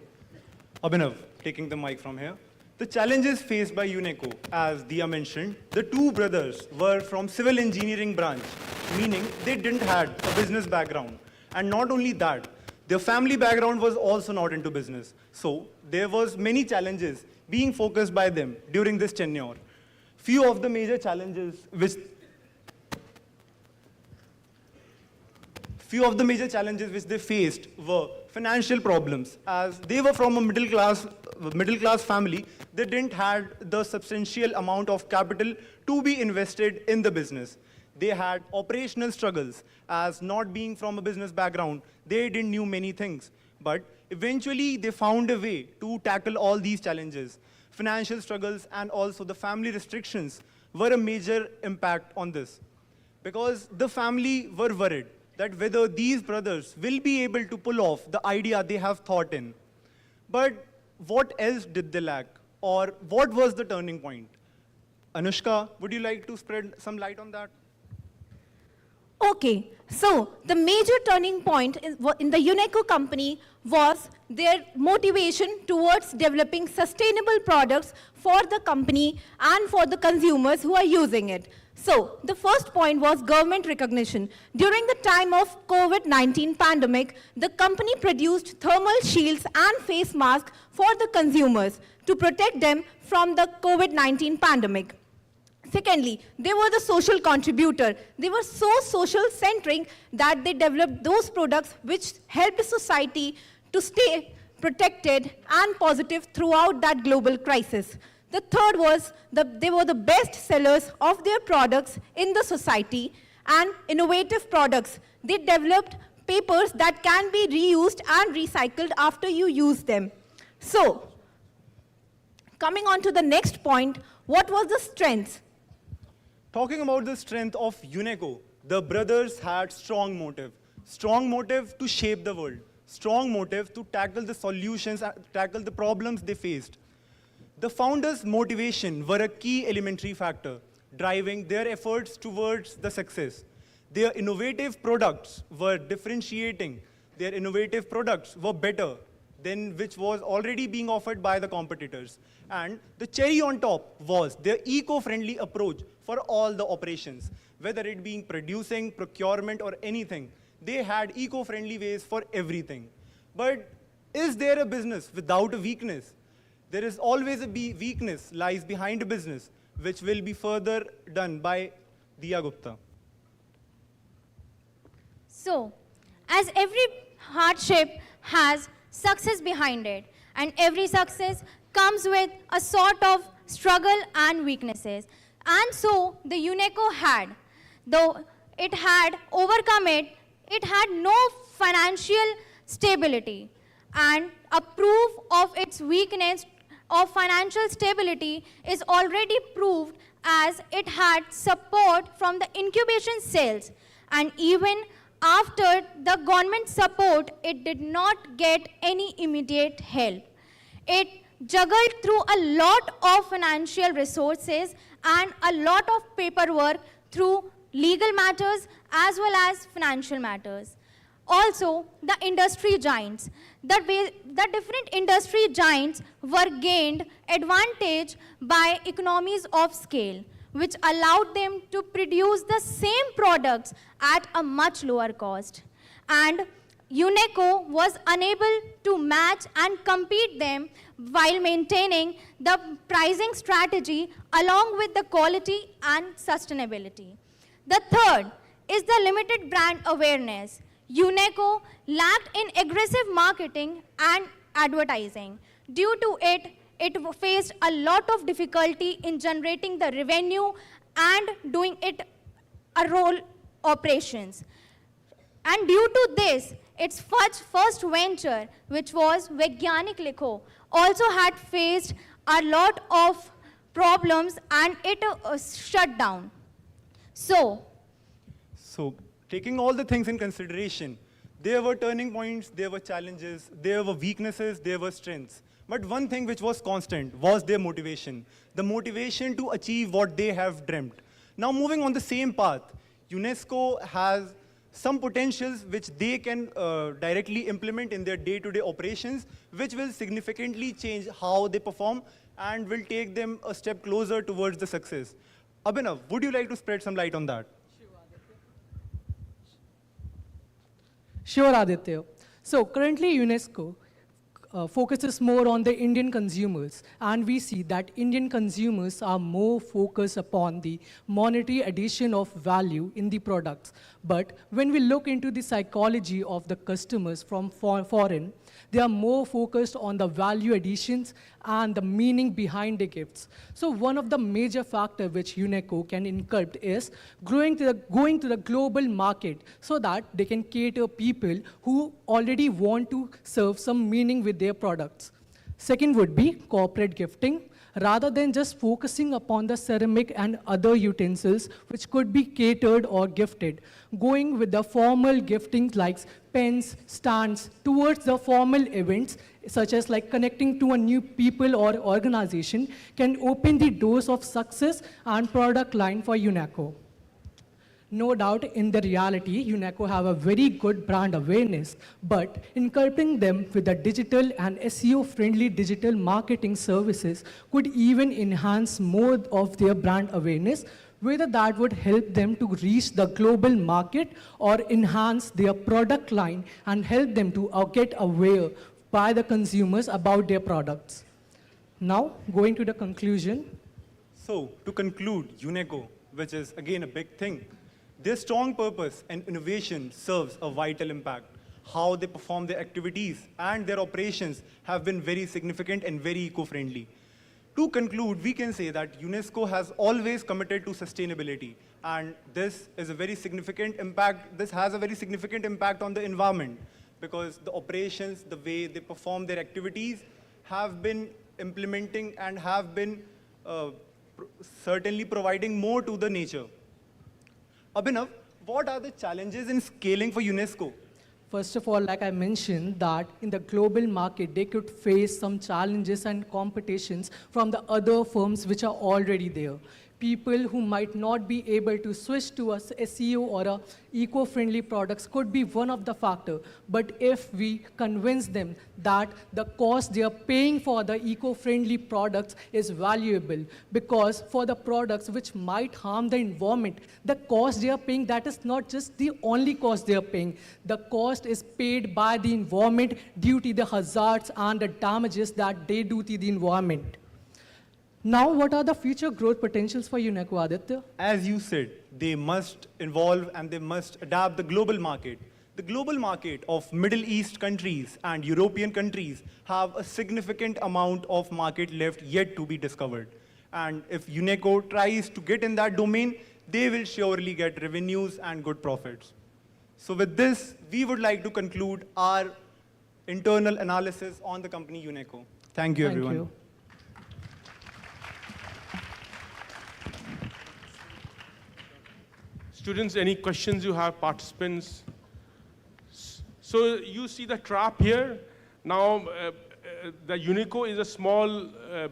Abhinav, taking the mic from here. The challenges faced by Unico, as Diya mentioned, the 2 brothers were from civil engineering branch, meaning they didn't have a business background. And not only that, their family background was also not into business. So there was many challenges being focused by them during this tenure. Few of the major challenges which they faced were financial problems. As they were from a middle class family, they didn't have the substantial amount of capital to be invested in the business. They had operational struggles, as not being from a business background, they didn't know many things. But eventually, they found a way to tackle all these challenges. Financial struggles and also the family restrictions were a major impact on this, because the family were worried that whether these brothers will be able to pull off the idea they have thought in. But what else did they lack, or what was the turning point? Anushka, would you like to spread some light on that? Okay, so the major turning point in the UNESCO company was their motivation towards developing sustainable products for the company and for the consumers who are using it. So the first point was government recognition. During the time of COVID-19 pandemic, the company produced thermal shields and face masks for the consumers to protect them from the COVID-19 pandemic. Secondly, they were the social contributor. They were so social-centric that they developed those products which helped society to stay protected and positive throughout that global crisis. The third was they were the best sellers of their products in the society and innovative products. They developed papers that can be reused and recycled after you use them. So, coming on to the next point, what was the strength? Talking about the strength of UNESCO, the brothers had strong motive to shape the world, strong motive to tackle the solutions, tackle the problems they faced. The founders' motivation were a key elementary factor, driving their efforts towards the success. Their innovative products were differentiating. Their innovative products were better than which was already being offered by the competitors. And the cherry on top was their eco-friendly approach for all the operations, whether it being producing, procurement, or anything. They had eco-friendly ways for everything. But is there a business without a weakness? There is always a weakness lies behind a business, which will be further done by Diya Gupta. So, as every hardship has success behind it, and every success comes with a sort of struggle and weaknesses. And so, the UNESCO had, though it had overcome it, it had no financial stability. And a proof of its weakness of financial stability is already proved as it had support from the incubation cells. And even after the government support, it did not get any immediate help. It juggled through a lot of financial resources and a lot of paperwork through legal matters as well as financial matters. Also, the industry giants. The different industry giants were gained advantage by economies of scale, which allowed them to produce the same products at a much lower cost. And UNESCO was unable to match and compete them while maintaining the pricing strategy along with the quality and sustainability. The third is the limited brand awareness. UNESCO lacked in aggressive marketing and advertising. Due to it, it faced a lot of difficulty in generating the revenue and doing it a role operations. And due to this, its first venture, which was Vaigyanik Likho, also had faced a lot of problems and it shut down. So, taking all the things in consideration, there were turning points, there were challenges, there were weaknesses, there were strengths. But one thing which was constant was their motivation, the motivation to achieve what they have dreamt. Now moving on the same path, UNESCO has some potentials which they can directly implement in their day-to-day operations, which will significantly change how they perform and will take them a step closer towards the success. Abhinav, would you like to spread some light on that? Sure, Aditya. So currently UNESCO focuses more on the Indian consumers, and we see that Indian consumers are more focused upon the monetary addition of value in the products. But when we look into the psychology of the customers from foreign, they are more focused on the value additions and the meaning behind the gifts. So one of the major factors which UNESCO can inculcate is going to the global market so that they can cater people who already want to serve some meaning with their products. Second would be corporate gifting. Rather than just focusing upon the ceramic and other utensils which could be catered or gifted, going with the formal gifting like pens, stands towards the formal events such as like connecting to a new people or organization, can open the doors of success and product line for UNESCO. No doubt, in the reality, UNESCO have a very good brand awareness, but incorporating them with the digital and SEO-friendly digital marketing services could even enhance more of their brand awareness, whether that would help them to reach the global market or enhance their product line and help them to get aware by the consumers about their products. Now, going to the conclusion. So, to conclude, UNESCO, which is again a big thing, their strong purpose and innovation serves a vital impact. How they perform their activities and their operations have been very significant and very eco-friendly. To conclude, we can say that UNESCO has always committed to sustainability, and this is a very significant impact. This has a very significant impact on the environment, because the operations, the way they perform their activities, have been implementing and have been certainly providing more to the nature. Abhinav, what are the challenges in scaling for UNESCO? First of all, like I mentioned, that in the global market, they could face some challenges and competitions from the other firms which are already there. People who might not be able to switch to a SEO or a eco-friendly products could be one of the factor. But if we convince them that the cost they are paying for the eco-friendly products is valuable, because for the products which might harm the environment, the cost they are paying, that is not just the only cost they are paying. The cost is paid by the environment due to the hazards and the damages that they do to the environment. Now, what are the future growth potentials for UNESCO, Aditya? As you said, they must evolve and they must adapt the global market. The global market of Middle East countries and European countries have a significant amount of market left yet to be discovered. And if UNESCO tries to get in that domain, they will surely get revenues and good profits. So with this, we would like to conclude our internal analysis on the company UNESCO. Thank you, everyone. Thank you. Students, any questions you have, participants? So you see the trap here. Now, the UNESCO is a small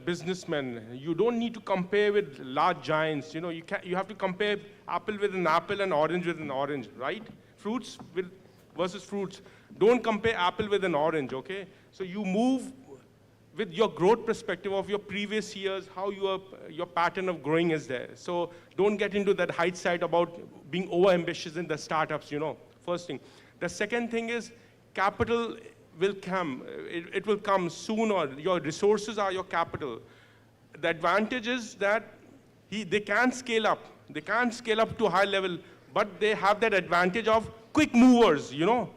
businessman. You don't need to compare with large giants. You know, you have to compare apple with an apple and orange with an orange, right? Fruits versus fruits. Don't compare apple with an orange, okay? So you move with your growth perspective of your previous years, how your pattern of growing is there. So don't get into that height side about being over-ambitious in the startups, you know, first thing. The second thing is capital will come. It will come soon, or your resources are your capital. The advantage is that they can scale up. They can't scale up to a high level, but they have that advantage of quick movers, you know.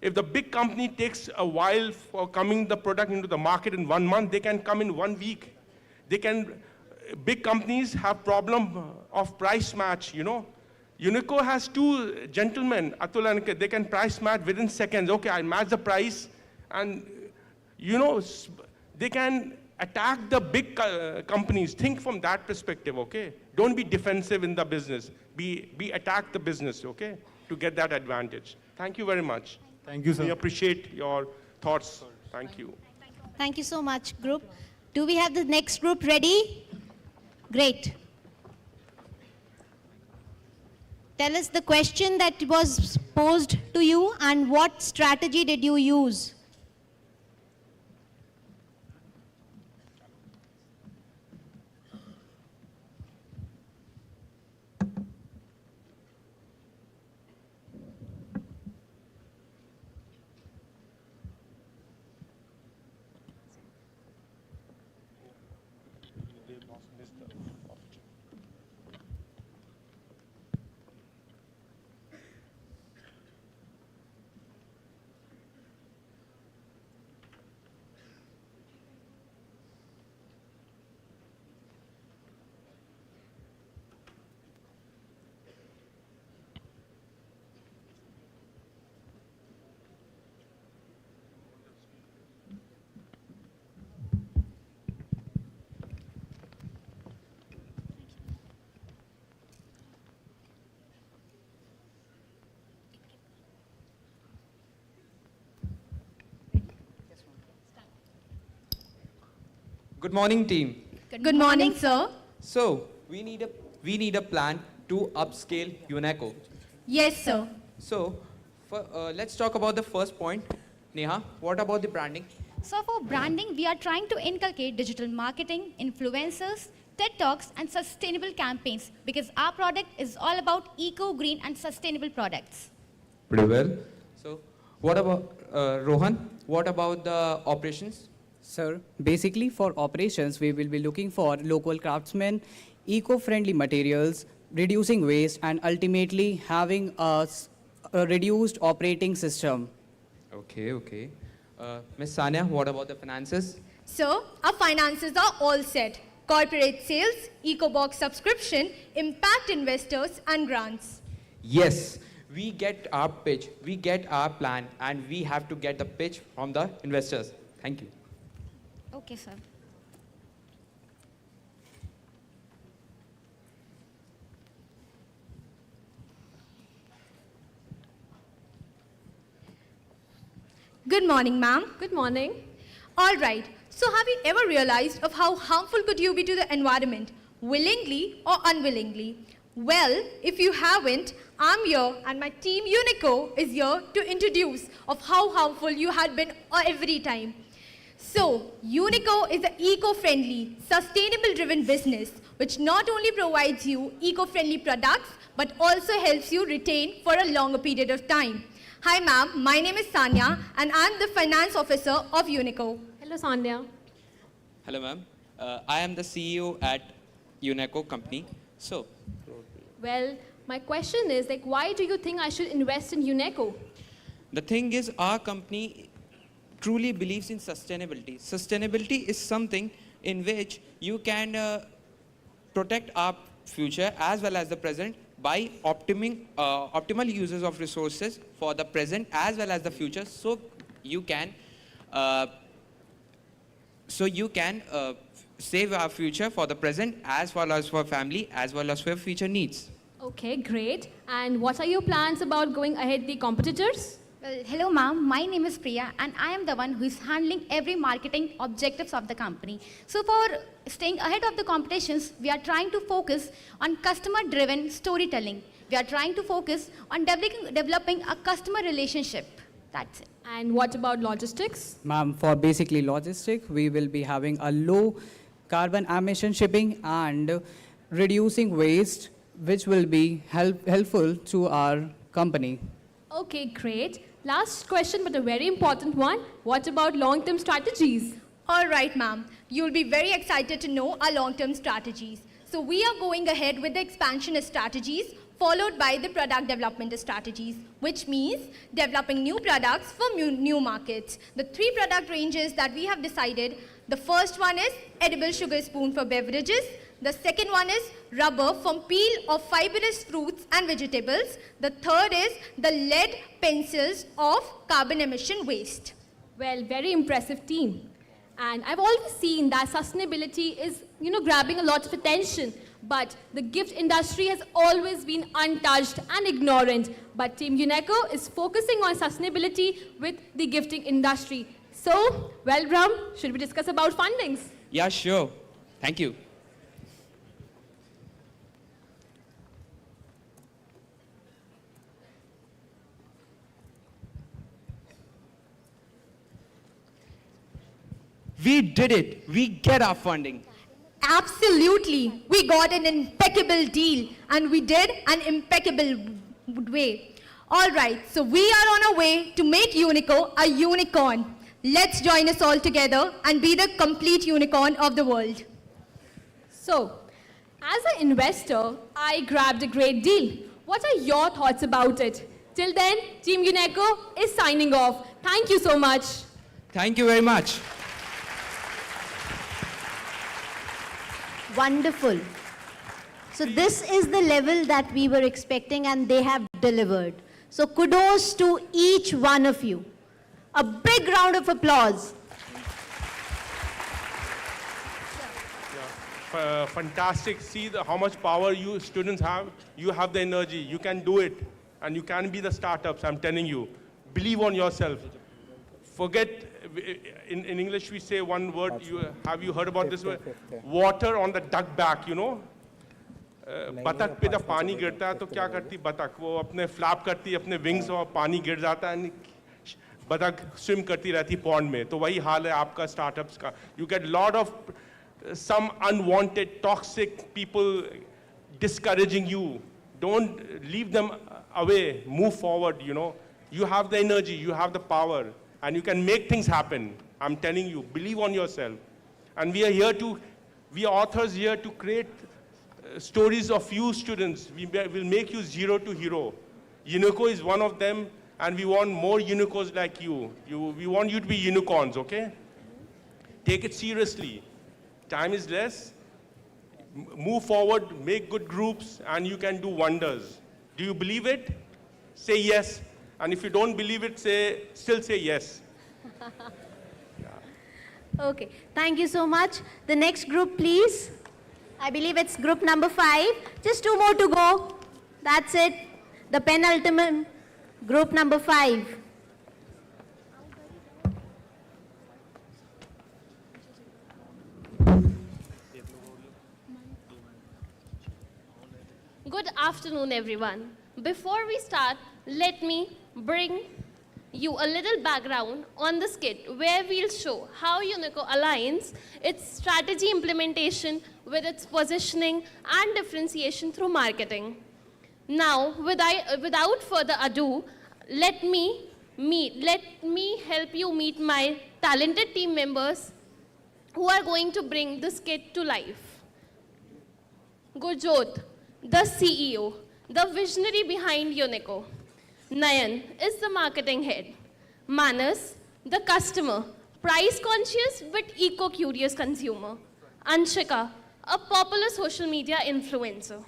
If the big company takes a while for coming the product into the market in 1 month, they can come in 1 week. Big companies have problem of price match, you know. UNESCO has 2 gentlemen, Atul and Ankit, they can price match within seconds. Okay, I match the price, and you know, they can attack the big companies. Think from that perspective, okay? Don't be defensive in the business. Attack the business, okay? To get that advantage. Thank you very much. Thank you, sir. We appreciate your thoughts. Thank you. Thank you so much, group. Do we have the next group ready? Great. Tell us the question that was posed to you and what strategy did you use? Good morning, team. Good morning, sir. So, we need a plan to upscale UNESCO. Yes, sir. So, let's talk about the first point. Neha, what about the branding? So for branding, we are trying to inculcate digital marketing, influencers, TED Talks, and sustainable campaigns because our product is all about eco, green, and sustainable products. Pretty well. So, what about, Rohan, what about the operations? Sir, basically for operations, we will be looking for local craftsmen, eco-friendly materials, reducing waste, and ultimately having a reduced operating system. Okay. Ms. Sania, what about the finances? So, our finances are all set. Corporate sales, EcoBox subscription, impact investors, and grants. Yes, we get our pitch, we get our plan, and we have to get the pitch from the investors. Thank you. Okay, sir. Good morning, ma'am. Good morning. All right. So have you ever realized of how harmful could you be to the environment, willingly or unwillingly? Well, if you haven't, I'm here and my team Unico is here to introduce of how harmful you had been every time. So, Unico is an eco-friendly, sustainable-driven business which not only provides you eco-friendly products but also helps you retain for a longer period of time. Hi ma'am, my name is Sanya and I'm the finance officer of Unico. Hello, Sanya. Hello, ma'am. I am the CEO at UNESCO company. So, Well, my question is, why do you think I should invest in UNESCO? the thing is, our company truly believes in sustainability. Sustainability is something in which you can protect our future as well as the present by optimal uses of resources for the present as well as the future, so you can save our future for the present as well as for family as well as for future needs. Okay, great. And what are your plans about going ahead the competitors? Well, hello ma'am, my name is Priya and I am the one who is handling every marketing objectives of the company. So for staying ahead of the competitions, we are trying to focus on customer-driven storytelling. We are trying to focus on developing a customer relationship. That's it. And what about logistics? Ma'am, for basically logistics, we will be having a low carbon emission shipping and reducing waste, which will be helpful to our company. Okay, great. Last question, but a very important one. What about long-term strategies? All right, ma'am. You'll be very excited to know our long-term strategies. So we are going ahead with the expansion strategies followed by the product development strategies, which means developing new products for new markets. The 3 product ranges that we have decided, the first one is edible sugar spoon for beverages. The second one is rubber from peel of fibrous fruits and vegetables. The third is the lead pencils of carbon emission waste. Well, very impressive team. And I've always seen that sustainability is, grabbing a lot of attention. But the gift industry has always been untouched and ignorant. But Team UNESCO is focusing on sustainability with the gifting industry. So, well, Ram, should we discuss about fundings? Yeah, sure. Thank you. We did it. We get our funding. Absolutely. We got an impeccable deal and we did an impeccable way. All right, so we are on our way to make Unico a unicorn. Let's join us all together and be the complete unicorn of the world. So, as an investor, I grabbed a great deal. What are your thoughts about it? Till then, Team UNESCO is signing off. Thank you so much. Thank you very much. Wonderful. So this is the level that we were expecting and they have delivered. So kudos to each one of you. A big round of applause. Fantastic. See how much power you students have. You have the energy. You can do it. And you can be the startups, I'm telling you. Believe on yourself. Forget in English we say one word, have you heard about this word? Water on the duck back, you know? बतख पे जब पानी गिरता है तो क्या करती बतख, वो अपने फ्लैप करती है अपने विंग्स और पानी गिर जाता है, बतख स्विम करती रहती पॉन्ड में. तो वही हाल है आपका स्टार्टअप्स का. You get lot of some unwanted toxic people discouraging you. Don't leave them away, move forward, you know. You have the energy, you have the power, and you can make things happen. I'm telling you, believe on yourself. And we are authors here to create stories of you students. We will make you zero to hero. Unico is one of them, and we want more unicorns like you. We want you to be unicorns, okay? Take it seriously. Time is less. Move forward, make good groups, and you can do wonders. Do you believe it? Say yes. And if you don't believe it, still say yes. Okay, thank you so much. The next group, please. I believe it's group number 5. Just 2 more to go. That's it. The penultimate group number 5. Good afternoon, everyone. Before we start, let me bring you a little background on the skit where we'll show how Unico aligns its strategy implementation with its positioning and differentiation through marketing. Now, without further ado, let me help you meet my talented team members who are going to bring the skit to life. Gurjot, the CEO, the visionary behind Unico. Nayan is the marketing head. Manas, the customer, price-conscious but eco-curious consumer. Anshika, a popular social media influencer.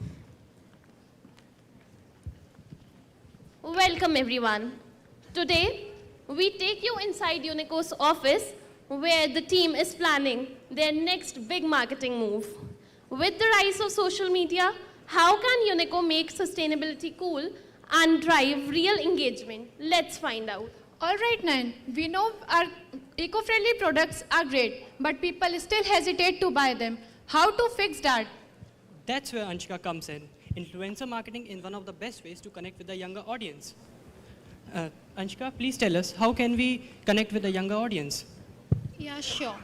Welcome, everyone. Today, we take you inside Unico's office where the team is planning their next big marketing move. With the rise of social media, how can Unico make sustainability cool and drive real engagement? Let's find out. All right, Nan, we know our eco-friendly products are great, but people still hesitate to buy them. How to fix that? That's where Anshika comes in. Influencer marketing is one of the best ways to connect with the younger audience. Anshika, please tell us, how can we connect with the younger audience? Yeah, sure.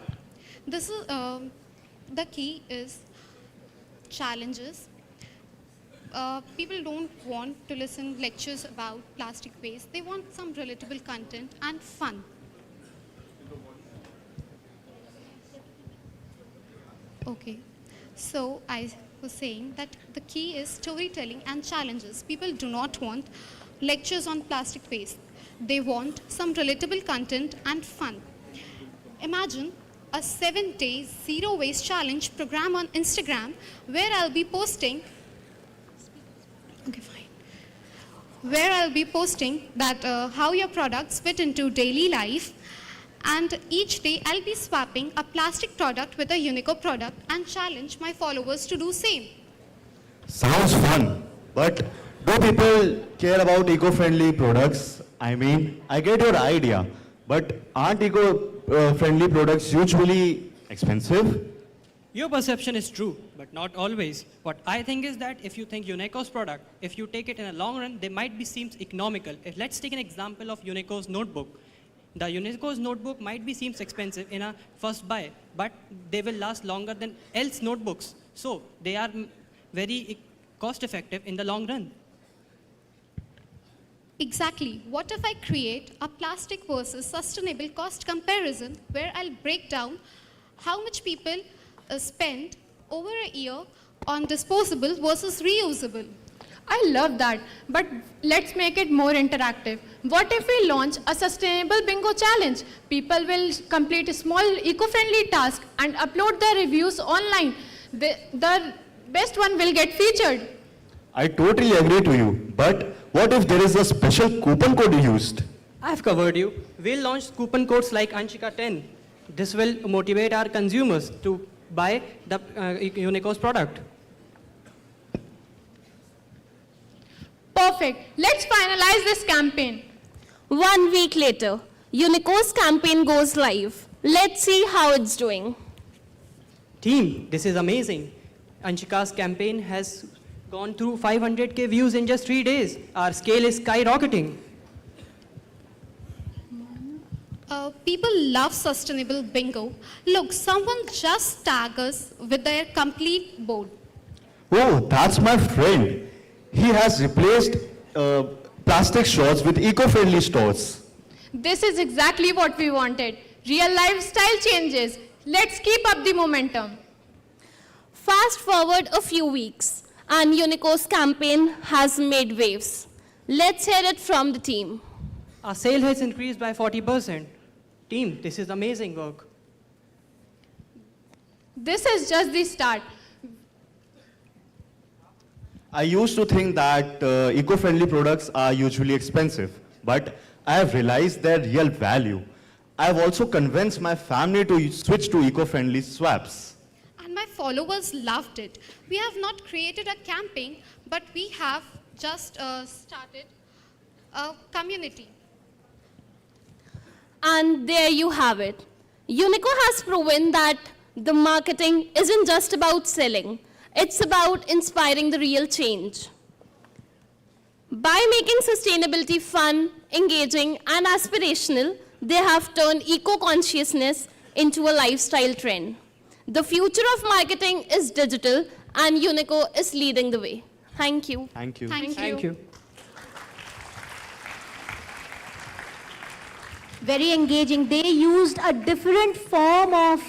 This is, the key is challenges. People don't want to listen lectures about plastic waste. They want some relatable content and fun. Okay, so I was saying that the key is storytelling and challenges. People do not want lectures on plastic waste. They want some relatable content and fun. Imagine a 7-day zero waste challenge program on Instagram where I'll be posting that how your products fit into daily life, and each day I'll be swapping a plastic product with a Unico product and challenge my followers to do same. Sounds fun, but do people care about eco-friendly products? I mean, I get your idea, but aren't eco-friendly products usually expensive? Your perception is true, but not always. What I think is that if you think Unico's product, if you take it in a long run, they might be seems economical. Let's take an example of Unico's notebook. The Unico's notebook might be seems expensive in a first buy, but they will last longer than else notebooks. So they are very cost effective in the long run. Exactly. What if I create a plastic versus sustainable cost comparison where I'll break down how much people spend over a year on disposable versus reusable? I love that, but let's make it more interactive. What if we launch a sustainable bingo challenge? People will complete a small eco-friendly task and upload their reviews online. The best one will get featured. I totally agree to you, but what if there is a special coupon code used? I've covered you. We'll launch coupon codes like Anshika 10. This will motivate our consumers to buy the Unico's product. Perfect. Let's finalize this campaign. 1 week later, Unico's campaign goes live. Let's see how it's doing. Team, this is amazing. Anshika's campaign has gone through 500K views in just 3 days. Our scale is skyrocketing. People love sustainable bingo. Look, someone just tagged us with their complete board. Oh, that's my friend. He has replaced plastic straws with eco-friendly straws. This is exactly what we wanted. Real lifestyle changes. Let's keep up the momentum. Fast forward a few weeks, and Unico's campaign has made waves. Let's hear it from the team. Our sale has increased by 40%. Team, this is amazing work. This is just the start. I used to think that eco-friendly products are usually expensive, but I have realized their real value. I have also convinced my family to switch to eco-friendly swaps. And my followers loved it. We have not created a campaign, but we have just started a community. And there you have it. Unico has proven that the marketing isn't just about selling. It's about inspiring the real change. By making sustainability fun, engaging, and aspirational, they have turned eco-consciousness into a lifestyle trend. The future of marketing is digital, and Unico is leading the way. Thank you. Thank you. Thank you. Very engaging. They used a different form of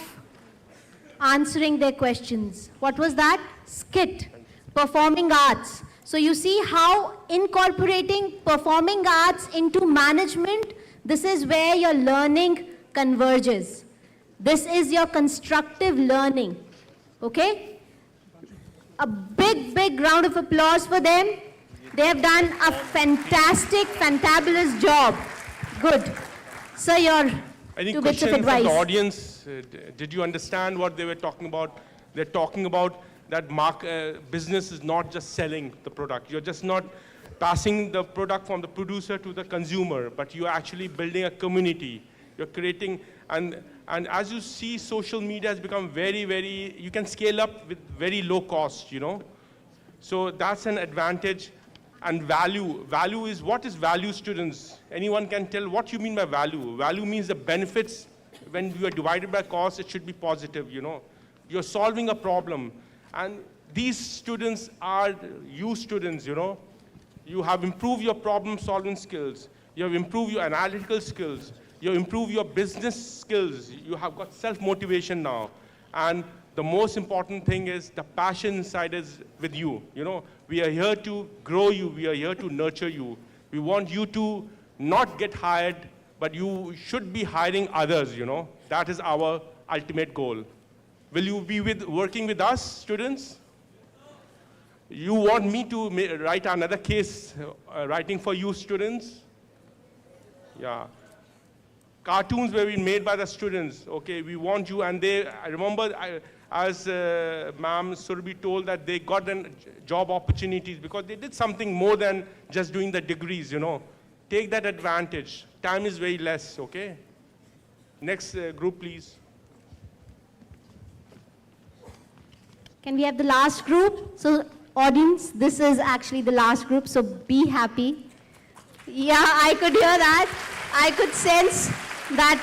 answering their questions. What was that? Skit, performing arts. So you see how incorporating performing arts into management, this is where your learning converges. This is your constructive learning. Okay? A big round of applause for them. They have done a fantastic, fantabulous job. Good. So your Any two bits of the advice. audience? Did you understand what they were talking about? They're talking about that business is not just selling the product. You're just not passing the product from the producer to the consumer, but you're actually building a community. You're creating, and as you see, social media has become very, you can scale up with very low cost, you know. So that's an advantage. And value is, what is value, students? Anyone can tell what you mean by value. Value means the benefits. When you are divided by cost, it should be positive, you know. You're solving a problem. And these students are you students, you know. You have improved your problem solving skills. You have improved your analytical skills. You have improved your business skills. You have got self-motivation now. And the most important thing is the passion inside is with you, you know. We are here to grow you. We are here to nurture you. We want you to not get hired, but you should be hiring others, you know. That is our ultimate goal. Will you be working with us, students? You want me to write another case writing for you, students? Yeah. Cartoons were made by the students. Okay, we want you, and I remember, as Ma'am Surbi told, that they got job opportunities because they did something more than just doing the degrees, you know. Take that advantage. Time is very less, okay? Next group, please. Can we have the last group? So audience, this is actually the last group, so be happy. Yeah, I could hear that. I could sense that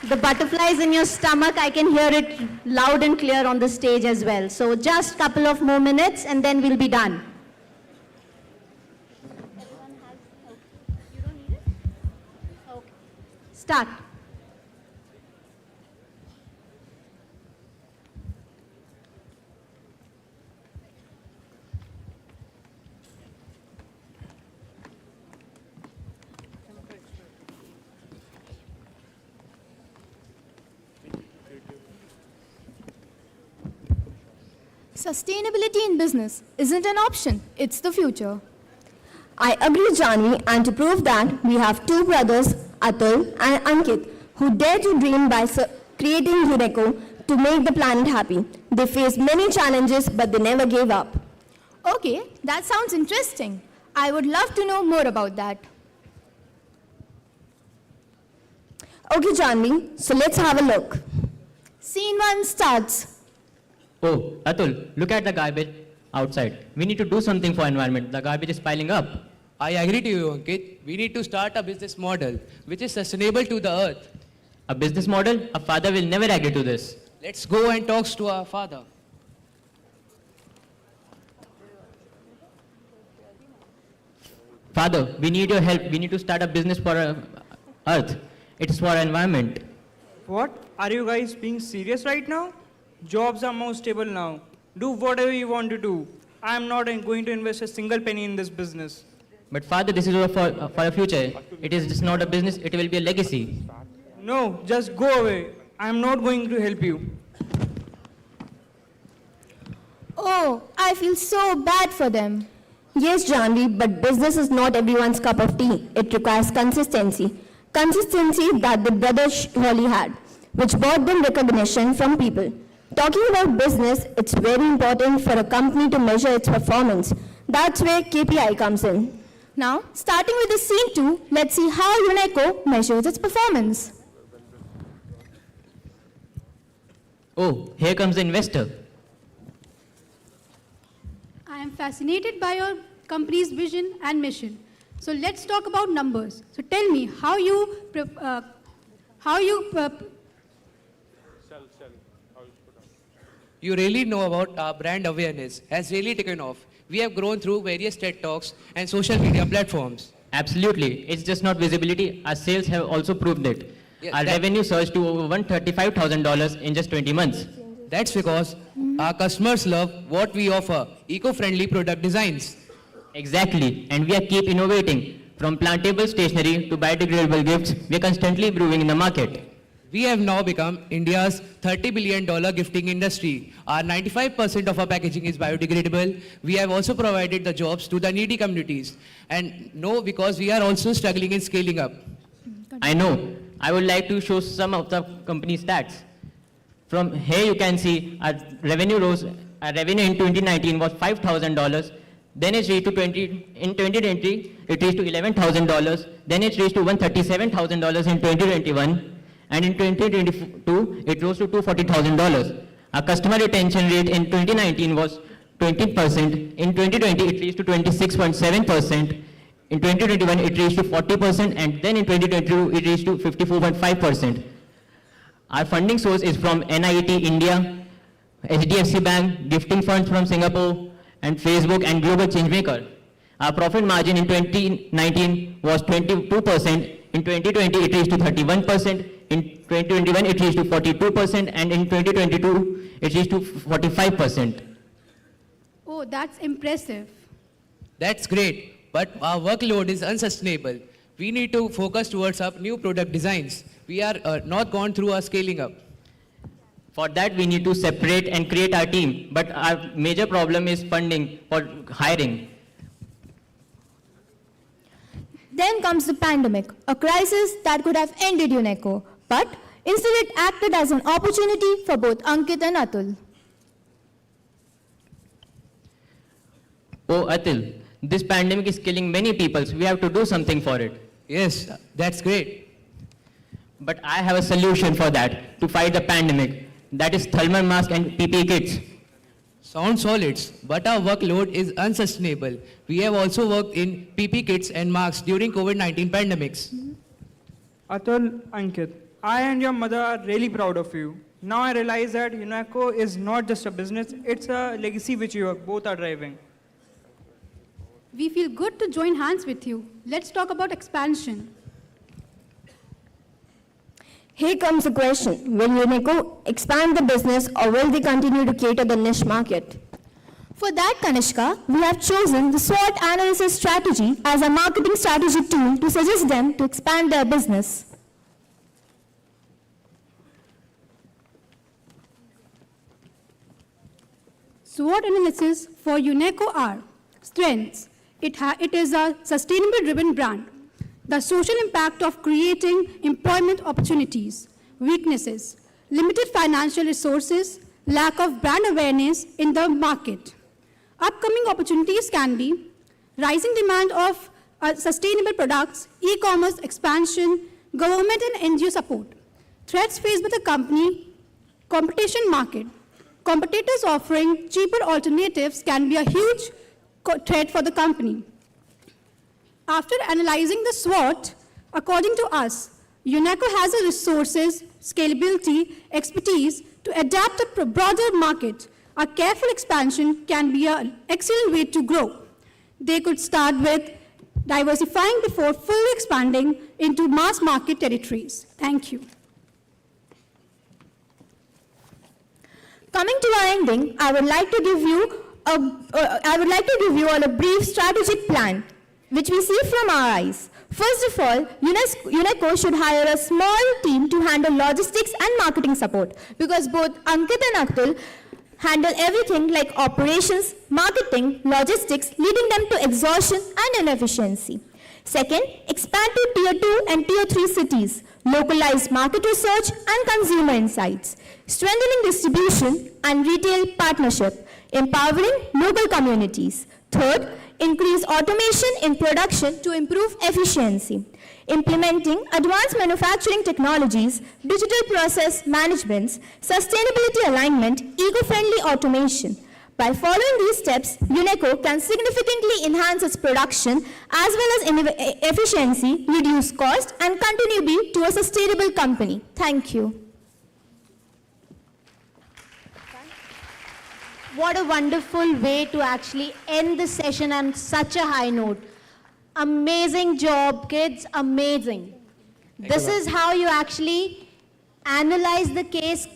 the butterflies in your stomach, I can hear it loud and clear on the stage as well. So just a couple of more minutes and then we'll be done. Start. Sustainability in business isn't an option, it's the future. I agree, Janvi, and to prove that, we have two brothers, Atul and Ankit, who dare to dream by creating Unico to make the planet happy. They faced many challenges, but they never gave up. Okay, that sounds interesting. I would love to know more about that. Okay, Janvi, so let's have a look. Scene 1 starts. Oh, Atul, look at the garbage outside. We need to do something for environment. The garbage is piling up. I agree to you, Ankit. We need to start a business model which is sustainable to the earth. A business model? A father will never agree to this. Let's go and talk to our father. Father, we need your help. We need to start a business for earth. It's for environment. What? Are you guys being serious right now? Jobs are more stable now. Do whatever you want to do. I am not going to invest a single penny in this business. But father, this is for a future. It is just not a business. It will be a legacy. No, just go away. I am not going to help you. Oh, I feel so bad for them. Yes, Janvi, but business is not everyone's cup of tea. It requires consistency. Consistency that the brothers surely had, which brought them recognition from people. Talking about business, it's very important for a company to measure its performance. That's where KPI comes in. Now, starting with the scene 2, let's see how UNESCO measures its performance. Oh, here comes the investor. I am fascinated by your company's vision and mission. So let's talk about numbers. So tell me how you You really know about our brand awareness has really taken off. We have grown through various TED Talks and social media platforms. Absolutely. It's just not visibility. Our sales have also proved it. Our revenue surged to over $135,000 in just 20 months. That's because our customers love what we offer, eco-friendly product designs. Exactly. And we are keep innovating. From plantable stationery to biodegradable gifts, we are constantly improving in the market. We have now become India's $30 billion gifting industry. Our 95% of our packaging is biodegradable. We have also provided the jobs to the needy communities. And no, because we are also struggling in scaling up. I know. I would like to show some of the company stats. From here you can see our revenue rose. Our revenue in 2019 was $5,000. Then it reached to in 2020 it reached to $11,000. Then it reached to $137,000 in 2021. And in 2022, it rose to $240,000. Our customer retention rate in 2019 was 20%. In 2020, it reached to 26.7%. In 2021, it reached to 40%. And then in 2022, it reached to 54.5%. Our funding source is from NIET India, HDFC Bank, gifting funds from Singapore, and Facebook and Global Changemaker. Our profit margin in 2019 was 22%. In 2020, it reached to 31%. In 2021, it reached to 42%, and in 2022, it reached to 45%. Oh, that's impressive. That's great, but our workload is unsustainable. We need to focus towards our new product designs. We are not gone through our scaling up. For that, we need to separate and create our team, but our major problem is funding for hiring. Then comes the pandemic, a crisis that could have ended UNESCO. But instead it acted as an opportunity for both Ankit and Atul. Oh, Atul, this pandemic is killing many people, so we have to do something for it. Yes, that's great. But I have a solution for that, to fight the pandemic. That is thermal mask and PPE kits. Sound solids, but our workload is unsustainable. We have also worked in PPE kits and masks during COVID-19 pandemics. Atul, Ankit, I and your mother are really proud of you. Now I realize that UNESCO is not just a business, it's a legacy which you both are driving. We feel good to join hands with you. Let's talk about expansion. Here comes the question, will UNESCO expand the business or will they continue to cater the niche market? For that, Kanishka, we have chosen the SWOT analysis strategy as a marketing strategy tool to suggest them to expand their business. SWOT analysis for UNESCO are strengths. It is a sustainable driven brand. The social impact of creating employment opportunities. Weaknesses, limited financial resources, lack of brand awareness in the market. Upcoming opportunities can be rising demand of sustainable products, e-commerce expansion, government and NGO support. Threats faced by the company, competition market. Competitors offering cheaper alternatives can be a huge threat for the company. After analyzing the SWOT, according to us, UNESCO has the resources, scalability, expertise to adapt to a broader market. A careful expansion can be an excellent way to grow. They could start with diversifying before fully expanding into mass market territories. Thank you. Coming to our ending, I would like to give you all a brief strategic plan, which we see from our eyes. First of all, UNESCO should hire a small team to handle logistics and marketing support, because both Ankit and Atul handle everything like operations, marketing, logistics, leading them to exhaustion and inefficiency. Second, expand to Tier 2 and Tier 3 cities, localize market research and consumer insights, strengthening distribution and retail partnership, empowering local communities. Third, increase automation in production to improve efficiency, implementing advanced manufacturing technologies, digital process management, sustainability alignment, eco-friendly automation. By following these steps, UNESCO can significantly enhance its production as well as efficiency, reduce cost, and continue to be a sustainable company. Thank you. What a wonderful way to actually end the session on such a high note. Amazing job, kids, amazing. This is how you actually analyze the case,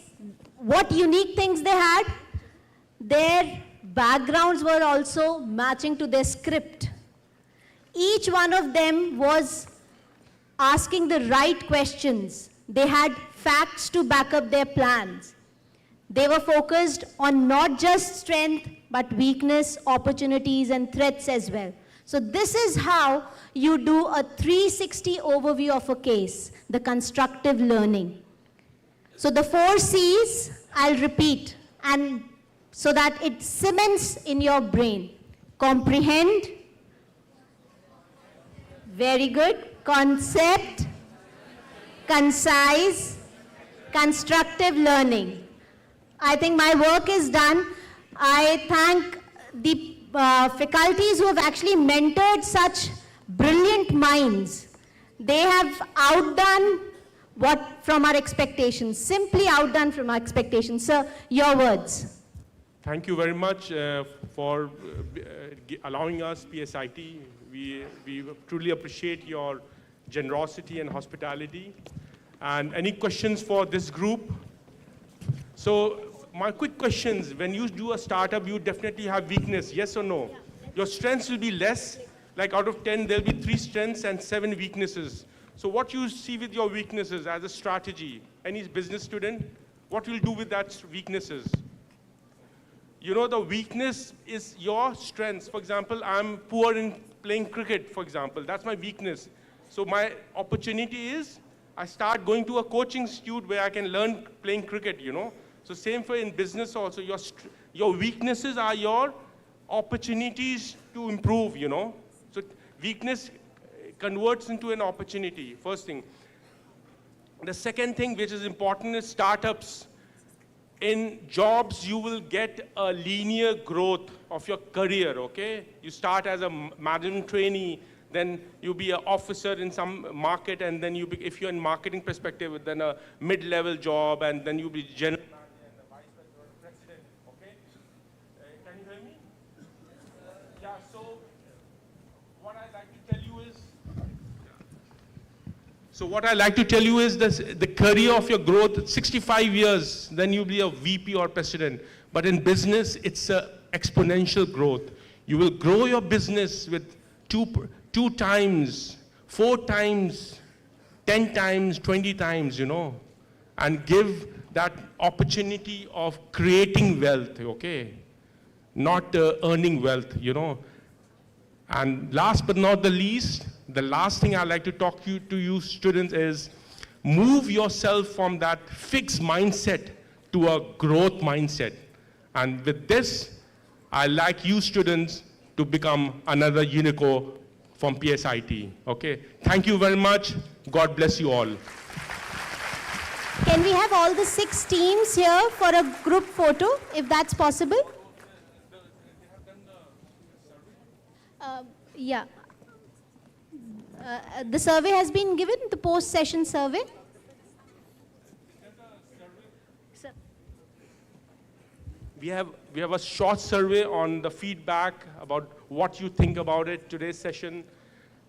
what unique things they had. Their backgrounds were also matching to their script. Each one of them was asking the right questions. They had facts to back up their plans. They were focused on not just strength, but weakness, opportunities, and threats as well. So this is how you do a 360 overview of a case, the constructive learning. So the 4 C's, I'll repeat, and so that it cements in your brain. Comprehend, very good, concept, concise, constructive learning. I think my work is done. I thank the faculties who have actually mentored such brilliant minds. They have outdone from our expectations, simply outdone from our expectations. Sir, your words. Thank you very much for allowing us, PSIT. We truly appreciate your generosity and hospitality. And any questions for this group? So my quick questions, when you do a startup, you definitely have weakness, yes or no? Your strengths will be less, like out of 10, there'll be 3 strengths and 7 weaknesses. So what you see with your weaknesses as a strategy, any business student, what will you do with that weaknesses? You know, the weakness is your strengths. For example, I'm poor in playing cricket, for example. That's my weakness. So my opportunity is I start going to a coaching institute where I can learn playing cricket, you know. So same for in business also. Your weaknesses are your opportunities to improve, you know. So weakness converts into an opportunity, first thing. The second thing which is important is startups. In jobs, you will get a linear growth of your career, okay? You start as a management trainee, then you'll be an officer in some market, and then if you're in marketing perspective, then a mid-level job, and then you'll be general manager and the vice president, okay? Can you hear me? Yeah, so what I'd like to tell you is, the career of your growth, 65 years, then you'll be a VP or president. But in business, it's an exponential growth. You will grow your business with 2 times, 4 times, 10 times, 20 times, you know, and give that opportunity of creating wealth, okay? Not earning wealth, you know. And last but not the least, the last thing I'd like to talk to you students is move yourself from that fixed mindset to a growth mindset. And with this, I'd like you students to become another UNESCO from PSIT. Okay, thank you very much. God bless you all. Can we have all the 6 teams here for a group photo, if that's possible? Yeah. The survey has been given, the post-session survey. We have a short survey on the feedback about what you think about it, today's session.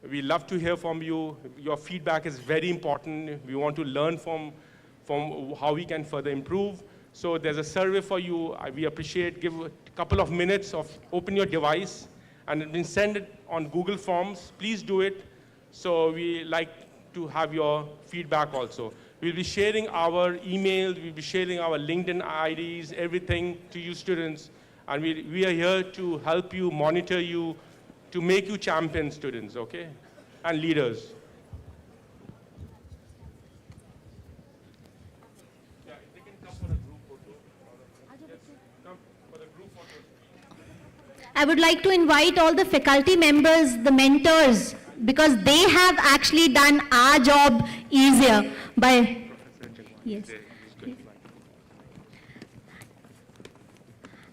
We love to hear from you. Your feedback is very important. We want to learn from how we can further improve. So there's a survey for you. We appreciate, give a couple of minutes of open your device and then send it on Google Forms. Please do it. So we like to have your feedback also. We'll be sharing our emails, we'll be sharing our LinkedIn IDs, everything to you students. And we are here to help you, monitor you, to make you champion students, okay? And leaders. I would like to invite all the faculty members, the mentors, because they have actually done our job easier by, yes.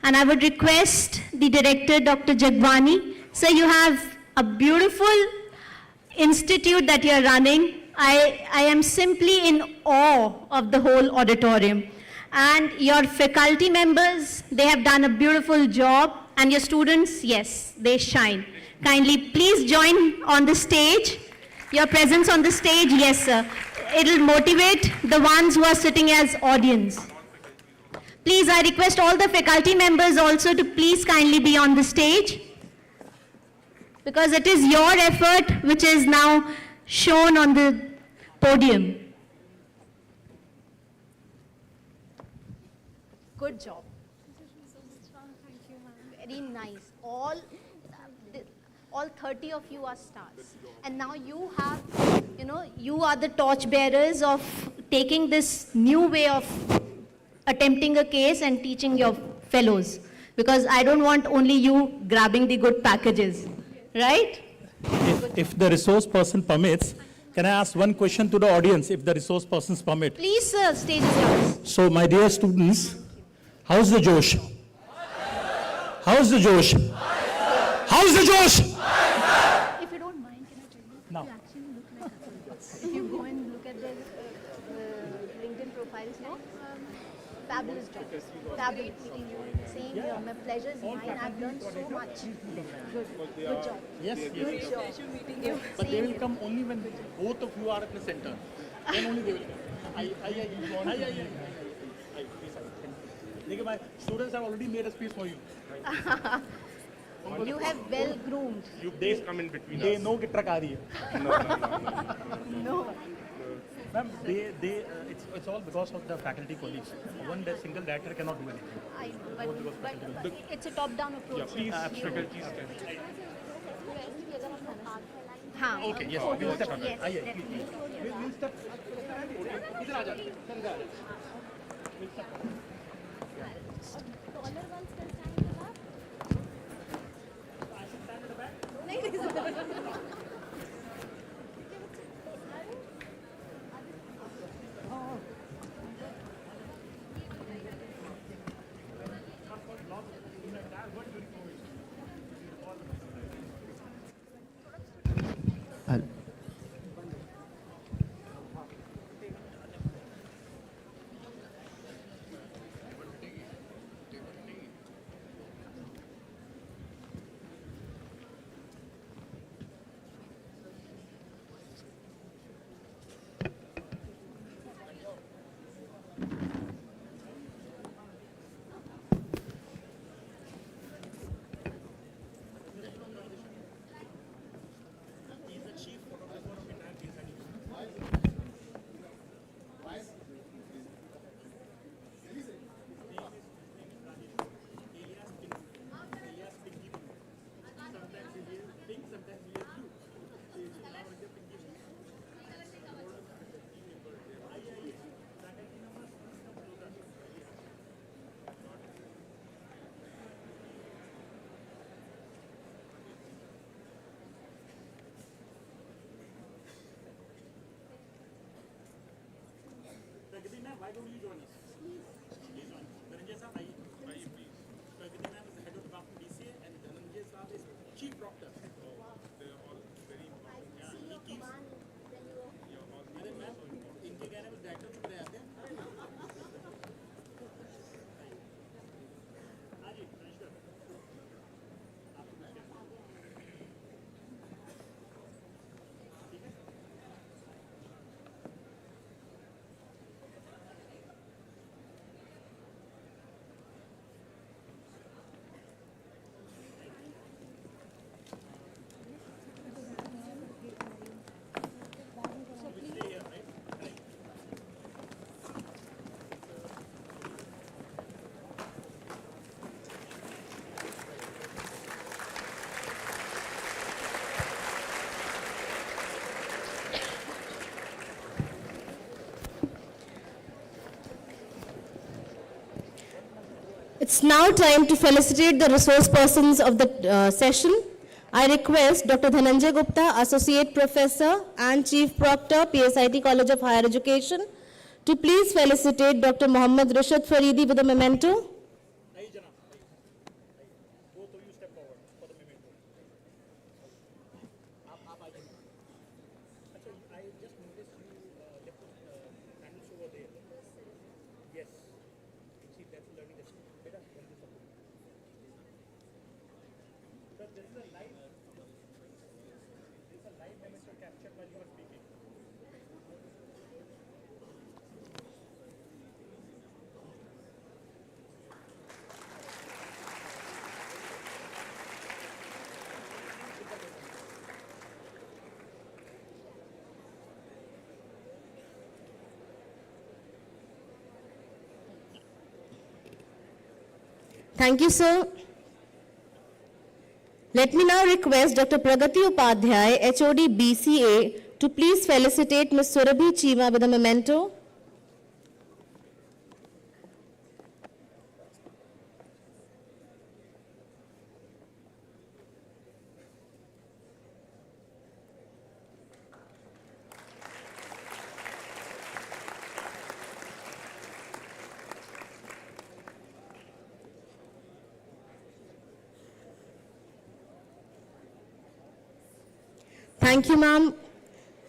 And I would request the director, Dr. Jagwani. Sir, you have a beautiful institute that you are running. I am simply in awe of the whole auditorium. And your faculty members, they have done a beautiful job. And your students, yes, they shine. Kindly, please join on the stage. Your presence on the stage, yes, sir. It'll motivate the ones who are sitting as audience. Please, I request all the faculty members also to please kindly be on the stage, because it is your effort which is now shown on the podium. Good job. Very nice. All 30 of you are stars. And now you have, you are the torch bearers of taking this new way of attempting a case and teaching your fellows. Because I don't want only you grabbing the good packages, right? If the resource person permits, can I ask one question to the audience, if the resource persons permit? Please, sir, stage is yours. So, my dear students, how's the Josh? How's the Josh? How's the Josh? If you don't mind, can I tell you? No. You actually look like a if you go and look at their LinkedIn profiles now, fabulous job. Fabulous meeting you. Same here. My pleasure is mine. I've learned so much. Good job. Yes, Good job. Meeting you. But they will come only when both of you are at the center. Then only they will come. My students have already made a space for you. You have well groomed. You please come in between They us. know कि truck आ रही है. No. Ma'am, it's all because of the faculty colleagues. One single director cannot do anything. I know, but it's a top-down approach. Yeah, please, faculties can. हाँ. Okay, yes, Photo, we'll step on yes, that. Aye, definitely. We'll step. इधर आ जा. Taller ones can stand in the back. Why don't you join us? Please join. Dhananjay sir, please. So Vidya ma'am is the head of department DCA and Dhananjay sir is chief proctor. They're all very important. Yeah, he keeps. अरे ma'am इनके कहने पर director चुप रहे आते हैं. हाँ जी, नमस्कार. ठीक है. It's now time to felicitate the resource persons of the session. I request Dr. Dhananjay Gupta, Associate Professor and Chief Proctor, PSIT College of Higher Education, to please felicitate Dr. Mohammad Rashid Faridi with a memento. Both of you step forward for the memento. Achha, I just noticed you left the panels over there. Yes. See, that's learning the skill. Beta, sir, there is a live memento captured while you were speaking. Thank you, sir. Let me now request Dr. Pragati Upadhyay, HOD BCA, to please felicitate Ms. Surabhi Chima with a memento. Thank you, ma'am.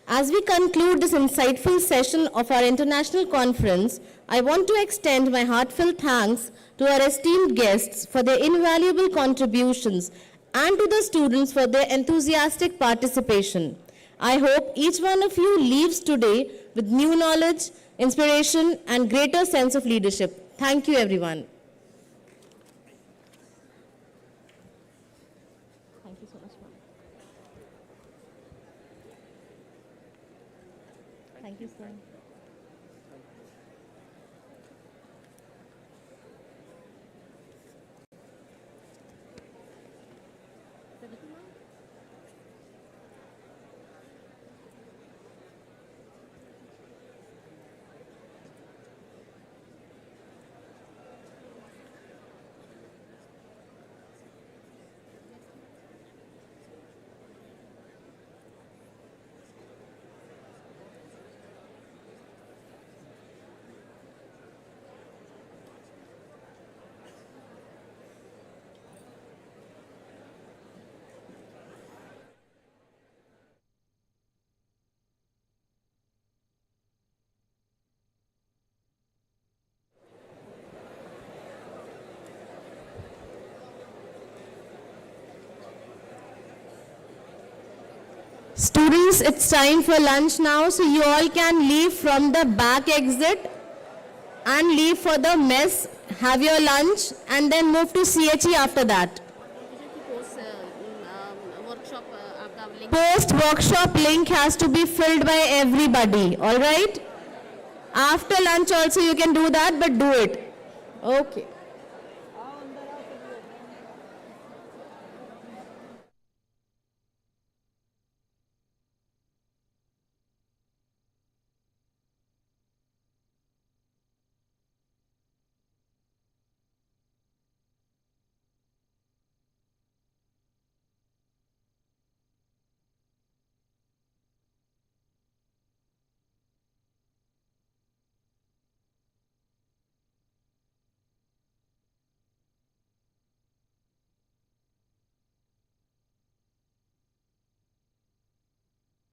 As we conclude this insightful session of our international conference, I want to extend my heartfelt thanks to our esteemed guests for their invaluable contributions and to the students for their enthusiastic participation. I hope each one of you leaves today with new knowledge, inspiration, and greater sense of leadership. Thank you, everyone. Thank you so much, ma'am. Thank you, sir. Students, it's time for lunch now, so you all can leave from the back exit and leave for the mess, have your lunch, and then move to CHE after that. Post-workshop link has to be filled by everybody, all right? After lunch also you can do that, but do it. Okay.